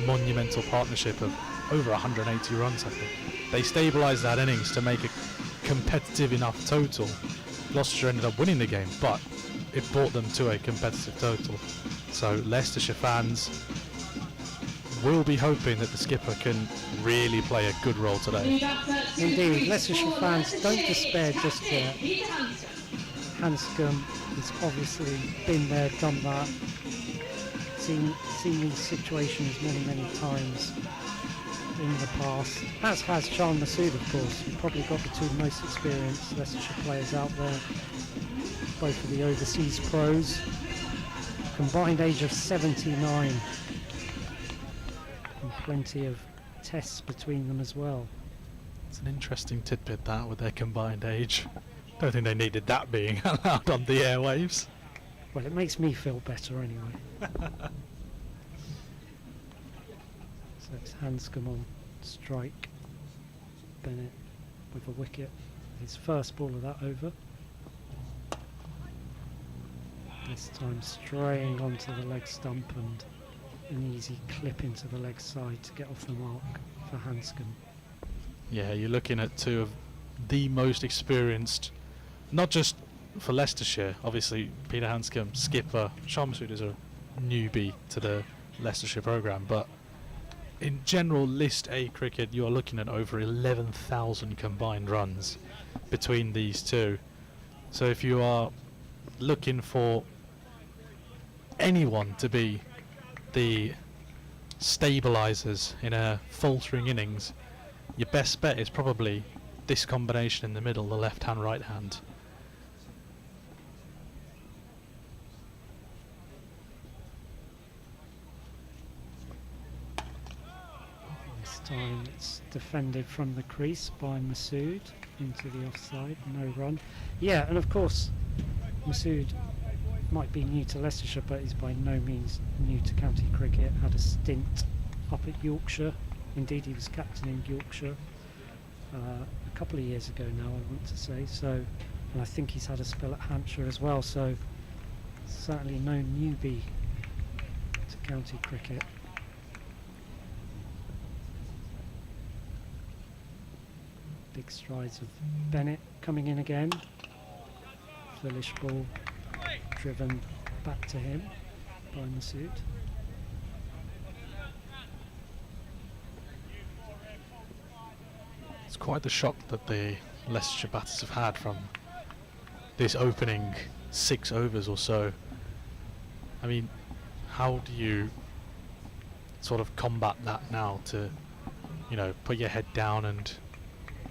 monumental partnership of over 180 runs, I think. They stabilised that innings to make a competitive enough total. Gloucestershire ended up winning the game, but it brought them to a competitive total. So Leicestershire fans will be hoping that the skipper can really play a good role today. Indeed, Leicestershire fans, don't despair just yet. Hanscom has obviously been there, done that, seen these situations many times in the past, as has Charles Masood, of course. You've probably got the two most experienced Leicestershire players out there, both of the overseas pros, combined age of 79, and plenty of tests between them as well. It's an interesting tidbit, that, with their combined age. Don't think they needed that being allowed on the airwaves. Well, it makes me feel better anyway. So it's Hanscom on strike. Bennett with a wicket. His first ball of that over. This time straying onto the leg stump, and an easy clip into the leg side to get off the mark for Hanscom. Yeah, you're looking at two of the most experienced, not just for Leicestershire, obviously Peter Hanscom, skipper. Charles Masood is a newbie to the Leicestershire programme, but in general List A cricket you're looking at over 11,000 combined runs between these two. So if you are looking for anyone to be the stabilisers in a faltering innings, your best bet is probably this combination in the middle, the left hand, right hand. This time it's defended from the crease by Masood into the offside, no run. Yeah, and of course Masood might be new to Leicestershire, but he's by no means new to county cricket. Had a stint up at Yorkshire. Indeed, he was captain in Yorkshire a couple of years ago now, I want to say. So, and I think he's had a spell at Hampshire as well. So, certainly no newbie to county cricket. Big strides of Bennett coming in again. Foolish ball driven back to him by Masood. It's quite the shock that the Leicestershire batters have had from this opening 6 overs or so. I mean, how do you sort of combat that now to, you know, put your head down and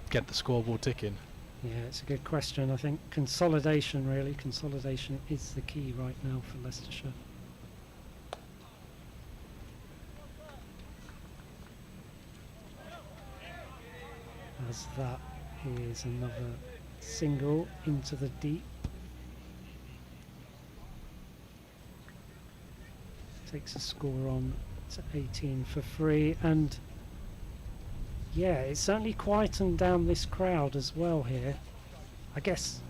get the scoreboard ticking? Yeah, it's a good question. I think consolidation, really. Consolidation is the key right now for Leicestershire. As that is another single into the deep. Takes a score on to 18 for 3, and yeah, it's certainly quietened down this crowd as well here. I guess,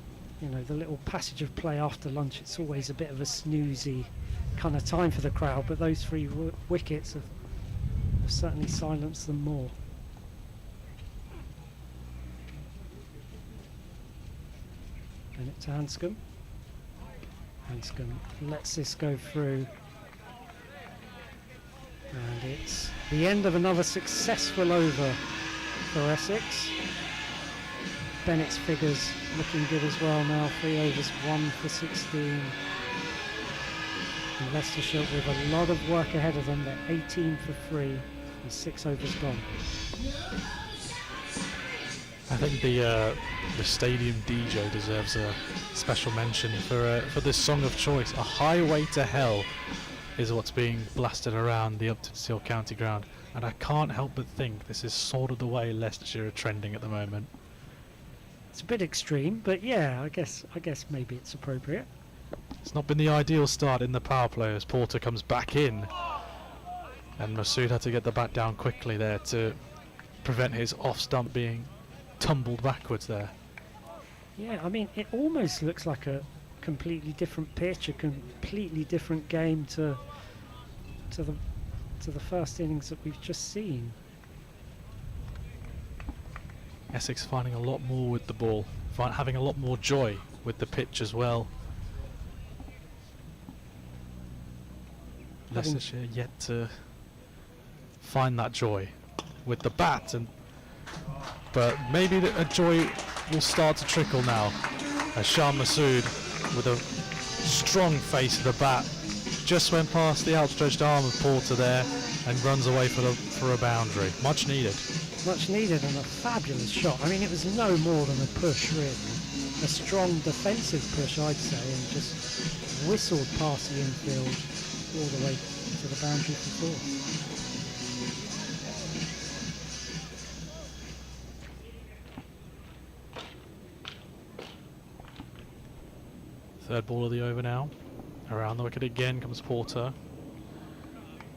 you know, the little passage of play after lunch, it's always a bit of a snoozy kind of time for the crowd, but those 3 wickets have certainly silenced them more. Bennett to Hanscom. Hanscom lets this go through. And it's the end of another successful over for Essex. Bennett's figures looking good as well now. 3 overs, 1 for 16. And Leicestershire with a lot of work ahead of them. They're 18 for 3 and 6 overs gone. I think the stadium DJ deserves a special mention for this song of choice. A Highway to Hell is what's being blasted around the Upton Steel County ground, and I can't help but think this is sort of the way Leicestershire are trending at the moment. It's a bit extreme, but yeah, I guess maybe it's appropriate. It's not been the ideal start in the power play as Porter comes back in, and Masood had to get the bat down quickly there to prevent his off stump being tumbled backwards there. Yeah, I mean, it almost looks like a completely different pitch, a completely different game to the first innings that we've just seen. Essex finding a lot more with the ball, having a lot more joy with the pitch as well. Leicestershire yet to find that joy with the bat, but maybe a joy will start to trickle now as Shah Masood with a strong face of the bat just went past the outstretched arm of Porter there and runs away for a boundary. Much needed. Much needed, and a fabulous shot. I mean, it was no more than a push, really. A strong defensive push, I'd say, and just whistled past the infield all the way to the boundary for 4. Third ball of the over now. Around the wicket again comes Porter.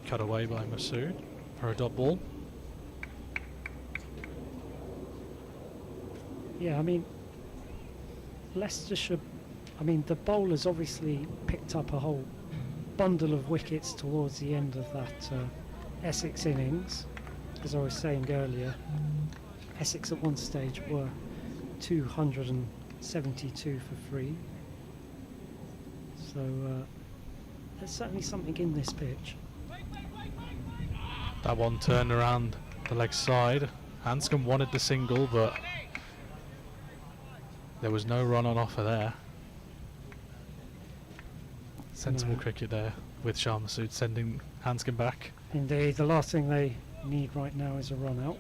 Cut away by Masood for a dot ball. Yeah, I mean, Leicestershire, the bowlers obviously picked up a whole bundle of wickets towards the end of that Essex innings. As I was saying earlier, Essex at one stage were 272 for 3. So there's certainly something in this pitch. That one turned around the leg side. Hanscom wanted the single, but there was no run on offer there. Sensible cricket there with Shah Masood sending Hanscom back. Indeed, the last thing they need right now is a run out.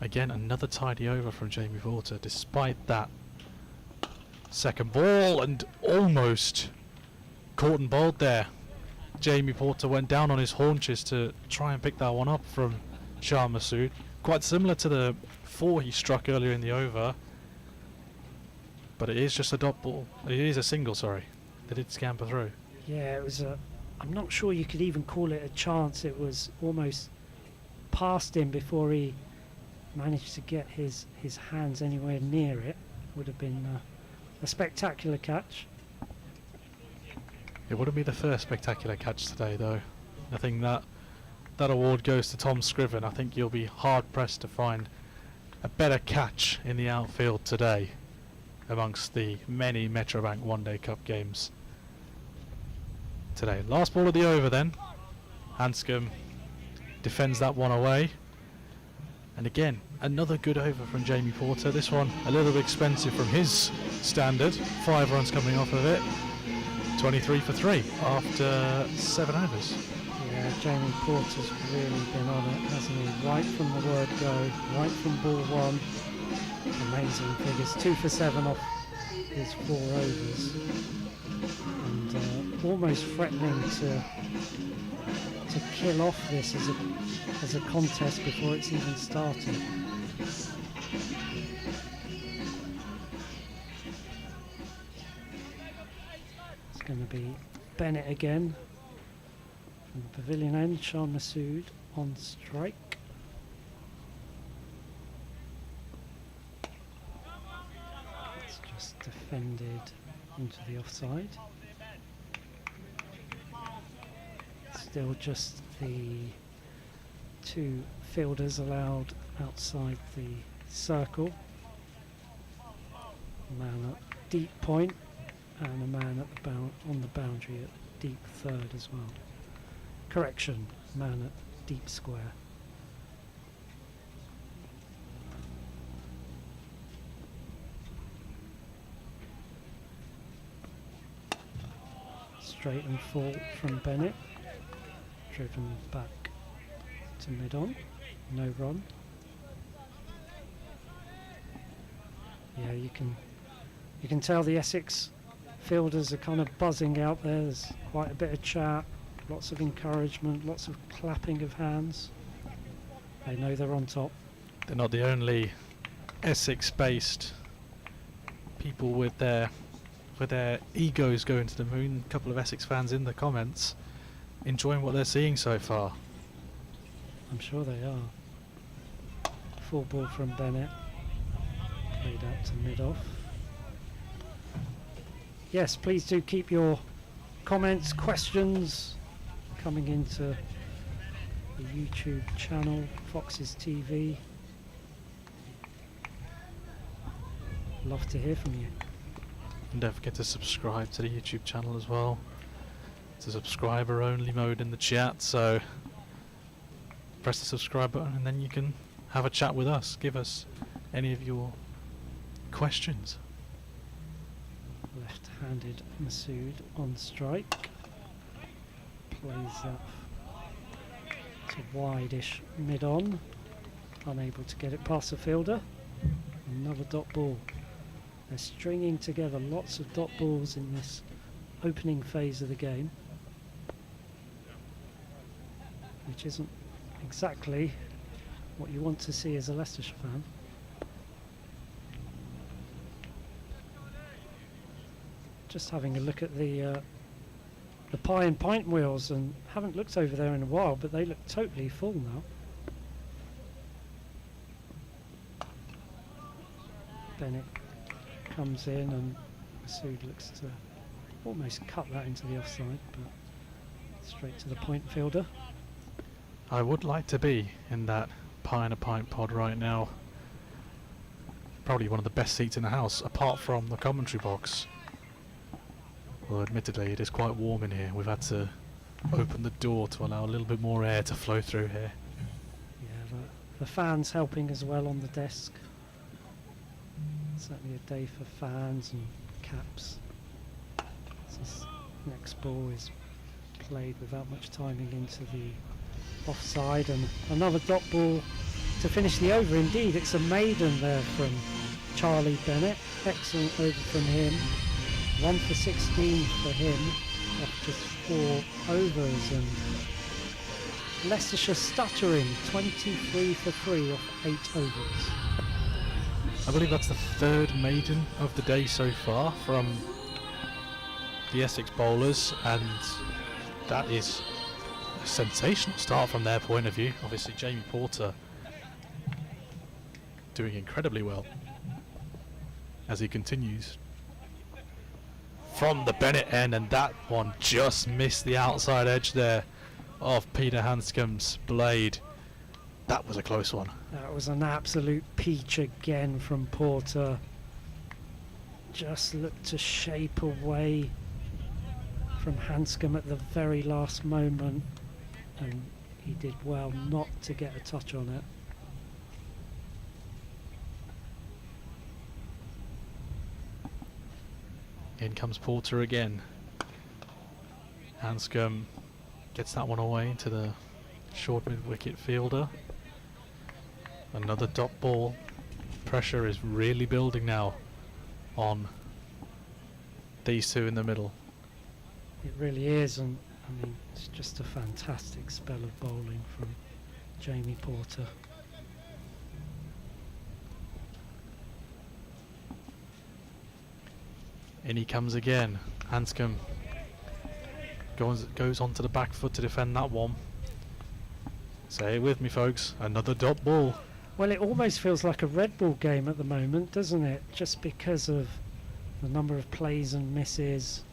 Again, another tidy over from Jamie Porter, despite that second ball, and almost caught and bowled there. Jamie Porter went down on his haunches to try and pick that one up from Shah Masood. Quite similar to the 4 he struck earlier in the over, but it is just a dot ball. It is a single, sorry. They did scamper through. Yeah, it was I'm not sure you could even call it a chance. It was almost past him before he managed to get his hands anywhere near it. Would have been a spectacular catch. It wouldn't be the first spectacular catch today, though. I think that award goes to Tom Scriven. I think you'll be hard pressed to find a better catch in the outfield today amongst the many Metrobank One Day Cup games today. Last ball of the over then. Hanscom defends that one away. And again, another good over from Jamie Porter. This one a little bit expensive from his standard. 5 runs coming off of it. 23 for 3 after 7 overs. Yeah, Jamie Porter's really been on it, hasn't he? Right from the word go, right from ball 1. Amazing figures. 2 for 7 off his 4 overs. And almost threatening to kill off this as a contest before it's even started. It's going to be Bennett again from the pavilion end. Shah Masood on strike. It's just defended into the offside. Still just the 2 fielders allowed outside the circle. A man at deep point and a man at on the boundary at deep third as well. correction, man at deep square. Straight and full from Bennett, driven back to mid-on, no run. Yeah, you can tell the Essex fielders are kind of buzzing out there. There's quite a bit of chat, lots of encouragement, lots of clapping of hands. They know they're on top. They're not the only Essex-based people with their egos going to the moon. A couple of Essex fans in the comments enjoying what they're seeing so far. I'm sure they are. Full ball from Bennett. Played out to mid-off. Yes, please do keep your comments, questions coming into the YouTube channel, Foxes TV. Love to hear from you. And don't forget to subscribe to the YouTube channel as well. It's a subscriber only mode in the chat, so press the subscribe button and then you can have a chat with us. Give us any of your questions. Left-handed Masood on strike. Plays up to wide-ish mid-on. Unable to get it past the fielder. Another dot ball. They're stringing together lots of dot balls in this opening phase of the game, which isn't exactly what you want to see as a Leicestershire fan. Just having a look at the pie and pint wheels, and haven't looked over there in a while, but they look totally full now. Bennett comes in and Masood looks to almost cut that into the offside, but straight to the point fielder. I would like to be in that pie and a pint pod right now. Probably one of the best seats in the house, apart from the commentary box. Well, admittedly, it is quite warm in here. We've had to open the door to allow a little bit more air to flow through here. Yeah, the fans helping as well on the desk. Certainly a day for fans and caps. This next ball is played without much timing into the offside, and another dot ball to finish the over. Indeed, it's a maiden there from Charlie Bennett. Excellent over from him. 1 for 16 for him off just 4 overs, and Leicestershire stuttering 23 for 3 off 8 overs. I believe that's the third maiden of the day so far from the Essex bowlers, and that is a sensational start from their point of view. Obviously Jamie Porter doing incredibly well as he continues from the Bennett end, and that one just missed the outside edge there of Peter Hanscom's blade. That was a close one. That was an absolute peach again from Porter. Just looked to shape away from Hanscom at the very last moment, and he did well not to get a touch on it. In comes Porter again. Hanscom gets that one away to the short mid-wicket fielder. Another dot ball. Pressure is really building now on these two in the middle. It really is, and I mean, it's just a fantastic spell of bowling from Jamie Porter. In he comes again. Hanscom goes onto the back foot to defend that one. Say it with me, folks. Another dot ball. Well, it almost feels like a red ball game at the moment, doesn't it? Just because of the number of plays and misses.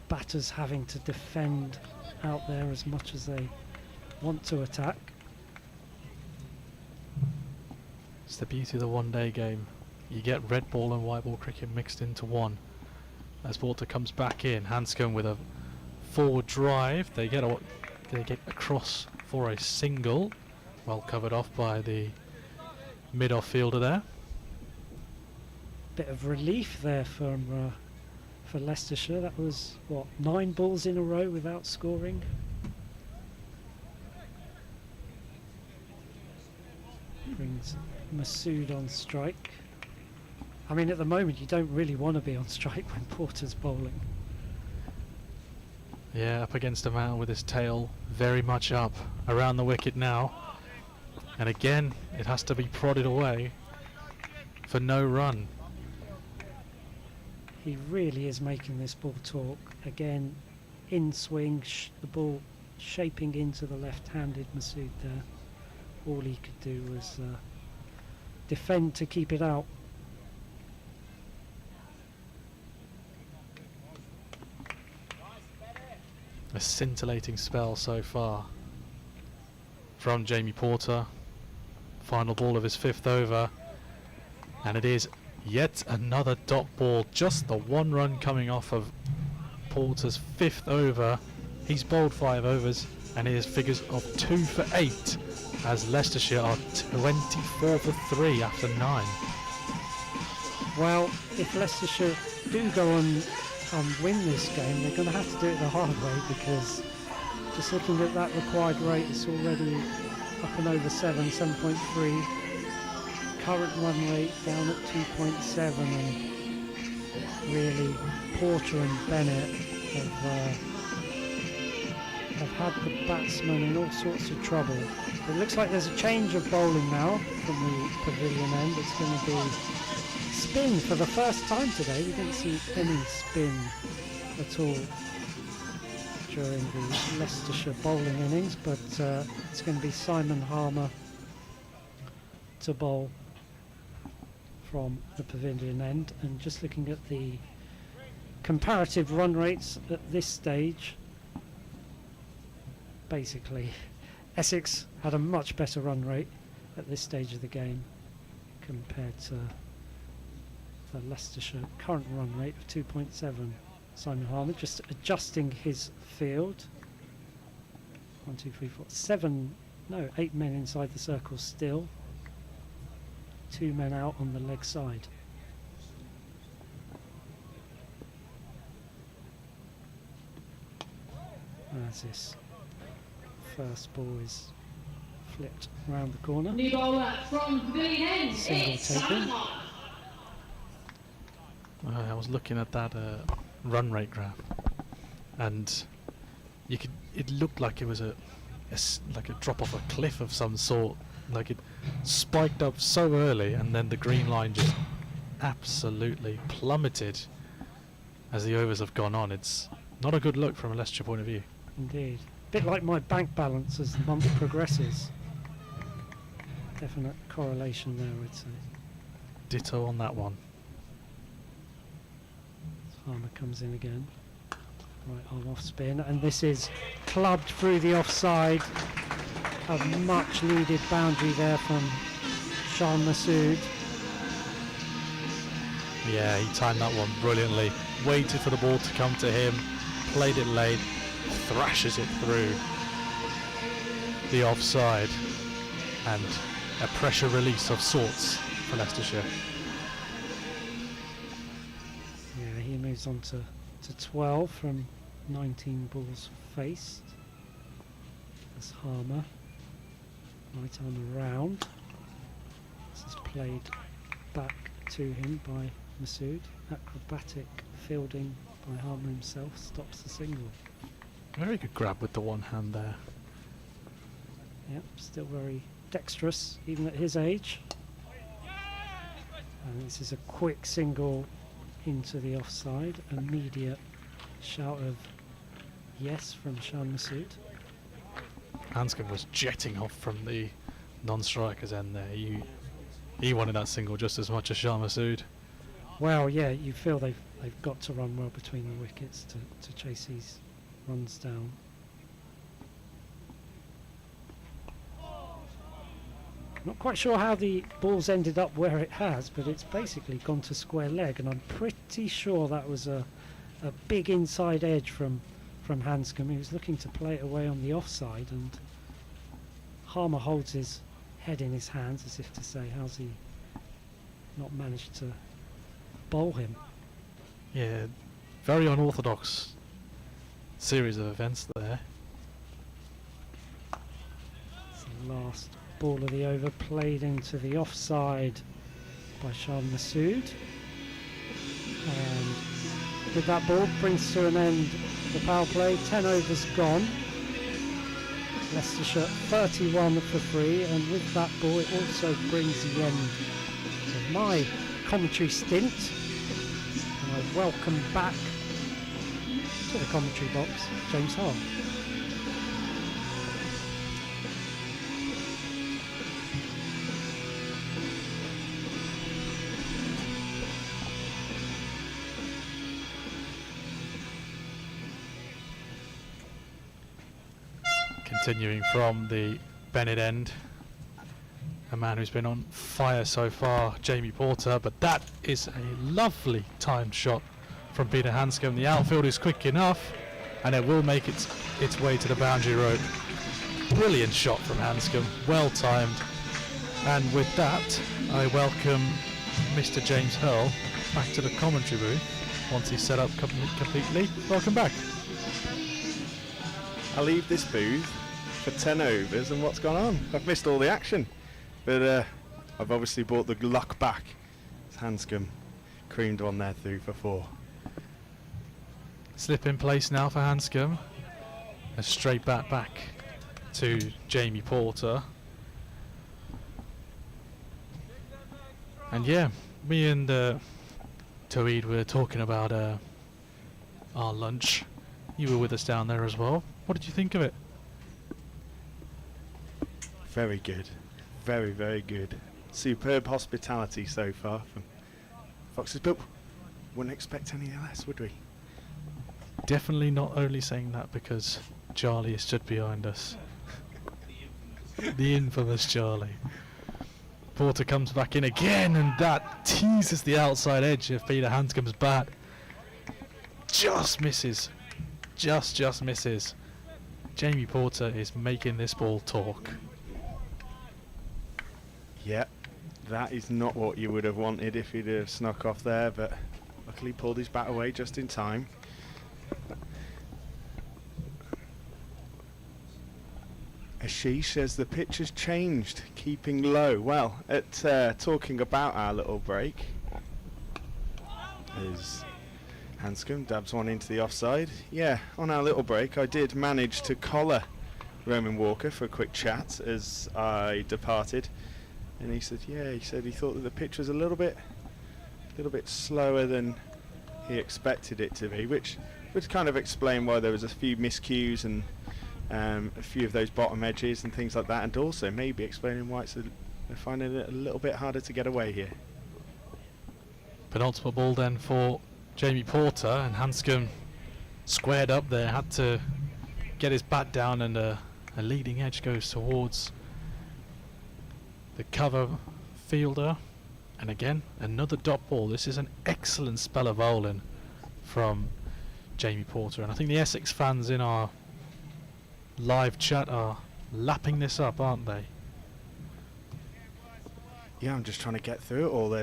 Batters having to defend out there as much as they want to attack. It's the beauty of the one-day game. You get red ball and white ball cricket mixed into one. As Porter comes back in, Hanscom with a forward drive. They get across for a single, well covered off by the mid-off fielder there. Bit of relief there for Leicestershire. That was what, 9 balls in a row without scoring. Brings Masood on strike. I mean, at the moment you don't really want to be on strike when Porter's bowling. Yeah, up against a man with his tail very much up around the wicket now. And again, it has to be prodded away for no run. He really is making this ball talk. Again, in swing, the ball shaping into the left-handed Masood there. All he could do was defend to keep it out. A scintillating spell so far from Jamie Porter. Final ball of his 5th over, and it is yet another dot ball. Just the 1 run coming off of Porter's 5th over. He's bowled 5 overs and he has figures of 2 for 8 as Leicestershire are 24 for 3 after 9. Well, if Leicestershire do go on and win this game, they're going to have to do it the hard way, because just looking at that required rate, it's already up and over 7.3. Current run rate down at 2.7, and really Porter and Bennett have had the batsmen in all sorts of trouble. It looks like there's a change of bowling now from the pavilion end. It's going to be spin for the first time today. We didn't see any spin at all during the Leicestershire bowling innings, but it's going to be Simon Harmer to bowl from the pavilion end. And just looking at the comparative run rates at this stage, basically Essex had a much better run rate at this stage of the game compared to the Leicestershire current run rate of 2.7. Simon Harmer just adjusting his field. 1, 2, 3, 4, 7, no, 8 men inside the circle still. 2 men out on the leg side. As this first ball is flipped round the corner. New bowler from pavilion end. Single It's taken. Simon Harmer. I was looking at that run rate graph, and it looked like it was like a drop off a cliff of some sort. Like it spiked up so early, and then the green line just absolutely plummeted as the overs have gone on. It's not a good look from a Leicestershire point of view. Indeed. Bit like my bank balance as the month progresses. Definite correlation there, I'd say. Ditto on that one. Farmer comes in again. Right arm off spin, and this is clubbed through the offside. A much needed boundary there from Shan Masood. Yeah, he timed that one brilliantly. Waited for the ball to come to him, played it late, thrashes it through the offside, and a pressure release of sorts for Leicestershire. Yeah, he moves on to 12 from 19 balls faced. That's Harmer. Right arm around. This is played back to him by Masood. Acrobatic fielding by Harmer himself stops the single. Very good grab with the one hand there. Yep, still very dexterous even at his age. And this is a quick single into the offside. Immediate shout of yes from Shan Masood. Hanscom was jetting off from the non-striker's end there. He wanted that single just as much as Shah Masood. Well, yeah, you feel they've got to run well between the wickets to chase these runs down. Not quite sure how the ball's ended up where it has, but it's basically gone to square leg, and I'm pretty sure that was a big inside edge from from Hanscom. He was looking to play it away on the offside, and Harmer holds his head in his hands as if to say, how's he not managed to bowl him? Yeah, very unorthodox series of events there. It's the last ball of the over, played into the offside by Shah Massoud. And with that ball, brings to an end the power play. 10 overs gone. Leicestershire 31 for 3, and with that ball it also brings the end of my commentary stint. And I welcome back to the commentary box James Hart. Continuing from the Bennett end, a man who's been on fire so far, Jamie Porter, but that is a lovely timed shot from Peter Hanscom. The outfield is quick enough and it will make its way to the boundary rope. Brilliant shot from Hanscom, well timed. And with that, I welcome Mr. James Hurl back to the commentary booth once he's set up completely. Welcome back. I leave this booth for 10 overs and what's gone on? I've missed all the action, but I've obviously brought the luck back. Hanscom creamed one there through for 4. Slip in place now for Hanscom. A straight bat back to Jamie Porter. And yeah, me and Toeed were talking about our lunch. You were with us down there as well. What did you think of it? Very good. Very, very good. Superb hospitality so far from Foxes, but wouldn't expect any less, would we? Definitely not only saying that because Charlie is stood behind us. The infamous Charlie. Porter comes back in again, and that teases the outside edge of Peter Hanscom's bat. Just misses. Just misses. Jamie Porter is making this ball talk. Yeah, that is not what you would have wanted if he'd have snuck off there, but luckily pulled his bat away just in time. Ashish says the pitch has changed, keeping low. Well, at talking about our little break, as Hanscom dabs one into the offside. Yeah, on our little break I did manage to collar Roman Walker for a quick chat as I departed, and he said, yeah, he said he thought that the pitch was a little bit slower than he expected it to be, which would kind of explain why there was a few miscues and a few of those bottom edges and things like that, and also maybe explaining why they're finding it a little bit harder to get away here. Penultimate ball then for Jamie Porter, and Hanscom squared up there, had to get his bat down, and a leading edge goes towards the cover fielder. And again, another dot ball. This is an excellent spell of bowling from Jamie Porter, and I think the Essex fans in our live chat are lapping this up, aren't they? Yeah, I'm just trying to get through it all.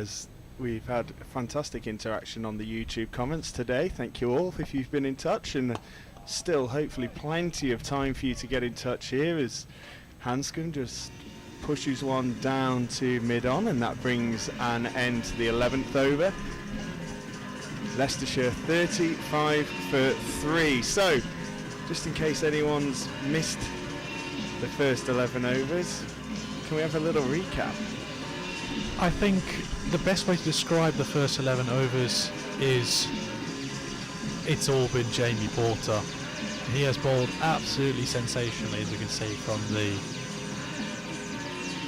We've had fantastic interaction on the YouTube comments today. Thank you all if you've been in touch, and still hopefully plenty of time for you to get in touch here as Hanscom just pushes one down to mid-on, and that brings an end to the 11th over. Leicestershire 35 for 3. So, just in case anyone's missed the first 11 overs, can we have a little recap? I think the best way to describe the first 11 overs is it's all been Jamie Porter. He has bowled absolutely sensationally, as we can see from the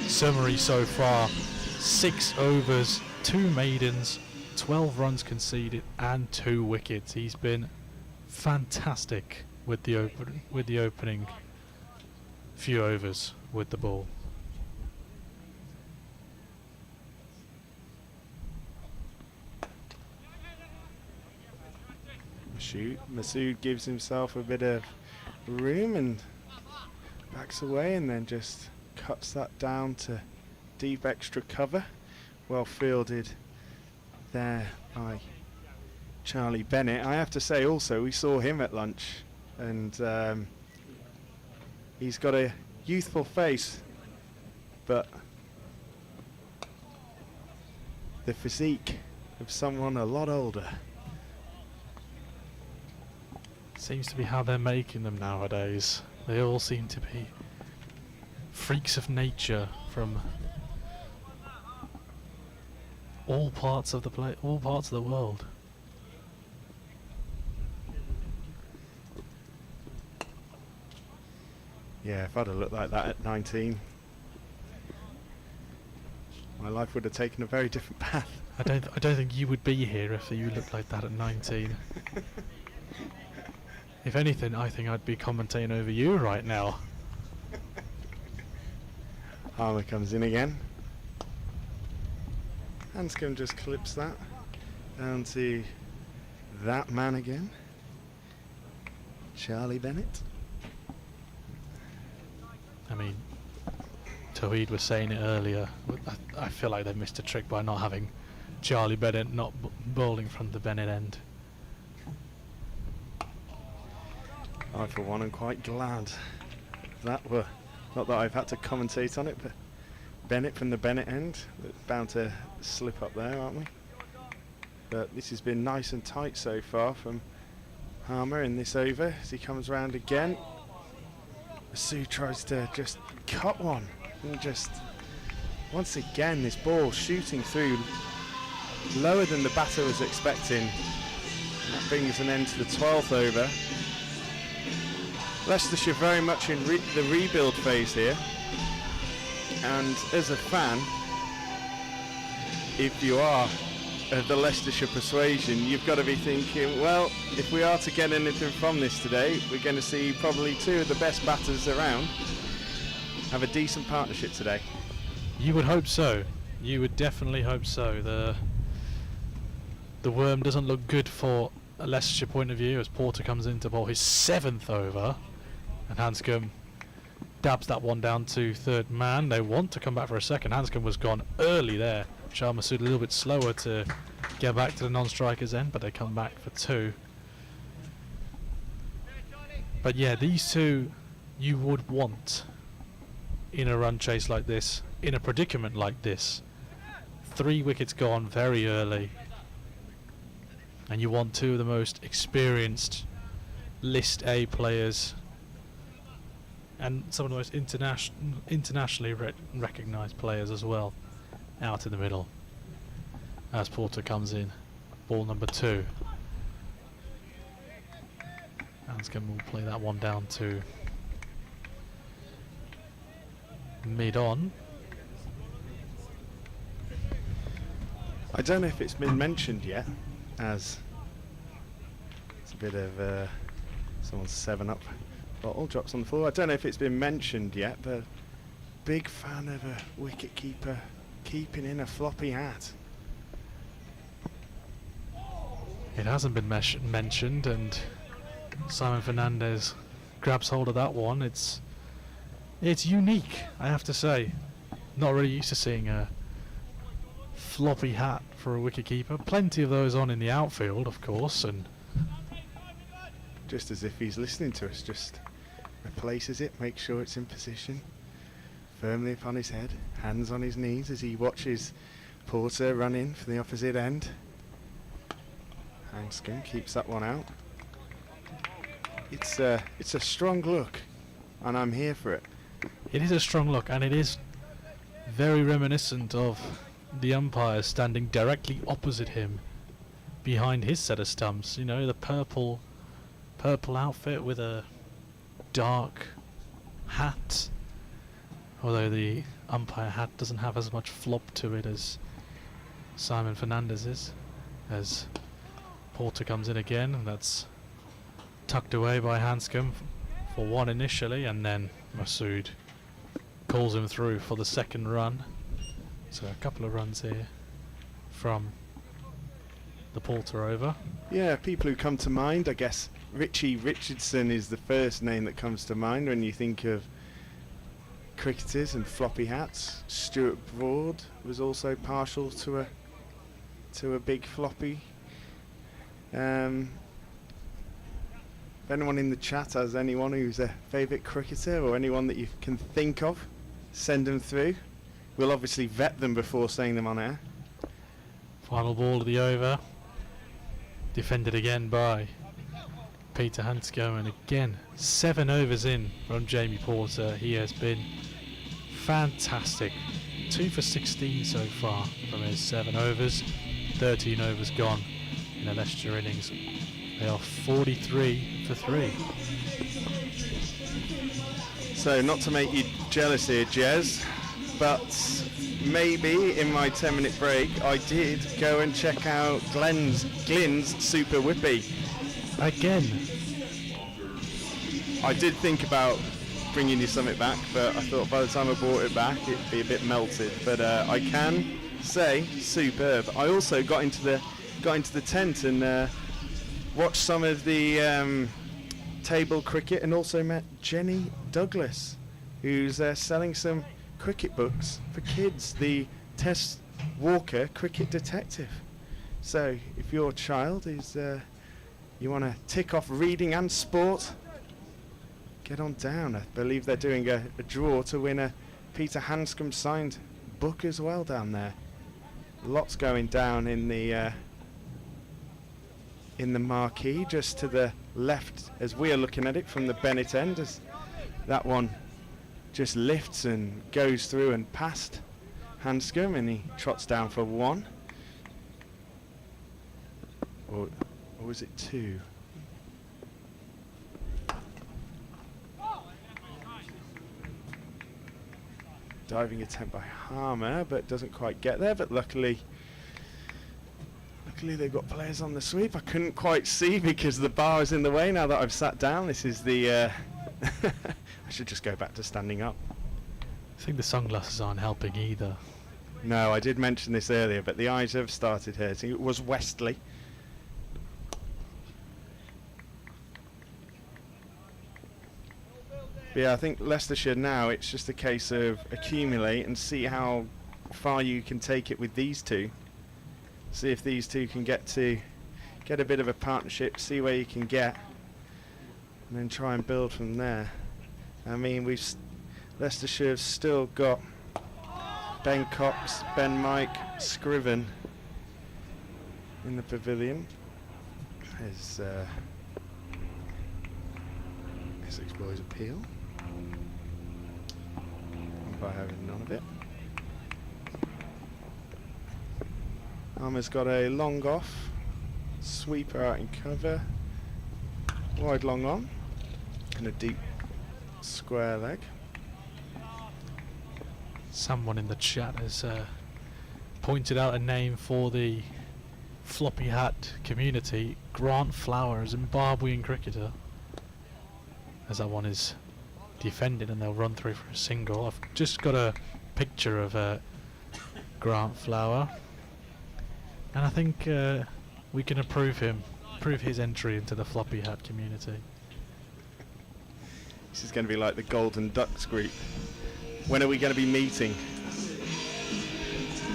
summary so far. 6 overs, 2 maidens, 12 runs conceded and 2 wickets. He's been fantastic with the opening few overs with the ball. shoot. Masood gives himself a bit of room and backs away, and then just cuts that down to deep extra cover. Well fielded there by Charlie Bennett. I have to say also, we saw him at lunch, and he's got a youthful face, but the physique of someone a lot older. Seems to be how they're making them nowadays. They all seem to be freaks of nature from all parts of the all parts of the world. Yeah, if I'd have looked like that at 19, my life would have taken a very different path. I don't think you would be here if you looked like that at 19. If anything, I think I'd be commentating over you right now. Harmer comes in again. Hanscom just clips that down to that man again, Charlie Bennett. I mean, Tawheed was saying it earlier. I feel like they missed a trick by not having Charlie Bennett not bowling from the Bennett end. I, for one, am quite glad that were, not that I've had to commentate on it, but Bennett from the Bennett end. We're bound to slip up there, aren't we? But this has been nice and tight so far from Harmer in this over as he comes round again. Sue tries to just cut one, and just once again this ball shooting through lower than the batter was expecting. And that brings an end to the 12th over. Leicestershire very much in the rebuild phase here, and as a fan, if you are of the Leicestershire persuasion, you've got to be thinking, well, if we are to get anything from this today, we're going to see probably two of the best batters around have a decent partnership today. You would hope so. You would definitely hope so. The worm doesn't look good for a Leicestershire point of view as Porter comes in to bowl his 7th over, and Hanscom dabs that one down to third man. They want to come back for a second. Hanscom was gone early there. Shah Masood a little bit slower to get back to the non-strikers end, but they come back for 2. But yeah, these two you would want in a run chase like this, in a predicament like this. 3 wickets gone very early, and you want 2 of the most experienced List A players and some of the most internationally recognised players as well out in the middle as Porter comes in. Ball number 2. Hanscom will play that one down to mid-on. I don't know if it's been mentioned yet, as it's a bit of someone's 7-Up bottle drops on the floor. I don't know if it's been mentioned yet, but big fan of a wicket keeper keeping in a floppy hat. It hasn't been mentioned, and Simon Fernandez grabs hold of that one. It's unique, I have to say. Not really used to seeing a floppy hat for a wicketkeeper. Plenty of those on in the outfield, of course, and Just as if he's listening to us, just replaces it, makes sure it's in position, firmly upon his head, hands on his knees as he watches Porter run in from the opposite end. Hanscom keeps that one out. It's a strong look, and I'm here for it. it is a strong look, and it is very reminiscent of the umpire standing directly opposite him behind his set of stumps. You know, the purple outfit with a dark hat, although the umpire hat doesn't have as much flop to it as Simon Fernandez's. As Porter comes in again, and that's tucked away by Hanscom for 1 initially, and then Masood calls him through for the 2nd run. So a couple of runs here from the Porter over. Yeah, people who come to mind, I guess Richie Richardson is the first name that comes to mind when you think of cricketers and floppy hats. Stuart Broad was also partial to a big floppy. If anyone in the chat has anyone who's a favourite cricketer or anyone that you can think of, send them through. We'll obviously vet them before saying them on air. Final ball of the over. Defended again by Peter Hanscom, and again 7 overs in from Jamie Porter. He has been fantastic. 2 for 16 so far from his 7 overs. 13 overs gone in the Leicestershire innings. They are 43 for 3. So not to make you jealous here, Jez, but maybe in my 10-minute break I did go and check out Glenn's Super Whippy. Again. I did think about bringing you something back, but I thought by the time I brought it back it'd be a bit melted. But I can say superb. I also got into the tent and watched some of the table cricket, and also met Jenny Douglas, who's selling some cricket books for kids, the Tess Walker Cricket Detective. So if your child is you want to tick off reading and sport, get on down. I believe they're doing a draw to win a Peter Hanscom signed book as well down there. Lots going down in the marquee just to the left as we are looking at it from the Bennett end, as that one just lifts and goes through and past Hanscom, and he trots down for 1. Or was it 2? Diving attempt by Harmer, but doesn't quite get there. But luckily they've got players on the sweep. I couldn't quite see because the bar is in the way. Now that I've sat down, this is the I should just go back to standing up. I think the sunglasses aren't helping either. No, I did mention this earlier, but the eyes have started hurting. It was Westley. But yeah, I think Leicestershire now, it's just a case of accumulate and see how far you can take it with these two. See if these two can get a bit of a partnership, see where you can get, and then try and build from there. I mean, Leicestershire have still got Ben Cox, Ben Mike, Scriven in the pavilion. There's Essex boys appeal. By having none of it. Armour's got a long off, sweeper out in cover, wide long on, and a deep square leg. Someone in the chat has pointed out a name for the floppy hat community, Grant Flower, a Zimbabwean cricketer, as that one is defended and they'll run through for a single. I've just got a picture of Grant Flower, and I think we can approve his entry into the floppy hat community. This is going to be like the Golden Ducks group. When are we going to be meeting?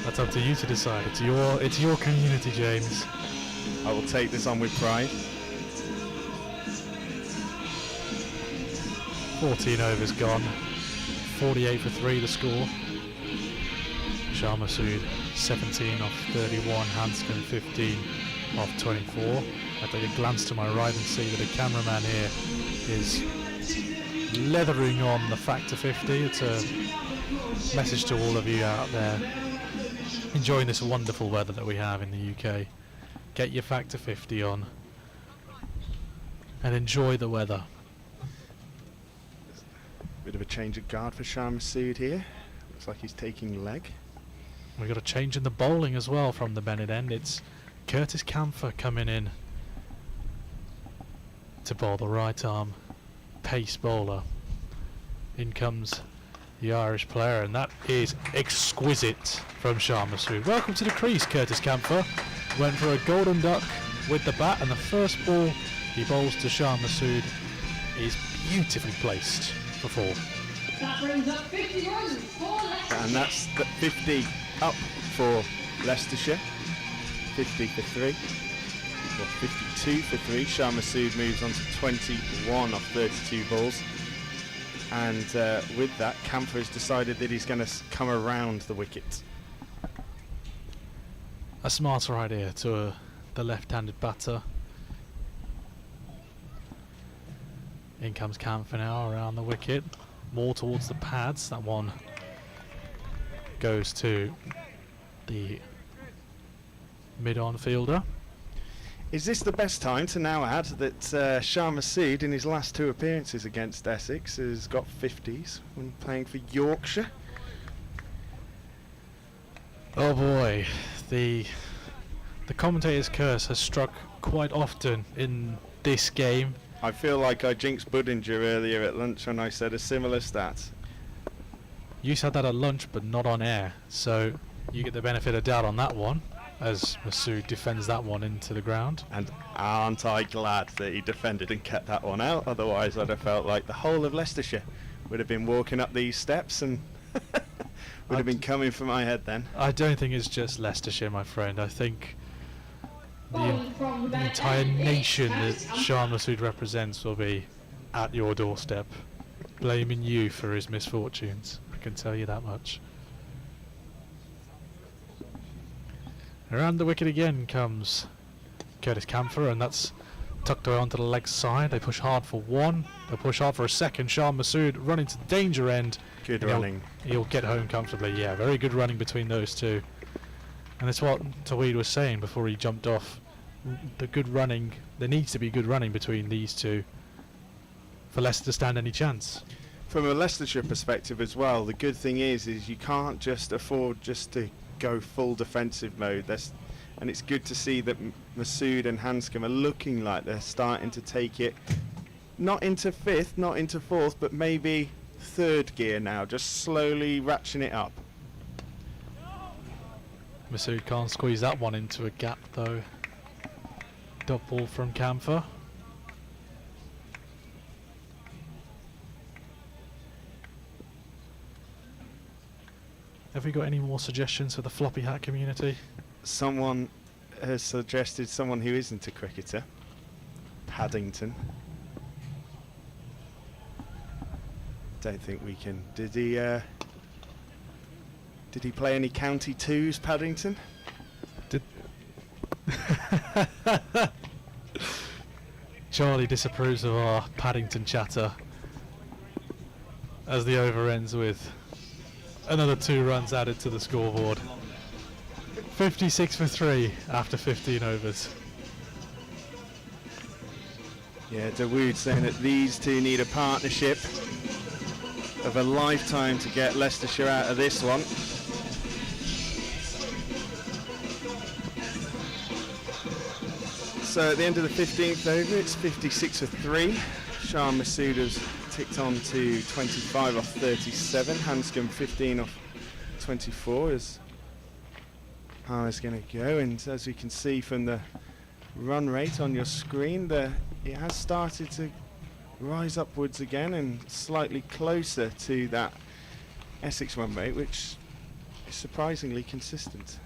That's up to you to decide. It's your community, James. I will take this on with pride. 14 overs gone. 48 for 3 the score. Shah Massoud 17 off 31, Hanscom 15 off 24. I take a glance to my right and see that the cameraman here is leathering on the factor 50. It's a message to all of you out there enjoying this wonderful weather that we have in the UK. Get your factor 50 on and enjoy the weather. Bit of a change of guard for Shah Massoud here. Looks like he's taking leg. We've got a change in the bowling as well from the Bennett end. It's Curtis Camphor coming in to bowl the right arm pace bowler. In comes the Irish player, and that is exquisite from Shah Massoud. Welcome to the crease, Curtis Camphor. went for a golden duck with the bat, and the first ball he bowls to Shah Masood is beautifully placed for 4. That brings up 50 runs for Leicester. And that's the 50 up for Leicestershire. 50 for 3. Or 52 for 3. Shah Masood moves on to 21 off 32 balls. And with that, Camphor has decided that he's going to come around the wicket. A smarter idea to the left-handed batter. In comes Camphor now around the wicket. More towards the pads. That one goes to the mid-on fielder. Is this the best time to now add that Shah Masood in his last 2 appearances against Essex has got 50s when playing for Yorkshire? Oh boy, the commentator's curse has struck quite often in this game. I feel like I jinxed Budinger earlier at lunch when I said a similar stat. You said that at lunch, but not on air, so you get the benefit of doubt on that one, as Masood defends that one into the ground. And aren't I glad that he defended and kept that one out? Otherwise I'd have felt like the whole of Leicestershire would have been walking up these steps and would have been coming for my head then. I don't think it's just Leicestershire, my friend. I think the entire nation that Shah Masood represents will be at your doorstep, blaming you for his misfortunes. I can tell you that much. Around the wicket again comes Curtis Camphor, and that's tucked away onto the leg side. They push hard for 1. They'll push hard for a second. Shah Masood running to the danger end. Good running. He'll get home comfortably. Yeah, very good running between those two. And that's what Taweed was saying before he jumped off. The good running, there needs to be good running between these two for Leicester to stand any chance. From a Leicestershire perspective as well, the good thing is you can't just afford just to go full defensive mode. And it's good to see that Masood and Hanscom are looking like they're starting to take it not into 5th, not into 4th, but maybe 3rd gear now, just slowly ratcheting it up. Masood can't squeeze that one into a gap though. Dot ball from Camphor. Have we got any more suggestions for the floppy hat community? Someone has suggested someone who isn't a cricketer, Paddington. Don't think we can. Did he play any county 2s, Paddington? Charlie disapproves of our Paddington chatter as the over ends with another 2 runs added to the scoreboard. 56 for 3 after 15 overs. Yeah, Dawood saying that these two need a partnership of a lifetime to get Leicestershire out of this one. So at the end of the 15th over, it's 56 for 3. Shah Masood has ticked on to 25 off 37. Hanscom 15 off 24 is how it's going to go. And as we can see from the run rate on your screen, it has started to rise upwards again and slightly closer to that Essex run rate, which is surprisingly consistent.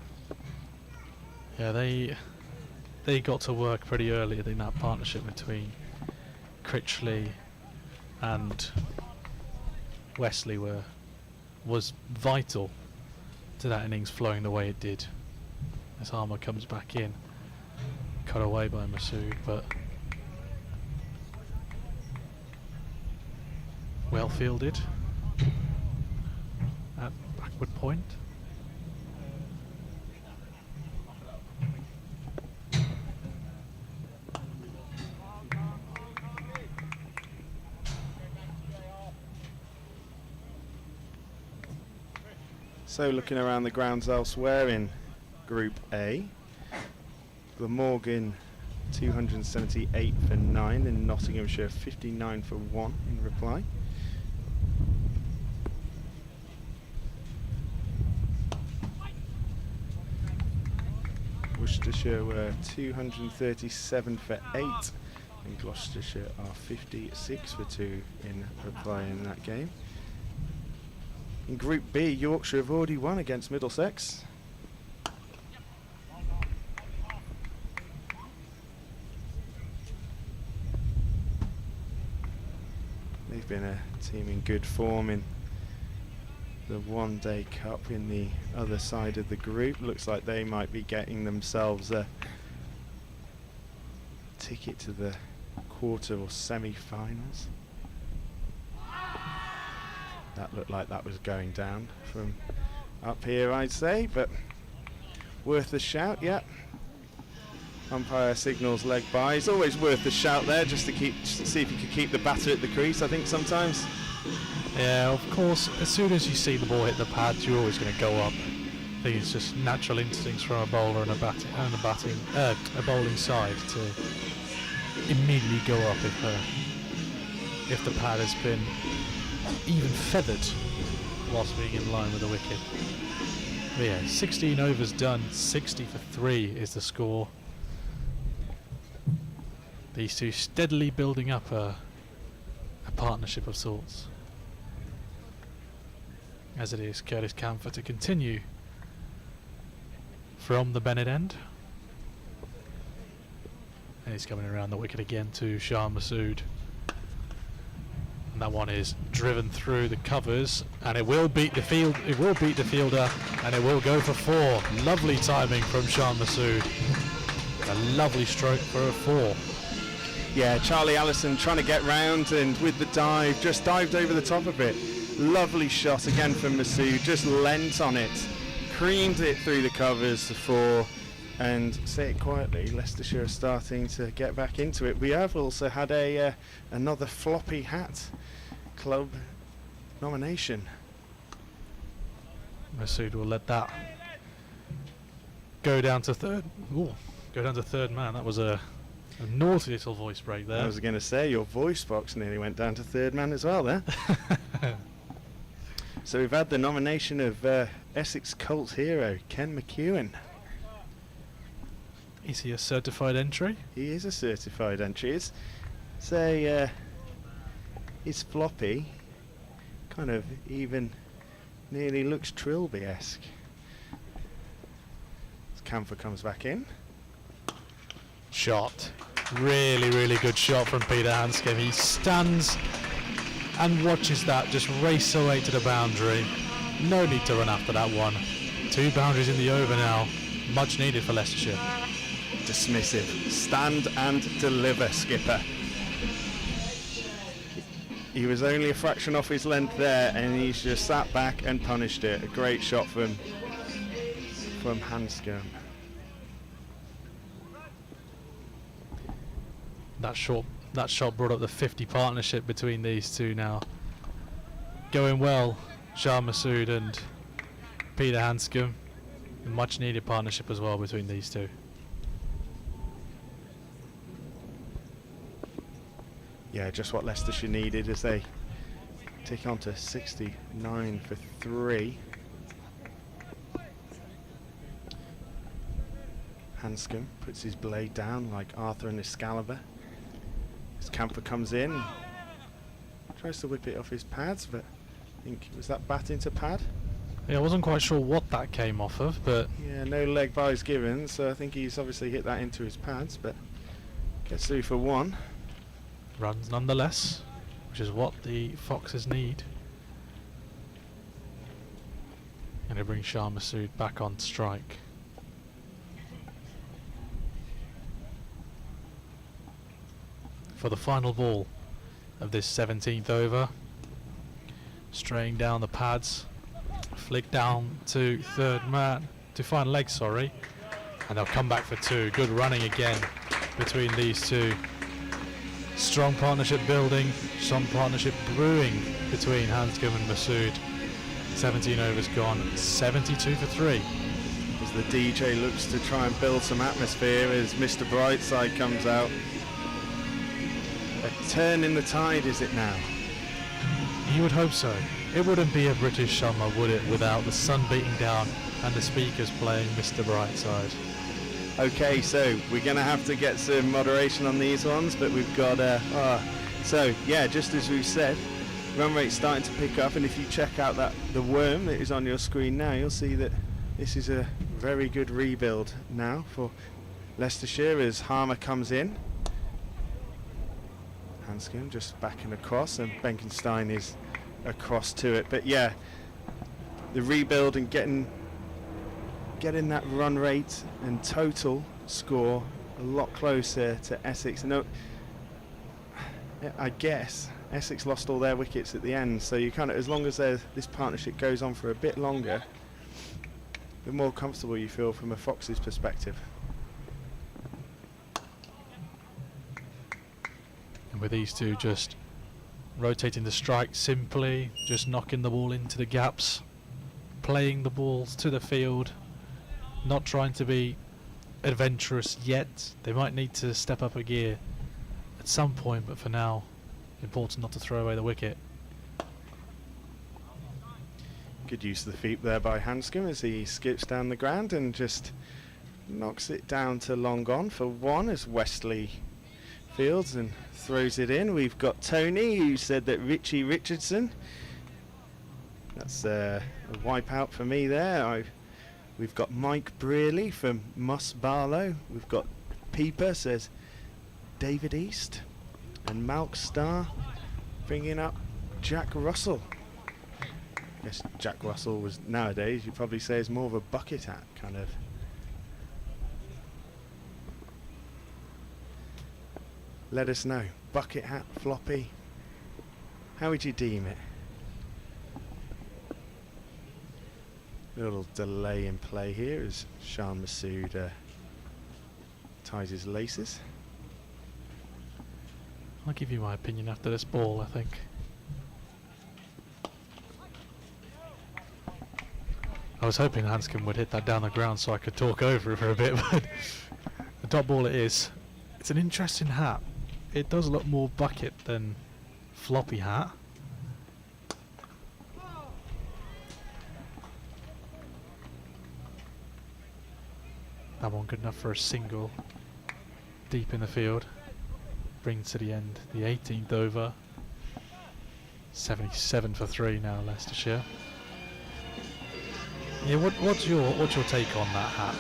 Yeah, they got to work pretty early in that partnership between Critchley and Westley was vital to that innings flowing the way it did. As Harmer comes back in, cut away by Masood, but well fielded at backward point. So looking around the grounds elsewhere in Group A, Glamorgan 278 for 9 and Nottinghamshire 59 for 1 in reply. Worcestershire were 237 for 8, and Gloucestershire are 56 for 2 in reply in that game. In Group B, Yorkshire have already won against Middlesex. They've been a team in good form in the one-day cup in the other side of the group. Looks like they might be getting themselves a ticket to the quarter or semi-finals. That looked like that was going down from up here, I'd say, but worth a shout. Yeah, umpire signals leg by. It's always worth a shout there, just to see if you can keep the batter at the crease, I think, sometimes. Yeah, of course, as soon as you see the ball hit the pads, you're always going to go up. I think it's just natural instincts from a bowler and a bowling side to immediately go up if the pad has been even feathered whilst being in line with the wicket. But yeah, 16 overs done, 60 for 3 is the score. These two steadily building up a partnership of sorts. As it is Curtis Camphor to continue from the Bennett end. And he's coming around the wicket again to Shah Masood. And that one is driven through the covers, and it will beat the field. It will beat the fielder, and it will go for 4. Lovely timing from Shah Masood. A lovely stroke for a 4. Yeah, Charlie Allison trying to get round, and with the dive, just dived over the top of it. Lovely shot again from Masood, just leant on it, creamed it through the covers for 4, and say it quietly, Leicestershire are starting to get back into it. We have also had another floppy hat club nomination. Masood will let that go down to third. Ooh, go down to third man. That was a naughty little voice break there. I was going to say, your voice box nearly went down to third man as well there. So we've had the nomination of Essex cult hero, Ken McEwen. Is he a certified entry? He is a certified entry. It's floppy, kind of even nearly looks Trilby-esque. As Camphor comes back in. Shot. Really, really good shot from Peter Hanscom. He stands and watches that just race away to the boundary. No need to run after that one. 2 boundaries in the over now. Much needed for Leicestershire. Dismissive. Stand and deliver, skipper. He was only a fraction off his length there, and he's just sat back and punished it. A great shot from Hanscom. That shot brought up the 50 partnership between these two now. Going well, Shah Masood and Peter Hanscom. A much needed partnership as well between these two. Yeah, just what Leicestershire needed as they take on to 69 for 3. Hanscom puts his blade down like Arthur and Excalibur. As Camphor comes in, tries to whip it off his pads, but I think, was that bat into pad? Yeah, I wasn't quite sure what that came off of, but Yeah, no leg byes given, so I think he's obviously hit that into his pads, but gets through for 1. runs nonetheless, which is what the Foxes need. And it brings Shah Masood back on strike. For the final ball of this 17th over. Straying down the pads. Flick down to third man, to final leg, sorry. And they'll come back for 2. Good running again between these two. Strong partnership building, strong partnership brewing between Hanscom and Masood. 17 overs gone, 72 for 3. As the DJ looks to try and build some atmosphere as Mr. Brightside comes out. A turn in the tide, is it now? You would hope so. It wouldn't be a British summer, would it, without the sun beating down and the speakers playing Mr. Brightside. Okay, so we're going to have to get some moderation on these ones, but we've got so yeah, just as we've said, run rate's starting to pick up, and if you check out the worm that is on your screen now, you'll see that this is a very good rebuild now for Leicestershire as Harmer comes in. Hanscom just backing across, and Benkenstein is across to it. But yeah, the rebuild and getting that run rate and total score a lot closer to Essex. No, I guess Essex lost all their wickets at the end, so you kind of, as long as this partnership goes on for a bit longer, the more comfortable you feel from a Fox's perspective. And with these two just rotating the strike simply, just knocking the ball into the gaps, playing the balls to the field, not trying to be adventurous yet. They might need to step up a gear at some point, but for now, important not to throw away the wicket. Good use of the feet there by Hanscom as he skips down the ground and just knocks it down to long on for one as Westley fields and throws it in. We've got Tony, who said that Richie Richardson. That's a wipeout for me there. We've got Mike Brearley from Moss Barlow. We've got Peeper says David East, and Malk Starr bringing up Jack Russell. I guess Jack Russell was, nowadays you'd probably say, is more of a bucket hat kind of. Let us know. Bucket hat, floppy. How would you deem it? A little delay in play here as Shan Masood ties his laces. I'll give you my opinion after this ball, I think. I was hoping Hanscom would hit that down the ground so I could talk over it for a bit, but the dot ball it is. It's an interesting hat. It does look more bucket than floppy hat. That one good enough for a single deep in the field. Brings to the end the 18th over. 77 for 3 now, Leicestershire. Yeah, what's your take on that hat?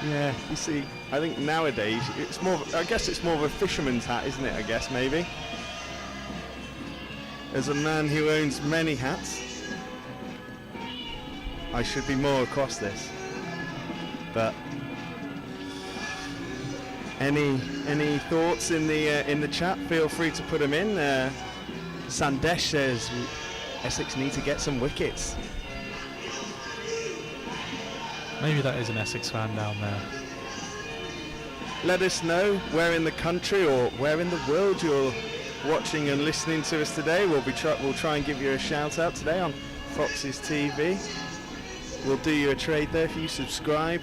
Yeah, you see, I think nowadays it's more. I guess it's more of a fisherman's hat, isn't it? I guess maybe. As a man who owns many hats, I should be more across this. But any thoughts in the chat? Feel free to put them in. Sandesh says Essex need to get some wickets. Maybe that is an Essex fan down there. Let us know where in the country or where in the world you're watching and listening to us today. We'll try and give you a shout out today on Fox's TV. We'll do you a trade there if you subscribe.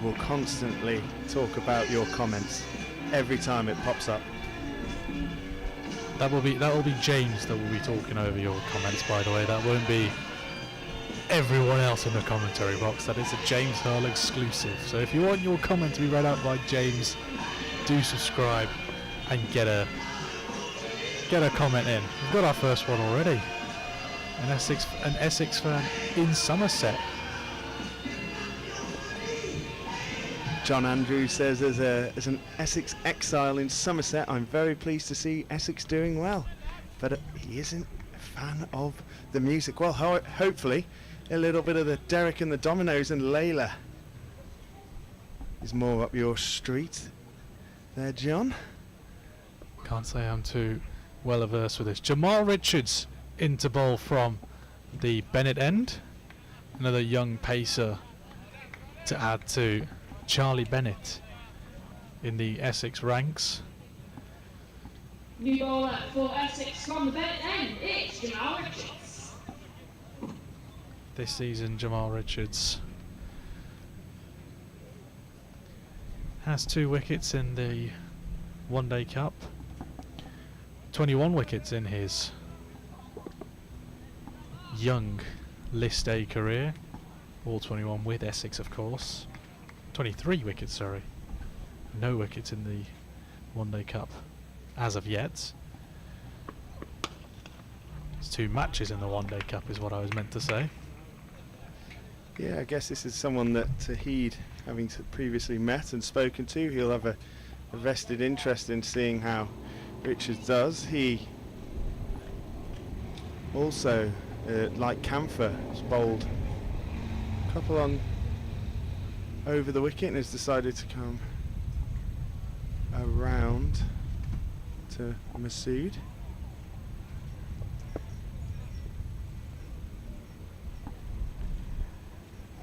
We'll constantly talk about your comments every time it pops up. That will be James that will be talking over your comments, by the way. That won't be everyone else in the commentary box. That is a James Hurl exclusive. So if you want your comment to be read out by James, do subscribe and get a comment in. We've got our first one already. An Essex fan in Somerset. John Andrews says, as an Essex exile in Somerset, I'm very pleased to see Essex doing well. But he isn't a fan of the music. Well, hopefully a little bit of the Derek and the Dominoes and Layla is more up your street there, John. Can't say I'm too well averse with this. Jamal Richards into bowl from the Bennett end. Another young pacer to add to Charlie Bennett in the Essex ranks. New bowler for Essex from the Bennett end, it's Jamal Richards. This season, Jamal Richards has 2 wickets in the One Day Cup, 21 wickets in his young List A career. All 21 with Essex, of course. 23 wickets, sorry. No wickets in the One Day Cup as of yet. It's 2 matches in the One Day Cup is what I was meant to say. Yeah, I guess this is someone that Tahid, having previously met and spoken to, he'll have a vested interest in seeing how Richards does. He also, like Camphor, has bowled a couple on over the wicket and has decided to come around to Masood.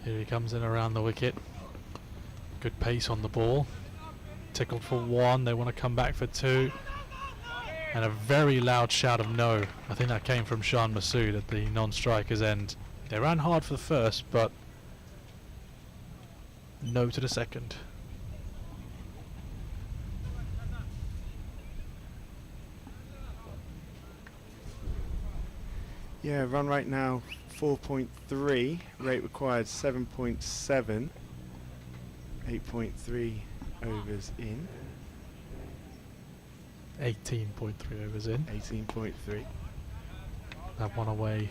Here he comes in around the wicket. Good pace on the ball. Tickled for 1, they want to come back for 2. And a very loud shout of no. I think that came from Shan Masood at the non-striker's end. They ran hard for the first, but no to the second. Yeah, run rate now 4.3, rate required 7.7, 8.3 overs in. 18.3 overs in. 18.3. That one away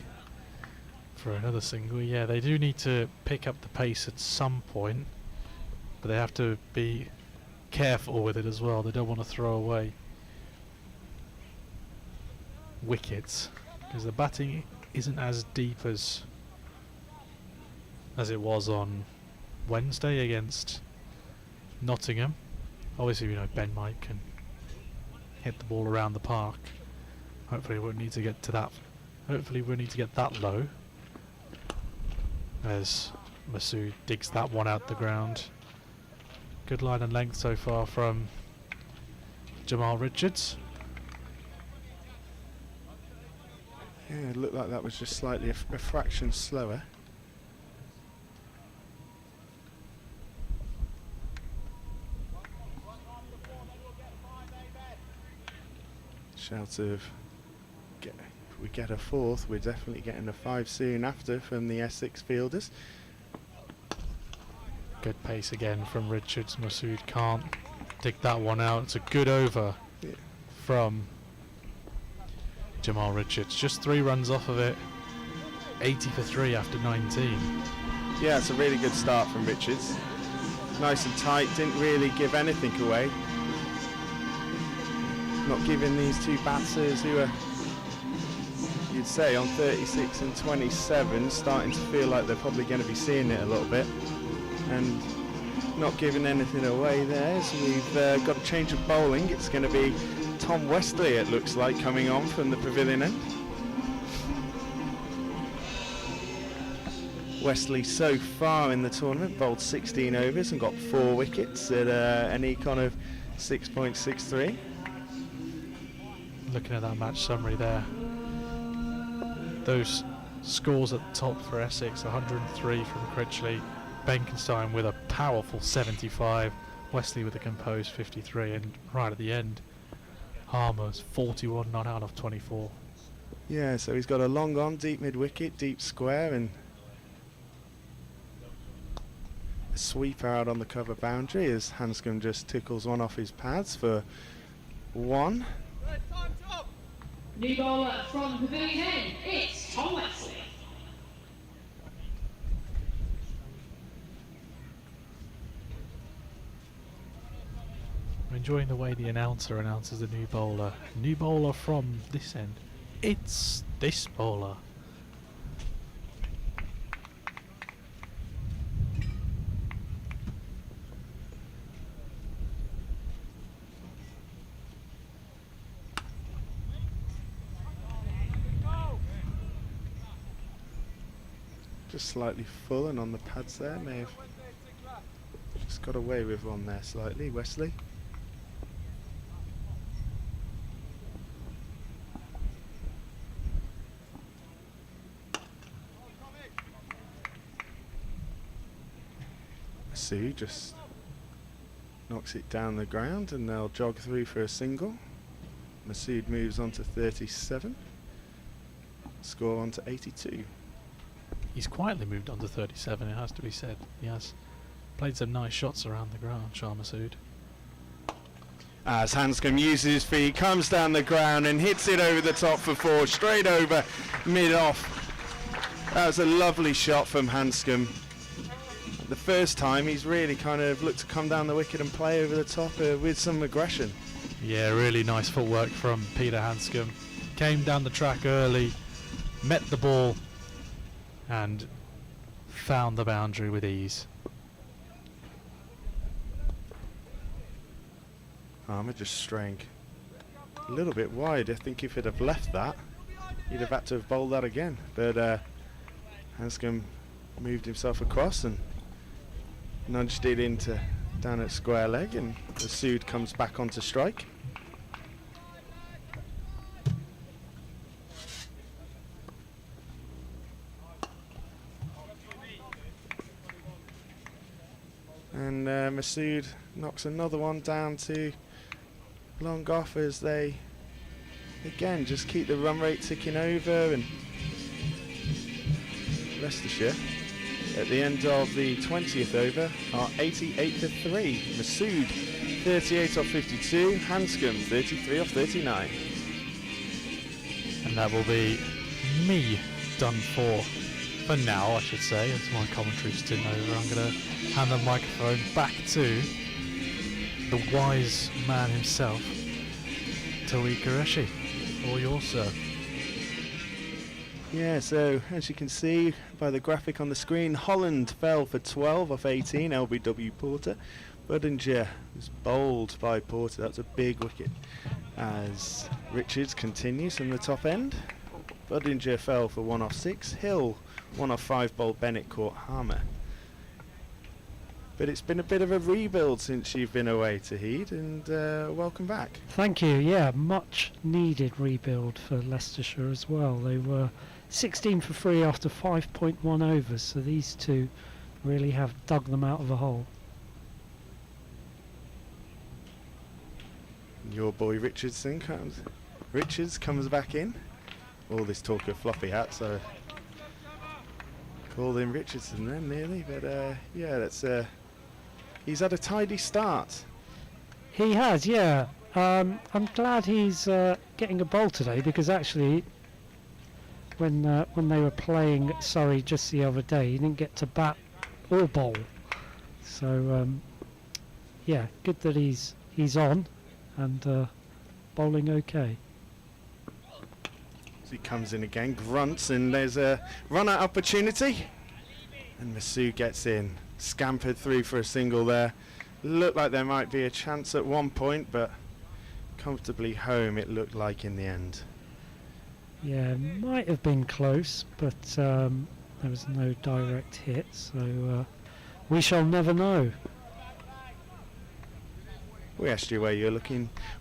for another single. Yeah, they do need to pick up the pace at some point, but they have to be careful with it as well. They don't want to throw away wickets, because the batting isn't as deep as it was on Wednesday against Nottingham. Obviously, you know, Ben Mike can hit the ball around the park. Hopefully we won't need to get to that. Hopefully we'll need to get that low, as Masood digs that one out the ground. Good line and length so far from Jamal Richards. Yeah, it looked like that was just slightly a fraction slower. Shout of, if we get a 4th, we're definitely getting a 5 soon after from the Essex fielders. Good pace again from Richards. Masood can't dig that one out. It's a good over from Jamal Richards. Just 3 runs off of it. 80 for 3 after 19. Yeah, it's a really good start from Richards. Nice and tight, didn't really give anything away. Not giving these 2 batters who are, you'd say, on 36 and 27, starting to feel like they're probably going to be seeing it a little bit. And not giving anything away there. So we've got a change of bowling. It's going to be Tom Westley, it looks like, coming on from the pavilion end. Westley so far in the tournament bowled 16 overs and got 4 wickets at an econ of 6.63. Looking at that match summary there, those scores at the top for Essex: 103 from Critchley, Benkenstein with a powerful 75, Westley with a composed 53, and right at the end, Harmer's 41 not out of 24. Yeah, so he's got a long on, deep mid wicket, deep square, and a sweeper out on the cover boundary as Hanscom just tickles one off his pads for 1. New bowler from Pavilion End, it's Tom Westley. I'm enjoying the way the announcer announces the new bowler. New bowler from this end. It's this bowler. Just slightly full and on the pads there, may have just got away with one there slightly, Westley. Masood just knocks it down the ground and they'll jog through for a single. Masood moves on to 37, score on to 82. he's quietly moved on to 37, it has to be said. He has played some nice shots around the ground, Shah Massoud. As Hanscom uses his feet, comes down the ground and hits it over the top for 4, straight over mid-off. That was a lovely shot from Hanscom. The first time he's really kind of looked to come down the wicket and play over the top with some aggression. Yeah, really nice footwork from Peter Hanscom. Came down the track early, met the ball and found the boundary with ease. Armour just straying a little bit wide. I think if he'd have left that, he'd have had to have bowled that again. But Hanscom moved himself across and nudged it into down at square leg, and Massoud comes back onto strike. And Massoud knocks another one down to long off as they again just keep the run rate ticking over. And Leicestershire at the end of the 20th over are 88 for 3. Massoud 38 off 52, Hanscom 33 off 39. And that will be me done for now, I should say, as my commentary's taken over. I'm going to hand the microphone back to the wise man himself, Tariq Qureshi. All yours, sir. Yeah, so as you can see by the graphic on the screen, Holland fell for 12 off 18, LBW Porter. Budinger was bowled by Porter, that's a big wicket. As Richards continues from the top end, Budinger fell for 1 off 6, Hill 1 off 5 bowled Bennett caught Harmer. But it's been a bit of a rebuild since you've been away, Tahid, and welcome back. Thank you. Yeah, much needed rebuild for Leicestershire as well. They were 16 for 3 after 5.1 overs, so these two really have dug them out of a hole. Your boy Richards comes back in. All this talk of floppy hats, I called him Richardson then nearly, but yeah, that's he's had a tidy start. He has, yeah. I'm glad he's getting a bowl today, because actually when they were playing Surrey just the other day, he didn't get to bat or bowl. So yeah, good that he's on and bowling okay. He comes in again, grunts, and there's a run-out opportunity. And Massoud gets in, scampered through for a single there. Looked like there might be a chance at one point, but comfortably home it looked like in the end. Yeah, might have been close, but there was no direct hit, so we shall never know. We asked you where you're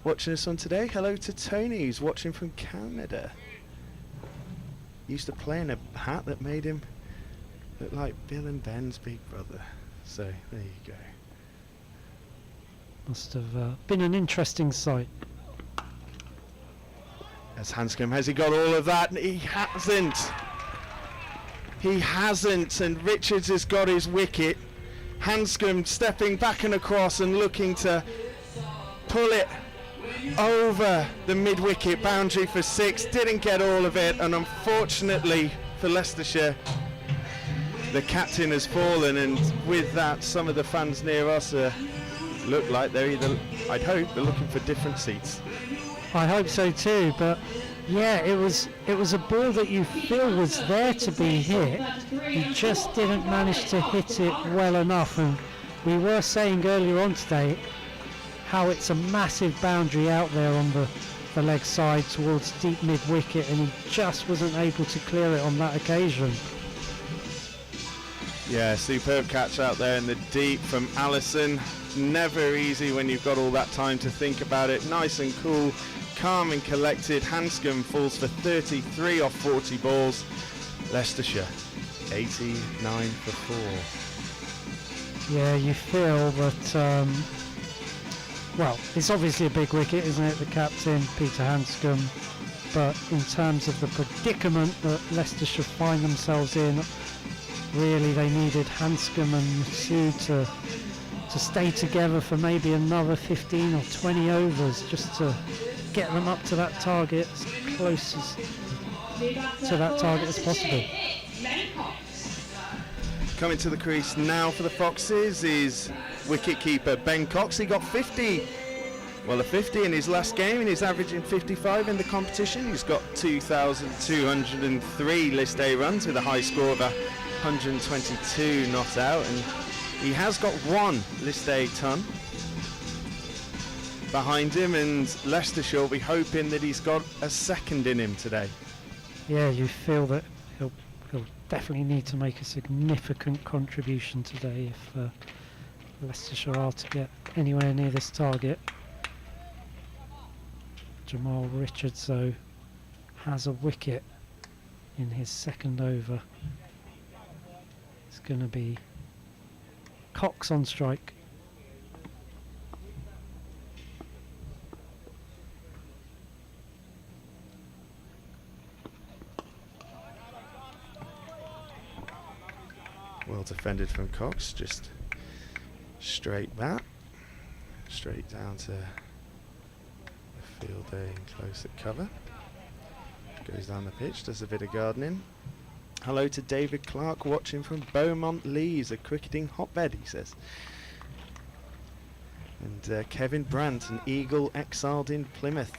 watching us on today. Hello to Tony, who's watching from Canada. Used to play in a hat that made him look like Bill and Ben's big brother. So there you go. Must have been an interesting sight. As Hanscom, has he got all of that? He hasn't. He hasn't, and Richards has got his wicket. Hanscom stepping back and across and looking to pull it over the mid-wicket boundary for 6, didn't get all of it, and unfortunately for Leicestershire, the captain has fallen, and with that some of the fans near us look like they're either, I'd hope, they're looking for different seats. I hope so too, but yeah, it was a ball that you feel was there to be hit. He just didn't manage to hit it well enough, and we were saying earlier on today how it's a massive boundary out there on the leg side towards deep mid-wicket, and he just wasn't able to clear it on that occasion. Yeah, superb catch out there in the deep from Allison. Never easy when you've got all that time to think about it. Nice and cool, calm and collected. Hanscom falls for 33 off 40 balls. Leicestershire 89 for 4. Yeah, you feel that well, it's obviously a big wicket, isn't it, the captain, Peter Hanscom, but in terms of the predicament that Leicestershire find themselves in really they needed Hanscom and Sue to stay together for maybe another 15 or 20 overs just to get them up to that target as close to that target as possible. Coming to the crease now for the Foxes is wicket-keeper Ben Cox. He got 50. Well, a 50 in his last game, and he's averaging 55 in the competition. He's got 2,203 List A runs with a high score of 122 not out, and he has got one List A ton behind him, and Leicestershire will be hoping that he's got a second in him today. Yeah, you feel that he'll definitely need to make a significant contribution today if Leicestershire are to get anywhere near this target. Jamal Richards, though, has a wicket in his second over. It's going to be Cox on strike. Well defended from Cox, just straight bat, straight down to the fielder in close at cover. Goes down the pitch, does a bit of gardening. Hello to David Clark watching from Beaumont Lees, a cricketing hotbed, he says. And Kevin Brandt, an Eagle exiled in Plymouth.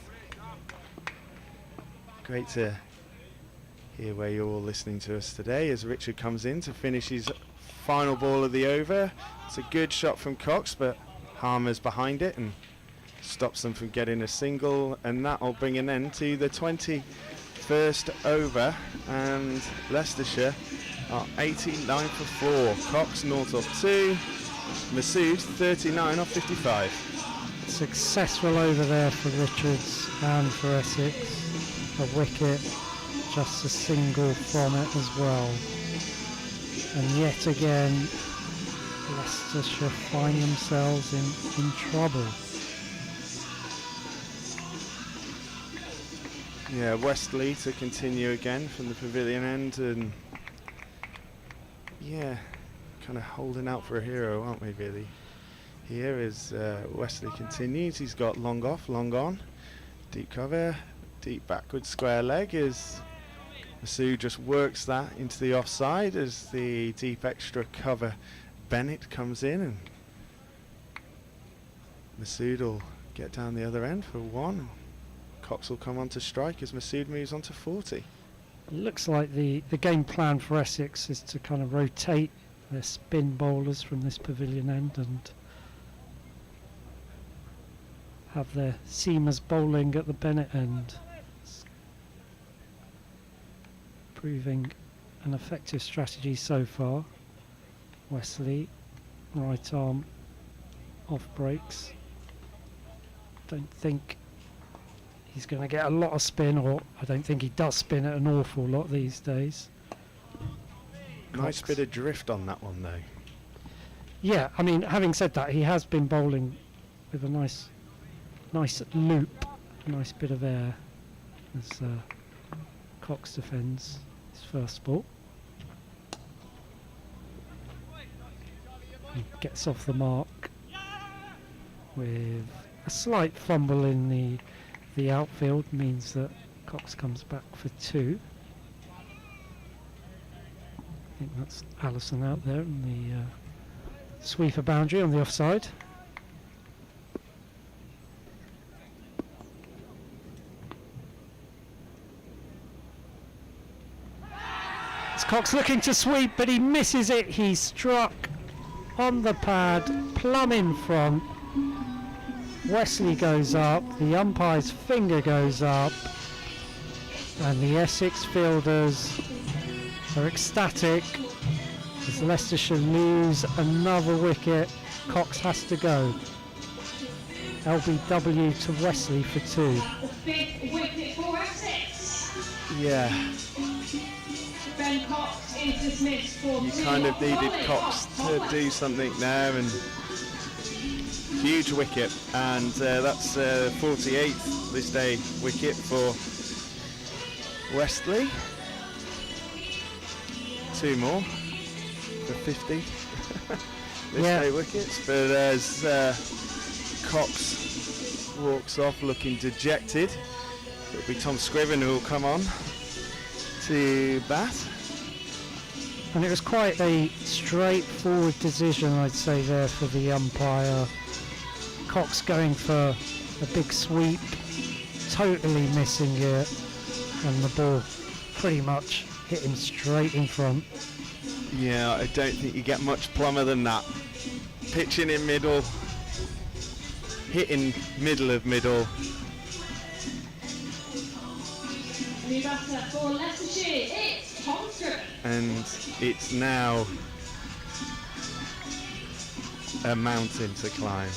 Great to hear where you're all listening to us today as Richard comes in to finish his final ball of the over. It's a good shot from Cox, but Harmer's behind it and stops them from getting a single, and that'll bring an end to the 21st over, and Leicestershire are 89 for 4. Cox 0 off 2, Masood 39 off 55. Successful over there for Richards and for Essex. A wicket, just a single from it as well. And yet again, Leicestershire find themselves in trouble. Yeah, Westley to continue again from the pavilion end, and yeah, kind of holding out for a hero, aren't we, really? Here is Westley continues. He's got long off, long on, deep cover, deep backward square leg as Masood just works that into the offside as the deep extra cover Bennett comes in, and Masood will get down the other end for one. Cox will come on to strike as Masood moves on to 40. It looks like the game plan for Essex is to kind of rotate their spin bowlers from this pavilion end and have their seamers bowling at the Bennett end. It's proving an effective strategy so far. Westley, right arm off breaks. Don't think he's going to get a lot of spin, or I don't think he does spin it an awful lot these days. Nice Cox. bit of drift on that one, though. Yeah, I mean, having said that, he has been bowling with a nice loop, a nice bit of air as Cox defends his first ball. He gets off the mark with a slight fumble in the outfield, means that Cox comes back for 2. I think that's Allison out there in the sweeper boundary on the offside. It's Cox looking to sweep, but he misses it. He struck on the pad, plumb in front. Westley goes up, the umpire's finger goes up, and the Essex fielders are ecstatic as Leicestershire lose another wicket. Cox has to go. LBW to Westley for 2. The 5th wicket for Essex. Yeah, Ben Cox is dismissed for you 2 kind of needed solid Cox off to bowling. do something there, and huge wicket, and that's 48th this day wicket for Westley. 2 more. for 50 this Yeah. day wickets, but as Cox walks off looking dejected, it'll be Tom Scriven who will come on to bat. And it was quite a straightforward decision, I'd say, there for the umpire. Cox going for a big sweep, totally missing it, and the ball pretty much hit him straight in front. Yeah, I don't think you get much plumber than that. Pitching in middle, hitting middle of middle. New batter for Leicestershire, it's Tom Scriven. And it's now a mountain to climb.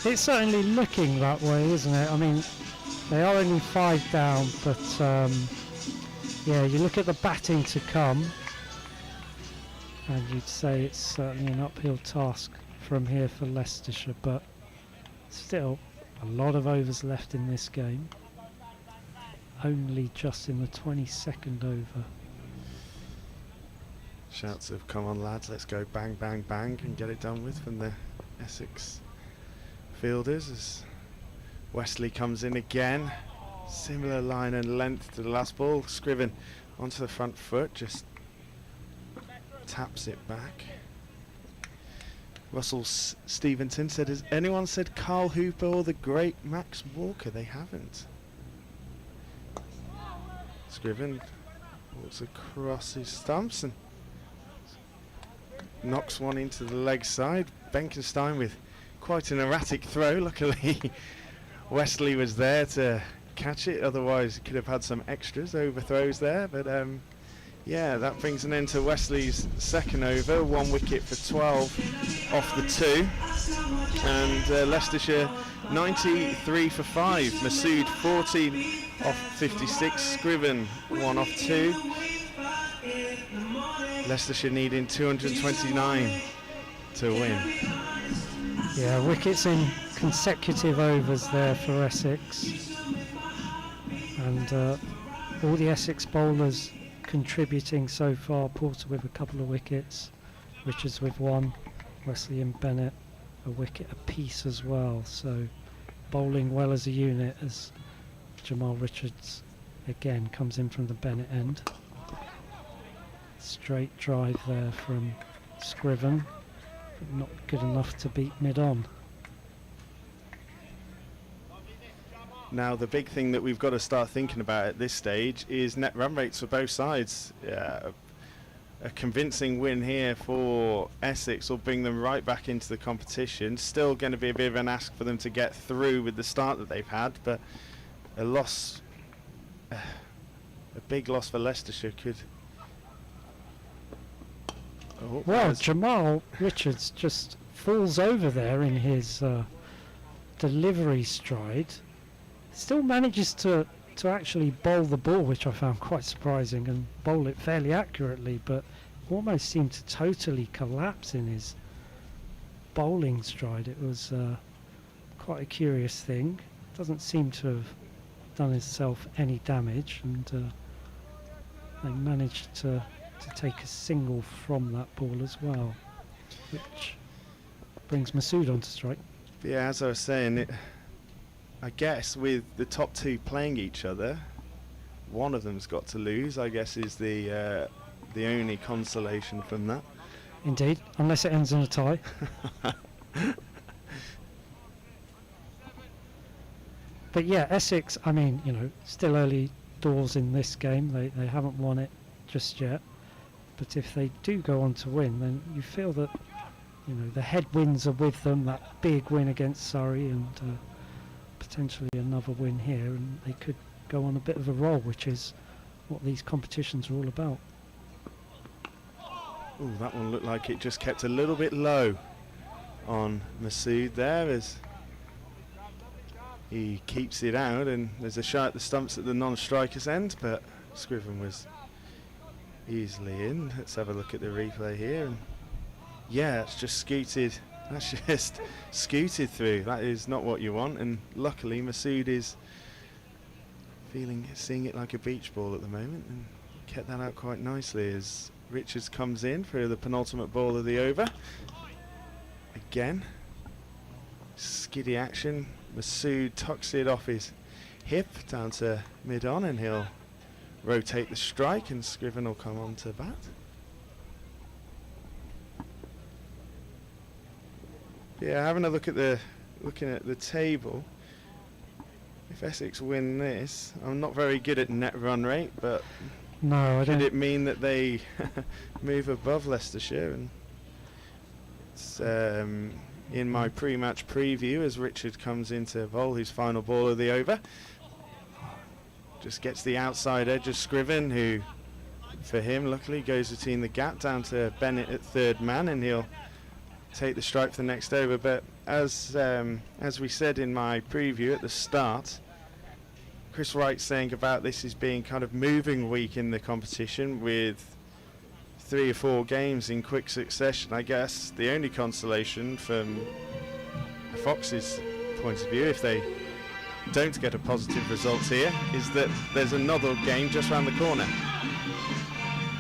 It's certainly looking that way, isn't it? I mean, they are only 5 down, but yeah, you look at the batting to come, and you'd say it's certainly an uphill task from here for Leicestershire, but still a lot of overs left in this game. Only just in the 22nd over. Shouts of "come on lads, let's go bang bang bang" and get it done with from the Essex fielders as Westley comes in again. Similar line and length to the last ball. Scriven onto the front foot, just taps it back. Russell Stevenson said, has anyone said Carl Hooper or the great Max Walker? They haven't. Scriven walks across his stumps and knocks one into the leg side. Benkenstein with quite an erratic throw. Luckily Westley was there to catch it, otherwise he could have had some extras overthrows there, but yeah, that brings an end to Wesley's second over. 1 wicket for 12 off the 2, and Leicestershire 93 for 5. Masood 14 off 56, Scriven 1 off 2. Leicestershire needing 229 to win. Yeah, wickets in consecutive overs there for Essex, and all the Essex bowlers contributing so far. Porter with a couple of wickets, Richards with 1, Wesley and Bennett a wicket apiece as well, so bowling well as a unit as Jamal Richards again comes in from the Bennett end. Straight drive there from Scriven, but not good enough to beat mid-on. Now the big thing that we've got to start thinking about at this stage is net run rates for both sides. A convincing win here for Essex will bring them right back into the competition. Still going to be a bit of an ask for them to get through with the start that they've had, but a loss, a big loss for Leicestershire could... Oh, Well, Jamal Richards just falls over there in his delivery stride. Still manages to actually bowl the ball, which I found quite surprising, and bowl it fairly accurately, but almost seemed to totally collapse in his bowling stride. It was quite a curious thing. Doesn't seem to have done himself any damage, and they managed to take a single from that ball as well, which brings Masood on to strike. Yeah, as I was saying, I guess with the top 2 playing each other, one of them's got to lose, I guess, is the only consolation from that. Indeed, unless it ends in a tie. But yeah, Essex, I mean, you know, still early doors in this game. They haven't won it just yet. But if they do go on to win, then you feel that, you know, the headwinds are with them. That big win against Surrey and potentially another win here, and they could go on a bit of a roll, which is what these competitions are all about. Oh, that one looked like it just kept a little bit low on Masood there as he keeps it out, and there's a shot at the stumps at the non-striker's end, but Scriven was easily in. Let's have a look at the replay here, and yeah, it's just scooted. That's just scooted through. That is not what you want, and luckily Masood is seeing it like a beach ball at the moment, and kept that out quite nicely as Richards comes in for the penultimate ball of the over. Again, skiddy action. Masood tucks it off his hip down to mid-on, and he'll rotate the strike, and Scriven will come on to bat. Yeah, having a look at looking at the table. If Essex win this, I'm not very good at net run rate, but No, I could don't. it mean that they move above Leicestershire? And it's, in my pre-match preview, as Richard comes into bowl his final ball of the over, just gets the outside edge of Scriven, who, for him, luckily goes between the gap down to Bennett at third man, and he'll take the strike for the next over. But as we said in my preview at the start, Chris Wright saying about this as being kind of moving week in the competition with 3 or 4 games in quick succession. I guess the only consolation from the Fox's point of view, if they don't get a positive result here, is that there's another game just around the corner.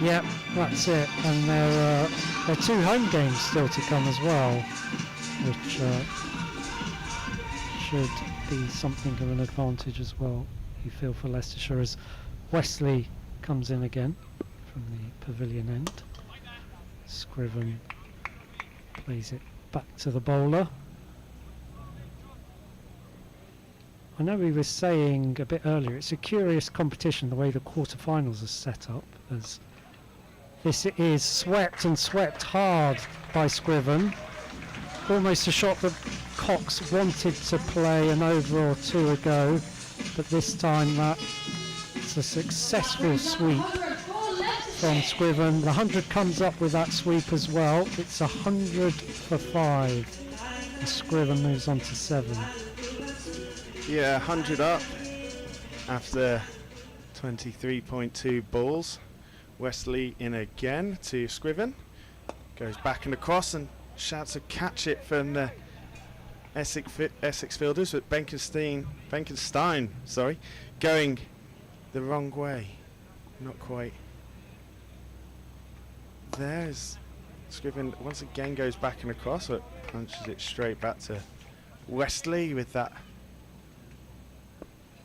Yeah, that's it. And there are 2 home games still to come as well, which should be something of an advantage as well, you feel, for Leicestershire, as Westley comes in again from the pavilion end. Scriven plays it back to the bowler. I know we were saying a bit earlier, it's a curious competition the way the quarterfinals are set up, as this is swept and swept hard by Scriven. Almost a shot that Cox wanted to play an over or 2 ago, but this time it's a successful sweep from Scriven. The 100 comes up with that sweep as well. It's 100 for 5. And Scriven moves on to 7. Yeah, 100 up after 23.2 balls. Wesley in again to Scriven. Goes back and across and shouts a catch it from the Essex fielders, but Benkenstein, going the wrong way. Not quite. There's Scriven once again goes back and across, but punches it straight back to Westley with that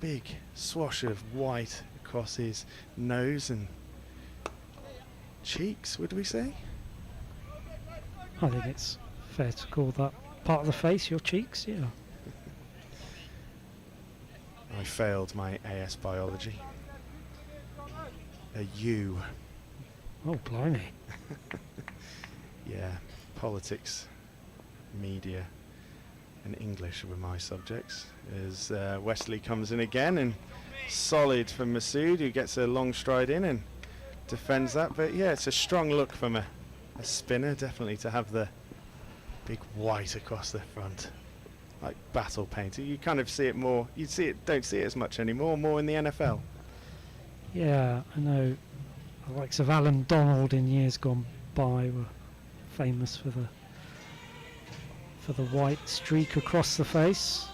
big swash of white across his nose and cheeks, would we say? I think it's fair to call that part of the face, your cheeks, yeah. I failed my AS biology. A U. Oh, blimey. Yeah, politics, media and English were my subjects. As Westley comes in again, and solid from Masood, who gets a long stride in and defends that. But yeah, it's a strong look from a spinner, definitely, to have the big white across the front, like battle painter. You kind of see it more, don't see it as much anymore, more in the NFL. Yeah, I know the likes of Alan Donald in years gone by were famous for the white streak across the face.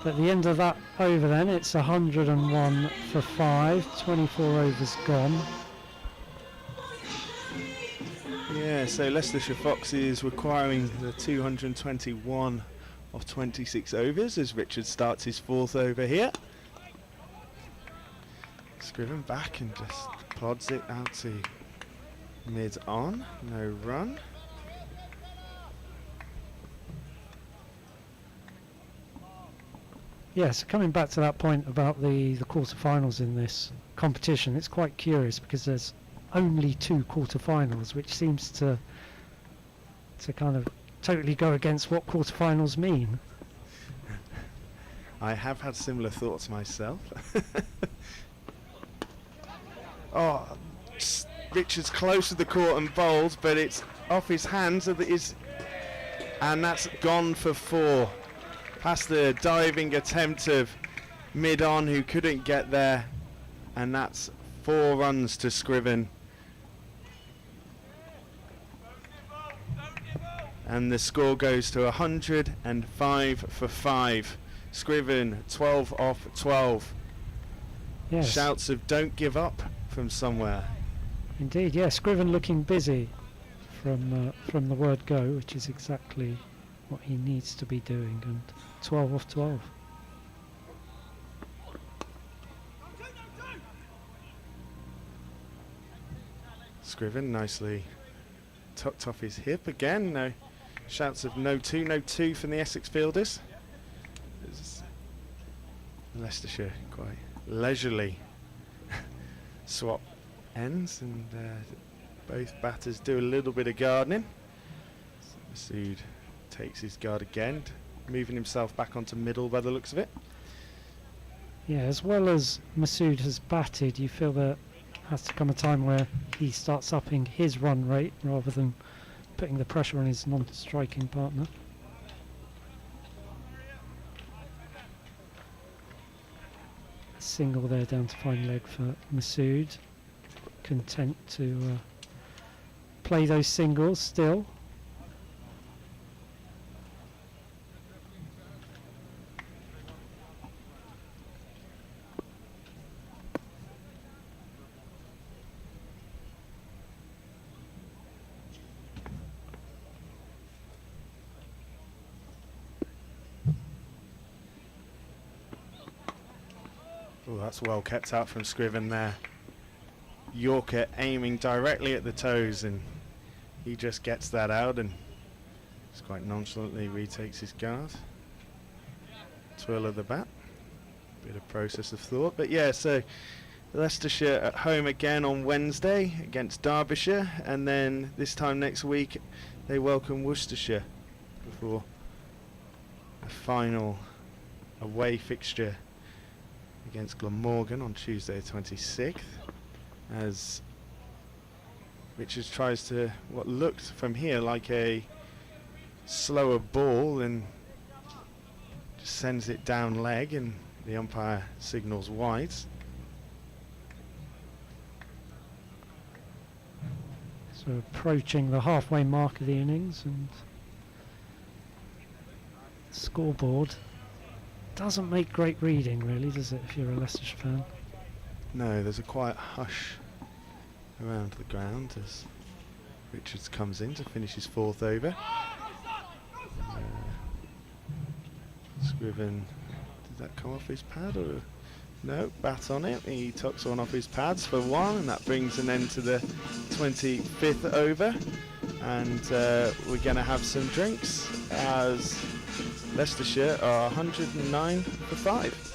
But at the end of that over then, it's 101 for 5, 24 overs gone. Yeah, so Leicestershire Foxes requiring the 221 of 26 overs as Richard starts his 4th over here. Scriven back and just plods it out to mid-on, no run. Yes, coming back to that point about the quarterfinals in this competition, it's quite curious because there's only 2 quarterfinals, which seems to kind of totally go against what quarterfinals mean. I have had similar thoughts myself. Oh, Richard's close to the court and bowls, but it's off his hands, and that's gone for 4. Past the diving attempt of mid-on, who couldn't get there, and that's 4 runs to Scriven. And the score goes to 105 for 5. Scriven 12 off 12. Yes. Shouts of "don't give up" from somewhere. Indeed, yeah. Scriven looking busy from the word go, which is exactly what he needs to be doing. And 12 off 12. Scriven nicely tucked off his hip again. No shouts of no two from the Essex fielders. It's Leicestershire quite leisurely swap ends, and both batters do a little bit of gardening. So Masood takes his guard again, moving himself back onto middle by the looks of it. Yeah, as well as Masood has batted, you feel there has to come a time where he starts upping his run rate rather than putting the pressure on his non-striking partner. Single there down to fine leg for Masood. Content to play those singles still. Oh, that's well kept out from Scriven there. Yorker aiming directly at the toes, and he just gets that out and just quite nonchalantly retakes his guard. Twirl of the bat. Bit of process of thought. But yeah, so Leicestershire at home again on Wednesday against Derbyshire, and then this time next week they welcome Worcestershire before a final away fixture against Glamorgan on Tuesday the 26th, as Richards tries to what looked from here like a slower ball and just sends it down leg, and the umpire signals wide. So approaching the halfway mark of the innings, and scoreboard doesn't make great reading, really, does it, if you're a Leicestershire fan? No, there's a quiet hush around the ground as Richards comes in to finish his fourth over. Scriven, did that come off his pad, or no? Bat on it. He tucks one off his pads for one, and that brings an end to the 25th over. And we're going to have some drinks as Leicestershire are 109 for 5.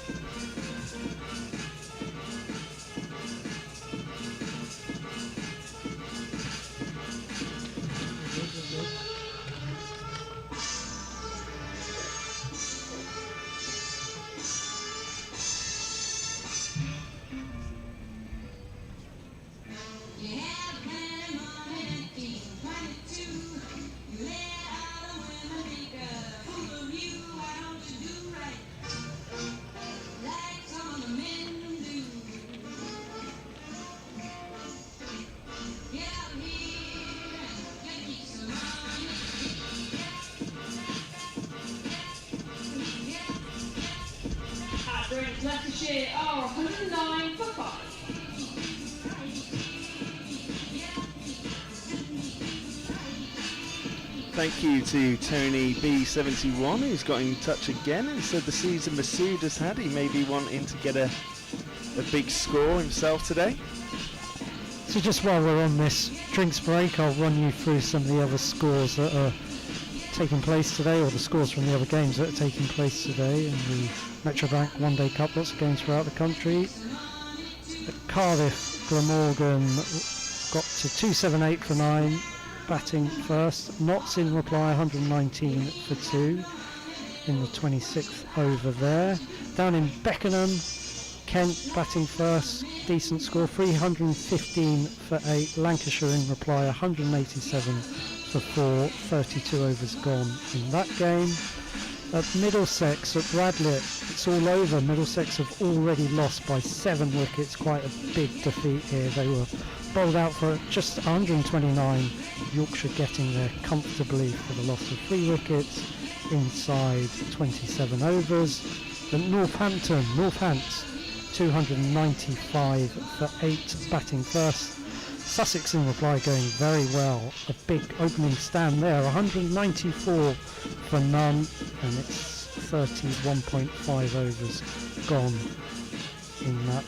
Leicestershire are 109 for 5. Thank you to Tony B71, who's got in touch again and said the season Masood has had, he may be wanting to get a big score himself today. So just while we're on this drinks break, I'll run you through some of the other scores that are taking place today, or the scores from the other games that are taking place today in the Metrobank One Day Cup. Lots of games throughout the country. At Cardiff, Glamorgan got to 278 for 9, batting first. Notts in reply 119 for 2 in the 26th over there. Down in Beckenham, Kent batting first, decent score, 315 for 8. Lancashire in reply 187 for 4, 32 overs gone in that game. At Middlesex, at Radlett, it's all over. Middlesex have already lost by 7 wickets, quite a big defeat here. They were bowled out for just 129, Yorkshire getting there comfortably for the loss of 3 wickets inside 27 overs. At Northants 295 for 8 batting first. Sussex in reply going very well. A big opening stand there, 194 for none, and it's 31.5 overs gone in that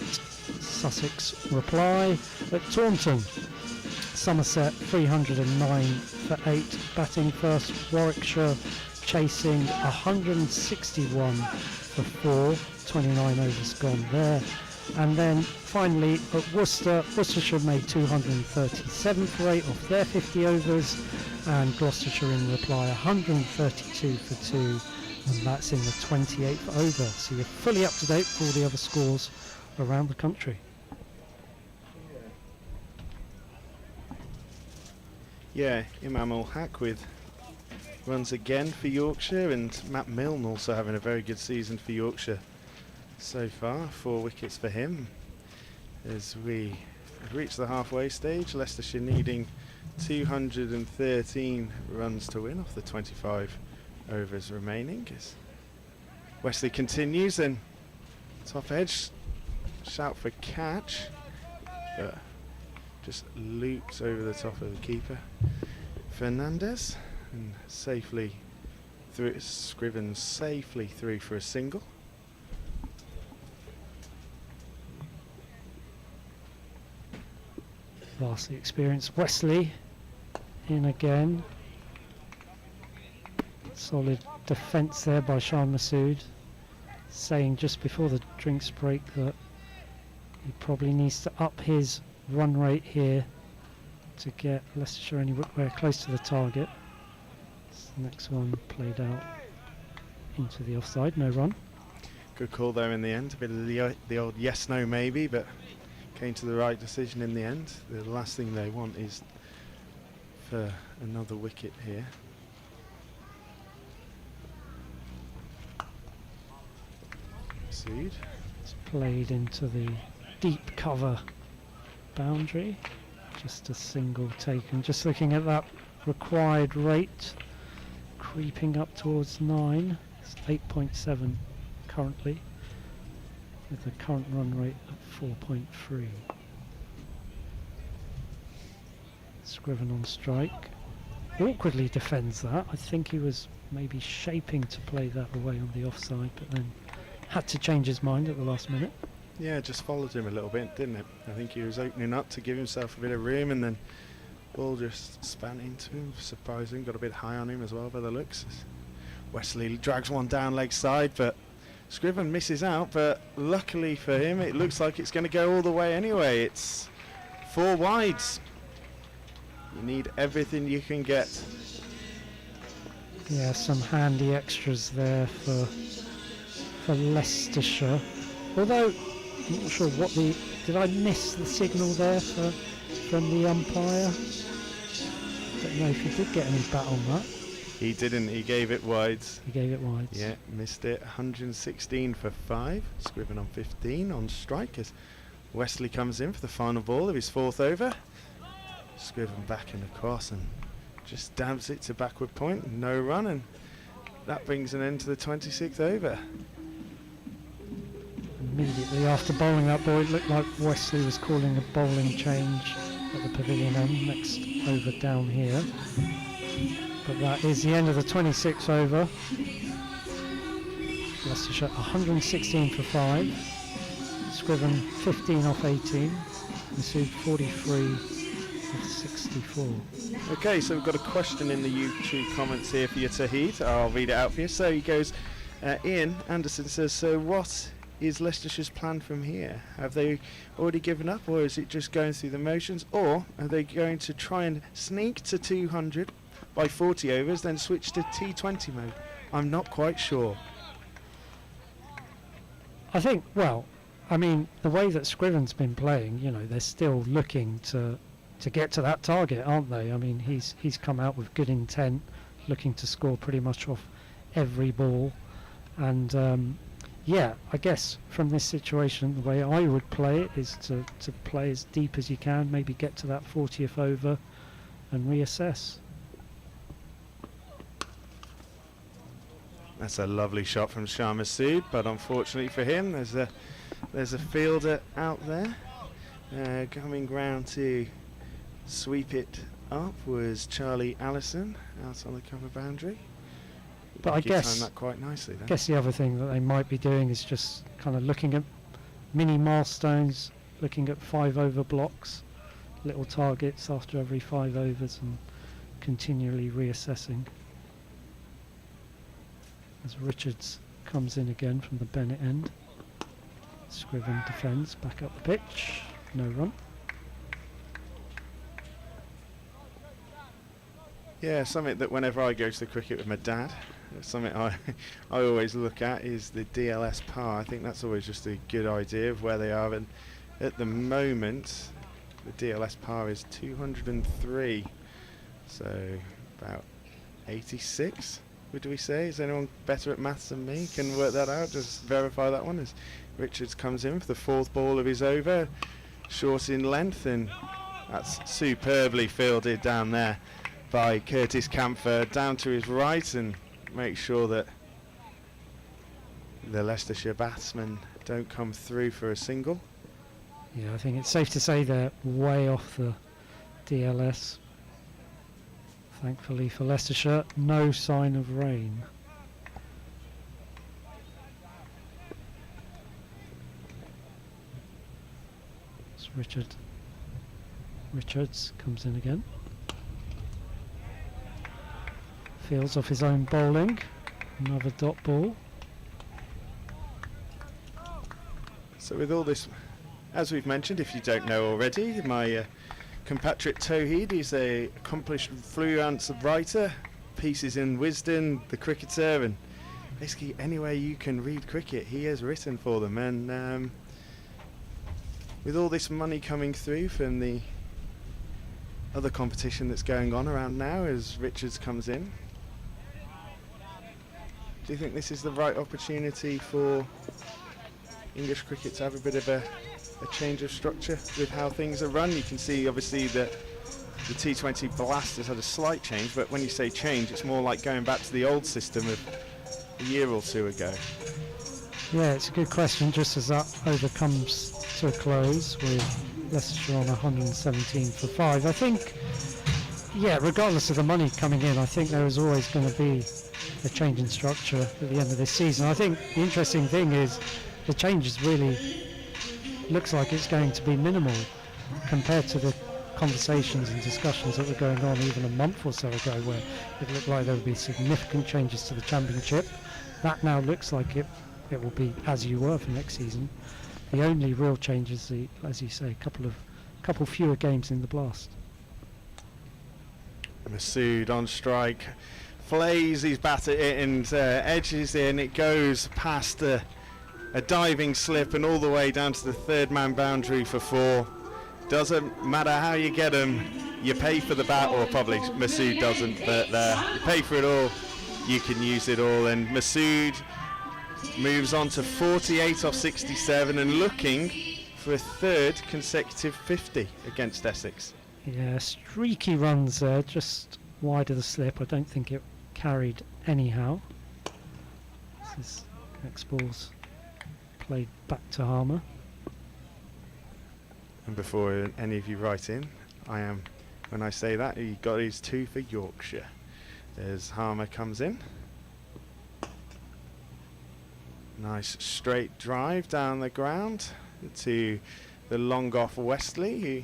Sussex reply. At Taunton, Somerset 309 for 8 batting first. Warwickshire chasing 161 for 4, 29 overs gone there. And then finally at Worcestershire made 237 for 8 off their 50 overs, and Gloucestershire in reply 132 for 2, and that's in the 28th over. So you're fully up to date with all the other scores around the country. Yeah, Imam Ul Haq with runs again for Yorkshire, and Matt Milne also having a very good season for Yorkshire so far. 4 wickets for him as we reach the halfway stage. Leicestershire needing 213 runs to win off the 25 overs remaining. As Westley continues, and top edge shout for catch, but just loops over the top of the keeper Fernandez, and safely through. Scriven safely through for a single. Vastly experienced Westley in again. Solid defence there by Shah Massoud, saying just before the drinks break that he probably needs to up his run rate here to get Leicestershire anywhere close to the target. The next one played out into the offside, no run. Good call there in the end. A bit of the old yes no maybe, but came to the right decision in the end. The last thing they want is for another wicket here. Seed. It's played into the deep cover boundary. Just a single taken. Just looking at that required rate, creeping up towards 9. It's 8.7 currently, with the current run rate at 4.3. Scriven on strike. Awkwardly defends that. I think he was maybe shaping to play that away on the offside, but then had to change his mind at the last minute. Yeah, just followed him a little bit, didn't it? I think he was opening up to give himself a bit of room, and then ball just span into him. Surprising, got a bit high on him as well by the looks. Westley drags one down leg side, but Scriven misses out, but luckily for him it looks like it's going to go all the way anyway. It's 4 wides. You need everything you can get. Yeah, some handy extras there for Leicestershire. Although I'm not sure what did I miss the signal there from the umpire? Don't know if he did get any bat on that. He didn't, he gave it wides. He gave it wide. Yeah, missed it. 116 for 5. Scriven on 15 on strike as Westley comes in for the final ball of his 4th over. Scriven back and across and just dabs it to backward point. No run, and that brings an end to the 26th over. Immediately after bowling that ball, it looked like Westley was calling a bowling change at the pavilion end, next over down here. But that is the end of the 26th over. Leicestershire 116 for 5. Scriven 15 off 18. Massoud 43 off 64. Okay, so we've got a question in the YouTube comments here for you, Tahid. I'll read it out for you. So he goes, Ian Anderson says, so what is Leicestershire's plan from here? Have they already given up, or is it just going through the motions, or are they going to try and sneak to 200 by 40 overs, then switch to T20 mode? I'm not quite sure. I think, well, I mean, the way that Scriven's been playing, you know, they're still looking to get to that target, aren't they? I mean, he's come out with good intent, looking to score pretty much off every ball, and yeah, I guess from this situation, the way I would play it is to play as deep as you can, maybe get to that 40th over and reassess. That's a lovely shot from Shah Massoud, but unfortunately for him, there's a There's a fielder out there. Coming round to sweep it up was Charlie Allison out on the cover boundary. But I He timed guess that quite nicely then. the other thing that they might be doing is just kind of looking at mini milestones, looking at 5 over blocks, little targets after every 5 overs, and continually reassessing. As Richards comes in again from the Bennett end. Scriven defends, back up the pitch, no run. Yeah, something that whenever I go to the cricket with my dad, something I always look at is the DLS par. I think that's always just a good idea of where they are, and at the moment the DLS par is 203, so about 86, would we say? Is anyone better at maths than me? Can work that out, just verify that one as Richards comes in for the 4th ball of his over, short in length, and that's superbly fielded down there by Curtis Camphor, down to his right, and make sure that the Leicestershire batsmen don't come through for a single. Yeah, I think it's safe to say they're way off the DLS. Thankfully for Leicestershire, no sign of rain. It's Richards comes in again. Fields off his own bowling. Another dot ball. So with all this, as we've mentioned, if you don't know already, my compatriot Tawheed is a accomplished freelance writer, pieces in Wisden, the cricketer, and basically anywhere you can read cricket he has written for them. And with all this money coming through from the other competition that's going on around now as Richards comes in, do you think this is the right opportunity for English cricket to have a bit of a change of structure with how things are run? You can see obviously that the T20 Blast has had a slight change, but when you say change, it's more like going back to the old system of a year or two ago. Yeah, it's a good question. Just as that over comes to a close with Leicestershire on 117 for 5, I think, yeah, regardless of the money coming in, I think there is always going to be a change in structure at the end of this season. I think the interesting thing is the changes really looks like it's going to be minimal compared to the conversations and discussions that were going on even a month or so ago, where it looked like there would be significant changes to the championship. That now looks like it will be as you were for next season. The only real change is the, as you say, couple fewer games in the Blast. Masood on strike, flays his bat at it and edges in. It goes past a diving slip and all the way down to the 3rd man boundary for 4. Doesn't matter how you get them, you pay for the bat, or probably Masood doesn't, but you pay for it all, you can use it all. And Masood moves on to 48 off 67 and looking for a 3rd consecutive 50 against Essex. Yeah, streaky runs there, just wide of the slip. I don't think it carried anyhow. This is next ball's played back to Harmer. And before any of you write in, when I say that, he got his 2 for Yorkshire as Harmer comes in. Nice straight drive down the ground to the long off Westley, who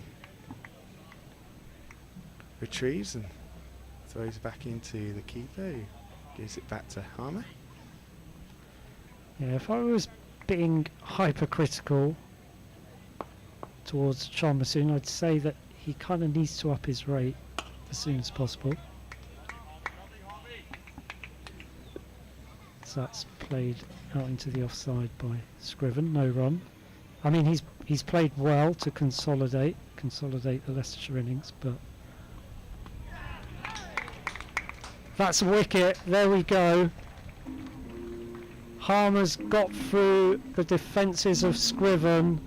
retrieves and throws back into the keeper, who gives it back to Harmer. Yeah, if I was being hypercritical towards Sean Masood, I'd say that he kind of needs to up his rate as soon as possible. So that's played out into the offside by Scriven, no run. I mean, he's played well to consolidate the Leicestershire innings, but that's a wicket. There we go. Harmer's got through the defences of Scriven,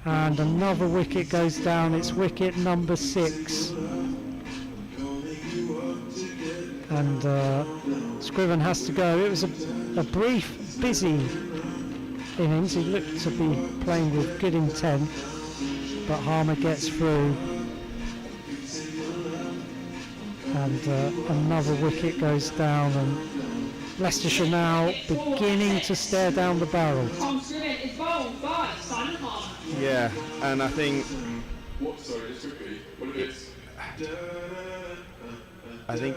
and another wicket goes down. It's wicket number 6, and Scriven has to go. It was a brief, busy innings. He looked to be playing with good intent, but Harmer gets through. And another wicket goes down, and Leicestershire now beginning to stare down the barrel. Yeah, and I think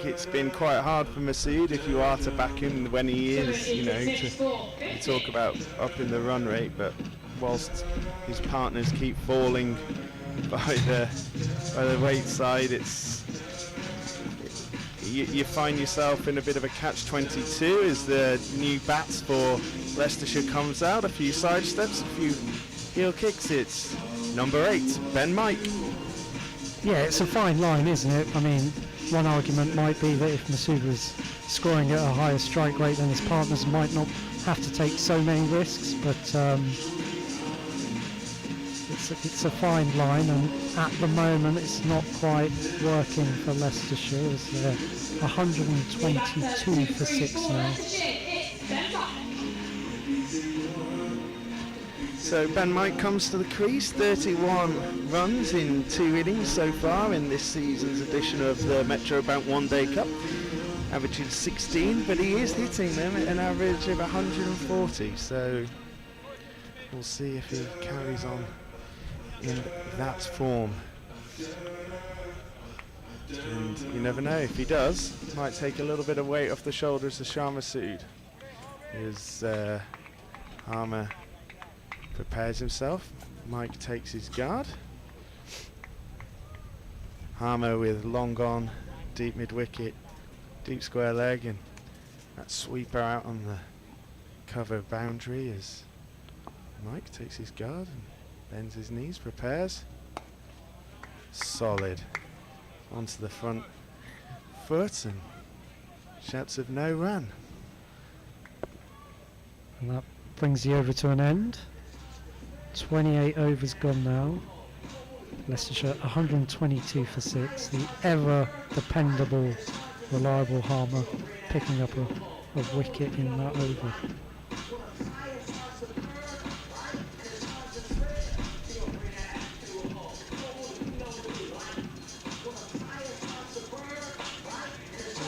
it's been quite hard for Masood if you are to back him when he is, you know, to talk about upping the run rate, but whilst his partners keep falling by the weight side, you find yourself in a bit of a catch-22 as the new bats for Leicestershire comes out. A few side steps, a few heel kicks. It's number 8, Ben Mike. Yeah, it's a fine line, isn't it? I mean, one argument might be that if Masood was scoring at a higher strike rate, then his partners might not have to take so many risks, but it's a fine line, and at the moment it's not quite working for Leicestershire as they're 122 for 6 now. So Ben Mike comes to the crease, 31 runs in 2 innings so far in this season's edition of the Metro Bank One Day Cup, averaging 16, but he is hitting them at an average of 140, so we'll see if he carries on in that form. And you never know, if he does, might take a little bit of weight off the shoulders of Shah Masood as Harmer prepares himself. Mike takes his guard. Harmer with long on, deep mid-wicket, deep square leg, and that sweeper out on the cover boundary as Mike takes his guard and bends his knees, prepares. Solid. Onto the front foot and shouts of no run. And that brings the over to an end. 28 overs gone now. Leicestershire 122 for 6. The ever dependable, reliable Harmer picking up a wicket in that over.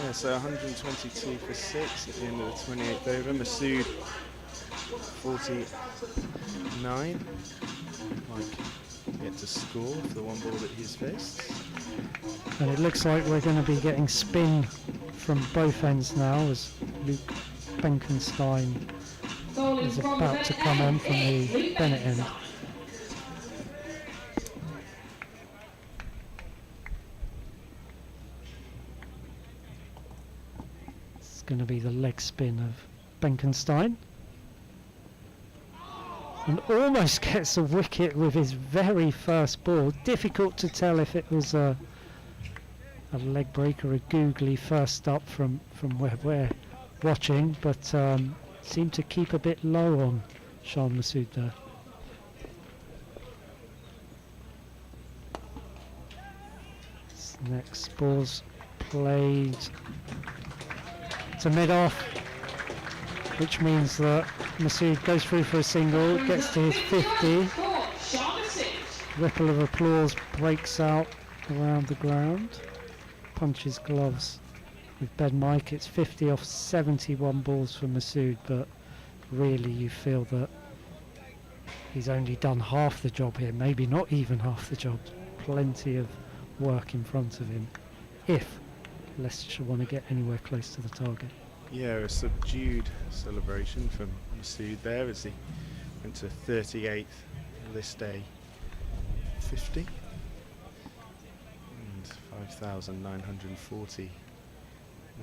Yeah, so 122 for 6 at the end of the 28th over. Masood 49. Mike yet to score for the one ball that he's faced. And it looks like we're going to be getting spin from both ends now as Luke Benkenstein is about to come on from the Bennett end. It's going to be the leg spin of Benkenstein. And almost gets a wicket with his very first ball. Difficult to tell if it was a leg break or a googly first up from where we're watching, but seemed to keep a bit low on Shan Masood there. This next ball's played to mid-off, which means that Masood goes through for a single, gets to his 50. Ripple of applause breaks out around the ground. Punches gloves with Ben Mike. It's 50 off 71 balls for Masood, but really you feel that he's only done half the job here, maybe not even half the job. Plenty of work in front of him if Leicestershire want to get anywhere close to the target. Yeah, a subdued celebration from Masood there as he went to 38th list day 50 and 5,940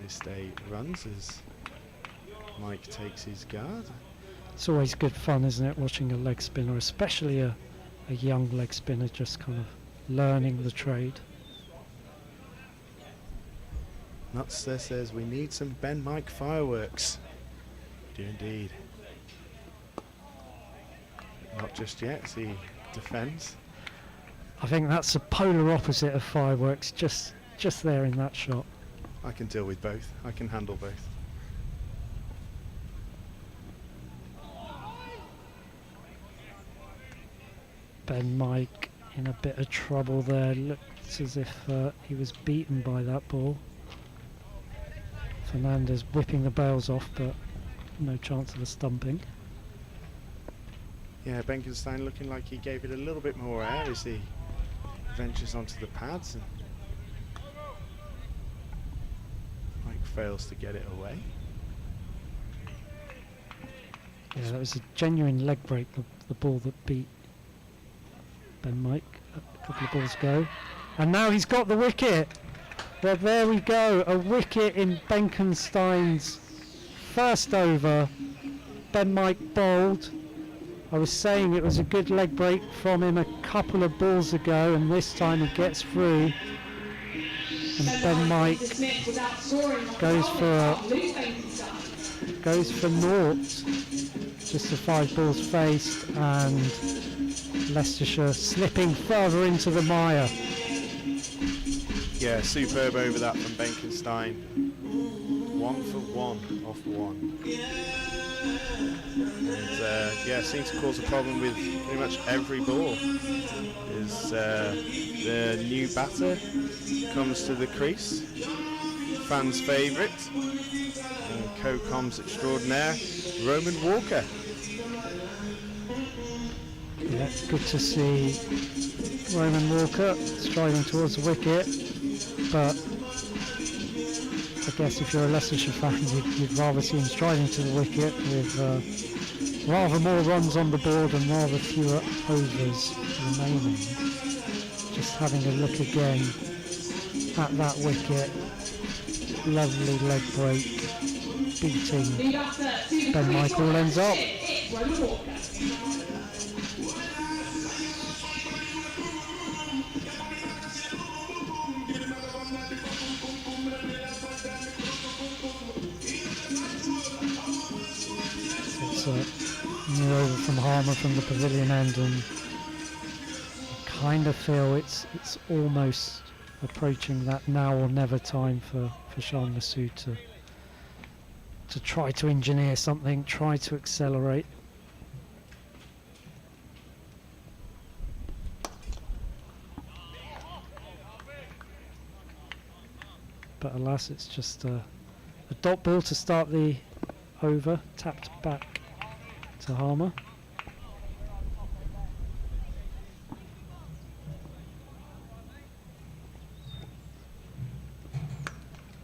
list day runs as Mike takes his guard. It's always good fun, isn't it, watching a leg spinner, especially a young leg spinner just kind of learning the trade. Nuts there says we need some Ben Mike fireworks. Do indeed. Not just yet as he defends. I think that's the polar opposite of fireworks, just there in that shot. I can deal with both. I can handle both. Ben Mike in a bit of trouble there. Looks as if he was beaten by that ball. Fernandez whipping the bails off, but no chance of a stumping. Yeah, Benkenstein looking like he gave it a little bit more air as he ventures onto the pads, and Mike fails to get it away. Yeah, that was a genuine leg break, the ball that beat Ben Mike a couple of balls ago. And now he's got the wicket. Well, there we go, a wicket in Benkenstein's first over. Ben Mike bowled. I was saying it was a good leg break from him a couple of balls ago, and this time he gets through. And Ben Mike goes for naught. Just the 5 balls faced, and Leicestershire slipping further into the mire. Yeah, superb over that from Benkenstein. 1 for 1 off 1. And yeah, seems to cause a problem with pretty much every ball. Is the new batter comes to the crease, fans' favourite, and co-coms extraordinaire, Roman Walker. Yeah, good to see Roman Walker striding towards the wicket, but I guess if you're a Leicestershire fan, you'd rather see him striding to the wicket with rather more runs on the board and rather fewer overs remaining. Just having a look again at that wicket, lovely leg break, beating Ben Michael ends up. New over from Harmer from the pavilion end, and I kind of feel it's almost approaching that now or never time for Shan Masood to try to engineer something, try to accelerate. But alas, it's just a dot ball to start the over, tapped back to Harmer.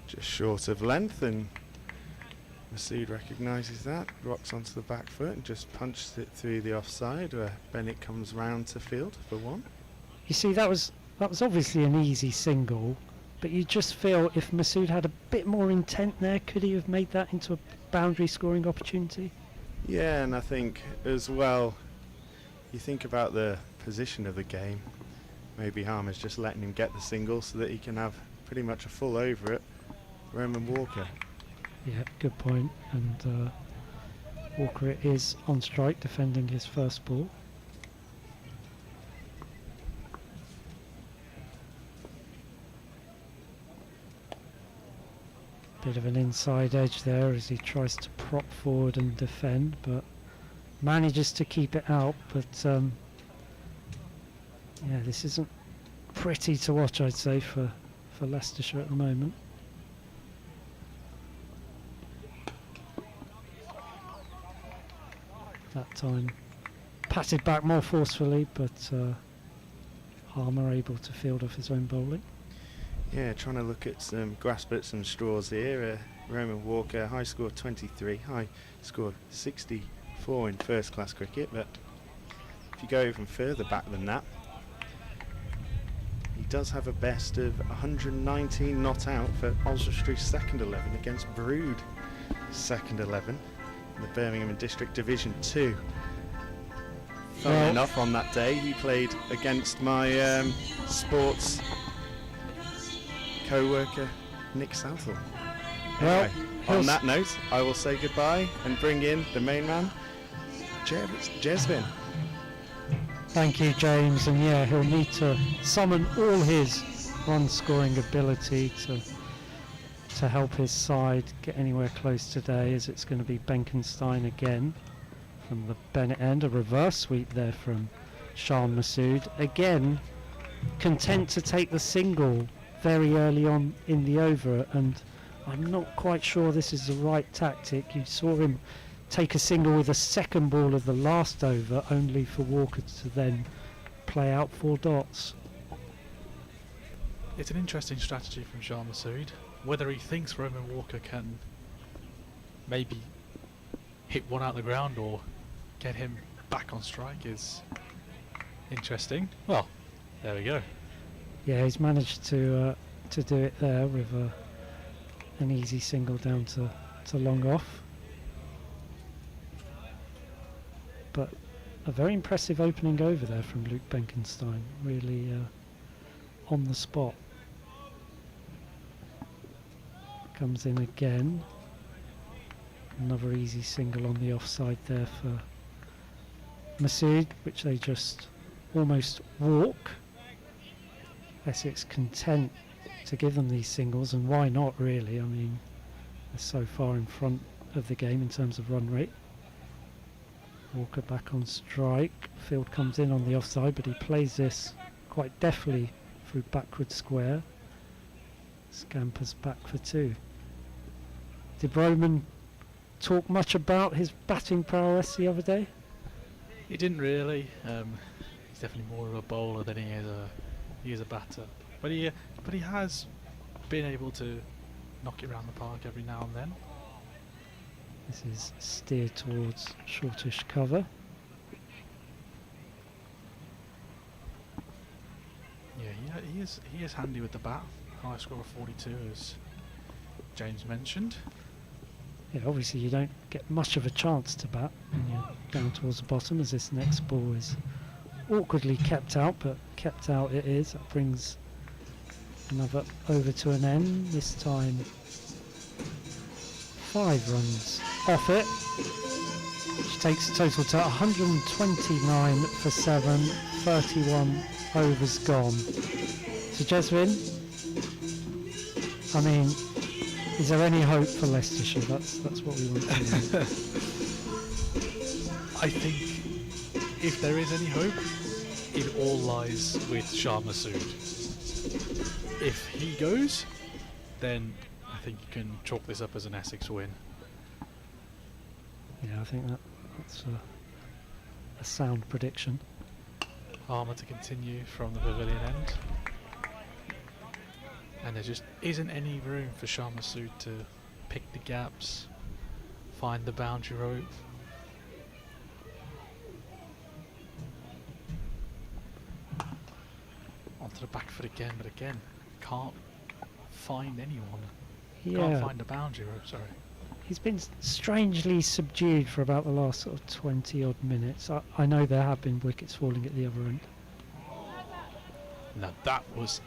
Just short of length, and Masood recognises that, rocks onto the back foot and just punches it through the offside, where Bennett comes round to field for 1. You see, that was obviously an easy single, but you just feel if Masood had a bit more intent there, could he have made that into a boundary scoring opportunity? Yeah, and I think as well, you think about the position of the game, maybe Harmer's just letting him get the single so that he can have pretty much a full over it. Roman Walker. Yeah, good point. And Walker is on strike defending his first ball. Bit of an inside edge there as he tries to prop forward and defend, but manages to keep it out. But yeah, this isn't pretty to watch, I'd say, for Leicestershire at the moment. That time patted back more forcefully, but Harmer able to field off his own bowling. Yeah, trying to look at some, grasp at some straws here. Roman Walker, high score 23, high score 64 in first class cricket, but if you go even further back than that, he does have a best of 119 not out for Oswestry's second 11 against Brood second 11 in the Birmingham and District Division 2. Funnily enough, on that day he played against my sports co-worker Nick Southall. Anyway, on that note, I will say goodbye and bring in the main man, Jesvin. Thank you, James. And yeah, he'll need to summon all his run-scoring ability to help his side get anywhere close today, as it's going to be Benkenstein again from the Bennett end. A reverse sweep there from Shan Masood. Again, content to take the single very early on in the over, and I'm not quite sure this is the right tactic. You saw him take a single with a second ball of the last over, only for Walker to then play out 4 dots. It's an interesting strategy from Shah Masood. Whether he thinks Roman Walker can maybe hit one out the ground or get him back on strike is interesting. Well, there we go. Yeah, he's managed to do it there with an easy single down to long off. But a very impressive opening over there from Luke Benkenstein, really on the spot. Comes in again. Another easy single on the offside there for Masood, which they just almost walk. Essex content to give them these singles, and why not really? I mean, they're so far in front of the game in terms of run rate. Walker back on strike. Field comes in on the offside, but he plays this quite deftly through backward square. Scampers back for 2. Did Roman talk much about his batting prowess the other day? He didn't really. He's definitely more of a bowler than he is a batter. But he has been able to knock it around the park every now and then. This is steered towards shortish cover. Yeah, he is handy with the bat. High score of 42, as James mentioned. Yeah, obviously you don't get much of a chance to bat when you're down towards the bottom, as this next ball is awkwardly kept out, but kept out it is. That brings another over to an end. This time 5 runs off it, which takes the total to 129 for 7, 31 overs gone. So Jesvin, I mean, is there any hope for Leicestershire? That's what we want to know. I think if there is any hope, it all lies with Shah Masood. If he goes, then I think you can chalk this up as an Essex win. Yeah, I think that's a sound prediction. Harmer to continue from the pavilion end. And there just isn't any room for Shah Masood to pick the gaps, find the boundary rope. Onto the back foot again, but again, can't find anyone. Yeah. Can't find the boundary rope, sorry. He's been strangely subdued for about the last sort of 20 odd minutes. I know there have been wickets falling at the other end. Now that was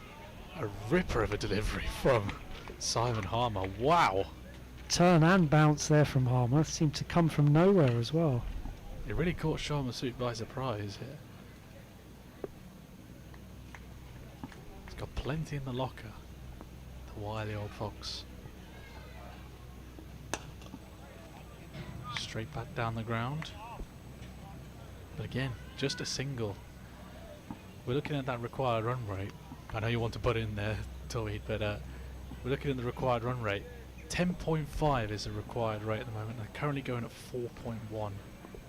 a ripper of a delivery from Simon Harmer. Wow! Turn and bounce there from Harmer seemed to come from nowhere as well. It really caught Shah Masood by surprise here. He's got plenty in the locker, the wily old fox. Straight back down the ground. But again, just a single. We're looking at that required run rate. I know you want to put it in there, Toyd, but we're looking at the required run rate. 10.5 is the required rate at the moment. They're currently going at 4.1,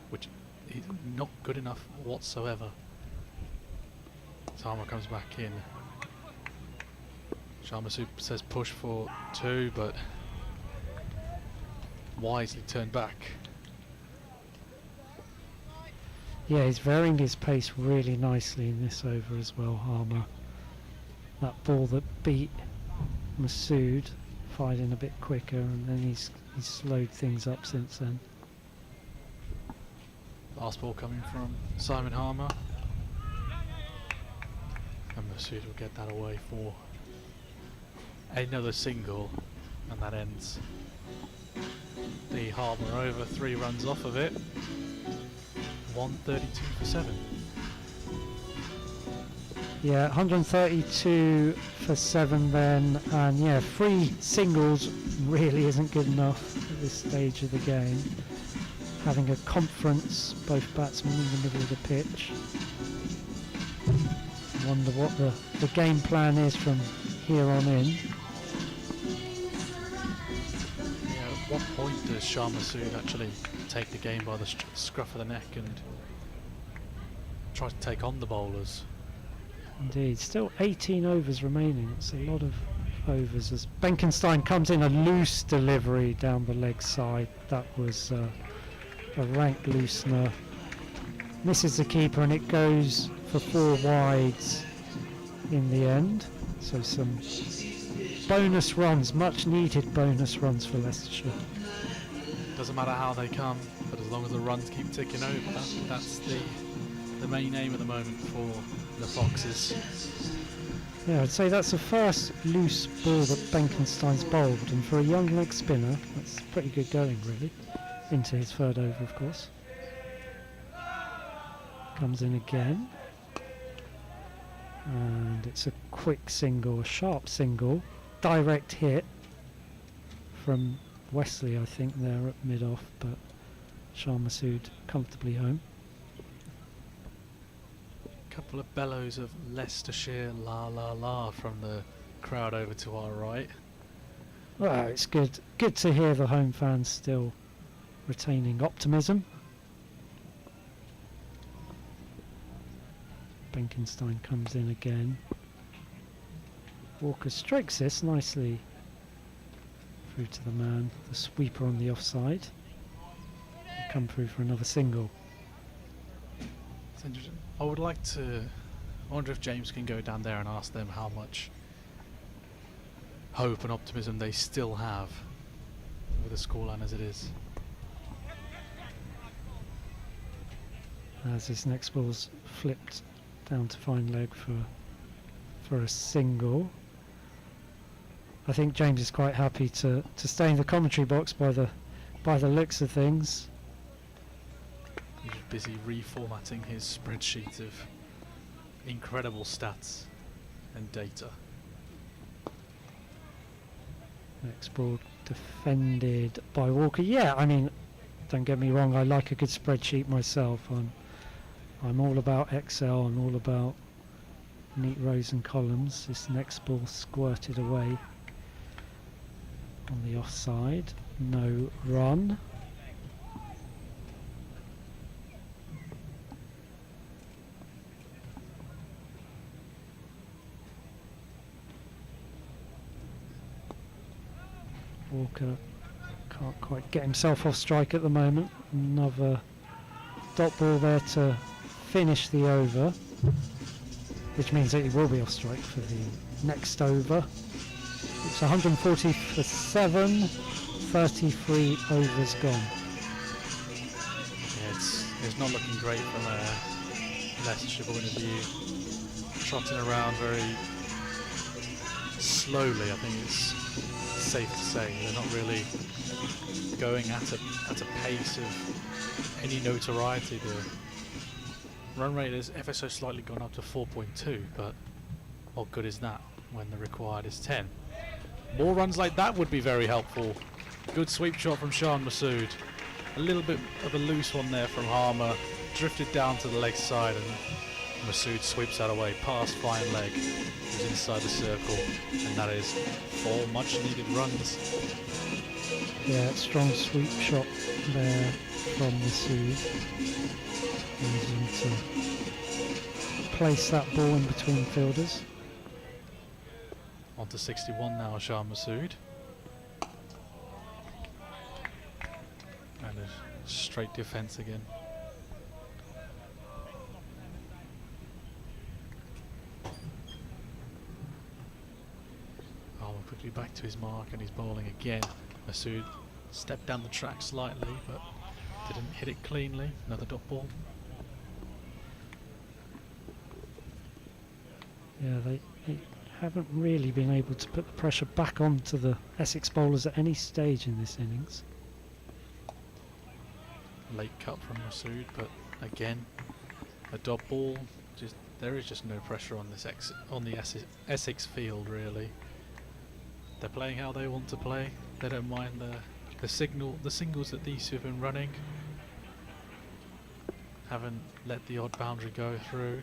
which is not good enough whatsoever. Harmer comes back in. Shah Masood says push for 2, but wisely turned back. Yeah, he's varying his pace really nicely in this over as well, Harmer. That ball that beat Masood fired in a bit quicker, and then he's slowed things up since then. Last ball coming from Simon Harmer. And Masood will get that away for another single, and that ends the Harmer over. 3 runs off of it. 132 for 7. Yeah, 132 for 7 then, and yeah, 3 singles really isn't good enough at this stage of the game. Having a conference, both batsmen in the middle of the pitch. wonder what the game plan is from here on in. Yeah, at what point does Shah Massoud actually take the game by the scruff of the neck and try to take on the bowlers? Indeed, still 18 overs remaining. It's a lot of overs as Benkenstein comes in, a loose delivery down the leg side. That was a rank loosener. Misses the keeper and it goes for 4 wides in the end. So some bonus runs, much needed bonus runs for Leicestershire. Doesn't matter how they come, but as long as the runs keep ticking over, that's the main aim at the moment for the Foxes. Yeah, I'd say that's the first loose ball that Benkenstein's bowled, and for a young leg spinner, that's pretty good going, really. Into his third over, of course. Comes in again. And it's a quick single, a sharp single. Direct hit from Westley, I think, there at mid-off, but Shah Massoud comfortably home. Couple of bellows of Leicestershire la la la from the crowd over to our right. Well, it's good to hear the home fans still retaining optimism. Benkenstein comes in again. Walker strikes this nicely through to the man, the sweeper on the offside. Come through for another single. It's interesting. I wonder if James can go down there and ask them how much hope and optimism they still have with the scoreline as it is. As his next ball's flipped down to fine leg for a single. I think James is quite happy to stay in the commentary box by the looks of things. He's busy reformatting his spreadsheet of incredible stats and data. Next ball defended by Walker. Yeah, I mean, don't get me wrong, I like a good spreadsheet myself. I'm all about Excel, I'm all about neat rows and columns. This next ball squirted away on the offside. No run. Walker can't quite get himself off strike at the moment. Another dot ball there to finish the over, which means that he will be off strike for the next over. It's 140 for 7, 33 overs gone. Yeah, it's not looking great from a Leicestershire point of view. Trotting around very slowly, I think it's safe to say. They're not really going at a pace of any notoriety. The run rate has ever so slightly gone up to 4.2, but what good is that when the required is 10? More runs like that would be very helpful. Good sweep shot from Shah Massoud. A little bit of a loose one there from Harmer. Drifted down to the leg side and Massoud sweeps that away past fine leg. Who's inside the circle, and that is 4 much needed runs. Yeah, strong sweep shot there from Massoud. Using to place that ball in between fielders. On to 61 now, Shah Massoud. And a straight defence again. Quickly back to his mark and he's bowling again. Massoud stepped down the track slightly but didn't hit it cleanly. Another dot ball. Yeah, they haven't really been able to put the pressure back onto the Essex bowlers at any stage in this innings. Late cut from Massoud, but again a dot ball. There is just no pressure on the Essex field really. They're playing how they want to play. They don't mind the singles that these two have been running. Haven't let the odd boundary go through.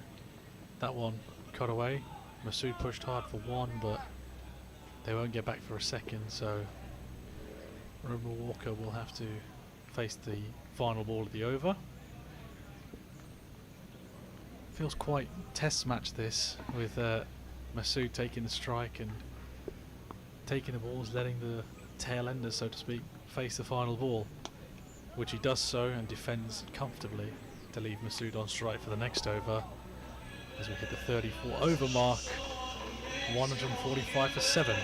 That one cut away. Masood pushed hard for one, but they won't get back for a second, so Roman Walker will have to face the final ball of the over. Feels quite test match this, with Masood taking the strike and taking the balls, letting the tail enders, so to speak, face the final ball, which he does so and defends comfortably to leave Masood on strike for the next over as we hit the 34 over mark. 145 for 7.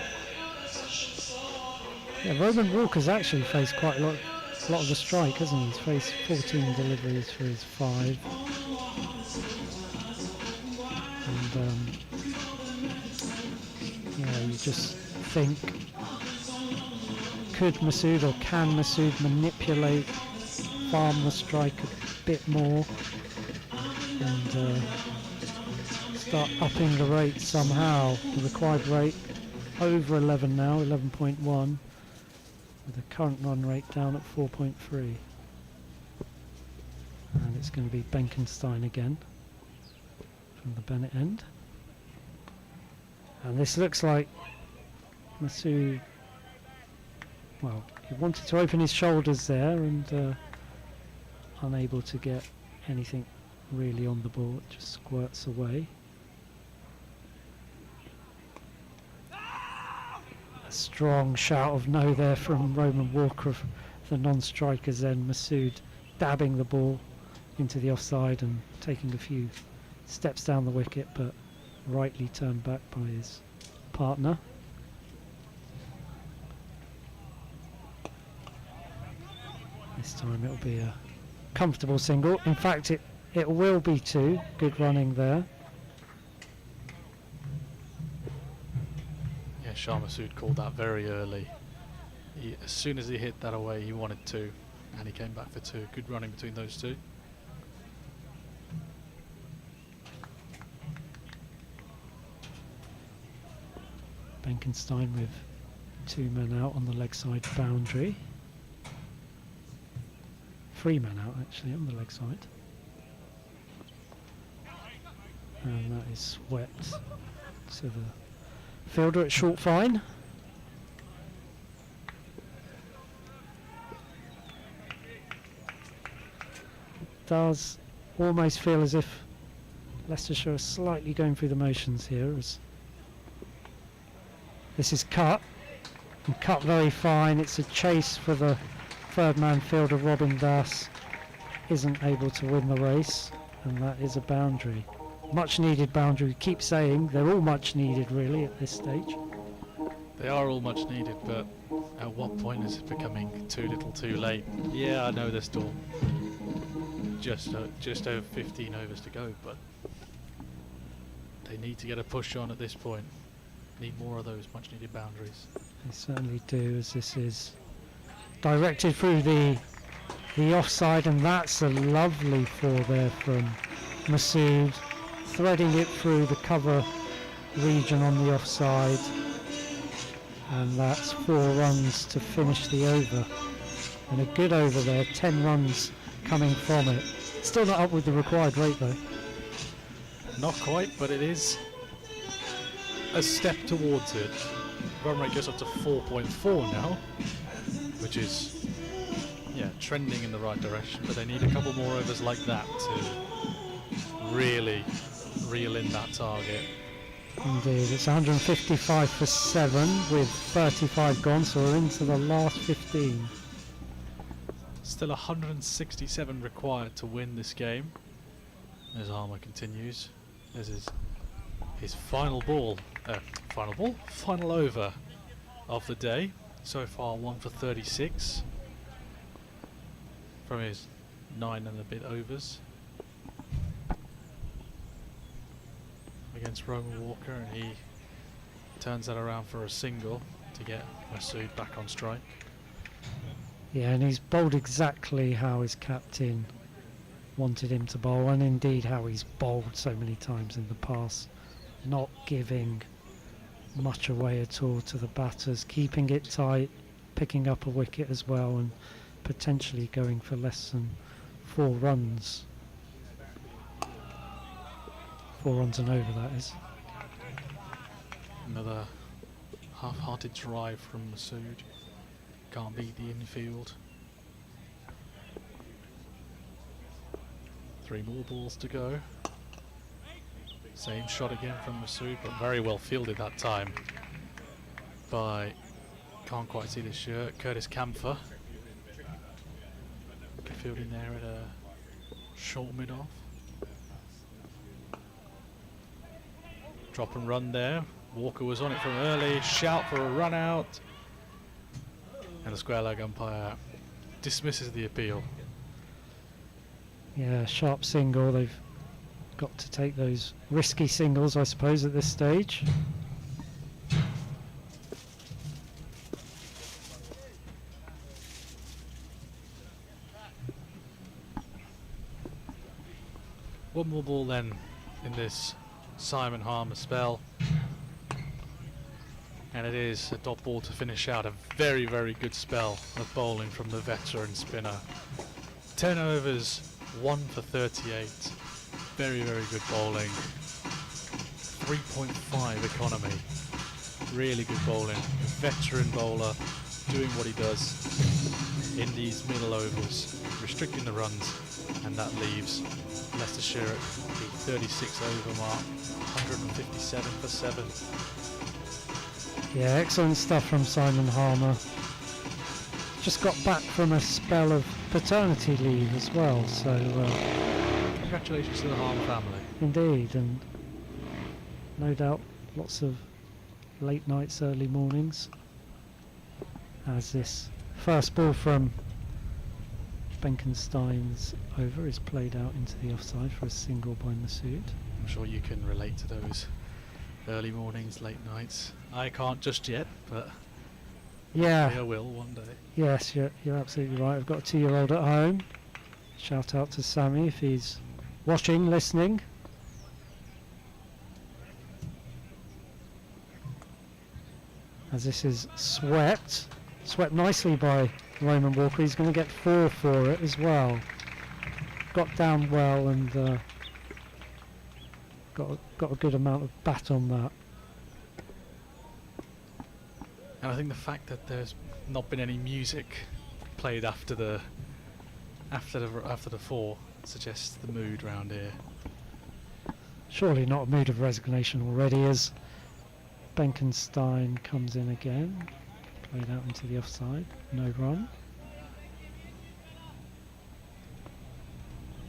Yeah, Roman Walker's actually faced quite a lot of the strike, hasn't he? He's faced 14 deliveries for his 5. And yeah, you just think, could Masood or can Masood manipulate, farm the strike a bit more and start upping the rate somehow? The required rate over 11 now, 11.1, with the current run rate down at 4.3. And it's going to be Benkenstein again from the Bennett end. And this looks like Masood, well, he wanted to open his shoulders there and unable to get anything really on the ball. It just squirts away. A strong shout of no there from Roman Walker of the non-strikers then. Masood dabbing the ball into the offside and taking a few steps down the wicket, but rightly turned back by his partner. This time it'll be a comfortable single. In fact, it will be 2. Good running there. Yeah, Shah Masood called that very early. As soon as he hit that away, he wanted 2, and he came back for 2. Good running between those two. Benkenstein with 2 men out on the leg side boundary. 3 men out actually on the leg side. And that is swept to the fielder at short fine. Does almost feel as if Leicestershire are slightly going through the motions here, as this is cut, and cut very fine. It's a chase for the third man fielder. Robin Das isn't able to win the race, and that is a boundary. Much needed boundary. We keep saying they're all much needed really at this stage. They are all much needed, but at what point is it becoming too little too late? Yeah, I know they're still just over 15 overs to go, but they need to get a push on at this point. Need more of those much needed boundaries. They certainly do, as this is directed through the offside, and that's a lovely 4 there from Masood, threading it through the cover region on the offside, and that's 4 runs to finish the over. And a good over there, 10 runs coming from it. Still not up with the required rate though. Not quite, but it is a step towards it. Run rate goes up to 4.4 now, which is, yeah, trending in the right direction, but they need a couple more overs like that to really reel in that target. Indeed, it's 155 for 7 with 35 gone, so we're into the last 15. Still 167 required to win this game. As Armour continues. This is his final over of the day. So far 1 for 36 from his 9 and a bit overs against Roman Walker, and he turns that around for a single to get Masood back on strike. Yeah, and he's bowled exactly how his captain wanted him to bowl, and indeed how he's bowled so many times in the past, not giving much away at all to the batters, keeping it tight, picking up a wicket as well, and potentially going for less than 4 runs 4 runs and over, that is. Another half-hearted drive from Masood. Can't beat the infield. 3 more balls to go. Same shot again from Masood, but very well fielded that time by, can't quite see the shirt, Curtis Camphor. Good fielding there at a short mid-off. Drop and run there. Walker was on it from early. Shout for a run out. And the square leg umpire dismisses the appeal. Yeah, sharp single. They've got to take those risky singles, I suppose, at this stage. One more ball then in this Simon Harmer spell. And it is a dot ball to finish out a very, very good spell of bowling from the veteran spinner. 10 overs, 1 for 38. Very, very good bowling. 3.5 economy. Really good bowling. A veteran bowler doing what he does in these middle overs, restricting the runs, and that leaves Leicestershire at the 36 over mark, 157 for 7. Yeah, excellent stuff from Simon Harmer. Just got back from a spell of paternity leave as well, so Congratulations to the Harmer family. indeed, and no doubt lots of late nights, early mornings, as this first ball from Benkenstein's over is played out into the offside for a single by Masood. I'm sure you can relate to those early mornings, late nights. I can't just yet, but Yeah, I will one day. yes, you're absolutely right. I've got a 2-year-old at home. Shout out to Sammy if he's watching, listening. As this is swept nicely by Roman Walker. He's going to get 4 for it as well. Got down well and got a good amount of bat on that. And I think the fact that there's not been any music played after the 4 suggests the mood round here. Surely not a mood of resignation already as Benkenstein comes in again. Played out into the offside. No run.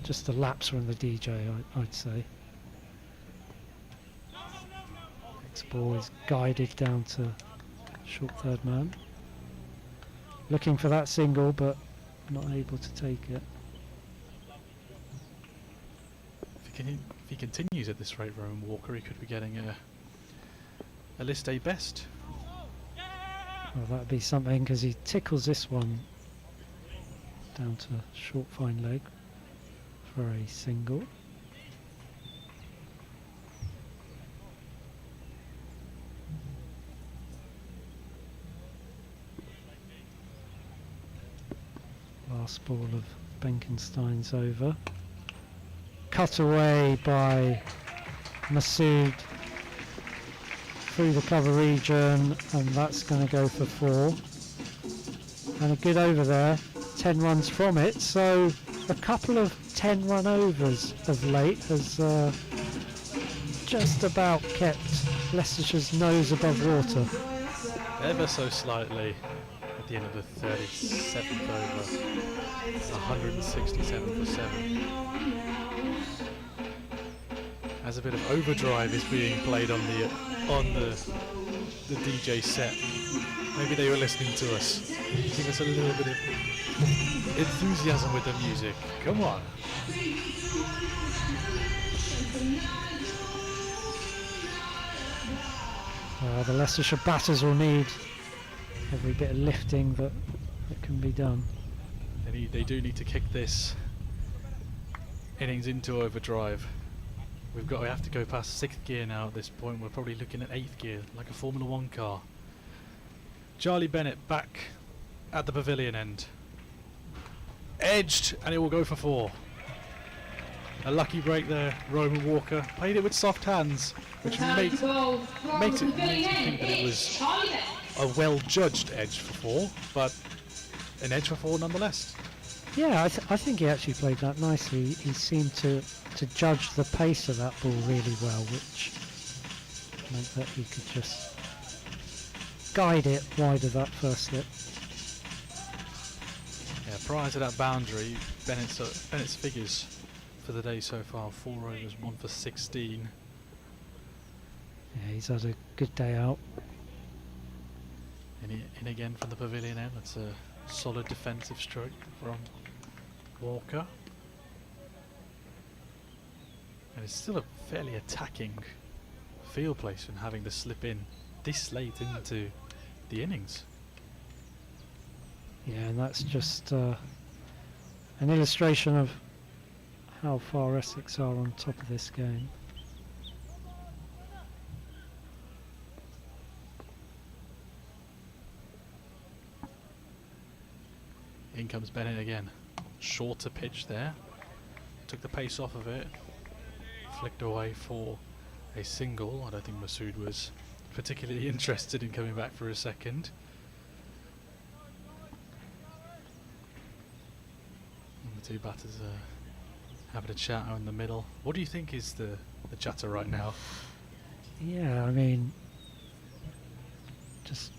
Just a lapse from the DJ, I'd say. Next ball is guided down to short third man. Looking for that single, but not able to take it. If he continues at this rate, Rowan Walker, he could be getting a list A best. Well, that'd be something because he tickles this one down to short fine leg for a single. Last ball of Benkenstein's over. Cut away by Masood through the cover region, and that's going to go for 4. And a good over there, 10 runs from it. So a couple of 10-run overs of late has just about kept Leicestershire's nose above water. Ever so slightly at the end of the 37th over. 167 for 7. As a bit of overdrive is being played on the DJ set. Maybe they were listening to us. Give us a little bit of enthusiasm with the music. Come on. The Leicestershire batters will need every bit of lifting that can be done. They do need to kick this innings into overdrive. We have to go past 6th gear now at this point. We're probably looking at 8th gear, like a Formula 1 car. Charlie Bennett back at the pavilion end. Edged, and it will go for 4. A lucky break there, Roman Walker. Played it with soft hands, which makes it think that it was a well-judged edge for 4, but an edge for 4 nonetheless. Yeah, I think he actually played that nicely. He seemed to judge the pace of that ball really well, which meant that he could just guide it wide of that first slip. Yeah, prior to that boundary, Bennett's figures for the day so far: 4 overs, 1 for 16. Yeah, he's had a good day out. In again from the pavilion end. That's a solid defensive stroke from Walker. And it's still a fairly attacking field placement, having to slip in this late into the innings. Yeah, and that's just an illustration of how far Essex are on top of this game. In comes Bennett again. Shorter pitch there. Took the pace off of it. Flicked away for a single. I don't think Masood was particularly interested in coming back for a second. And the two batters are having a chat out in the middle. What do you think is the chatter right now? Yeah, I mean, just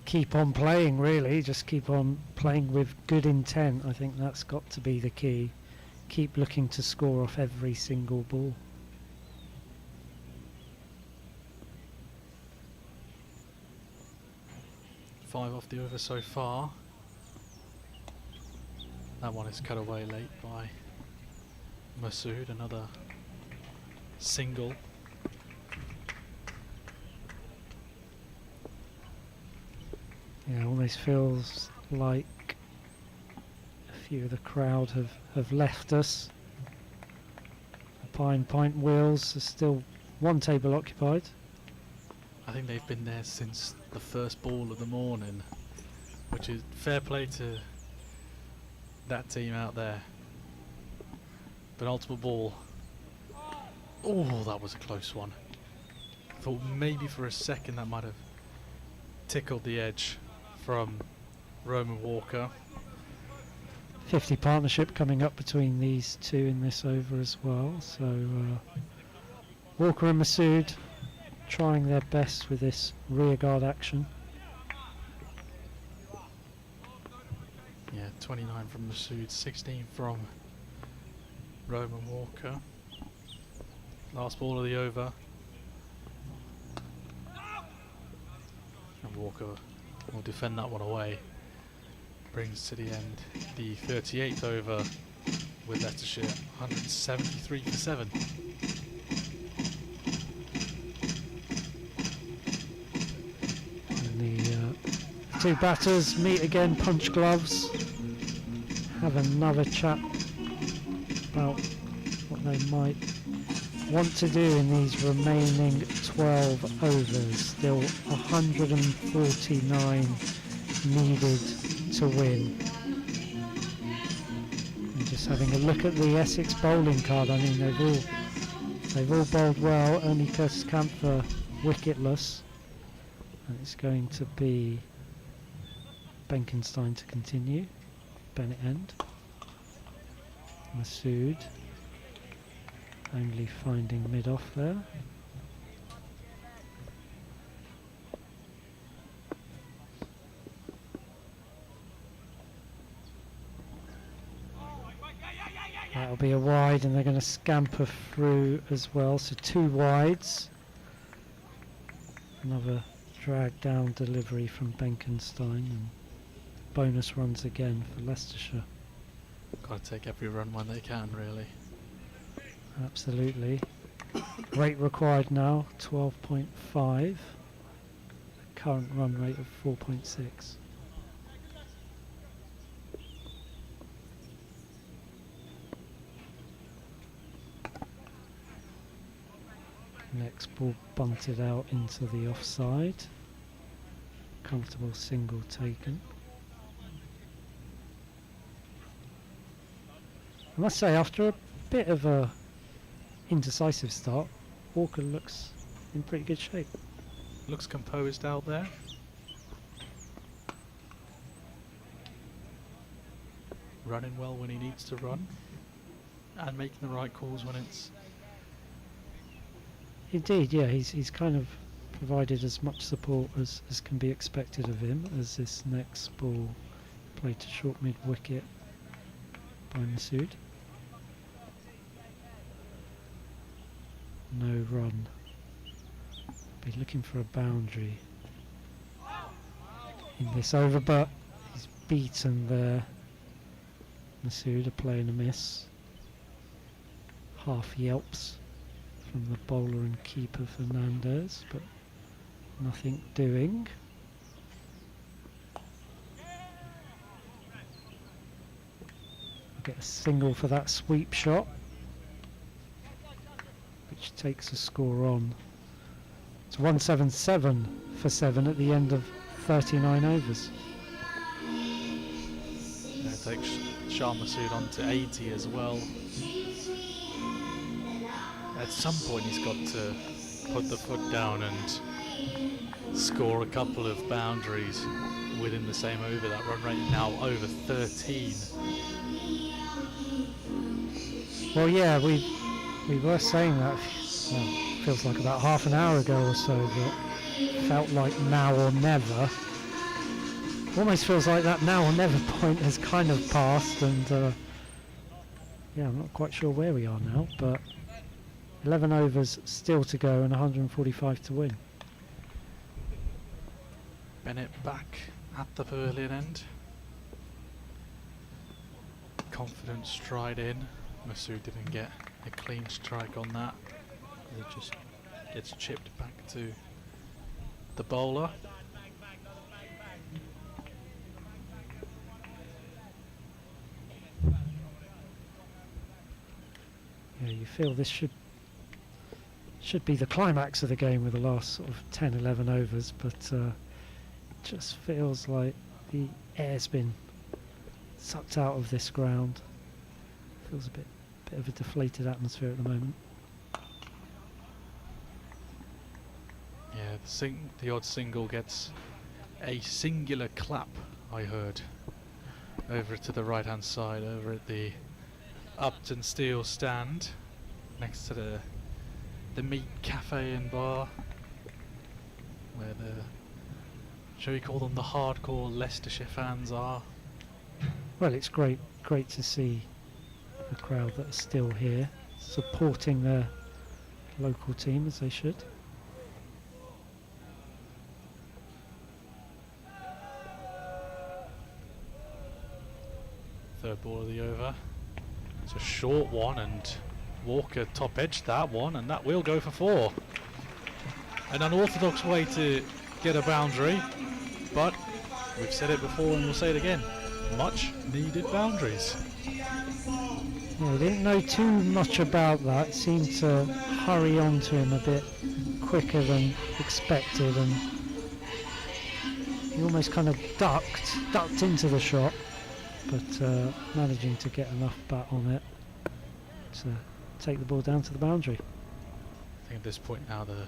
keep on playing, really. Just keep on playing with good intent. I think that's got to be the key. Keep looking to score off every single ball. Five off the over so far. That one is cut away late by Masood. Another single. Yeah, almost feels like a few of the crowd have left us. The Pine Pint wheels are still one table occupied. I think they've been there since the first ball of the morning, which is fair play to that team out there. Penultimate ball. Oh, that was a close one. Thought maybe for a second that might have tickled the edge from Roman Walker. 50 partnership coming up between these two in this over as well. So Walker and Masood trying their best with this rearguard action. Yeah, 29 from Masood, 16 from Roman Walker. Last ball of the over. And Walker will defend that one away. Brings to the end the 38th over with Leicestershire, 173 for 7. And the two batters meet again, punch gloves, have another chat about what they might want to do in these remaining 12 overs. Still 149 needed to win. And just having a look at the Essex bowling card, I mean they've all bowled well. Only Curtis Camphor wicketless, and it's going to be Benkenstein to continue. Bennett end. Masood only finding mid-off there. That'll be a wide, and they're going to scamper through as well, so 2 wides. Another drag down delivery from Benkenstein, and bonus runs again for Leicestershire. Got to take every run when they can, really. Absolutely. Rate required now, 12.5. Current run rate of 4.6. Next ball bunted out into the offside. Comfortable single taken. I must say, after a bit of a indecisive start, Walker looks in pretty good shape. Looks composed out there. Running well when he needs to run, and making the right calls when it's... Indeed, yeah, he's kind of provided as much support as can be expected of him, as this next ball played to short mid wicket by Masood. No run. Be looking for a boundary in this over, but he's beaten there. Masood playing a miss. Half yelps from the bowler and keeper Fernandez, but nothing doing. Get a single for that sweep shot, which takes the score on. It's 177 for 7 at the end of 39 overs. It takes Shah Masood on to 80 as well. At some point he's got to put the foot down and score a couple of boundaries within the same over. That run rate now over 13. Well, yeah, we were saying that, well, feels like about half an hour ago or so, that felt like now or never. Almost feels like that now or never point has kind of passed, and yeah, I'm not quite sure where we are now, but 11 overs still to go and 145 to win. Bennett back at the pavilion end. Confident stride in. Masood didn't get a clean strike on that. It just gets chipped back to the bowler. Yeah, you feel this should be the climax of the game with the last sort of 10-11 overs, but just feels like the air's been sucked out of this ground. Feels a bit of a deflated atmosphere at the moment. Yeah, the odd single gets a singular clap, I heard, over to the right hand side, over at the Upton Steel stand next to the meat cafe and bar, where the, shall we call them, the hardcore Leicestershire fans are. Well, it's great to see a crowd that are still here supporting their local team as they should. Third ball of the over. It's a short one, and Walker top edged that one, and that will go for 4. An unorthodox way to get a boundary, but we've said it before and we'll say it again. Much needed boundaries. Yeah, I didn't know too much about that. It seemed to hurry on to him a bit quicker than expected, and he almost kind of ducked into the shot, but managing to get enough bat on it to take the ball down to the boundary. I think at this point now the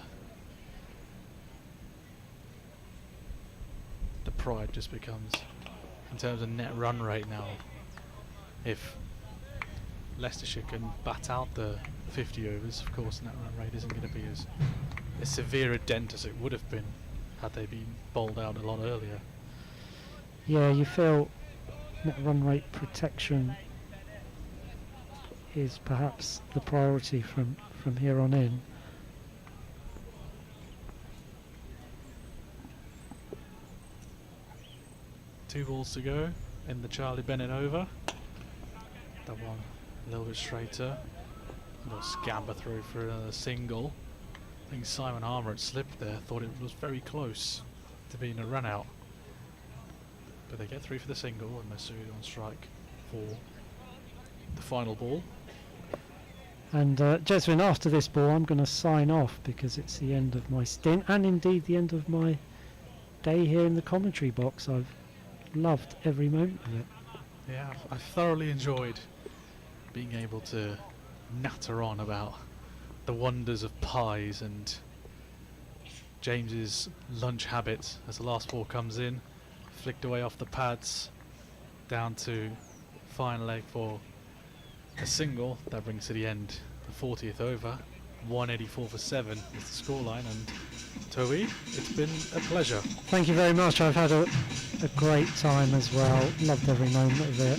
pride just becomes, in terms of net run rate now, if Leicestershire can bat out the 50 overs, of course net run rate isn't going to be as severe a dent as it would have been had they been bowled out a lot earlier. Yeah, you feel net run rate protection is perhaps the priority from here on in. Two balls to go in the Charlie Bennett over. That one a little bit straighter. A little scamper through for another single. I think Simon Harmer had slipped there, thought it was very close to being a run out. But they get through for the single, and Masood on strike for the final ball. And Jesvin, after this ball I'm going to sign off because it's the end of my stint, and indeed the end of my day here in the commentary box. I've loved every moment of it. Yeah, I've thoroughly enjoyed being able to natter on about the wonders of pies and James's lunch habits as the last ball comes in, flicked away off the pads, down to final leg for a single. That brings to the end the 40th over. 184 for 7 is the scoreline, and Toby, it's been a pleasure. Thank you very much. I've had a great time as well. Loved every moment of it,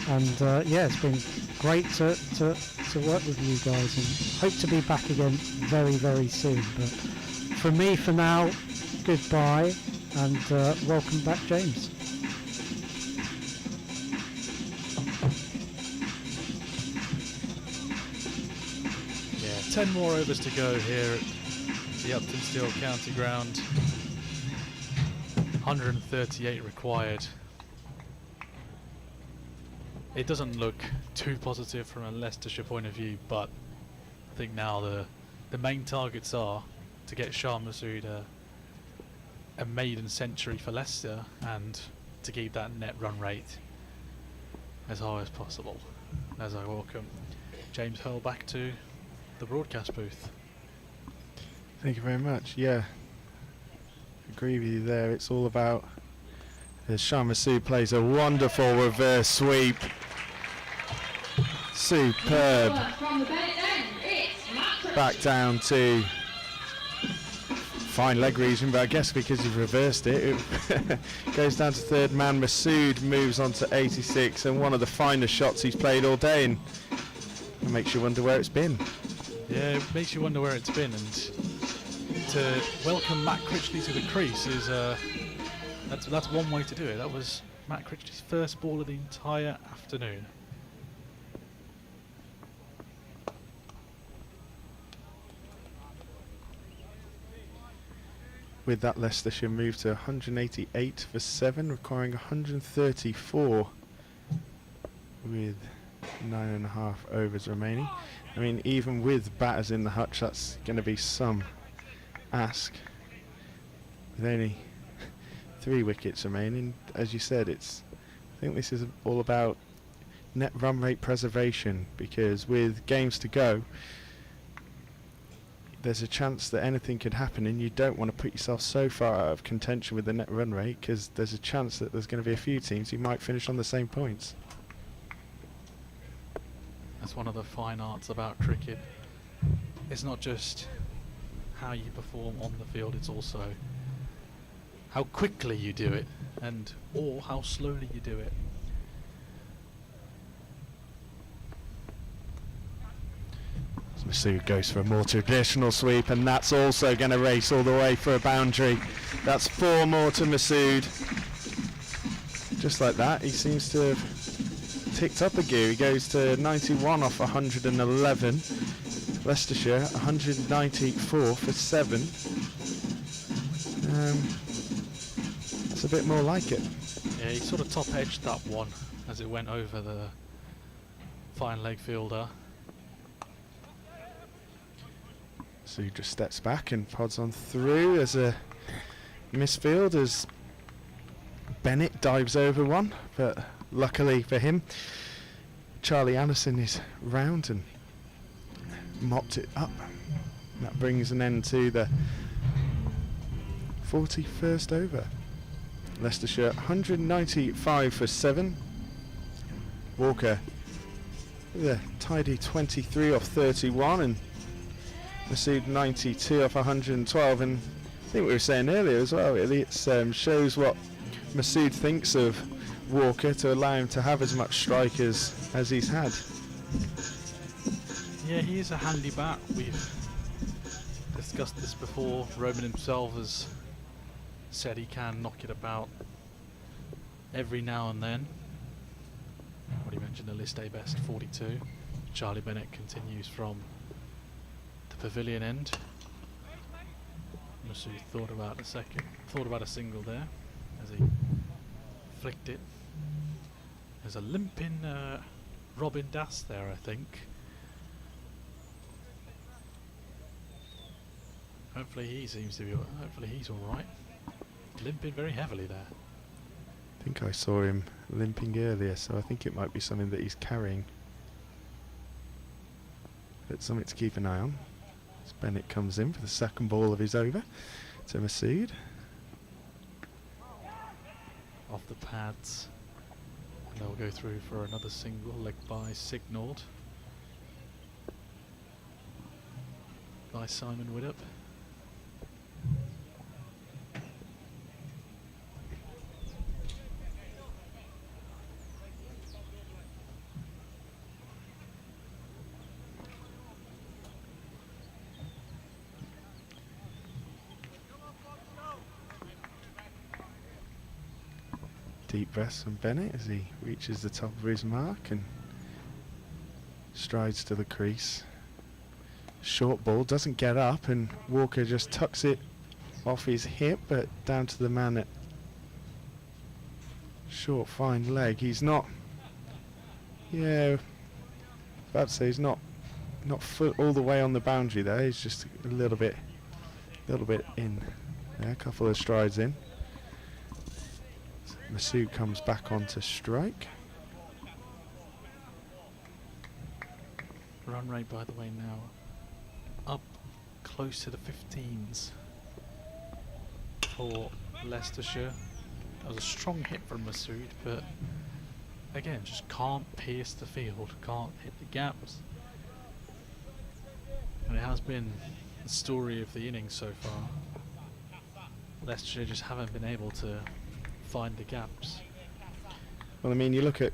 and yeah, it's been great to work with you guys, and hope to be back again very, very soon. But from me for now, goodbye, and welcome back, James. Yeah, 10 more overs to go here at the Upton Steel County Ground. 138 required. It doesn't look too positive from a Leicestershire point of view, but I think now the main targets are to get Shah Massoud a maiden century for Leicester, and to keep that net run rate as high as possible. As I welcome James Hurl back to the broadcast booth. Thank you very much. Yeah, agree with you there. It's all about, as Shah Massoud plays a wonderful reverse sweep. Superb. Back down to fine leg region, but I guess because you've reversed it, it goes down to third man. Massoud moves on to 86, and one of the finest shots he's played all day, and it makes you wonder where it's been. Yeah, it makes you wonder where it's been, and to welcome Matt Critchley to the crease is that's one way to do it. That was Matt Critchley's first ball of the entire afternoon. With that, Leicestershire moved to 188 for 7, requiring 134 with 9.5 overs remaining. I mean, even with batters in the hutch, that's going to be some ask. With only 3 wickets remaining, as you said, I think this is all about net run rate preservation, because with games to go, there's a chance that anything could happen, and you don't want to put yourself so far out of contention with the net run rate, because there's a chance that there's going to be a few teams who might finish on the same points. That's one of the fine arts about cricket. It's not just how you perform on the field, it's also how quickly you do it, or how slowly you do it. Massoud goes for a more traditional sweep, and that's also going to race all the way for a boundary. That's 4 more to Massoud. Just like that, he seems to have ticked up a gear. He goes to 91 off 111. Leicestershire 194 for 7. It's a bit more like it. Yeah, he sort of top edged that one as it went over the fine leg fielder. So he just steps back and pods on through as a misfield as Bennett dives over one, but luckily for him, Charlie Anderson is round and mopped it up. That brings an end to the 41st over. Leicestershire 195 for 7. Walker with a tidy 23 off 31, and Massoud 92 off 112, and I think we were saying earlier as well, really, it shows what Massoud thinks of Walker to allow him to have as much strike as he's had. Yeah, he is a handy bat. We've discussed this before. Roman himself has said he can knock it about every now and then. What he mentioned, the list A best 42. Charlie Bennett continues from pavilion end. Massoud thought about a single there as he flicked it. There's a limping Robin Das there, I think. Hopefully he's all right. Limping very heavily there. I think I saw him limping earlier, so I think it might be something that he's carrying. But something to keep an eye on. As Bennett comes in for the second ball of his over to Masood. Off the pads. And they'll go through for another single, leg by signalled by Simon Widdup. Deep breaths from Bennett as he reaches the top of his mark and strides to the crease. Short ball, doesn't get up, and Walker just tucks it off his hip, but down to the man at short, fine leg. He's not, yeah, about to say he's not all the way on the boundary there. He's just a little bit in there, a couple of strides in. Masood comes back onto strike. Run rate, by the way, now up close to the 15s for Leicestershire. That was a strong hit from Masood, but again, just can't pierce the field, can't hit the gaps. And it has been the story of the innings so far. Leicestershire just haven't been able to find the gaps. Well, I mean, you look at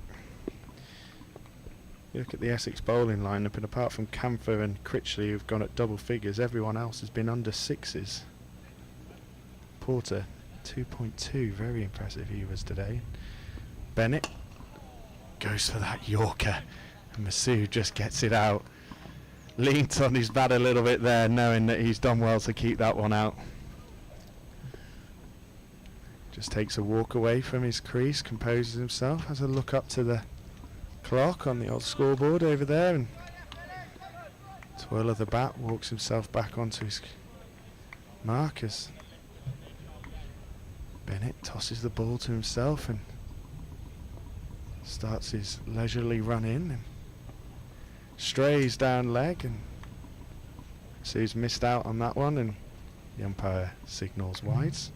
the Essex bowling lineup, and apart from Camphor and Critchley, who've gone at double figures, everyone else has been under sixes. Porter 2.2, very impressive he was today. Bennett goes for that Yorker, and Masood just gets it out. Leans on his bat a little bit there, knowing that he's done well to keep that one out. Just takes a walk away from his crease, composes himself, has a look up to the clock on the old scoreboard over there, and twirl of the bat, walks himself back onto his mark as Bennett tosses the ball to himself and starts his leisurely run in and strays down leg, and so he's missed out on that one, and the umpire signals wides.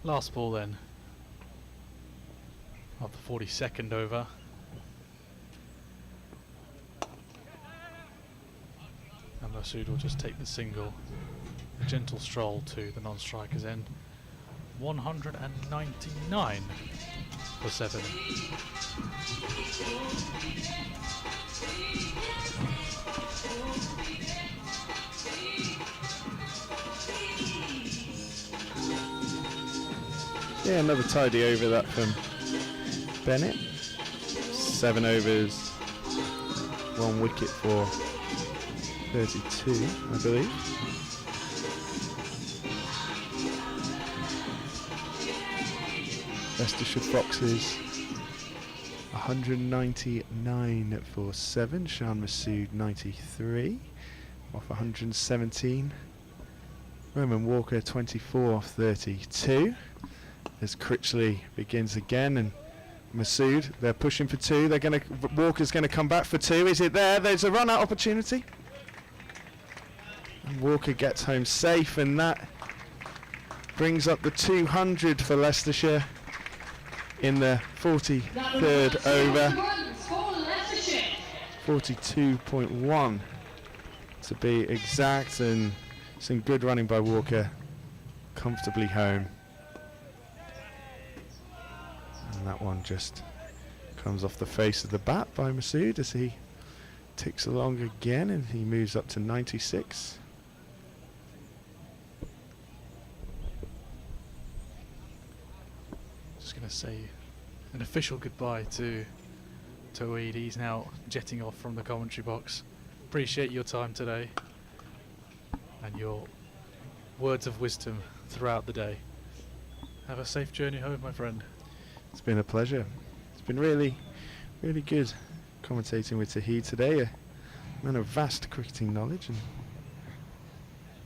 Last ball then of the 42nd over. And Masood will just take the single. A gentle stroll to the non-striker's end. 199 for 7. Yeah, another tidy over that from Bennett. 7 overs, 1 wicket for 32, I believe. Leicestershire Foxes 199 for 7. Shan Masood 93 off 117. Roman Walker 24 off 32. As Critchley begins again, and Masood, they're pushing for 2. They're going to, Walker's going to come back for 2. Is it there? There's a run out opportunity. And Walker gets home safe, and that brings up the 200 for Leicestershire in the 43rd over. 42.1 to be exact, and some good running by Walker, comfortably home. And that one just comes off the face of the bat by Masood as he ticks along again, and he moves up to 96. Just going to say an official goodbye to Toeed. He's now jetting off from the commentary box. Appreciate your time today and your words of wisdom throughout the day. Have a safe journey home, my friend. It's been a pleasure. It's been really, really good commentating with Tahid today, a man of vast cricketing knowledge, and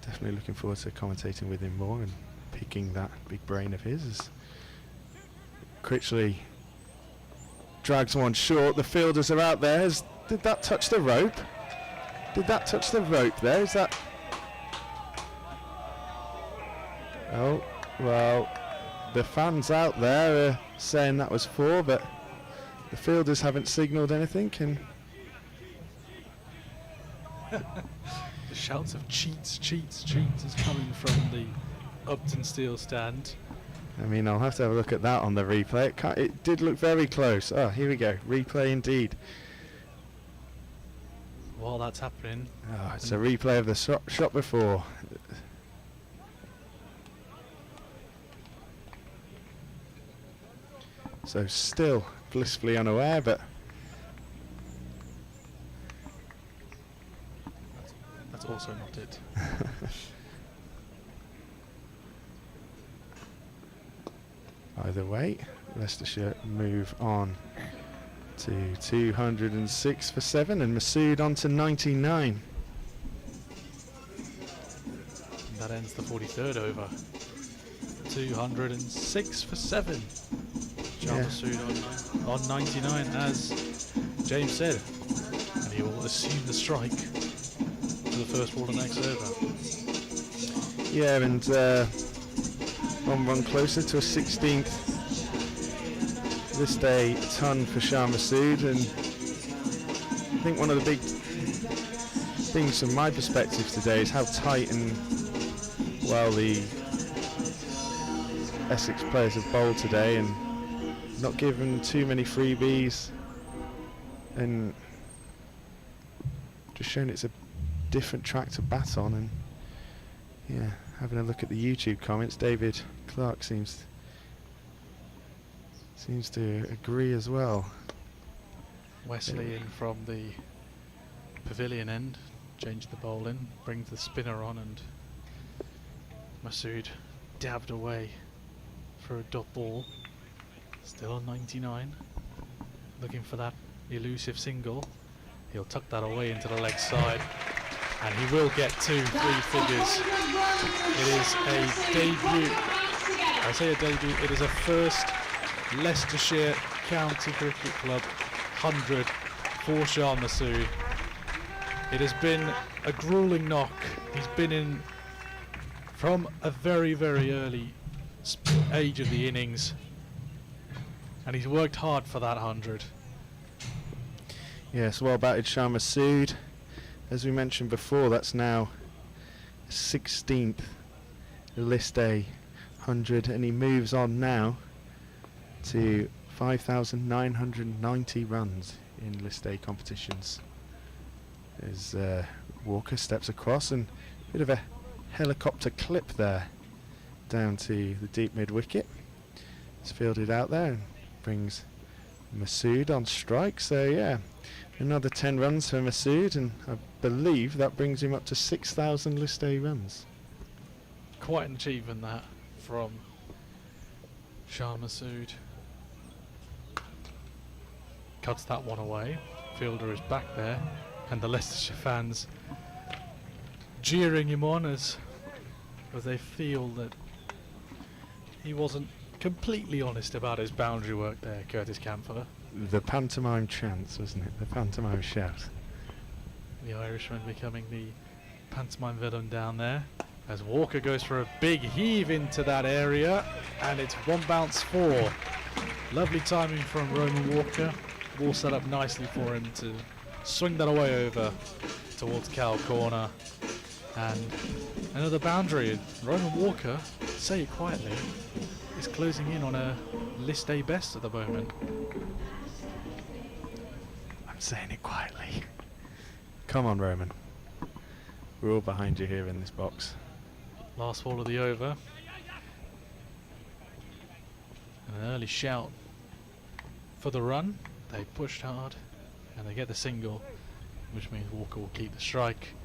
definitely looking forward to commentating with him more and picking that big brain of his. As Critchley drags one short, the fielders are out there. Did that touch the rope? Did that touch the rope there? Is that... Oh, well, the fans out there are saying that was 4, but the fielders haven't signalled anything. And the shouts of cheats, cheats, cheats is coming from the Upton Steel stand. I mean, I'll have to have a look at that on the replay. It did look very close. Oh, here we go. Replay indeed. While that's happening, Oh, it's a replay of the shot before. So still blissfully unaware, but that's also not it. Either way, Leicestershire move on to 206 for 7, and Masood on to 99. And that ends the 43rd over. 206 for 7. Yeah. Masood on 99, as James said, and he will assume the strike for the first ball of the next over. Yeah, and one run closer to a 16th. This day, a ton for Shah Masood, and I think one of the big things from my perspective today is how tight and well the Essex players have bowled today, and not given too many freebies, and just shown it's a different track to bat on. And yeah, having a look at the YouTube comments, David Clark seems to agree as well. Westley in from the pavilion end, changed the bowl in, brings the spinner on, and Masood dabbed away for a dot ball. Still on 99, looking for that elusive single. He'll tuck that away into the leg side, and he will get 2 3-figures. It is a debut. I say a debut, it is a first Leicestershire County Cricket Club 100 for Shah Masood. It has been a gruelling knock. He's been in from a very, very early age of the innings, and he's worked hard for that 100. Yes, well batted Shah Masood. As we mentioned before, that's now 16th list A 100, and he moves on now to 5,990 runs in list A competitions. As Walker steps across, and a bit of a helicopter clip there down to the deep mid wicket. It's fielded out there and brings Masood on strike. So yeah, another 10 runs for Masood, and I believe that brings him up to 6,000 list A runs. Quite an achievement that from Shah Masood. Cuts that one away. Fielder is back there, and the Leicestershire fans jeering him on as they feel that he wasn't completely honest about his boundary work there, Curtis Camphor. The pantomime chants, wasn't it? The pantomime shout. The Irishman becoming the pantomime villain down there, as Walker goes for a big heave into that area, and it's 1 bounce 4. Lovely timing from Roman Walker. Ball set up nicely for him to swing that away over towards Cow corner, and another boundary. Roman Walker, say it quietly, is closing in on a list A best at the moment. I'm saying it quietly. Come on, Roman. We're all behind you here in this box. Last ball of the over. And an early shout for the run. They pushed hard and they get the single, which means Walker will keep the strike.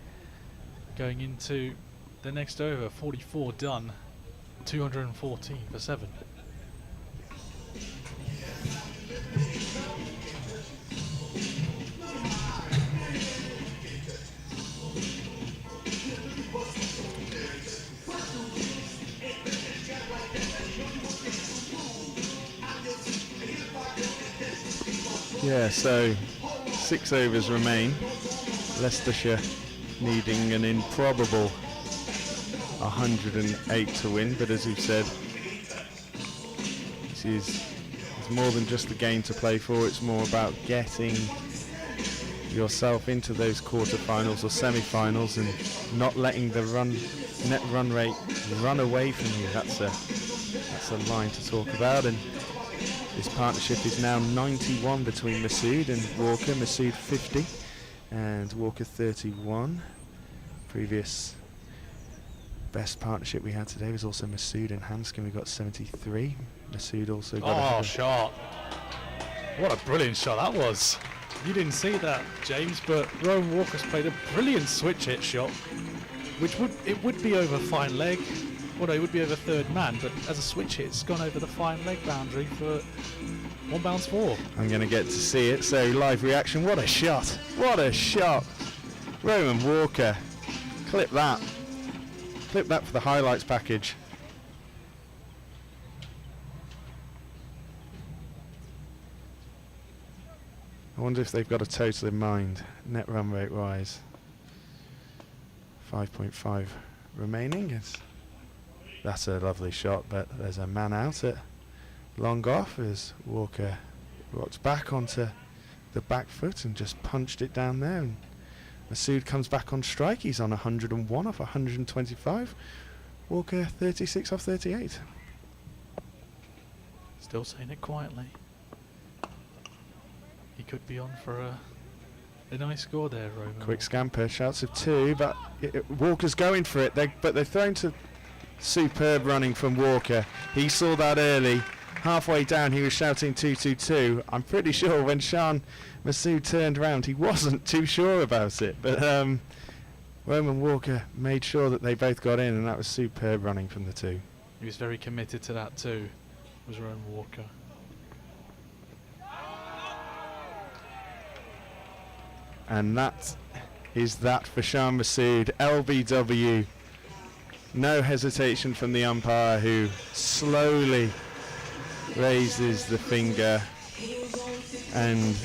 Going into the next over, 44 done, 214 for 7. Yeah, so 6 overs remain. Leicestershire needing an improbable 108 to win, but as we've said, it's more than just the game to play for. It's more about getting yourself into those quarterfinals or semi-finals and not letting the net run rate run away from you. That's a line to talk about. And this partnership is now 91 between Masood and Walker. Masood 50 and Walker 31. Previous best partnership we had today was also Masood and Hanscom. We got 73. Masood also got shot. What a brilliant shot that was. You didn't see that, James, but Rowan Walker's played a brilliant switch hit shot, which would be over fine leg. Well, no, it would be over third man, but as a switch hit, it's gone over the fine leg boundary for 1 bounce 4. I'm going to get to see it, so live reaction. What a shot! What a shot! Rowan Walker, clip that for the highlights package. I wonder if they've got a total in mind. Net run rate rise. 5.5 remaining. That's a lovely shot, but there's a man out at long off as Walker rocks back onto the back foot and just punched it down there. And Masood comes back on strike. He's on 101 off 125. Walker 36 off 38. Still saying it quietly. He could be on for a nice score there, Roman. Quick scamper, shouts of 2, but Walker's going for it. But they've thrown to superb running from Walker. He saw that early. Halfway down, he was shouting 2-2-2. I'm pretty sure when Sean Masood turned around, he wasn't too sure about it. But Roman Walker made sure that they both got in, and that was superb running from the two. He was very committed to that too, was Roman Walker. And that is that for Sean Masood. LBW. No hesitation from the umpire, who slowly raises the finger, and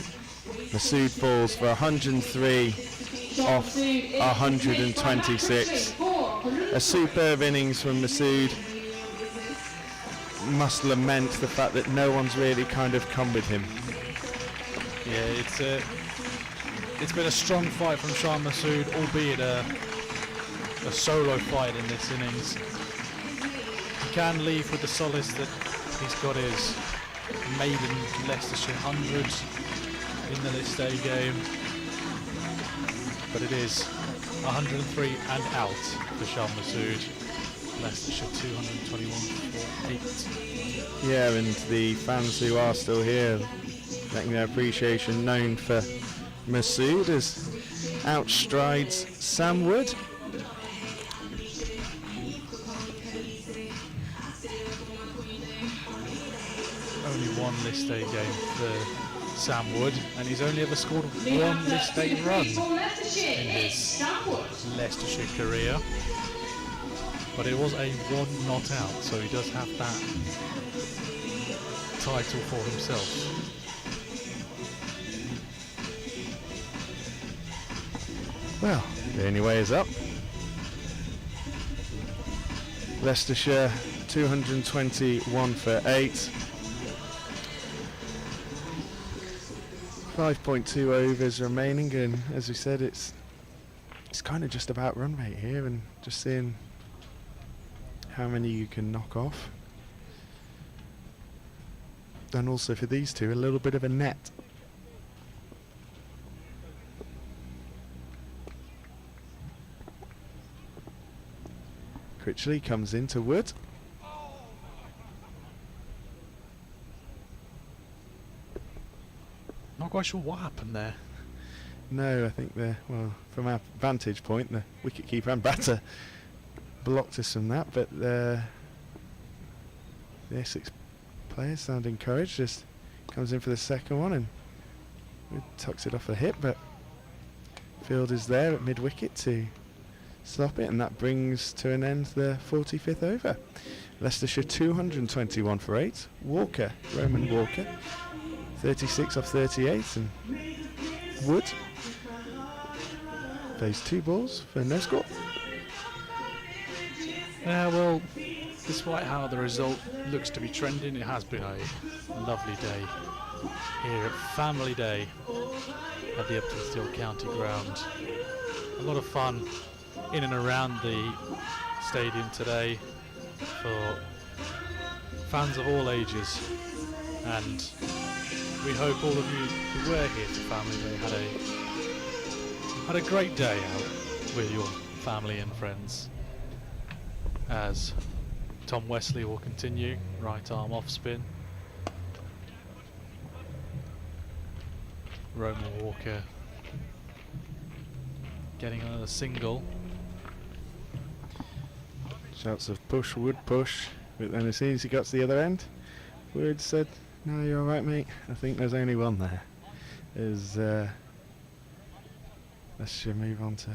Masood falls for 103 off 126. A superb innings from Masood. Must lament the fact that no one's really kind of come with him. Yeah, it's been a strong fight from Sean Masood, albeit a solo fight in this innings. He can leave with the solace that he's got his maiden Leicestershire 100 in the list A game, but it is 103 and out for Sean Masood. Leicestershire 221 for 8. Yeah, and the fans who are still here letting their appreciation known for Masood as outstrides Sam Wood. Only one list A game for Sam Wood, and he's only ever scored one list A run in his Leicestershire career. But it was a 1 not out, so he does have that title for himself. Well, the only way is up. Leicestershire 221 for 8. 5.2 overs remaining, and as we said, it's kind of just about run rate here, and just seeing how many you can knock off. And also for these two, a little bit of a net. Critchley comes into Wood. Not quite sure what happened there. No, I think from our vantage point, the wicketkeeper and batter blocked us from that, but the Essex players sound encouraged. Just comes in for the second one and tucks it off the hip, but field is there at mid-wicket to stop it, and that brings to an end the 45th over. Leicestershire 221 for 8. Roman Walker 36 off 38, and Wood plays 2 balls for no score. Yeah, well, despite how the result looks to be trending, it has been a lovely day here at Family Day at the Upton Steel County Ground. A lot of fun in and around the stadium today for fans of all ages, and we hope all of you who were here for Family Day had a great day out with your family and friends. As Tom Westley will continue, right arm off spin. Roman Walker getting another single. Shouts of push, Wood push, but then as soon as he got to the other end, Wood said, "No, you're alright, mate. I think there's only one there." Let's should move on to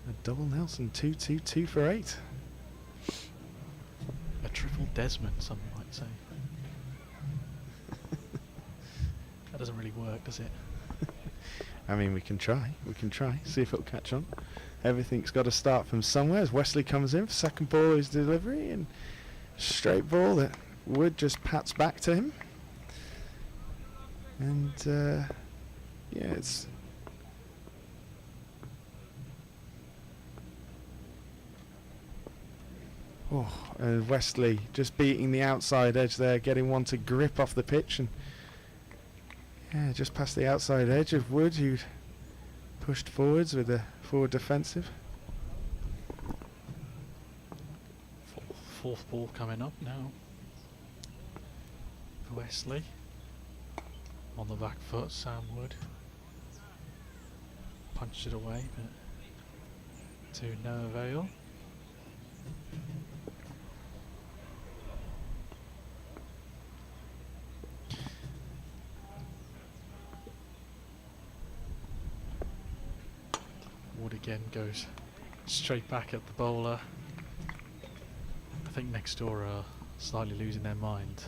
a double Nelson, 2-2-2 for 8. A triple Desmond, some might say. That doesn't really work, does it? I mean, we can try, see if it'll catch on. Everything's got to start from somewhere as Westley comes in for second ball, his delivery, and straight ball that Wood just pats back to him. And yeah, it's Westley just beating the outside edge there, getting one to grip off the pitch, and yeah, just past the outside edge of Wood, who'd pushed forwards with a forward defensive. Fourth ball coming up now for Westley. On the back foot, Sam Wood punched it away, but to no avail. Wood again goes straight back at the bowler. I think next door are slightly losing their mind.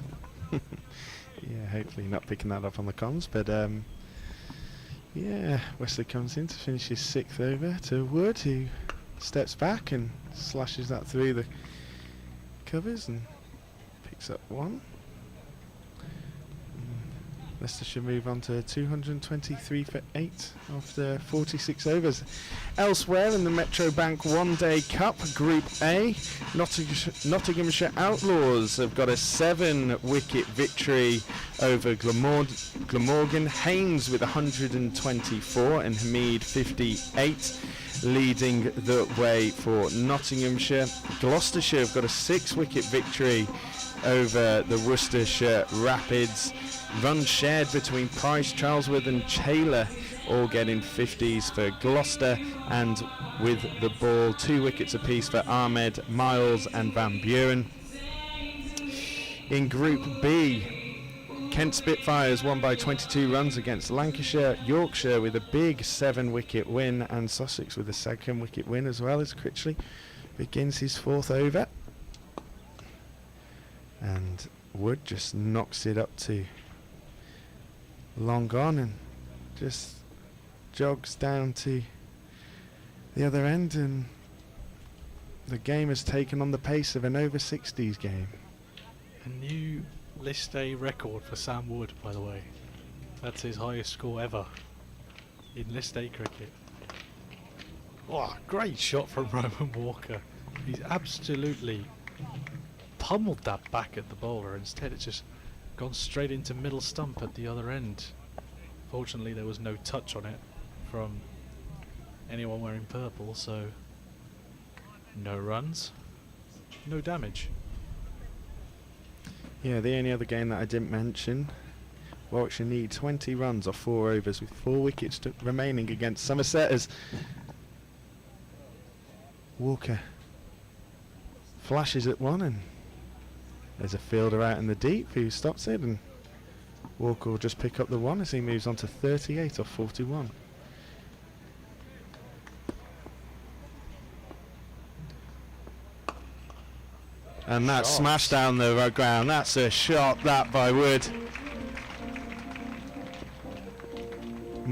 Yeah, hopefully not picking that up on the comms, but yeah, Westley comes in to finish his 6th over to Wood, who steps back and slashes that through the covers and picks up 1. Leicestershire move on to 223 for 8 after 46 overs. Elsewhere in the Metro Bank One Day Cup, Group A, Nottinghamshire Outlaws have got a 7-wicket victory over Glamorgan. Haynes with 124 and Hamid 58, leading the way for Nottinghamshire. Gloucestershire have got a 6-wicket victory over the Worcestershire Rapids. Runs shared between Price, Charlesworth and Taylor, all getting 50s for Gloucester, and with the ball 2 wickets apiece for Ahmed, Miles and Van Buren. In Group B, Kent Spitfires won by 22 runs against Lancashire. Yorkshire with a big 7-wicket win, and Sussex with a 2nd-wicket win as well, as Critchley begins his 4th over. And Wood just knocks it up to long gone and just jogs down to the other end, and the game has taken on the pace of an over 60s game. A new List A record for Sam Wood, by the way. That's his highest score ever in List A cricket. Oh, great shot from Roman Walker. He's absolutely pummeled that back at the bowler. Instead it's just gone straight into middle stump at the other end. Fortunately there was no touch on it from anyone wearing purple, so no runs, no damage. Yeah, the only other game that I didn't mention, Warwickshire need 20 runs off 4 overs with 4 wickets remaining against Somerseters. Walker flashes at one, and there's a fielder out in the deep who stops it, and Walker will just pick up the 1 as he moves on to 38 off 41. And that's smashed down the ground. That's a shot, that by Wood.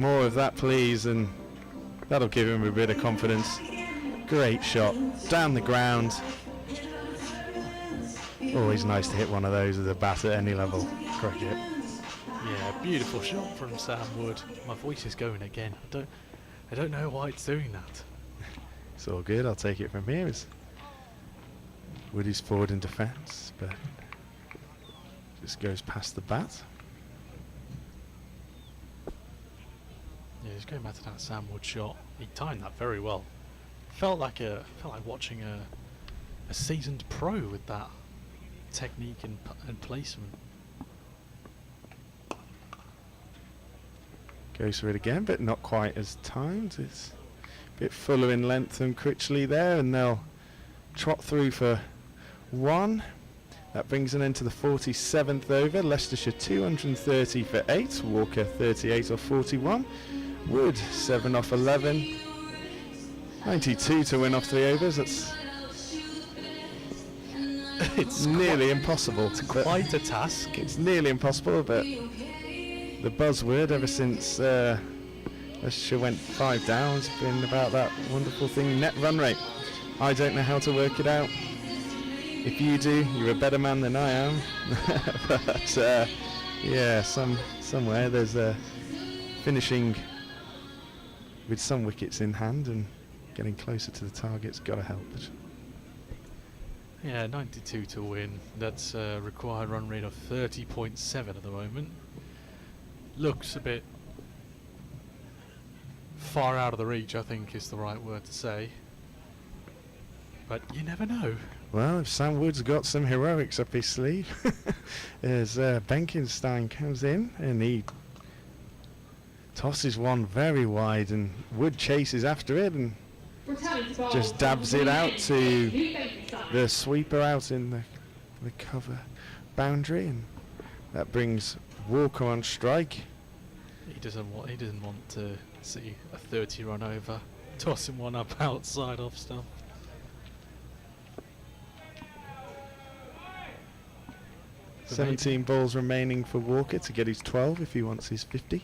More of that, please, and that'll give him a bit of confidence. Great shot. Down the ground. Always nice to hit one of those with a bat at any level. Cricket. Yeah, beautiful shot from Sam Wood. My voice is going again. I don't know why it's doing that. It's all good. I'll take it from here. As Woody's forward in defence, but just goes past the bat. Yeah, he's going back to that Sam Wood shot. He timed that very well. Felt like watching a seasoned pro with that technique and placement. Goes for it again, but not quite as timed. It's a bit fuller in length than Critchley there, and they'll trot through for one. That brings an end to the 47th over. Leicestershire 230 for 8. Walker 38 off 41. Wood 7 off 11. 92 to win off 3 overs. That's It's nearly impossible. But quite a task. it's nearly impossible, but the buzzword ever since Leicestershire went 5 down has been about that wonderful thing, net run rate. I don't know how to work it out. If you do, you're a better man than I am. But yeah, somewhere there's a finishing with some wickets in hand and getting closer to the target's got to help it. Yeah, 92 to win. That's a required run rate of 30.7 at the moment. Looks a bit far out of the reach, I think is the right word to say. But you never know. Well, if Sam Wood's got some heroics up his sleeve, as Benkenstein comes in and he tosses one very wide and Wood chases after it and just dabs it out to the sweeper out in the cover boundary, and that brings Walker on strike. He doesn't want to see a 30 run over, tossing one up outside off stump. So 17 balls remaining for Walker to get his 12 if he wants his 50.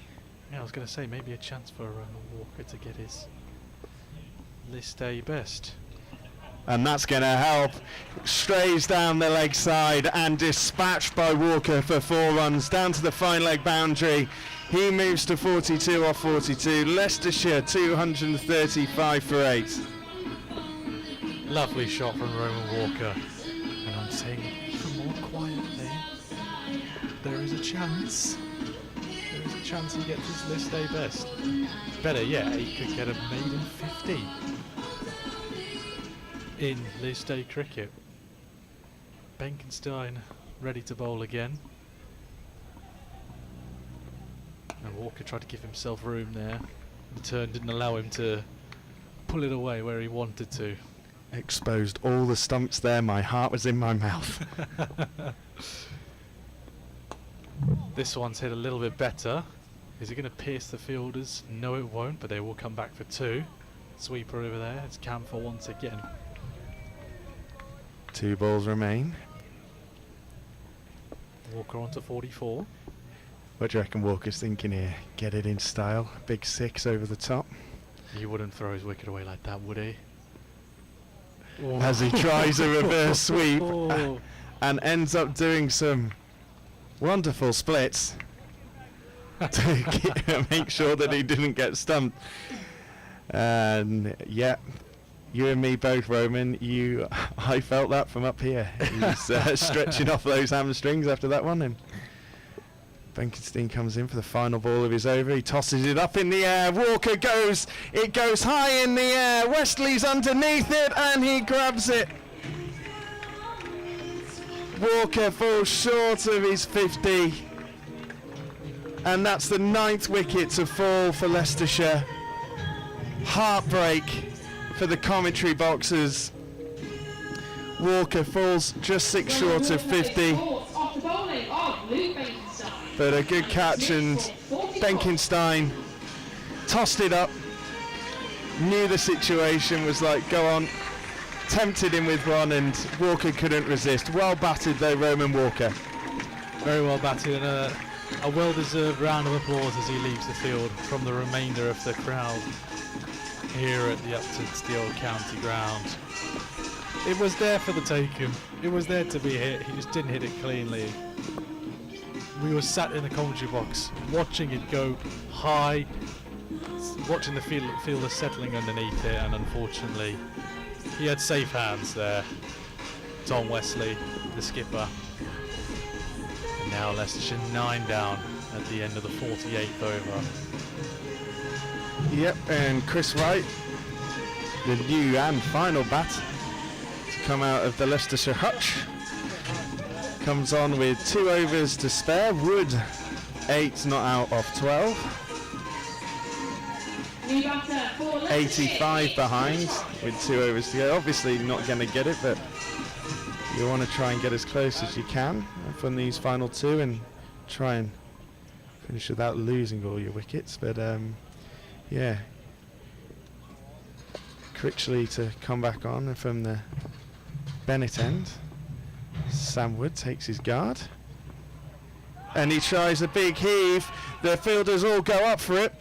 Yeah, I was going to say maybe a chance for Walker to get his list day best. And that's going to help. Strays down the leg side and dispatched by Walker for 4 runs down to the fine leg boundary. He moves to 42 off 42. Leicestershire 235 for 8. Lovely shot from Roman Walker. And I'm saying even more quietly, there is a chance. There is a chance he gets his list day best. Better yet, he could get a maiden 50 in list day cricket. Benkenstein ready to bowl again. And Walker tried to give himself room there. The turn didn't allow him to pull it away where he wanted to. Exposed all the stumps there. My heart was in my mouth. This one's hit a little bit better. Is it going to pierce the fielders? No, it won't, but they will come back for 2. Sweeper over there. It's Camphor once again. 2 balls remain. Walker on to 44. What do you reckon Walker's thinking here? Get it in style. Big 6 over the top. He wouldn't throw his wicket away like that, would he? As he tries a reverse sweep Oh. and ends up doing some wonderful splits to make sure that he didn't get stumped. And yeah, you and me both, Roman. I felt that from up here. He's stretching off those hamstrings after that one. And Benkenstein comes in for the final ball of his over. He tosses it up in the air. Walker goes. It goes high in the air. Westley's underneath it and he grabs it. Walker falls short of his 50. And that's the 9th wicket to fall for Leicestershire. Heartbreak for the commentary boxers. Walker falls just 6 short of 50. But a good catch, and Benkenstein tossed it up. Knew the situation was like, go on. Tempted him with one, and Walker couldn't resist. Well batted though, Roman Walker. Very well batted, and A well-deserved round of applause as he leaves the field from the remainder of the crowd here at the Upton Steel County ground. It was there for the taking. It was there to be hit. He just didn't hit it cleanly. We were sat in the commentary box watching it go high, watching the fielder settling underneath it, and unfortunately he had safe hands there. Tom Westley, the skipper. And now Leicestershire 9 down at the end of the 48th over. Yep, and Chris Wright, the new and final bat to come out of the Leicestershire hutch, comes on with 2 overs to spare. Wood 8 not out of 12. New batter for Leicestershire. 85 behind with 2 overs to go. Obviously not going to get it, but you want to try and get as close as you can from these final 2 and try and finish without losing all your wickets. But yeah, Critchley to come back on from the Bennett end. Sam Wood takes his guard and he tries a big heave. The fielders all go up for it,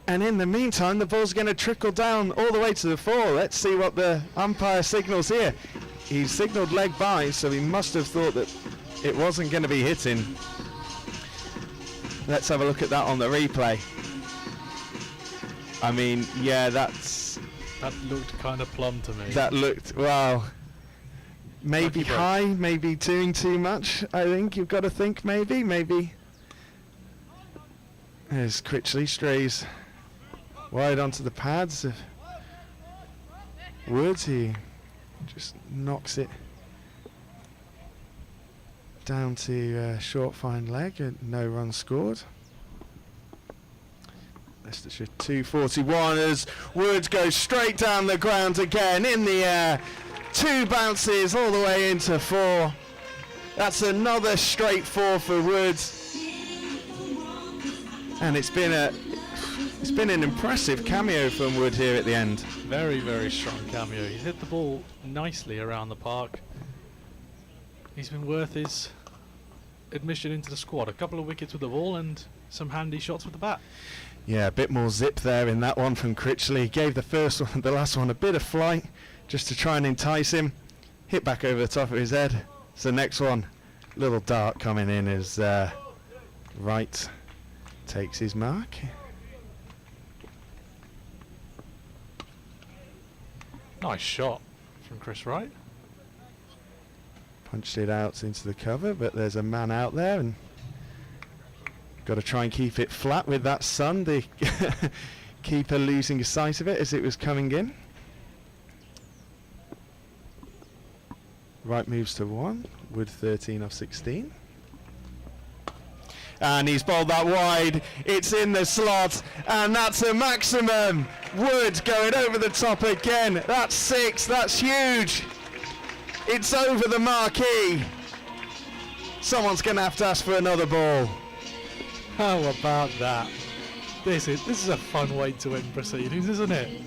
and in the meantime the ball's going to trickle down all the way to the 4. Let's see what the umpire signals here. He signalled leg by, so he must have thought that it wasn't going to be hitting. Let's have a look at that on the replay. I mean, yeah, that looked kind of plumb to me. That looked, well, maybe Lucky high, maybe doing too much. I think you've got to think maybe. There's Critchley, strays wide onto the pads of Wood. He just knocks it down to short fine leg and no run scored. Leicestershire 241 as Wood goes straight down the ground again in the air. 2 bounces all the way into 4. That's another straight 4 for Wood. And it's been an impressive cameo from Wood here at the end. Very, very strong cameo. He hit the ball nicely around the park. He's been worth his admission into the squad. A couple of wickets with the ball and some handy shots with the bat. Yeah, a bit more zip there in that one from Critchley. Gave the first one, the last one, a bit of flight just to try and entice him. Hit back over the top of his head. So next one, little dart coming in as Wright takes his mark. Nice shot from Chris Wright. Punched it out into the cover, but there's a man out there and got to try and keep it flat with that sun. The keeper losing sight of it as it was coming in. Wright moves to 1 with 13 off 16. And he's bowled that wide. It's in the slot, and that's a maximum. Wood going over the top again. That's 6. That's huge. It's over the marquee. Someone's going to have to ask for another ball. How about that? This is a fun way to end proceedings, isn't it?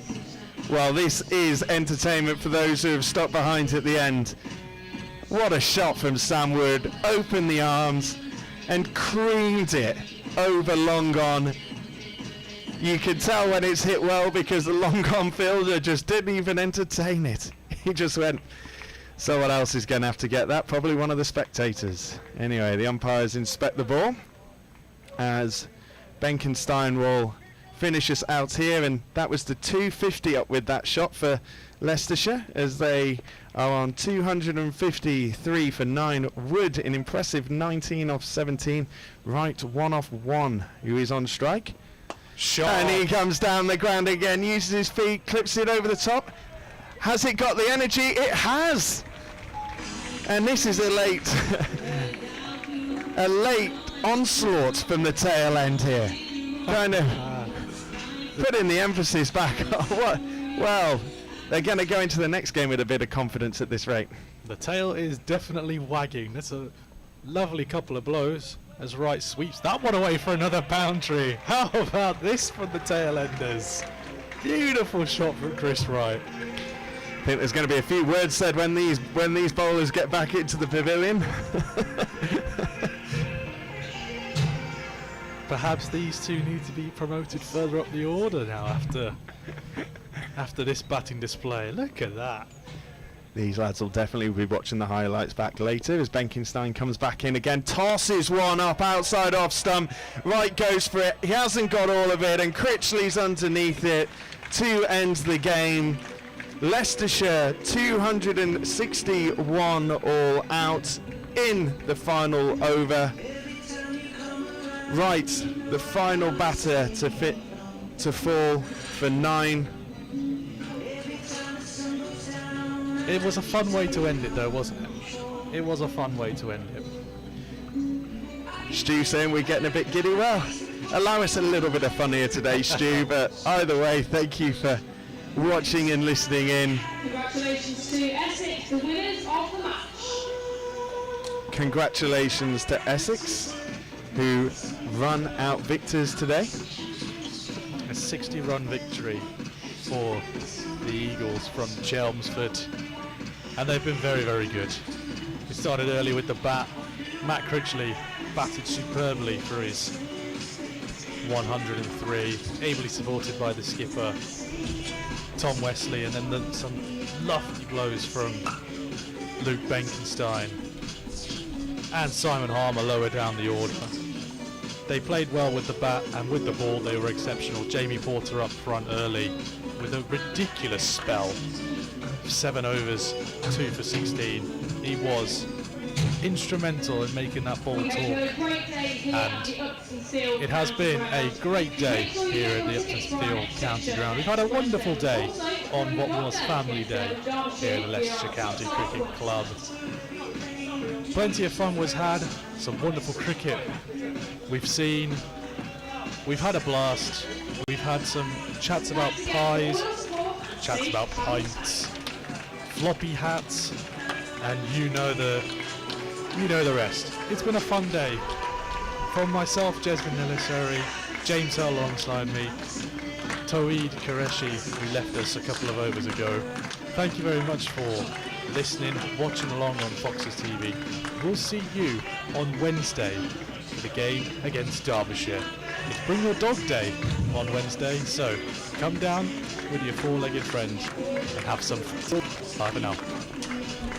Well, this is entertainment for those who have stopped behind at the end. What a shot from Sam Wood. Opened the arms and creamed it over long on. You could tell when it's hit well because the long on fielder just didn't even entertain it. He just went, someone else is going to have to get that, probably one of the spectators. Anyway, the umpires inspect the ball as Benkenstein will finish us out here, and that was the 250 up with that shot for Leicestershire as they are on 253 for 9. Wood an impressive 19 off 17. Wright 1 off 1, who is on strike. Shot. And he comes down the ground again, uses his feet, clips it over the top. Has it got the energy? It has. And this is a late a late onslaught from the tail end here. Kind of putting the emphasis back on what. Well, they're going to go into the next game with a bit of confidence at this rate. The tail is definitely wagging. That's a lovely couple of blows as Wright sweeps that one away for another boundary. How about this from the tail enders? Beautiful shot from Chris Wright. I think there's going to be a few words said when these bowlers get back into the pavilion. Perhaps these two need to be promoted further up the order now after this batting display. Look at that. These lads will definitely be watching the highlights back later as Benkenstein comes back in again, tosses one up outside off stump, right goes for it, he hasn't got all of it, and Critchley's underneath it to end the game. Leicestershire 261 all out in the final over. Right, the final batter to fall for 9. It was a fun way to end it though, wasn't it? It was a fun way to end it. Stu saying we're getting a bit giddy. Well, allow us a little bit of fun here today, Stu, but either way, thank you for watching and listening in. Congratulations to Essex, the winners of the match. Congratulations to Essex, who run out victors today. A 60-run victory for the Eagles from Chelmsford, and they've been very, very good. We started early with the bat. Matt Critchley batted superbly for his 103, ably supported by the skipper Tom Westley, and then some lofty blows from Luke Benkenstein and Simon Harmer lower down the order. They played well with the bat, and with the ball they were exceptional. Jamie Porter up front early with a ridiculous spell. 7 overs, 2 for 16. He was instrumental in making that ball talk, and it has been a great day here at the Upton County Ground. We've had a wonderful day on what was Family Day here at the Leicestershire County Cricket Club. Plenty of fun was had, some wonderful cricket we've seen. We've had a blast. We've had some chats about pies, chats about pints, floppy hats, and you know the rest. It's been a fun day. From myself, Jesmyn Nilisari, James Hull alongside me, Toeed Qureshi, who left us a couple of overs ago. Thank you very much for listening, watching along on Foxes TV. We'll see you on Wednesday for the game against Derbyshire. It's Bring Your Dog Day on Wednesday, so come down with your 4-legged friends and have some fun. Bye for now.